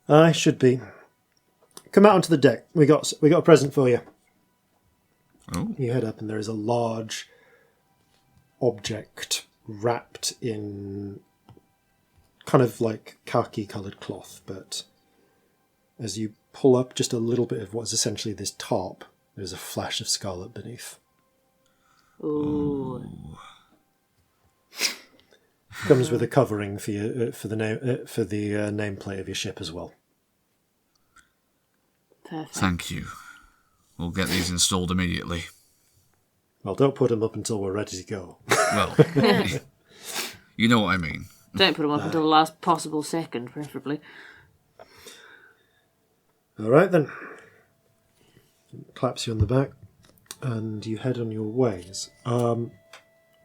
I should be. Come out onto the deck. We got a present for you. Oh. You head up and there is a large object wrapped in kind of like khaki-coloured cloth, but as you pull up just a little bit of what is essentially this top, there's a flash of scarlet beneath. Ooh. Comes with a covering for you for the nameplate of your ship as well. Perfect. Thank you. We'll get these installed immediately. Well, don't put them up until we're ready to go. Well, you know what I mean. Don't put them up until the last possible second, preferably. All right, then. Claps you on the back, and you head on your ways.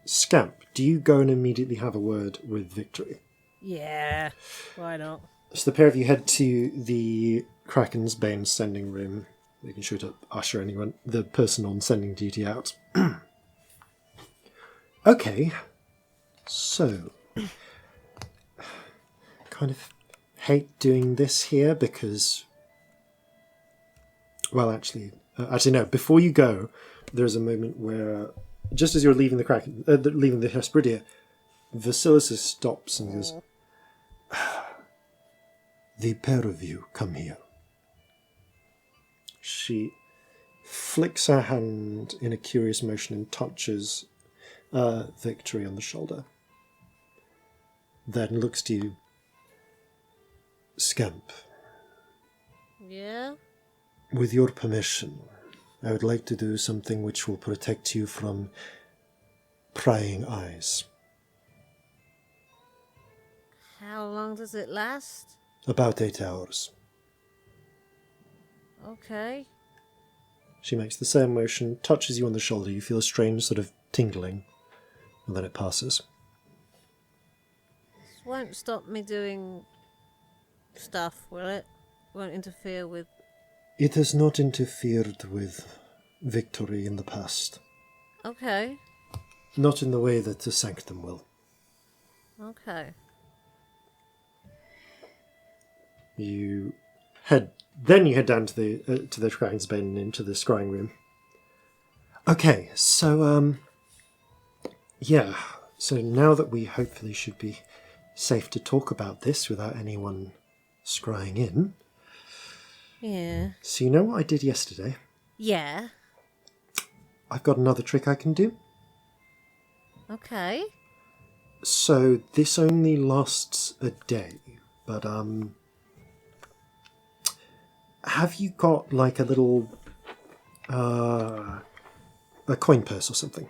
Scamp, do you go and immediately have a word with Victory? Yeah, why not? So the pair of you head to the Kraken's Bane sending room. Making sure to usher the person on sending duty out. Okay, so kind of hate doing this here because, well, actually no. Before you go, there's a moment where, just as you're leaving the Kraken, leaving the Hesperidia, Vasilis stops and goes, "The pair of you come here." She flicks her hand in a curious motion and touches Victory on the shoulder. Then looks to you. Scamp, Yeah? with your permission, I would like to do something which will protect you from prying eyes. How long does it last? About 8 hours. Okay. She makes the same motion, touches you on the shoulder. You feel a strange sort of tingling, and then it passes. This won't stop me doing stuff, will it? Won't interfere with... It has not interfered with Victory in the past. Okay. Not in the way that the Sanctum will. Okay. You head down to the Kraken's Bane and into the scrying room. Okay, so yeah. So now that we hopefully should be safe to talk about this without anyone scrying in. Yeah. So you know what I did yesterday? Yeah. I've got another trick I can do. Okay. So this only lasts a day, but have you got like a little a coin purse or something?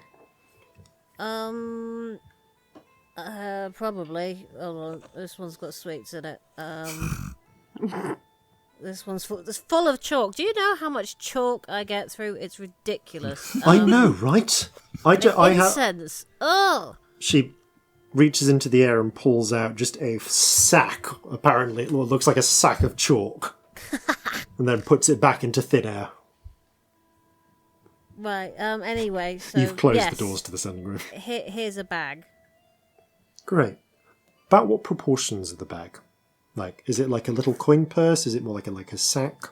Probably. Hold on, this one's got sweets in it. This one's full of chalk. Do you know how much chalk I get through? It's ridiculous. I know, right? Incense. Oh. She reaches into the air and pulls out just a sack. Apparently, it looks like a sack of chalk, and then puts it back into thin air. Right. Anyway, so You've closed the doors to the sending room. Here's a bag. Great. About what proportions of the bag? Like, is it like a little coin purse? Is it more like a sack?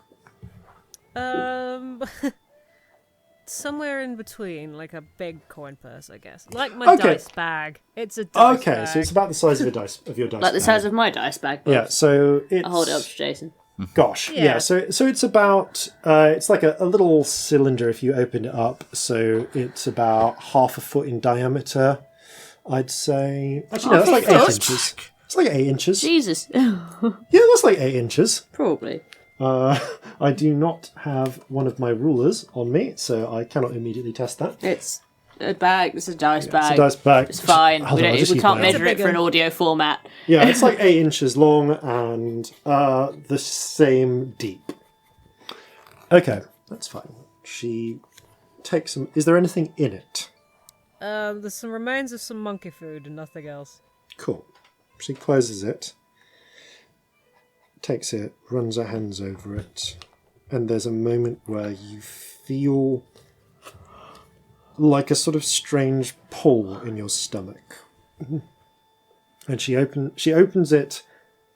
Somewhere in between, like a big coin purse, I guess. Like my dice bag. It's a dice bag. So it's about the size of your dice Like bag. the size of my dice bag. Yeah. So it's. I'll hold it up to Jason. Gosh, yeah. So it's about it's like a little cylinder if you open it up. So it's about 1/2 foot in diameter, I'd say. Actually, no, that's like 8 inches. It's like 8 inches. Jesus. Yeah, that's like 8 inches. Probably. I do not have one of my rulers on me, so I cannot immediately test that. It's a bag. It's a dice bag. It's a dice bag. It's fine. We can't my measure it for an audio format. Yeah, it's like 8 inches long and the same deep. Okay, that's fine. She takes some... Is there anything in it? There's some remains of some monkey food and nothing else. Cool. She closes it, takes it, runs her hands over it, and there's a moment where you feel like a sort of strange pull in your stomach. And she opens it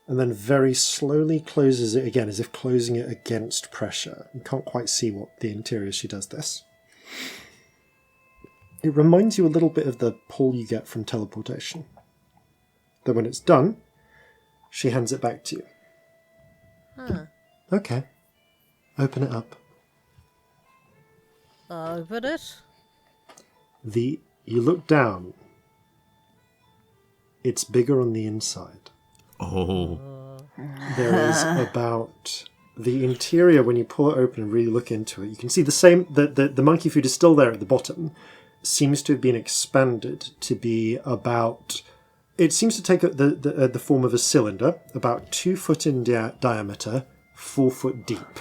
and then very slowly closes it again, as if closing it against pressure. You can't quite see what the interior she does this. It reminds you a little bit of the pull you get from teleportation. Then when it's done, she hands it back to you. Huh. Okay. Open it up. Open it. You look down. It's bigger on the inside. Oh. There is about... The interior, when you pull it open and really look into it, you can see the monkey food is still there at the bottom. Seems to have been expanded to be about... It seems to take the form of a cylinder, about 2 foot in diameter, 4 foot deep.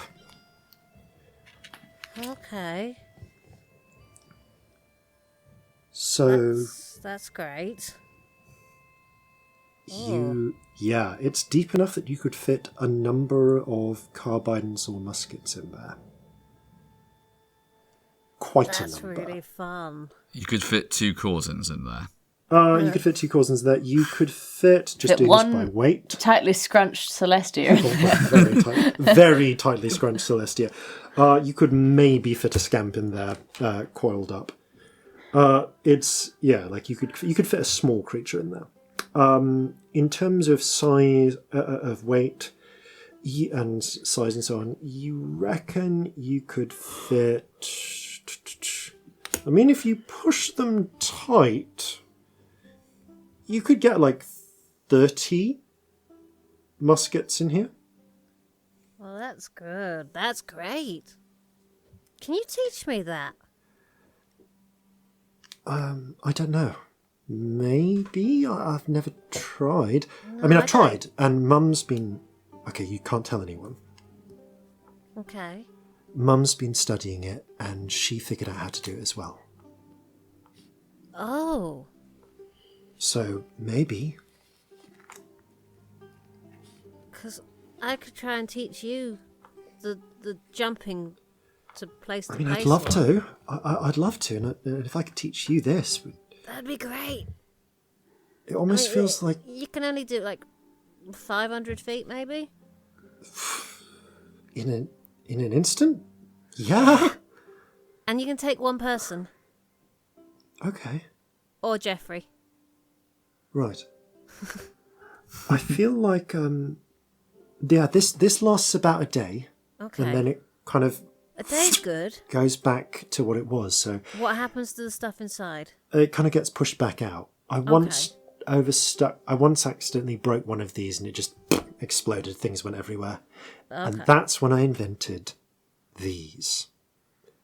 Okay. So... That's great. Yeah, it's deep enough that you could fit a number of carbines or muskets in there. Quite a number. That's really fun. You could fit 2 Corzins in there. You could fit 2 Corzins there. You could fit, just doing this by weight. Tightly scrunched Celestia. Very tightly scrunched Celestia. You could maybe fit a Scamp in there, coiled up. You could fit a small creature in there. In terms of size, of weight, and size and so on, you reckon you could fit... I mean, if you push them tight, you could get like 30 muskets in here. Well, that's good. That's great. Can you teach me that? I don't know. Maybe? I've never tried. No, I've tried, and Mum's been... Okay, you can't tell anyone. Okay. Mum's been studying it, and she figured out how to do it as well. Oh. So, maybe. Because I could try and teach you the jumping to place the I'd love to. I'd love to, and if I could teach you this... That'd be great. It almost feels like... You can only do, 500 feet, maybe? In an instant? Yeah. And you can take one person. Okay. Or Jeffrey. Right. I feel like this lasts about a day. Okay. And then it kind of a day's good. Goes back to what it was. So what happens to the stuff inside? It kind of gets pushed back out. I once accidentally broke one of these and it just exploded. Things went everywhere. Okay. And that's when I invented these.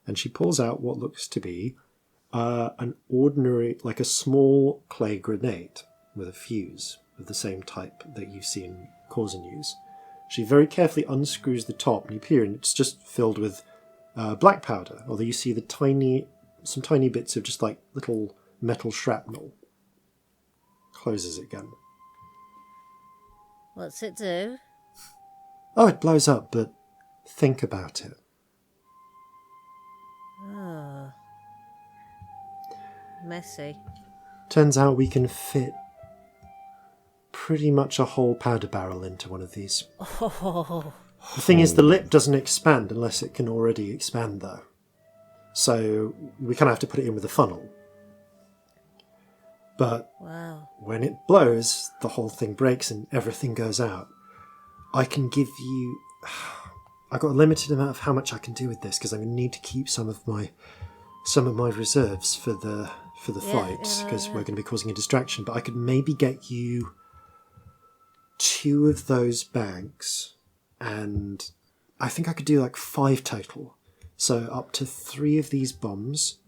And she pulls out what looks to be an ordinary, like a small clay grenade with a fuse of the same type that you've seen Corzin use. She very carefully unscrews the top, and you peer, and it's just filled with black powder, although you see some tiny bits of just like little metal shrapnel. Closes it again. What's it do? Oh, it blows up, but think about it. Oh. Messy. Turns out we can fit pretty much a whole powder barrel into one of these. Oh. The thing is, the lip doesn't expand unless it can already expand, though. So we kind of have to put it in with a funnel. But wow. When it blows, the whole thing breaks and everything goes out. I can give you... I've got a limited amount of how much I can do with this, because I'm going to need to keep some of my reserves for the fight, because we're going to be causing a distraction. But I could maybe get you 2 of those bags, and I think I could do like 5 total. So up to 3 of these bombs,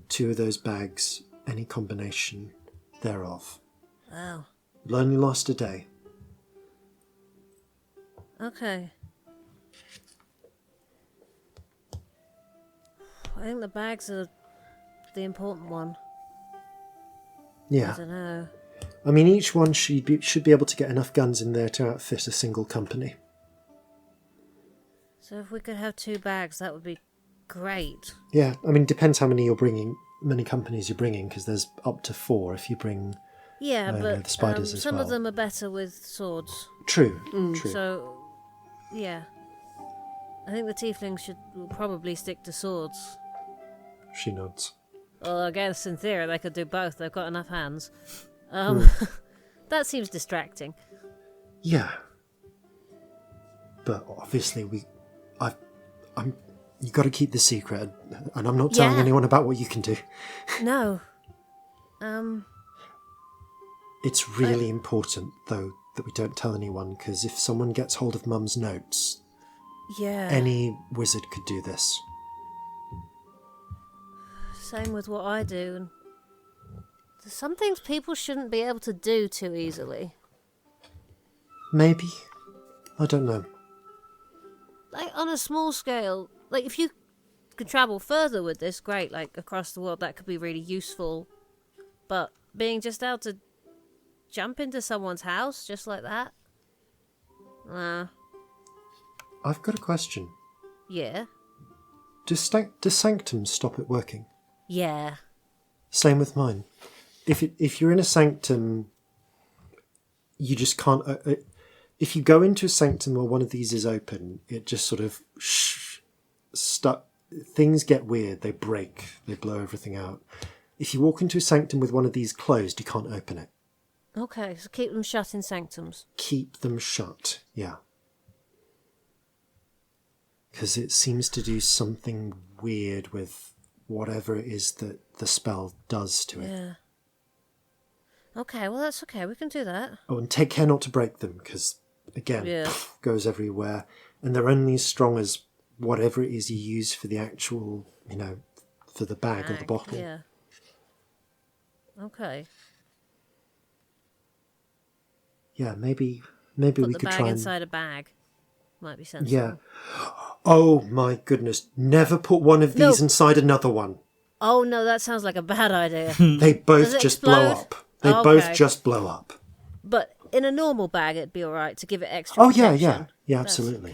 2 of those bags, any combination thereof. Wow. It'll only last a day. Okay. I think the bags are the important one. Yeah. I don't know. I mean, each one should be able to get enough guns in there to outfit a single company. So if we could have 2 bags, that would be great. Yeah, I mean, it depends how many many companies you're bringing, because there's up to 4 if you bring but the spiders as some well. of them are better with swords. True. So, yeah. I think the tieflings will probably stick to swords. She nods. Well, I guess in theory they could do both. They've got enough hands. That seems distracting. Yeah. But obviously you got to keep the secret, and I'm not telling anyone about what you can do. No. It's really important, though, that we don't tell anyone, because if someone gets hold of Mum's notes, any wizard could do this. Same with what I do. And there's some things people shouldn't be able to do too easily. Maybe. I don't know. Like, on a small scale, like, if you could travel further with this, great, like, across the world, that could be really useful. But being just able to jump into someone's house just like that? I've got a question. Yeah? Do sanctums stop it working? Yeah. Same with mine. If you're in a sanctum, you just can't... if you go into a sanctum where one of these is open, it just sort of... things get weird. They break. They blow everything out. If you walk into a sanctum with one of these closed, you can't open it. Okay, so keep them shut in sanctums. Keep them shut, yeah. Because it seems to do something weird with whatever it is that the spell does to it. Yeah. Okay, well that's okay, we can do that. Oh, and take care not to break them, because, again, goes everywhere. And they're only as strong as whatever it is you use for the actual, for the bag or the bottle. Yeah. Okay. Yeah, maybe we could try and... Put the bag inside a bag. Might be sensible. Yeah. Oh my goodness. Never put one of these inside another one. Oh no, that sounds like a bad idea. They both just blow up. They both just blow up. But in a normal bag it'd be alright to give it extra protection. Yeah, absolutely.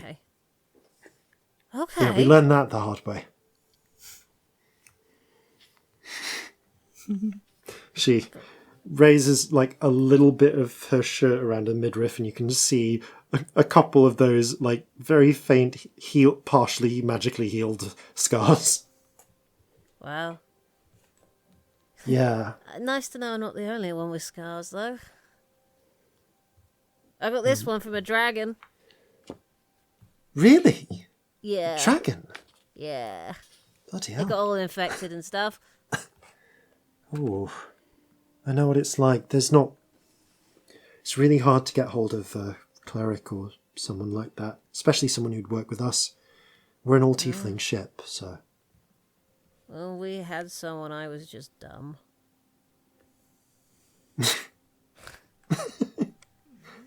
Okay. Yeah, we learned that the hard way. She raises like a little bit of her shirt around her midriff, and you can see a couple of those like very faint, partially magically healed scars. Wow. Yeah. Nice to know I'm not the only one with scars, though. I got this one from a dragon. Really? Yeah. Dragon? Yeah. Bloody hell. It got all infected and stuff. Oh, I know what it's like. It's really hard to get hold of a cleric or someone like that, especially someone who'd work with us. We're an all-tiefling ship, so... Well, we had some when I was just dumb.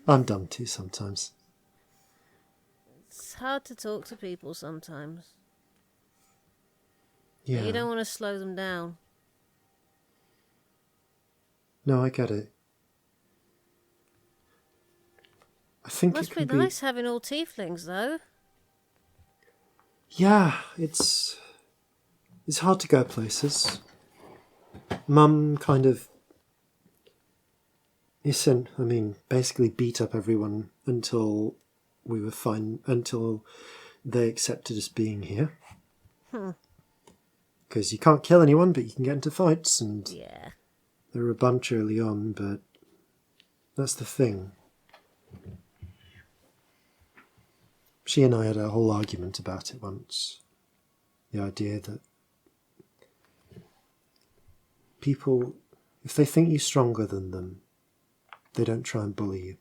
I'm dumb too sometimes. It's hard to talk to people sometimes. Yeah. But you don't want to slow them down. No, I get it. I think Must it can be nice having all tieflings, though. Yeah, it's hard to go places. Mum kind of basically beat up everyone until we were fine, until they accepted us being here. Because you can't kill anyone, but you can get into fights, and yeah, there were a bunch early on, but that's the thing. She and I had a whole argument about it once. The idea that people, if they think you're stronger than them, they don't try and bully you.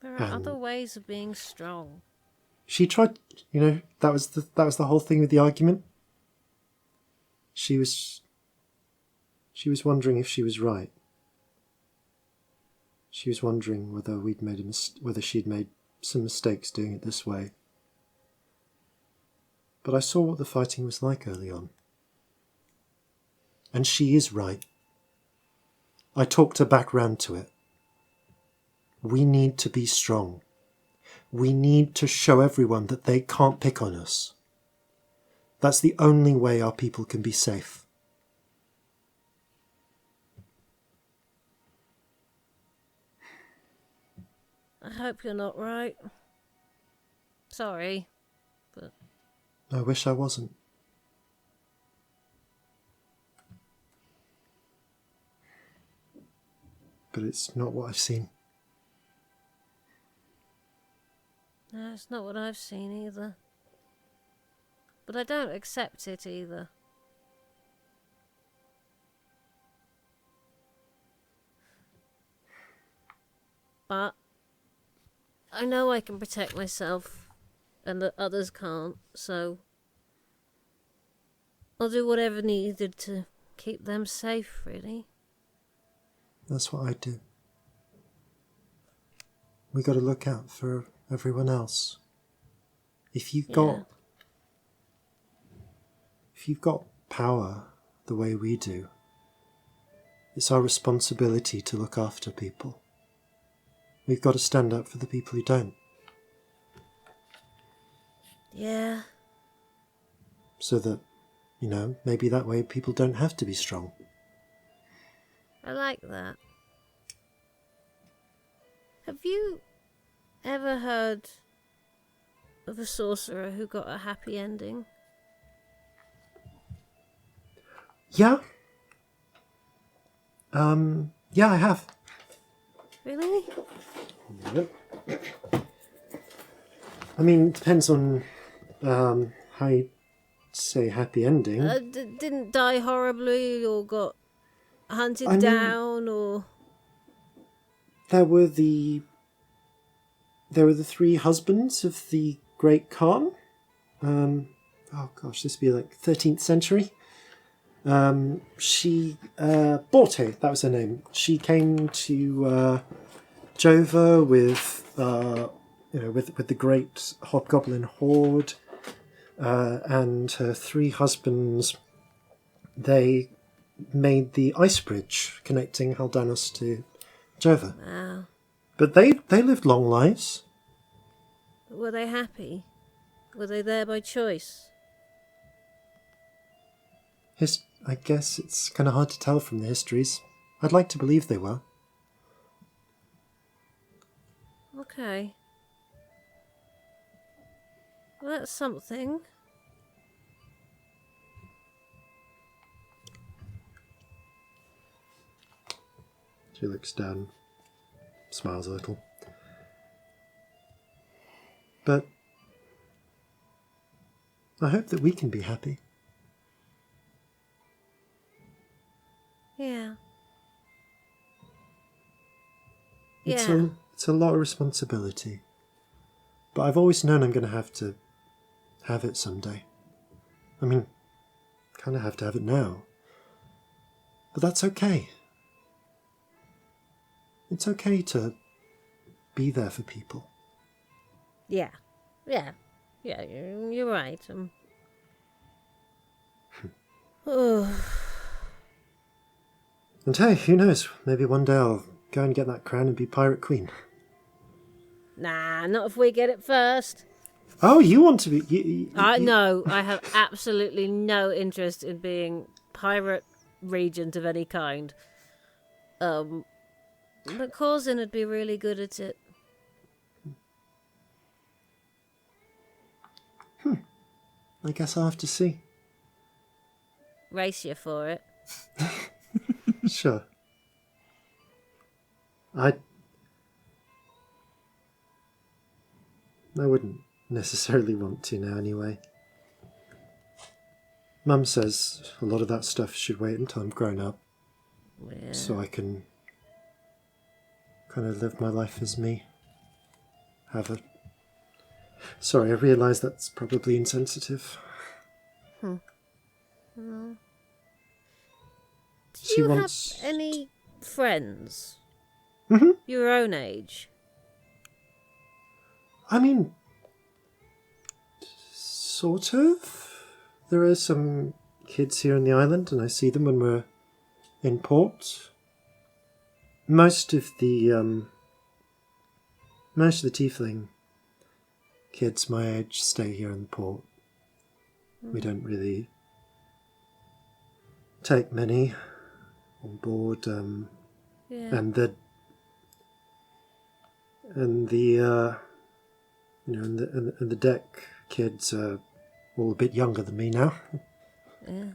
There are other ways of being strong. She tried, that was the whole thing with the argument. She was wondering if she was right. She was wondering whether whether she'd made some mistakes doing it this way. But I saw what the fighting was like early on. And she is right. I talked her back round to it. We need to be strong. We need to show everyone that they can't pick on us. That's the only way our people can be safe. I hope you're not right. Sorry, but... I wish I wasn't. But it's not what I've seen. No, it's not what I've seen either. But I don't accept it either. But I know I can protect myself and that others can't, so I'll do whatever needed to keep them safe, really. That's what I do. We got to look out for everyone else. If you've got power the way we do, it's our responsibility to look after people. We've got to stand up for the people who don't. Yeah. So that, maybe that way people don't have to be strong. I like that. Have you ever heard of a sorcerer who got a happy ending? Yeah. Yeah, I have. Really? Yep. I mean, it depends on how you say happy ending. Didn't die horribly or got hunted down or... There were the 3 husbands of the Great Khan. This would be like 13th century. She, Borte, that was her name. She came to Jova with the great hobgoblin horde, and her 3 husbands. They made the ice bridge connecting Haldanos to Jova. Wow. But they lived long lives. Were they happy? Were they there by choice? I guess it's kind of hard to tell from the histories. I'd like to believe they were. Okay. Well, that's something. She looks down, smiles a little. But I hope that we can be happy. Yeah. It's a lot of responsibility. But I've always known I'm going to have to have it someday. I mean, kind of have to have it now. But that's okay. It's okay to be there for people. Yeah. You're right. And hey, who knows? Maybe one day I'll go and get that crown and be Pirate Queen. Nah, not if we get it first. Oh, you want to be... No, I have absolutely no interest in being pirate regent of any kind. But Corzin would be really good at it. I guess I'll have to see. Race you for it. Sure. I wouldn't necessarily want to now anyway. Mum says a lot of that stuff should wait until I'm grown up. Yeah. So I can kind of live my life as me. Sorry, I realise that's probably insensitive. No. Do you have any friends? Mm-hmm. Your own age? I mean, sort of. There are some kids here on the island, and I see them when we're in port. Most of the tiefling kids my age stay here in the port. We don't really take many on board, and the deck kids are all a bit younger than me now. Yeah.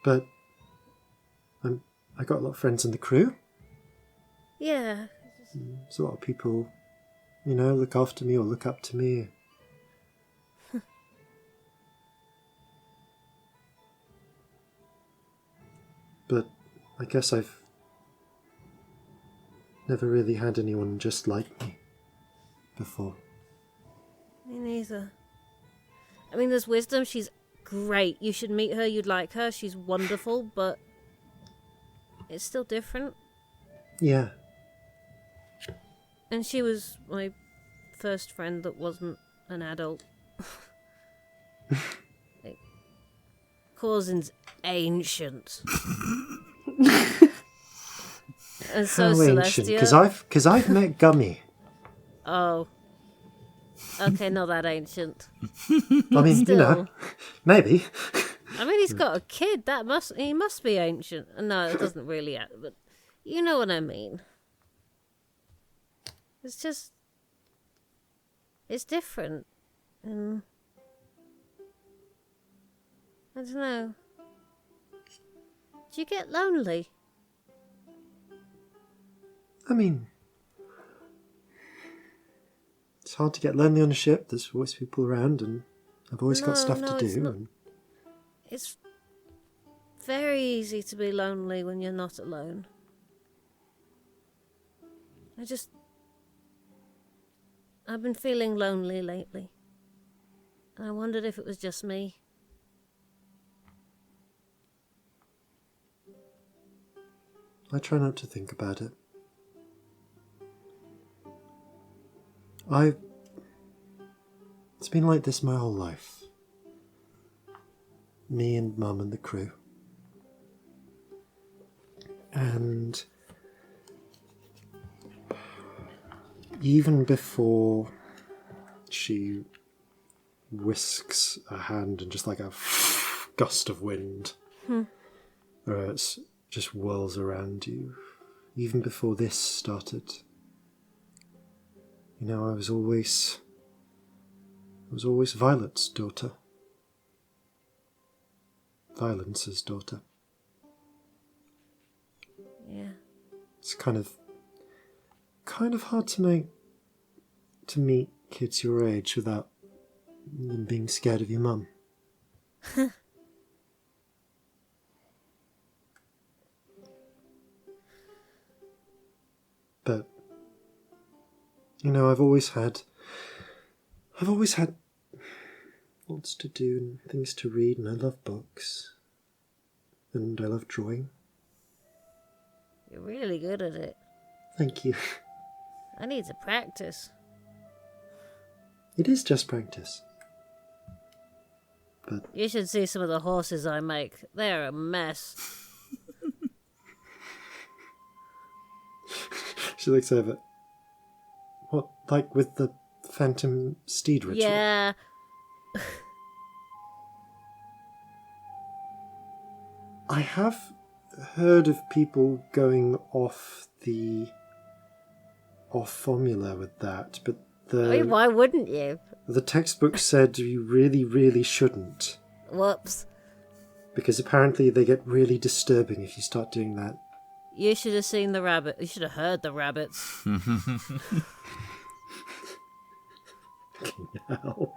But I got a lot of friends in the crew. Yeah. There's a lot of people, look after me or look up to me. But I guess I've never really had anyone just like me before. Me neither. I mean, there's Wisdom. She's great. You should meet her. You'd like her. She's wonderful, but it's still different. Yeah. And she was my first friend that wasn't an adult. Corzin's ancient. And so How ancient? Celestia. Because I've met Gummy. Oh. Okay, not that ancient. I mean, Still. maybe. I mean, he's got a kid. He must be ancient. No, it doesn't really. But you know what I mean. It's different. And I don't know. Do you get lonely? I mean, it's hard to get lonely on a ship. There's always people around, and I've always got stuff to do. It's very easy to be lonely when you're not alone. I've been feeling lonely lately. And I wondered if it was just me. I try not to think about it. It's been like this my whole life. Me and Mum and the crew. And even before she whisks a hand and just like a gust of wind, or it just whirls around you, even before this started, I was always Violet's daughter. Violence's daughter. Yeah. It's kind of hard to meet kids your age without them being scared of your mum. But, I've always had I've always had lots to do and things to read, and I love books. And I love drawing. You're really good at it. Thank you. I need to practice. It is just practice. But you should see some of the horses I make. They're a mess. She looks over. What, like with the phantom steed ritual? Yeah. I have heard of people going off formula with that, but why wouldn't you? The textbook said you really, really shouldn't. Whoops. Because apparently they get really disturbing if you start doing that. You should have seen the rabbit. You should have heard the rabbits. Hell.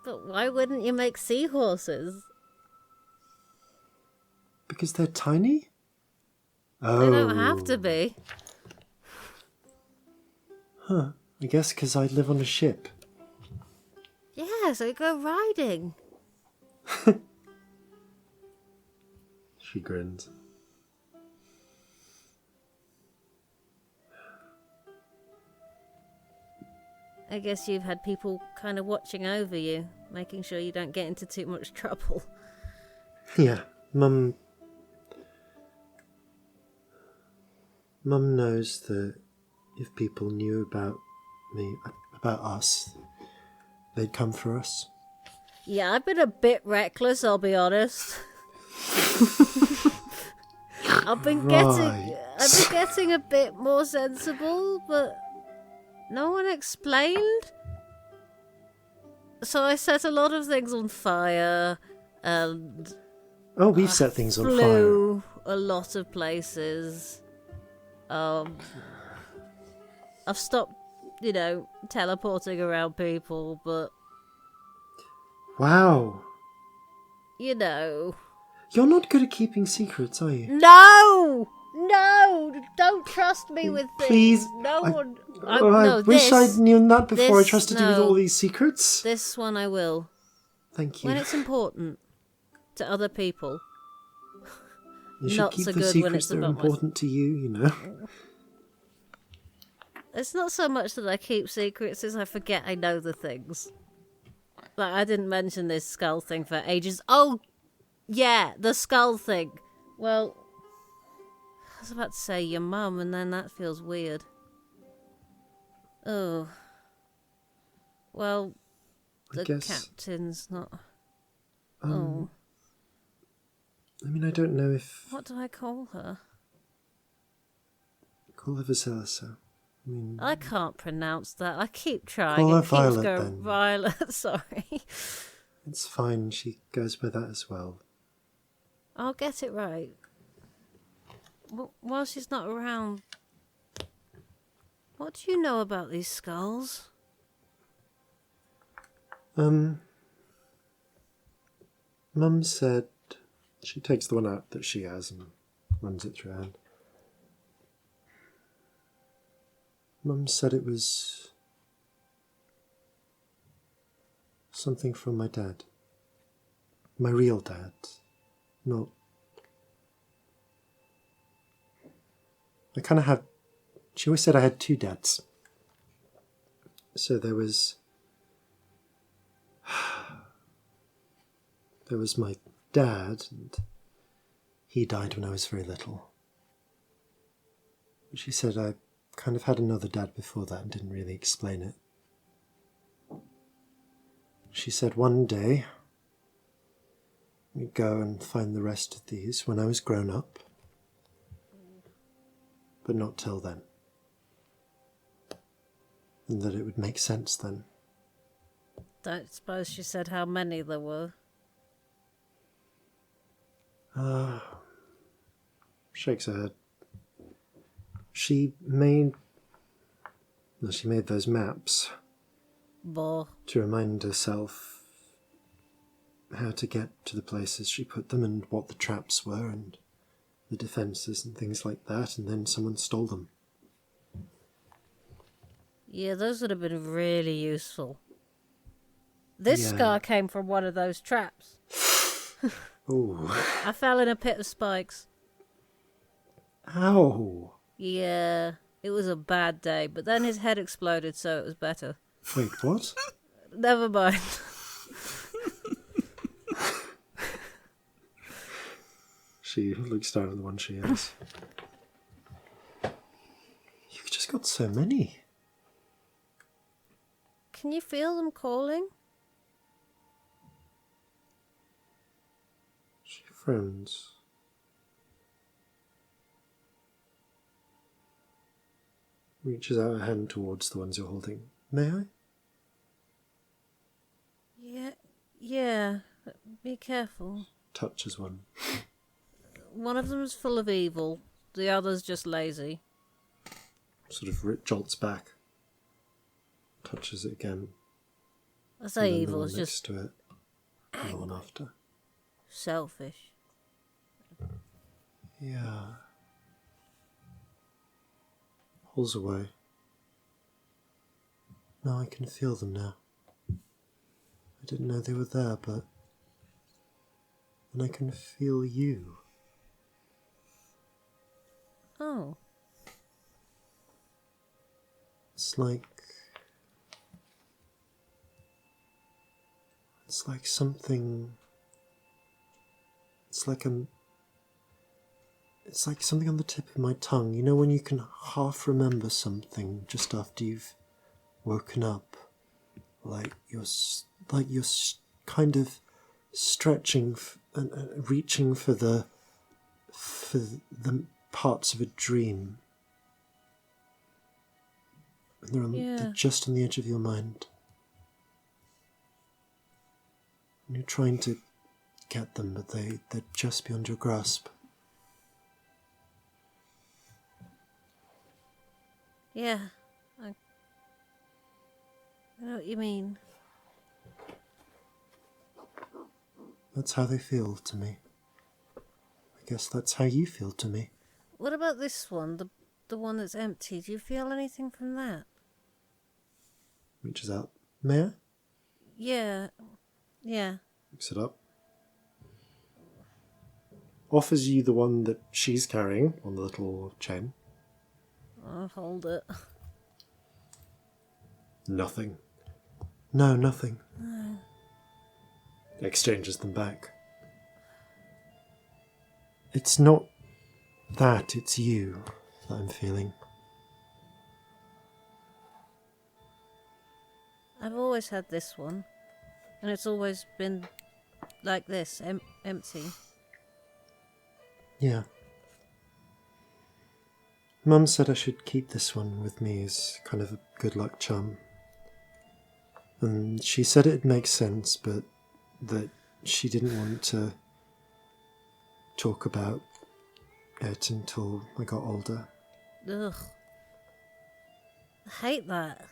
But why wouldn't you make seahorses? Because they're tiny? Oh. They don't have to be. Huh. I guess because I live on a ship. Yeah, so go riding. She grins. I guess you've had people kind of watching over you, making sure you don't get into too much trouble. Yeah, Mum knows that if people knew about me, about us, they'd come for us. Yeah, I've been a bit reckless, I'll be honest. I've been getting a bit more sensible, but no one explained. So I set a lot of things on fire, and we've set things on fire. Flew a lot of places. I've stopped, teleporting around people, but wow. You're not good at keeping secrets, are you? No! Don't trust me with things. Please. I wish I'd known that before I trusted you with all these secrets. This one I will. Thank you. When it's important to other people. You should not keep so the good secrets when it's that are about important to you, It's not so much that I keep secrets as I forget I know the things. Like, I didn't mention this skull thing for ages. Oh, yeah, the skull thing. Well, I was about to say your mum, and then that feels weird. Oh. Well, the captain's not... I mean, I don't know if... What do I call her? Call her Vasilisa. I can't pronounce that. I keep trying. Call her it keeps Violet, going then. Violet, sorry. It's fine. She goes by that as well. I'll get it right. While she's not around, what do you know about these skulls? Mum said she takes the one out that she has and runs it through her hand. Mum said it was something from my dad. My real dad. Not... I kind of have... She always said I had two dads. So there was... There was my dad, and he died when I was very little. She said I kind of had another dad before that and didn't really explain it. She said one day we'd go and find the rest of these when I was grown up, but not till then. And that it would make sense then. Don't suppose she said how many there were. Shakes her head. She made those maps to remind herself how to get to the places she put them and what the traps were and the defences and things like that, and then someone stole them. Yeah, those would have been really useful. This scar came from one of those traps. Ooh. I fell in a pit of spikes. Ow. Yeah, it was a bad day, but then his head exploded, so it was better. Wait, what? Never mind. She looks down at the one she has. You've just got so many. Can you feel them calling? She frowns. Reaches out her hand towards the ones you're holding. May I? Yeah. Be careful. Touches one. One of them is full of evil. The other's just lazy. Sort of jolts back. Touches it again. I say and then evil, the one it's next just to it. And the one after. selfish. Yeah. Pulls away. Now I can feel them now. I didn't know they were there, but... And I can feel you. Oh. It's like something... It's like something on the tip of my tongue. You know when you can half remember something just after you've woken up? Like you're kind of stretching and reaching for the parts of a dream. And they're just on the edge of your mind. And you're trying to get them, but they're just beyond your grasp. Yeah. I know what you mean. That's how they feel to me. I guess that's how you feel to me. What about this one? The one that's empty. Do you feel anything from that? Reaches out. May I? Yeah. Picks it up. Offers you the one that she's carrying on the little chain. I'll hold it. Nothing. No, nothing. No. Exchanges them back. It's not that, it's you that I'm feeling. I've always had this one, and it's always been like this, empty. Yeah. Mum said I should keep this one with me as kind of a good luck charm. And she said it makes sense, but that she didn't want to talk about it until I got older. Ugh. I hate that.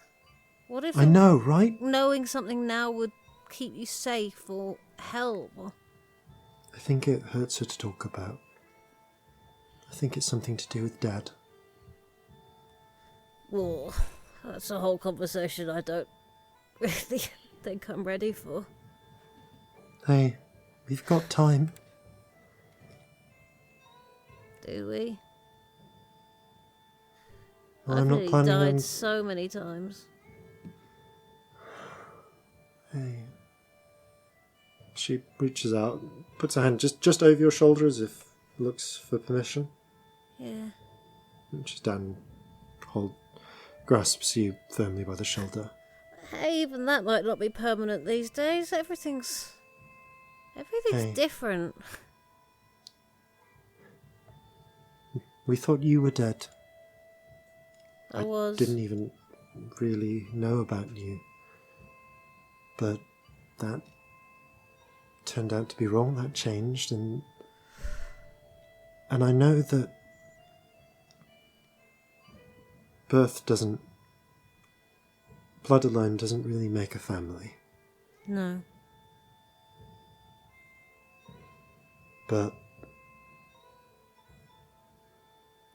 What if... I know, right? Knowing something now would keep you safe or help? I think it hurts her to talk about. I think it's something to do with Dad. Well, that's a whole conversation I don't really think I'm ready for. Hey, we've got time. Do we? Well, I've I'm not really planning died on... so many times. Hey. She reaches out, puts her hand just over your shoulder as if looks for permission. Yeah. Reaches down, grasps you firmly by the shoulder. Hey, even that might not be permanent these days. Everything's Hey. different. We thought you were dead. I was. Didn't even really know about you. But that turned out to be wrong. That changed, and I know that blood alone doesn't really make a family. No. But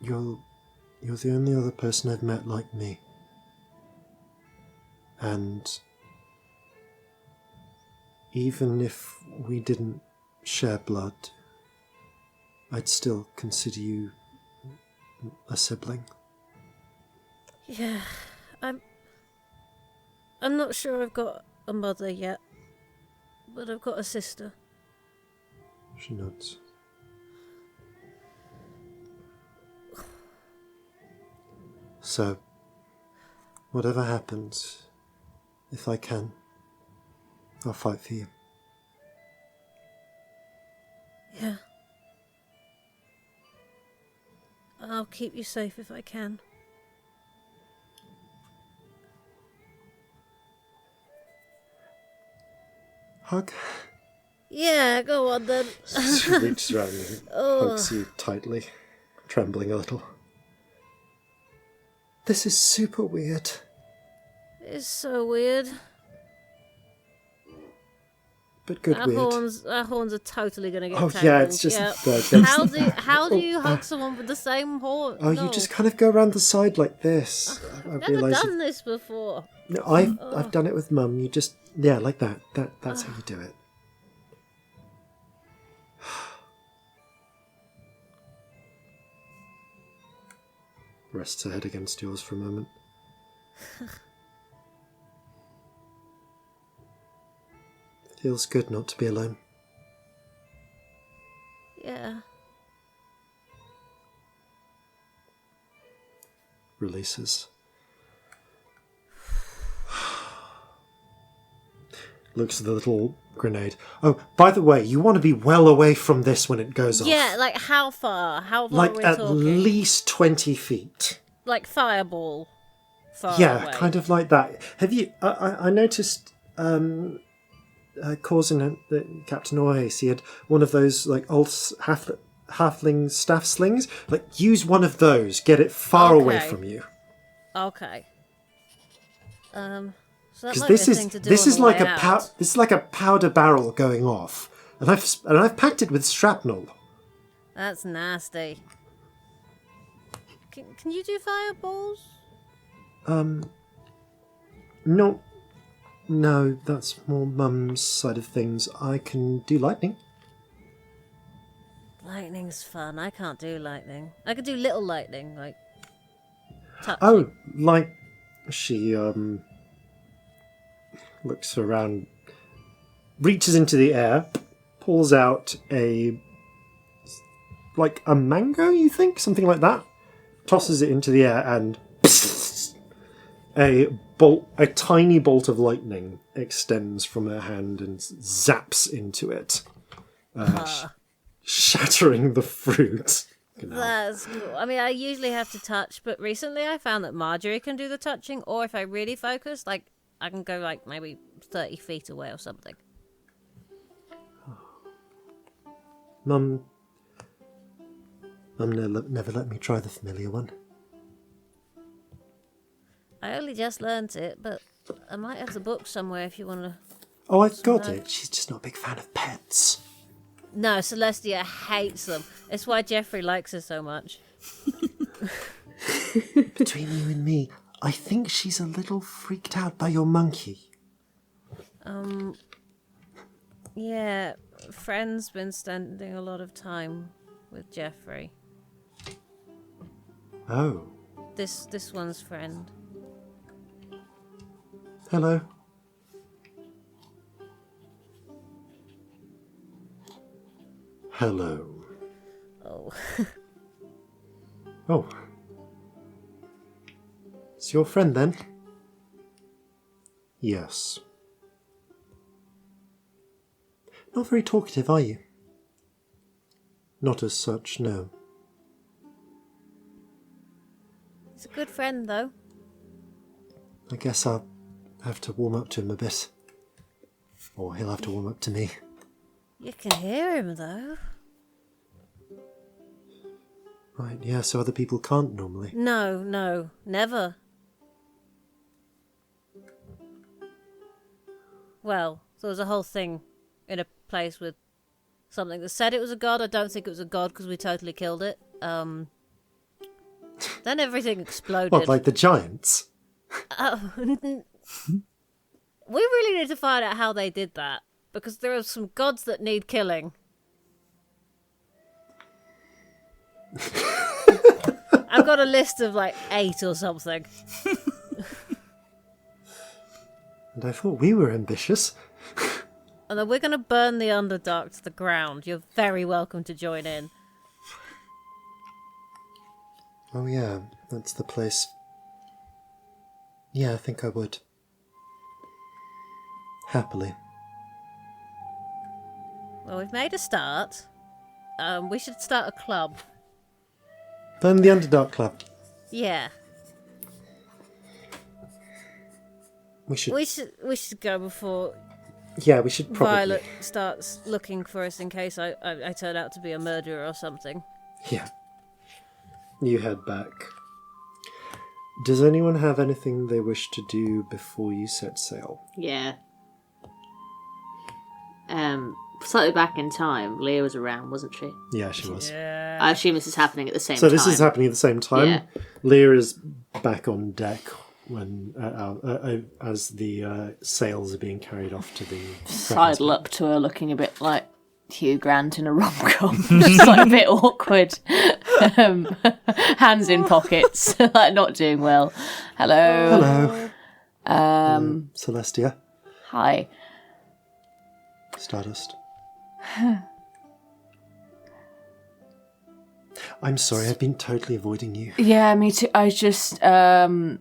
you're the only other person I've met like me. And even if we didn't share blood, I'd still consider you a sibling. Yeah, I'm not sure I've got a mother yet, but I've got a sister. She nods. So, whatever happens, if I can, I'll fight for you. Yeah. I'll keep you safe if I can. Hug? Yeah, go on then. She reaches around and hugs you tightly, trembling a little. This is super weird. It's so weird. But good weird. Our horns are totally going to get tangled. Yeah, it's just... How do you hug someone with the same horn? Oh, you just kind of go around the side like this. I've never done this before. No, I've done it with Mum. You just... Yeah, like that. That's how you do it. Rests her head against yours for a moment. Feels good not to be alone. Yeah. Releases. Looks at the little grenade. Oh, by the way, you want to be well away from this when it goes off. Yeah, like how far? How far like are we at talking? least 20 feet. Like fireball. Far Yeah, away. kind of like that. Have you... I noticed... Corzin, Captain Horhace, he had one of those like old halfling staff slings. Like, use one of those. Get it far away from you. Okay. So that because might this be a is thing to do this on is the like way a out. this is like a powder barrel going off, and I've packed it with shrapnel. That's nasty. Can you do fireballs? No, that's more Mum's side of things. I can do lightning. Lightning's fun. I can't do lightning. I could do little lightning, like touching. Oh, like she looks around, reaches into the air, pulls out a mango, you think? Something like that. Tosses it into the air and a tiny bolt of lightning extends from her hand and zaps into it, shattering the fruit. That's cool. I mean, I usually have to touch, but recently I found that Marjorie can do the touching, or if I really focus, like, I can go, like, maybe 30 feet away or something. Mum never let me try the familiar one. I only just learnt it, but I might have the book somewhere if you want to... Oh, I've got it. She's just not a big fan of pets. No, Celestia hates them. It's why Jeffrey likes her so much. Between you and me, I think she's a little freaked out by your monkey. Yeah, Friend's been spending a lot of time with Jeffrey. Oh. This one's Friend. Hello. Hello. Oh. Oh. It's your friend then? Yes. Not very talkative, are you? Not as such, no. He's a good friend, though. I guess I'll have to warm up to him a bit. Or he'll have to warm up to me. You can hear him, though. Right, yeah, so other people can't normally. No, never. Well, there was a whole thing in a place with something that said it was a god. I don't think it was a god because we totally killed it. Then everything exploded. What, like the giants? We really need to find out how they did that, because there are some gods that need killing. I've got a list of like 8 or something. And I thought we were ambitious. And then we're going to burn the Underdark to the ground. You're very welcome to join in. Oh yeah, that's the place. Yeah, I think I would. Happily. Well, we've made a start. We should start a club. Burn the Underdark Club. Yeah. We should go before. Yeah, we should probably. Violet starts looking for us in case I turn out to be a murderer or something. Yeah. You head back. Does anyone have anything they wish to do before you set sail? Yeah. Slightly back in time, Leah was around, wasn't she? Yeah, she was. Yeah. I assume this is happening at the same time. So this is happening at the same time. Yeah. Leah is back on deck when as the sails are being carried off to the sidle up to her, looking a bit like Hugh Grant in a rom-com, just like a bit awkward, hands in pockets, like not doing well. Hello. Celestia. Hi. Stardust. I'm sorry, I've been totally avoiding you. Yeah, me too. I just fuck.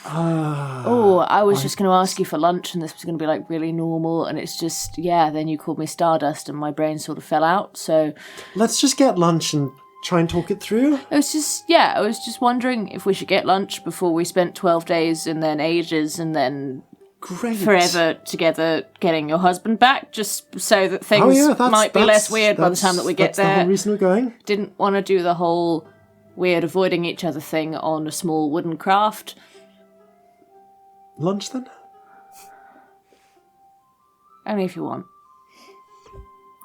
I was just going to ask you for lunch, and this was going to be like really normal, and it's just then you called me Stardust, and my brain sort of fell out. So let's just get lunch and try and talk it through. I was just wondering if we should get lunch before we spent 12 days and then ages and then forever together getting your husband back, just so that things might be less weird by the time that we get there. That's the whole reason we're going. Didn't want to do the whole weird avoiding each other thing on a small wooden craft. Lunch then? Only if you want.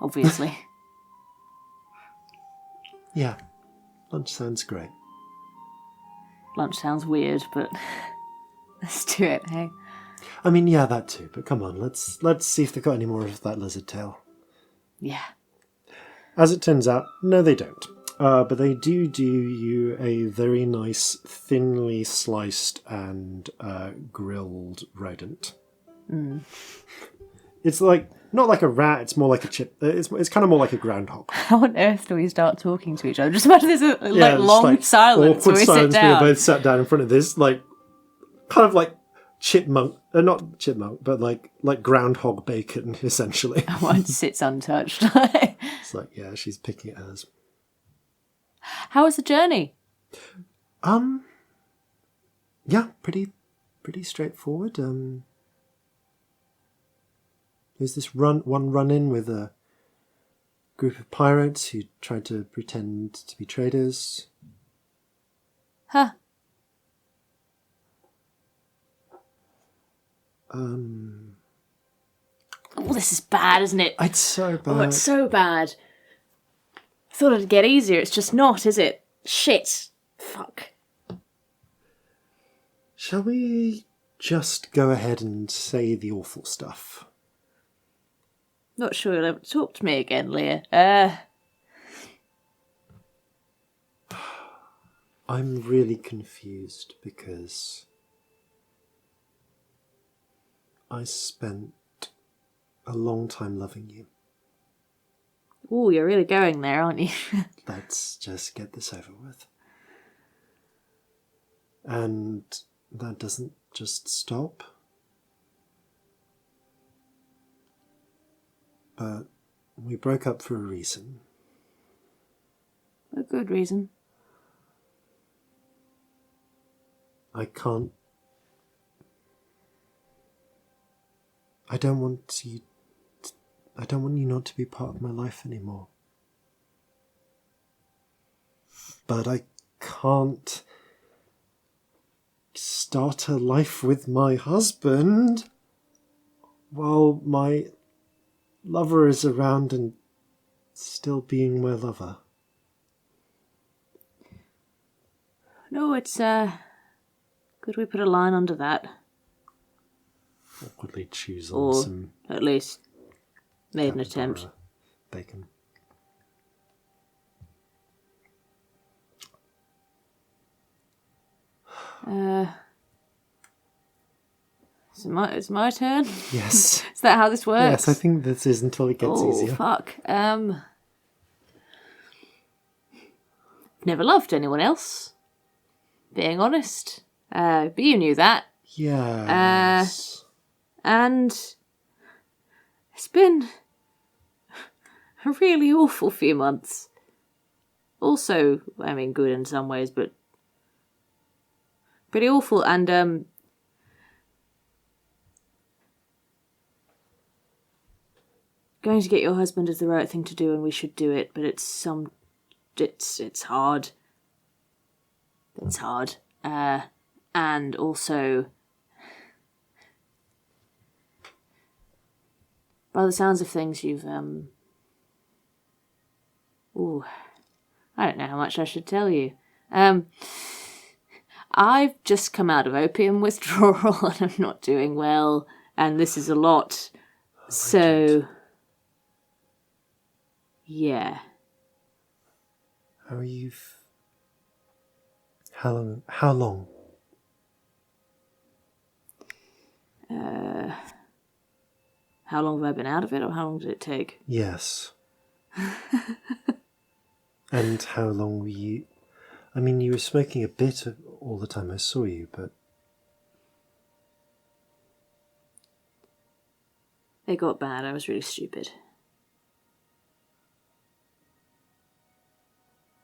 Obviously. Yeah. Lunch sounds great. Lunch sounds weird, but let's do it, hey? I mean, yeah, that too, but come on, let's see if they've got any more of that lizard tail. Yeah. As it turns out, no they don't. But they do you a very nice, thinly sliced and grilled rodent. Mm. It's like, not like a rat, it's more like a chip. It's kind of more like a groundhog. How on earth do we start talking to each other? Just imagine there's a long silence where we sit down. We both sat down in front of this, like, kind of like chipmunk, not chipmunk, but like groundhog bacon, essentially. One sits untouched. It's like, yeah, she's picking at hers. How was the journey? Yeah, pretty straightforward. There's this run-in with a group of pirates who tried to pretend to be traders. Huh. Oh, this is bad, isn't it? It's so bad. Oh, it's so bad. I thought it'd get easier. It's just not, is it? Shit. Fuck. Shall we just go ahead and say the awful stuff? Not sure you'll ever talk to me again, Leah. I'm really confused because I spent a long time loving you. Ooh, you're really going there, aren't you? Let's just get this over with. And that doesn't just stop. But we broke up for a reason. A good reason. I don't want you not to be part of my life anymore. But I can't start a life with my husband while my lover is around and still being my lover. No, it's, could we put a line under that? Awkwardly chews on Or, some at least, made an attempt. bacon. It's my turn? Yes. Is that how this works? Yes, I think this is until it gets easier. Oh, fuck. Never loved anyone else. Being honest. But you knew that. Yes. And it's been a really awful few months. Also, I mean, good in some ways, but pretty awful. And going to get your husband is the right thing to do, and we should do it. But it's hard. It's hard. And also, by the sounds of things, you've ooh, I don't know how much I should tell you. I've just come out of opium withdrawal and I'm not doing well, and this is a lot. So, yeah. How are you? How long? How long? How long have I been out of it, or how long did it take? Yes. And how long were you? I mean, you were smoking a bit all the time I saw you, but It got bad. I was really stupid.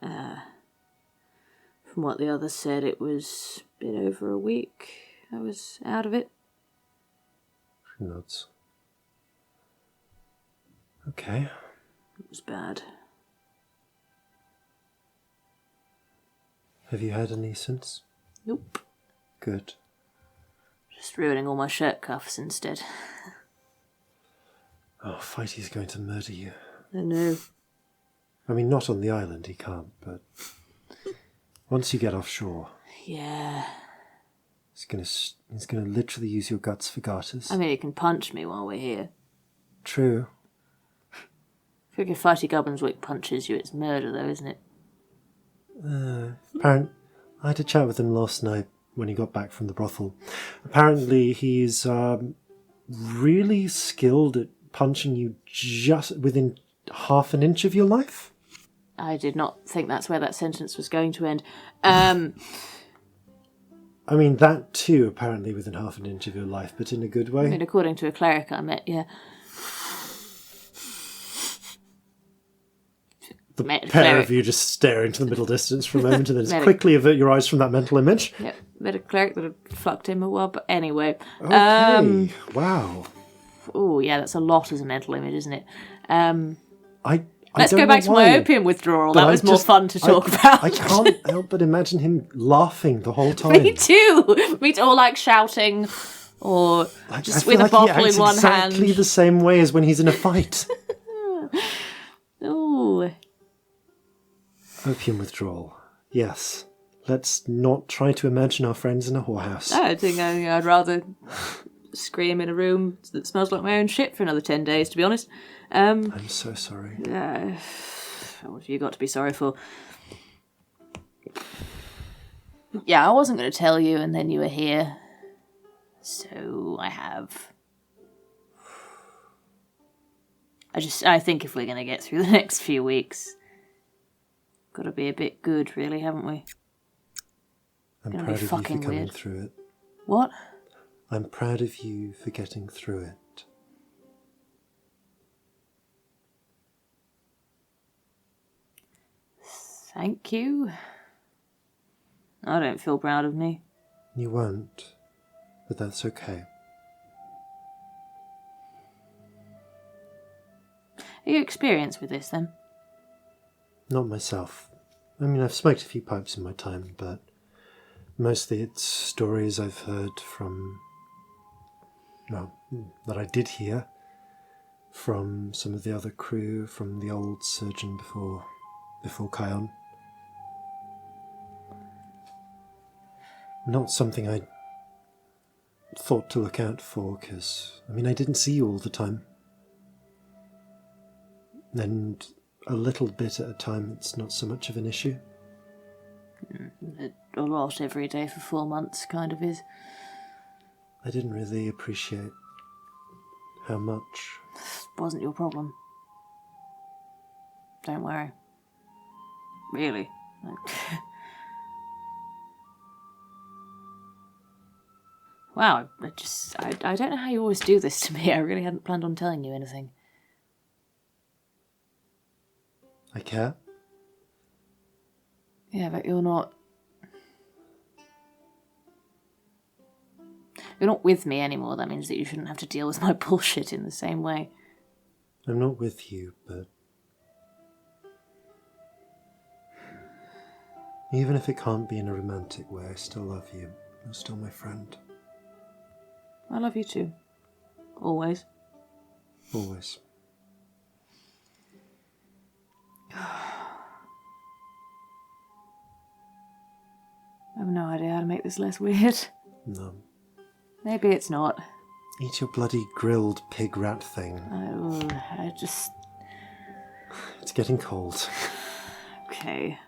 From what the others said, it was a bit over a week. I was out of it. Nuts. Okay. It was bad. Have you had any since? Nope. Good. Just ruining all my shirt cuffs instead. Oh, Fighty's going to murder you. I know. I mean, not on the island, he can't, but once you get offshore, Yeah. he's gonna literally use your guts for garters. I mean, he can punch me while we're here. True. I figure Fighty Gubbins punches you, it's murder though, isn't it? I had a chat with him last night when he got back from the brothel. Apparently, he's really skilled at punching you just within half an inch of your life. I did not think that's where that sentence was going to end. I mean, that too, apparently within half an inch of your life, but in a good way. I mean, according to a cleric I met, yeah. The pair of you just stare into the middle distance for a moment and then just quickly avert your eyes from that mental image. Yep, met a cleric that had fucked him a while, but anyway. Okay, wow. Oh, yeah, that's a lot as a mental image, isn't it? Let's go back to my opium withdrawal. That was more fun to talk about. I can't help but imagine him laughing the whole time. Me too. Or like shouting, or just with a bottle in one hand. Exactly the same way as when he's in a fight. Ooh. Opium withdrawal. Yes. Let's not try to imagine our friends in a whorehouse. I think I'd rather scream in a room that smells like my own shit for another 10 days, to be honest. I'm so sorry. What have you got to be sorry for? Yeah, I wasn't going to tell you, and then you were here. So I have. I think if we're going to get through the next few weeks, got to be a bit good, really, haven't we? I'm proud of you for coming through it. What? I'm proud of you for getting through it. Thank you. I don't feel proud of me. You won't, but that's okay. Are you experienced with this, then? Not myself. I mean, I've smoked a few pipes in my time, but mostly it's stories I've heard from... well, that I did hear from some of the other crew, from the old surgeon before Kion. not something I thought to look out for, because, I didn't see you all the time. And a little bit at a time, it's not so much of an issue. A lot every day for 4 months, kind of is. I didn't really appreciate how much. Wasn't your problem. Don't worry. Really. Wow, I don't know how you always do this to me. I really hadn't planned on telling you anything. I care? Yeah, but you're not with me anymore. That means that you shouldn't have to deal with my bullshit in the same way. I'm not with you, but even if it can't be in a romantic way, I still love you. You're still my friend. I love you too. Always. Always. I have no idea how to make this less weird. No. Maybe it's not. Eat your bloody grilled pig rat thing. I just... It's getting cold. Okay.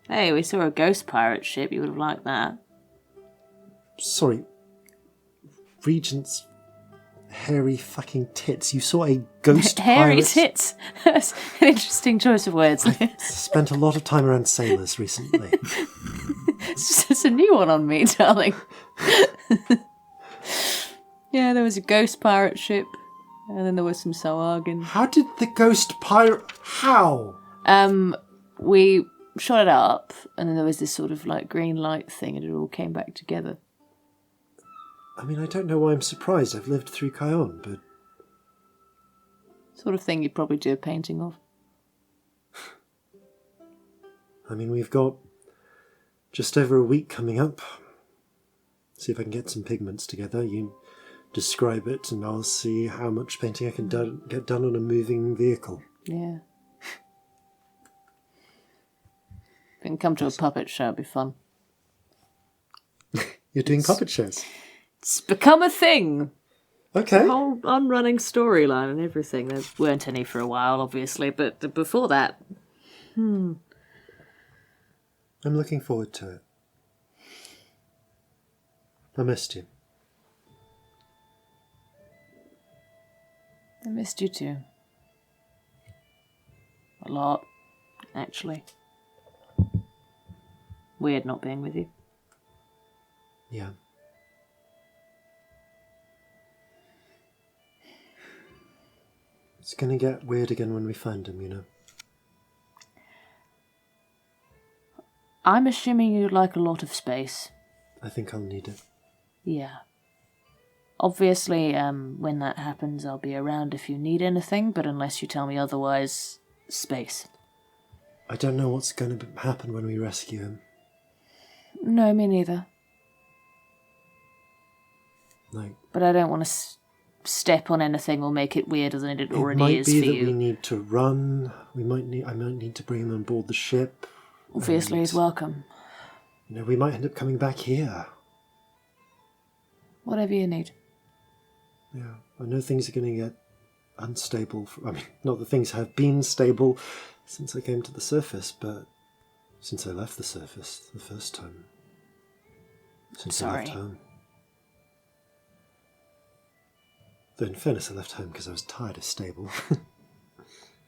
Hey, we saw a ghost pirate ship. You would have liked that. Sorry. Regent's hairy fucking tits. You saw a ghost hairy pirate... tits? That's an interesting choice of words. I've spent a lot of time around sailors recently. It's a new one on me, darling. Yeah, there was a ghost pirate ship, and then there was some Sahuagin. How did the ghost pirate... How? We shot it up, and then there was this sort of like green light thing, and it all came back together. I don't know why I'm surprised. I've lived through Kion, but... Sort of thing you'd probably do a painting of. We've got just over a week coming up. See if I can get some pigments together. You describe it, and I'll see how much painting I can get done on a moving vehicle. Yeah. If we can come to a puppet show, it'd be fun. You're doing puppet shows? It's become a thing. Okay. The whole unrunning storyline and everything. There weren't any for a while, obviously, but before that... I'm looking forward to it. I missed you. I missed you too. A lot, actually. Weird not being with you. Yeah. It's gonna get weird again when we find him, you know. I'm assuming you'd like a lot of space. I think I'll need it. Yeah. Obviously, when that happens, I'll be around if you need anything, but unless you tell me otherwise, space. I don't know what's going to happen when we rescue him. No, me neither. Like, but I don't want to step on anything or make it weirder than it already is for you. It might be that we need to run. I might need to bring him on board the ship. Obviously, he's welcome. We might end up coming back here. Whatever you need. Yeah, I know things are going to get unstable. Not that things have been stable since I came to the surface, but since I left the surface the first time. Since I left home. Though in fairness, I left home because I was tired of stable.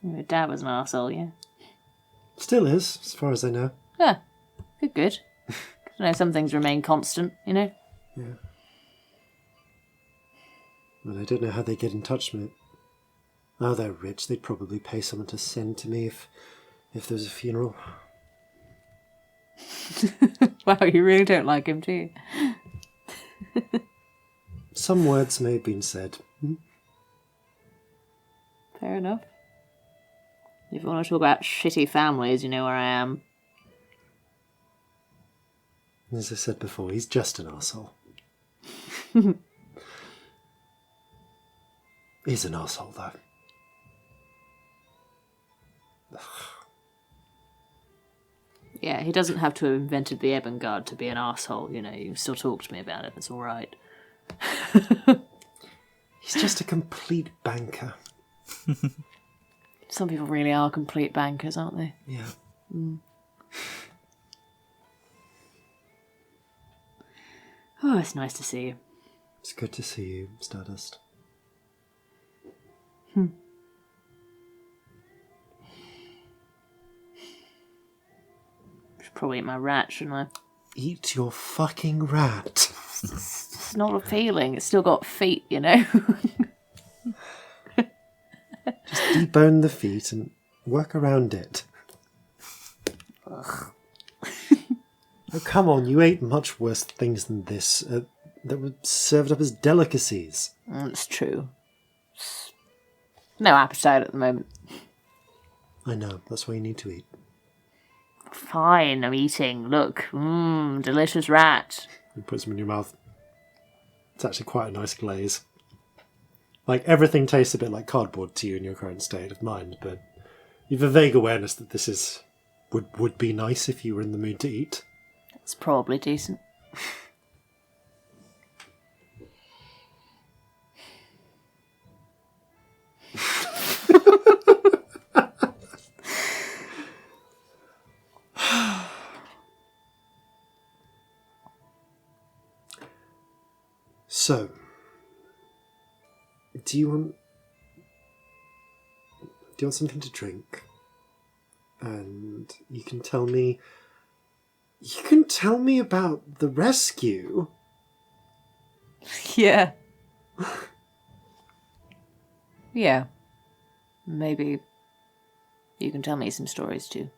Your dad was an arsehole, yeah? Still is, as far as I know. Yeah, good. Some things remain constant, you know? Yeah. But I don't know how they get in touch with it. Oh, they're rich. They'd probably pay someone to send to me if there was a funeral. Wow, you really don't like him, do you? Some words may have been said. Fair enough. If you want to talk about shitty families, you know where I am. As I said before, he's just an arsehole. He's an arsehole, though. Yeah, he doesn't have to have invented the Ebon Guard to be an arsehole, you know. You can still talk to me about it, it's alright. He's just a complete banker. Some people really are complete bankers, aren't they? Yeah. Oh, it's nice to see you. It's good to see you, Stardust. Should probably eat my rat, shouldn't I? Eat your fucking rat. It's not appealing. It's still got feet, you know. Just debone the feet and work around it. Ugh. Oh, come on, you ate much worse things than this that were served up as delicacies. It's true. No appetite at the moment. I know, that's why you need to eat. Fine, I'm eating. Look, delicious rat. You put some in your mouth. It's actually quite a nice glaze. Like, everything tastes a bit like cardboard to you in your current state of mind, but you've a vague awareness that this would be nice if you were in the mood to eat. It's probably decent. So, do you want something to drink? And you can tell me about the rescue. Yeah. Yeah. Maybe you can tell me some stories too.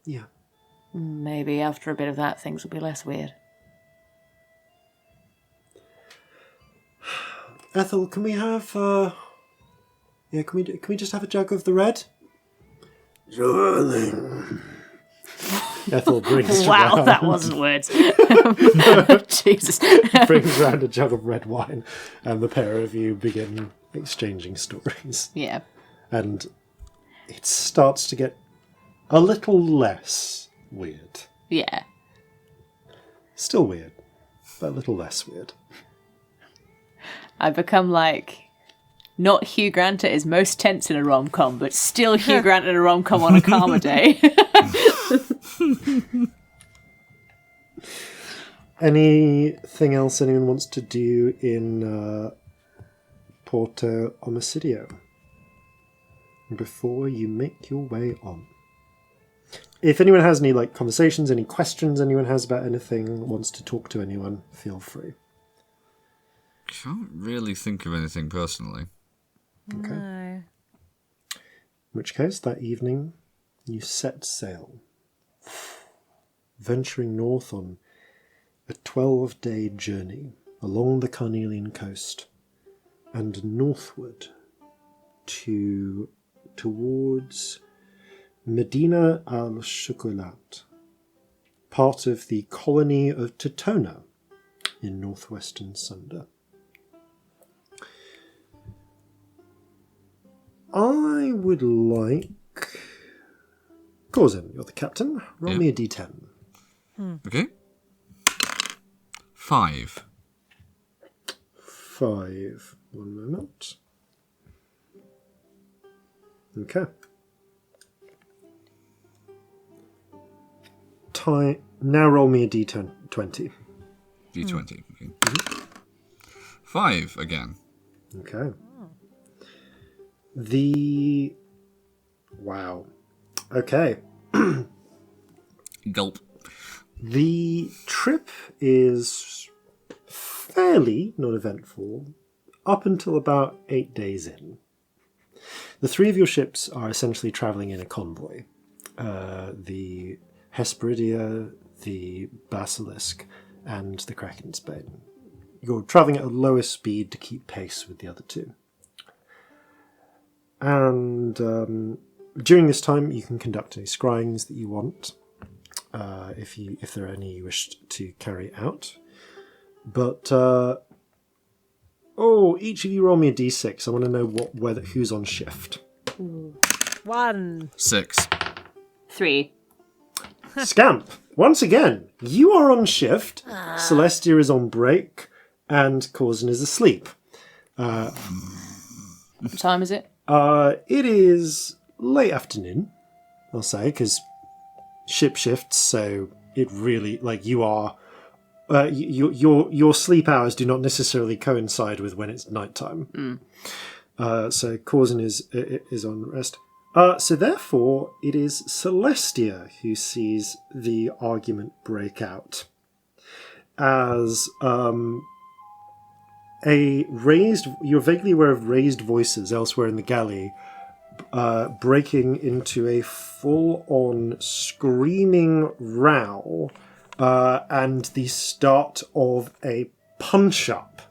Yeah. Maybe after a bit of that, things will be less weird. Ethel, can we have can we just have a jug of the red? Sure thing. Ethel brings Wow, round, that wasn't words. Jesus. brings round a jug of red wine, and the pair of you begin exchanging stories. Yeah. And it starts to get a little less weird. Yeah. Still weird, but a little less weird. I become like, not Hugh Grant at his most tense in a rom-com, but still Hugh Grant in a rom-com on a calmer day. Anything else anyone wants to do in Porto Omicidio before you make your way on? If anyone has any conversations, any questions anyone has about anything, wants to talk to anyone, feel free. Can't really think of anything personally. Okay. No. In which case, that evening, you set sail, venturing north on a 12-day journey along the Carnelian coast and northward towards Medina al-Shukulat, part of the colony of Totona in northwestern Sunda. I would like... Corzin, you're the captain. Roll me a d10. Okay. 5. 5. One moment. Okay. Now roll me a d20. D20. Okay. 5 again. Okay. Wow. Okay. Gulp. The trip is fairly not eventful up until about 8 days in. The three of your ships are essentially travelling in a convoy. The Hesperidia, the Basilisk, and the Kraken's Bane. You're travelling at a lower speed to keep pace with the other two. And during this time, you can conduct any scryings that you want, if there are any you wish to carry out. But each of you roll me a d6. I want to know who's on shift. 1. 6. 3. Scamp, once again, you are on shift, Celestia is on break, and Corzin is asleep. What time is it? It is late afternoon, I'll say, because ship shifts, so it really, like, you are... your sleep hours do not necessarily coincide with when it's nighttime. So Corzin is on rest. So therefore, it is Celestia who sees the argument break out. As you're vaguely aware of raised voices elsewhere in the galley, breaking into a full-on screaming row, and the start of a punch-up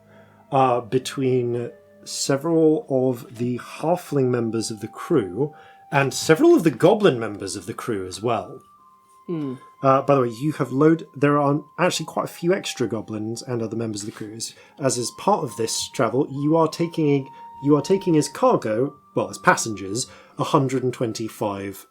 between several of the halfling members of the crew and several of the goblin members of the crew as well. By the way, there are actually quite a few extra goblins and other members of the crew. As part of this travel, you are taking as cargo, well, as passengers, 125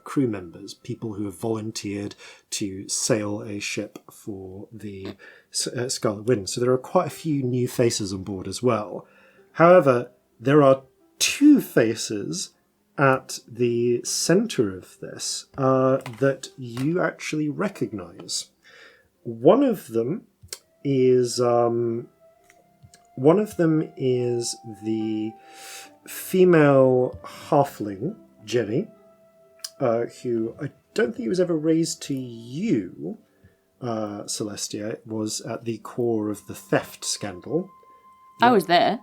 crew members, people who have volunteered to sail a ship for the Scarlet Wind. So there are quite a few new faces on board as well. However, there are two faces at the centre of this that you actually recognise. One of them is the female halfling, Jenny, who I don't think was ever raised to you, Celestia. It was at the core of the theft scandal. I was there.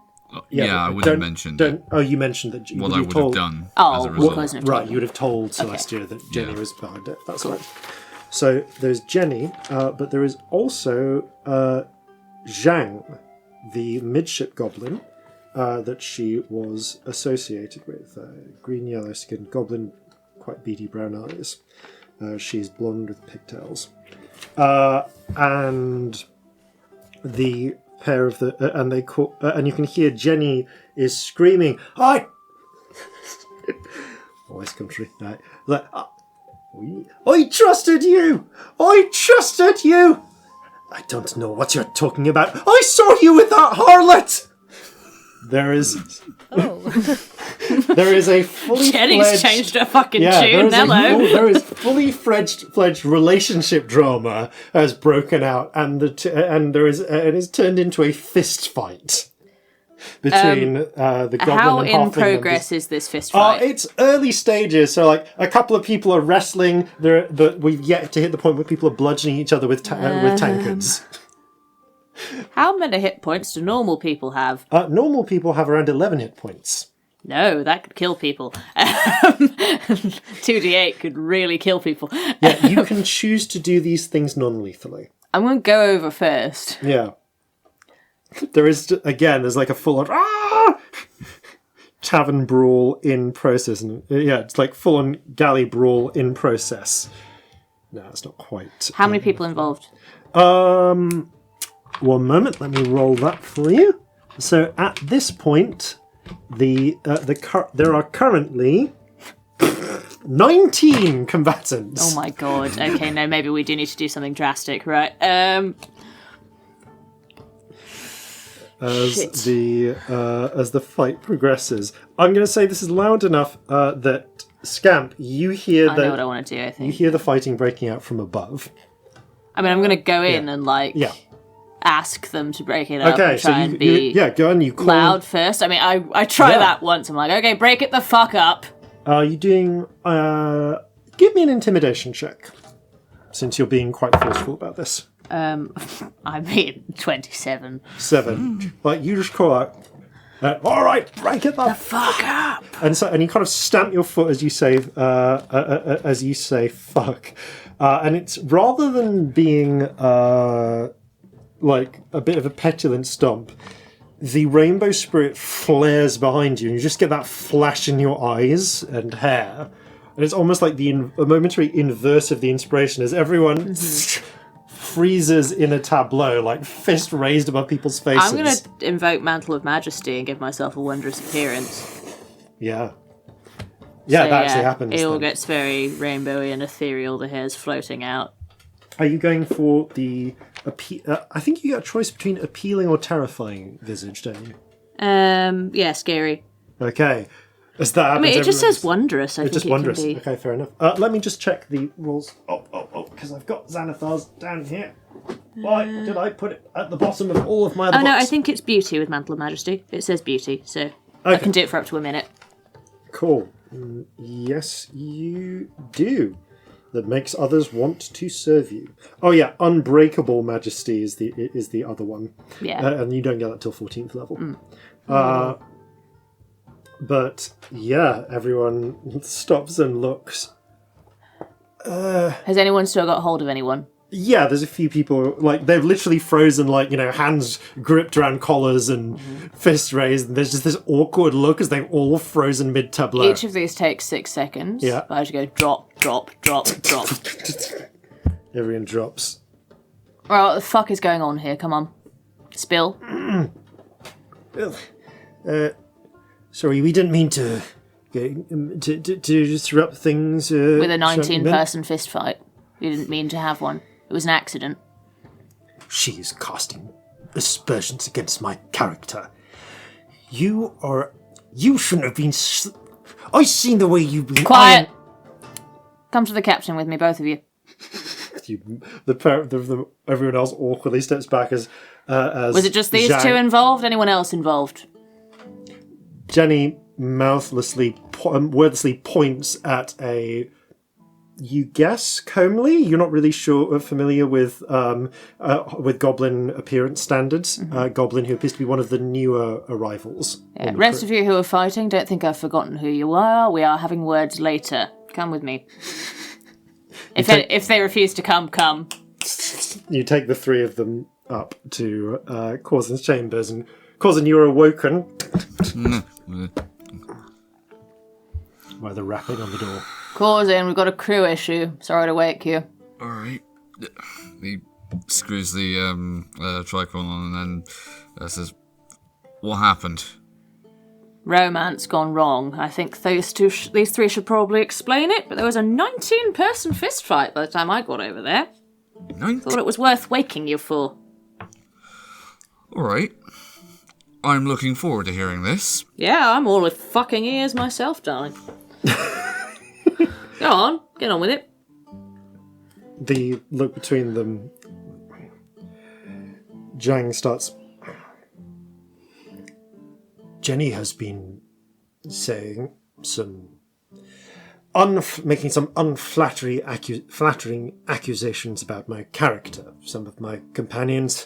I would have mentioned it. Oh, you mentioned that. What I would have done as a result. Right, you would have told Celestia that Jenny was behind it. That's right. So there's Jenny, but there is also Zhang, the midship goblin that she was associated with. Green-yellow skinned goblin, quite beady brown eyes. She's blonde with pigtails. And the pair of the... and they call... and you can hear Jenny is screaming, West Country. Right. Like, I trusted you! I trusted you! I don't know what you're talking about. I saw you with that harlot! There is... there is a fully Jenny's changed her fucking tune, hello. There is fully fledged relationship drama has broken out, and it is turned into a fist fight between the goblin how and in halfling progress members. is this fist fight? It's early stages, so like a couple of people are wrestling. But we've yet to hit the point where people are bludgeoning each other with tankards. How many hit points do normal people have? Normal people have around 11 hit points. No, that could kill people. 2d8 could really kill people. Yeah, you can choose to do these things non-lethally. I'm going to go over first. Yeah. There's like a full-on tavern brawl in process. And it's like full-on galley brawl in process. No, it's not quite. How many people involved? One moment, let me roll that for you. So at this point, there are currently 19 combatants. Oh my god. Okay, no, maybe we do need to do something drastic, right? As the fight progresses, I'm going to say this is loud enough that Scamp, you hear I know what I want to do. I think you hear the fighting breaking out from above. I mean, I'm going to go in and ask them to break it up. Okay, and so try and be go on. You call loud first. I mean, I try that once. I'm like, okay, break it the fuck up. Are you doing? Give me an intimidation check, since you're being quite forceful about this. I mean, 27. 7. Like you just call out. All right, break it the fuck up. And you kind of stamp your foot as you say fuck, and it's rather than being like a bit of a petulant stomp, the rainbow spirit flares behind you, and you just get that flash in your eyes and hair, and it's almost like a momentary inverse of the inspiration as everyone freezes in a tableau, like fist raised above people's faces. I'm going to invoke Mantle of Majesty and give myself a wondrous appearance. Yeah. Yeah, that actually happens. It all then. gets very rainbowy and ethereal, the hair's floating out. Are you going for the... I think you get a choice between appealing or terrifying visage, don't you? Yeah, scary. Okay. As that happens, I mean, it just says wondrous, I think just it wondrous. can be. Okay, fair enough. Let me just check the rules. Oh, because I've got Xanathar's down here. Why did I put it at the bottom of all of my other books? No, I think it's beauty with Mantle of Majesty. It says beauty, so I can do it for up to a minute. Cool. Yes, you do. That makes others want to serve you. Oh yeah, Unbreakable Majesty is the other one. Yeah. And you don't get that till 14th level. But yeah, everyone stops and looks. Has anyone still got hold of anyone? Yeah, there's a few people, like, they've literally frozen, like, hands gripped around collars and fists raised, and there's just this awkward look as they've all frozen mid-tableau. Each of these takes 6 seconds. Yeah. I have to go drop, drop, drop, drop. Everyone drops. Alright, what the fuck is going on here? Come on. Spill. Sorry, we didn't mean to disrupt things. With a 19-person fist fight. We didn't mean to have one. It was an accident. She is casting aspersions against my character. You shouldn't have been... I've seen the way you've been... Quiet! Come to the captain with me, both of you. Everyone else awkwardly steps back as was it just these Zhang, two involved? Anyone else involved? Jenny mouthlessly, wordlessly points at a... You guess comely. You're not really familiar with goblin appearance standards. Goblin, who appears to be one of the newer arrivals. Yeah, rest of you who are fighting, don't think I've forgotten who you are. We are having words later. Come with me. If they refuse to come. You take the three of them up to Corzin's chambers, and Corzin, you're awoken by the rapping on the door. Corzin, we've got a crew issue. Sorry to wake you. Alright. He screws the tricorn on and then says, "What happened?" Romance gone wrong. I think these three should probably explain it, but there was a 19-person fist fight by the time I got over there. 19? Thought it was worth waking you for. Alright. I'm looking forward to hearing this. Yeah, I'm all fucking ears myself, darling. Go on, get on with it. The look between them. Zhang starts. Jenny has been saying making some flattering accusations about my character. Some of my companions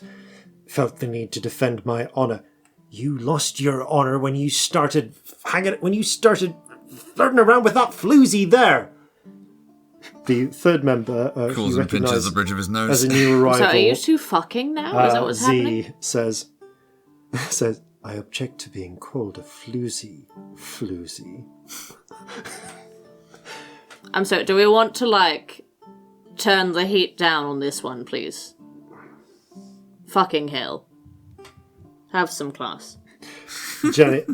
felt the need to defend my honor. You lost your honor when you started flirting around with that floozy there. The third member, Corzin pinches the bridge of his nose. As a new arrival. So are you two fucking now? Is that what's happening? says, I object to being called a floozy. So do we want to, turn the heat down on this one, please? Fucking hell. Have some class. Jenny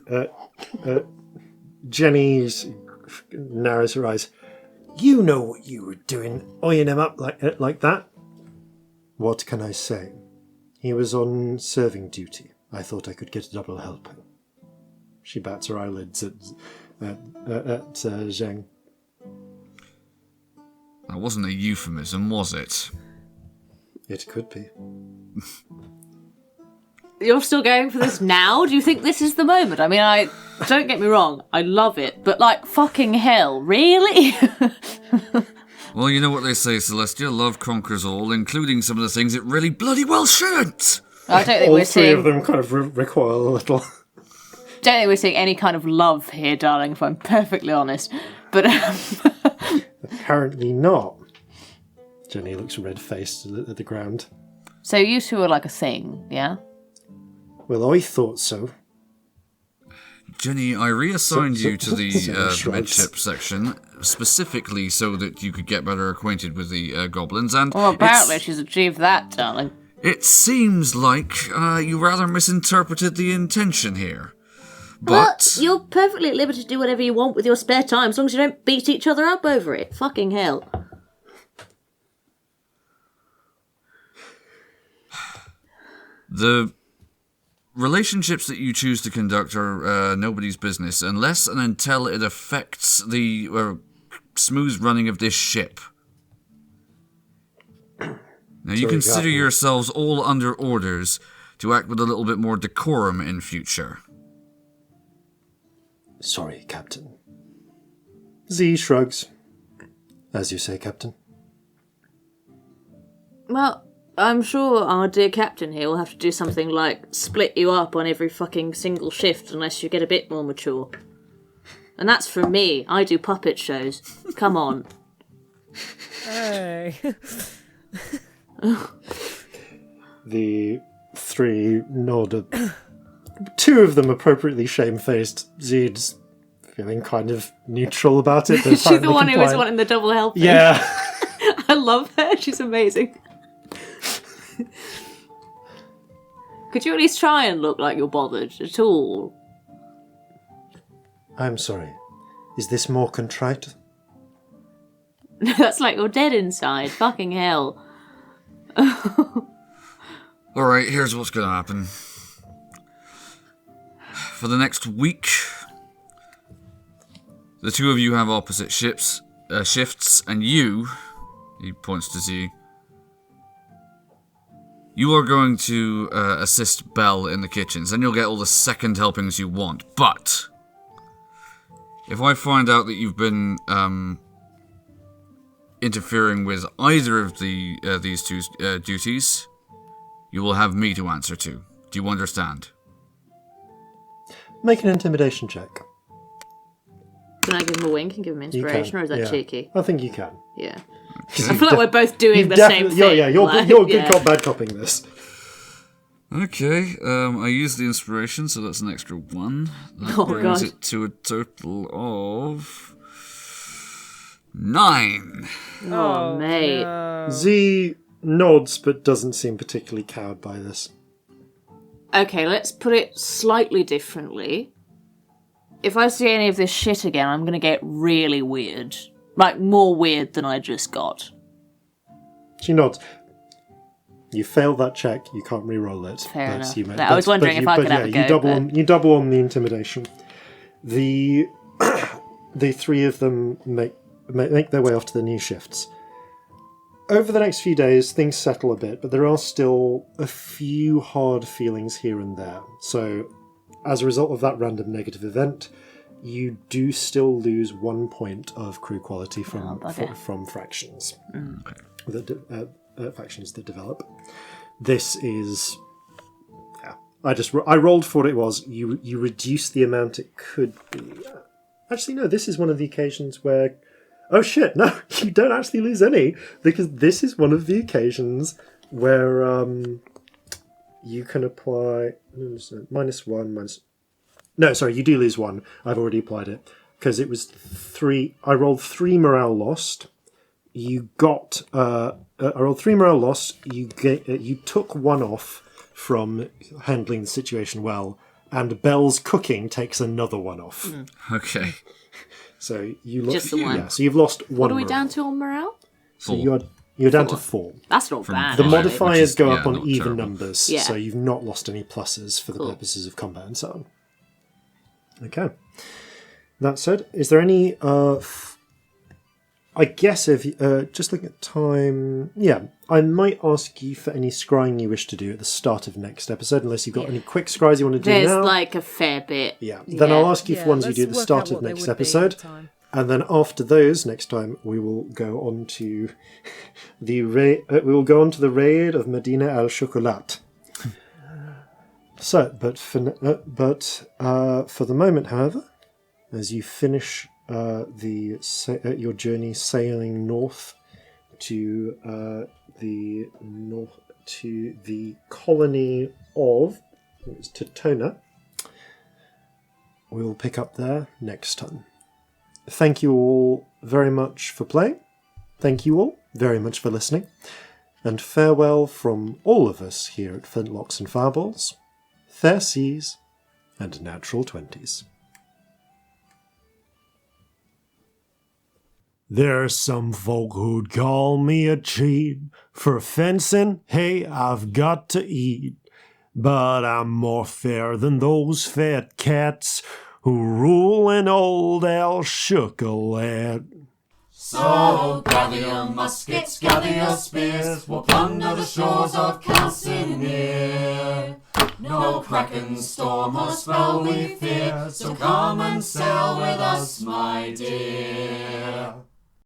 narrows her eyes. You know what you were doing, eyeing him up like that? What can I say? He was on serving duty. I thought I could get a double helping. She bats her eyelids at Zhang. That wasn't a euphemism, was it? It could be. You're still going for this now? Do you think this is the moment? I mean, don't get me wrong, I love it, but fucking hell, really? Well, you know what they say, Celestia, love conquers all, including some of the things it really bloody well shouldn't! I don't think all we're three seeing... of them kind of recoil a little. Don't think we're seeing any kind of love here, darling, if I'm perfectly honest. But apparently not. Jenny looks red-faced at the ground. So you two are like a thing, yeah? Well, I thought so. Jenny, I reassigned you to the midship section, specifically so that you could get better acquainted with the goblins, and... Well, apparently she's achieved that, darling. It seems like you rather misinterpreted the intention here. But you're perfectly at liberty to do whatever you want with your spare time, as long as you don't beat each other up over it. Fucking hell. The relationships that you choose to conduct are nobody's business, unless and until it affects the smooth running of this ship. Now, you consider yourselves all under orders to act with a little bit more decorum in future. Sorry, Captain. Z shrugs. As you say, Captain. Well, I'm sure our dear captain here will have to do something like split you up on every fucking single shift unless you get a bit more mature. And that's from me. I do puppet shows. Come on. Hey. The three nod. Two of them appropriately shamefaced. Zed's feeling kind of neutral about it. She's the one who was wanting the double helping. Yeah. I love her. She's amazing. Could you at least try and look like you're bothered at all? I'm sorry. Is this more contrite? That's like you're dead inside. Fucking hell. Alright, here's what's gonna happen. For the next week, the two of you have opposite shifts, and you, he points to Z, you are going to assist Belle in the kitchens, and you'll get all the second helpings you want. But if I find out that you've been interfering with either of these two duties, you will have me to answer to. Do you understand? Make an intimidation check. Can I give him a wink and give him inspiration, or is that cheeky? I think you can. Yeah. I feel like we're both doing the same thing. You're good cop, bad copping this. Okay, I used the inspiration, so that's an extra 1. That brings it to a total of 9. Oh, mate. No. Z nods, but doesn't seem particularly cowed by this. Okay, let's put it slightly differently. If I see any of this shit again, I'm gonna get really weird. Like, more weird than I just got. She nods. You failed that check, you can't re-roll it. Fair enough. I was wondering if I could have a go. You double on the intimidation. The three of them make their way off to the new shifts. Over the next few days, things settle a bit, but there are still a few hard feelings here and there. So, as a result of that random negative event, you do still lose 1 point of crew quality from fractions. Factions that develop. This is... Yeah. I rolled for what it was. You reduce the amount it could be. Actually, no, this is one of the occasions where... Oh shit, no, you don't actually lose any, because this is one of the occasions where you can apply... -1, No, sorry, you do lose 1. I've already applied it. Because it was 3... I rolled 3 morale lost. You got... I rolled 3 morale lost. You took 1 off from handling the situation well. And Belle's cooking takes another 1 off. Okay. So you lost... Just the 1. Yeah, so you've lost 1 What are we morale. down to on morale? So you're down to 4. That's not bad. The actually. modifiers go up on not even terrible. numbers, Yeah. so you've not lost any pluses for the purposes of combat and so on. Okay. That said, is there any... I guess if... just looking at time... Yeah, I might ask you for any scrying you wish to do at the start of next episode, unless you've got any quick scries you want to do There's now. like a fair bit. Yeah, then I'll ask you for ones you do at the start of next episode. And then after those, next time, we will go on to the raid of Medina al Chocolat. So, but for the moment, however, as you finish your journey sailing north to the colony of Totona, we'll pick up there next time. Thank you all very much for playing. Thank you all very much for listening. And farewell from all of us here at Flintlocks and Fireballs. Fair seas and natural 20s. There's some folk who'd call me a cheat. For fencing, hey, I've got to eat. But I'm more fair than those fat cats who rule in old El Chocolat. So gather your muskets, gather your spears, we'll plunder the shores of Calcinea. No kraken, storm or spell we fear, so come and sail with us, my dear.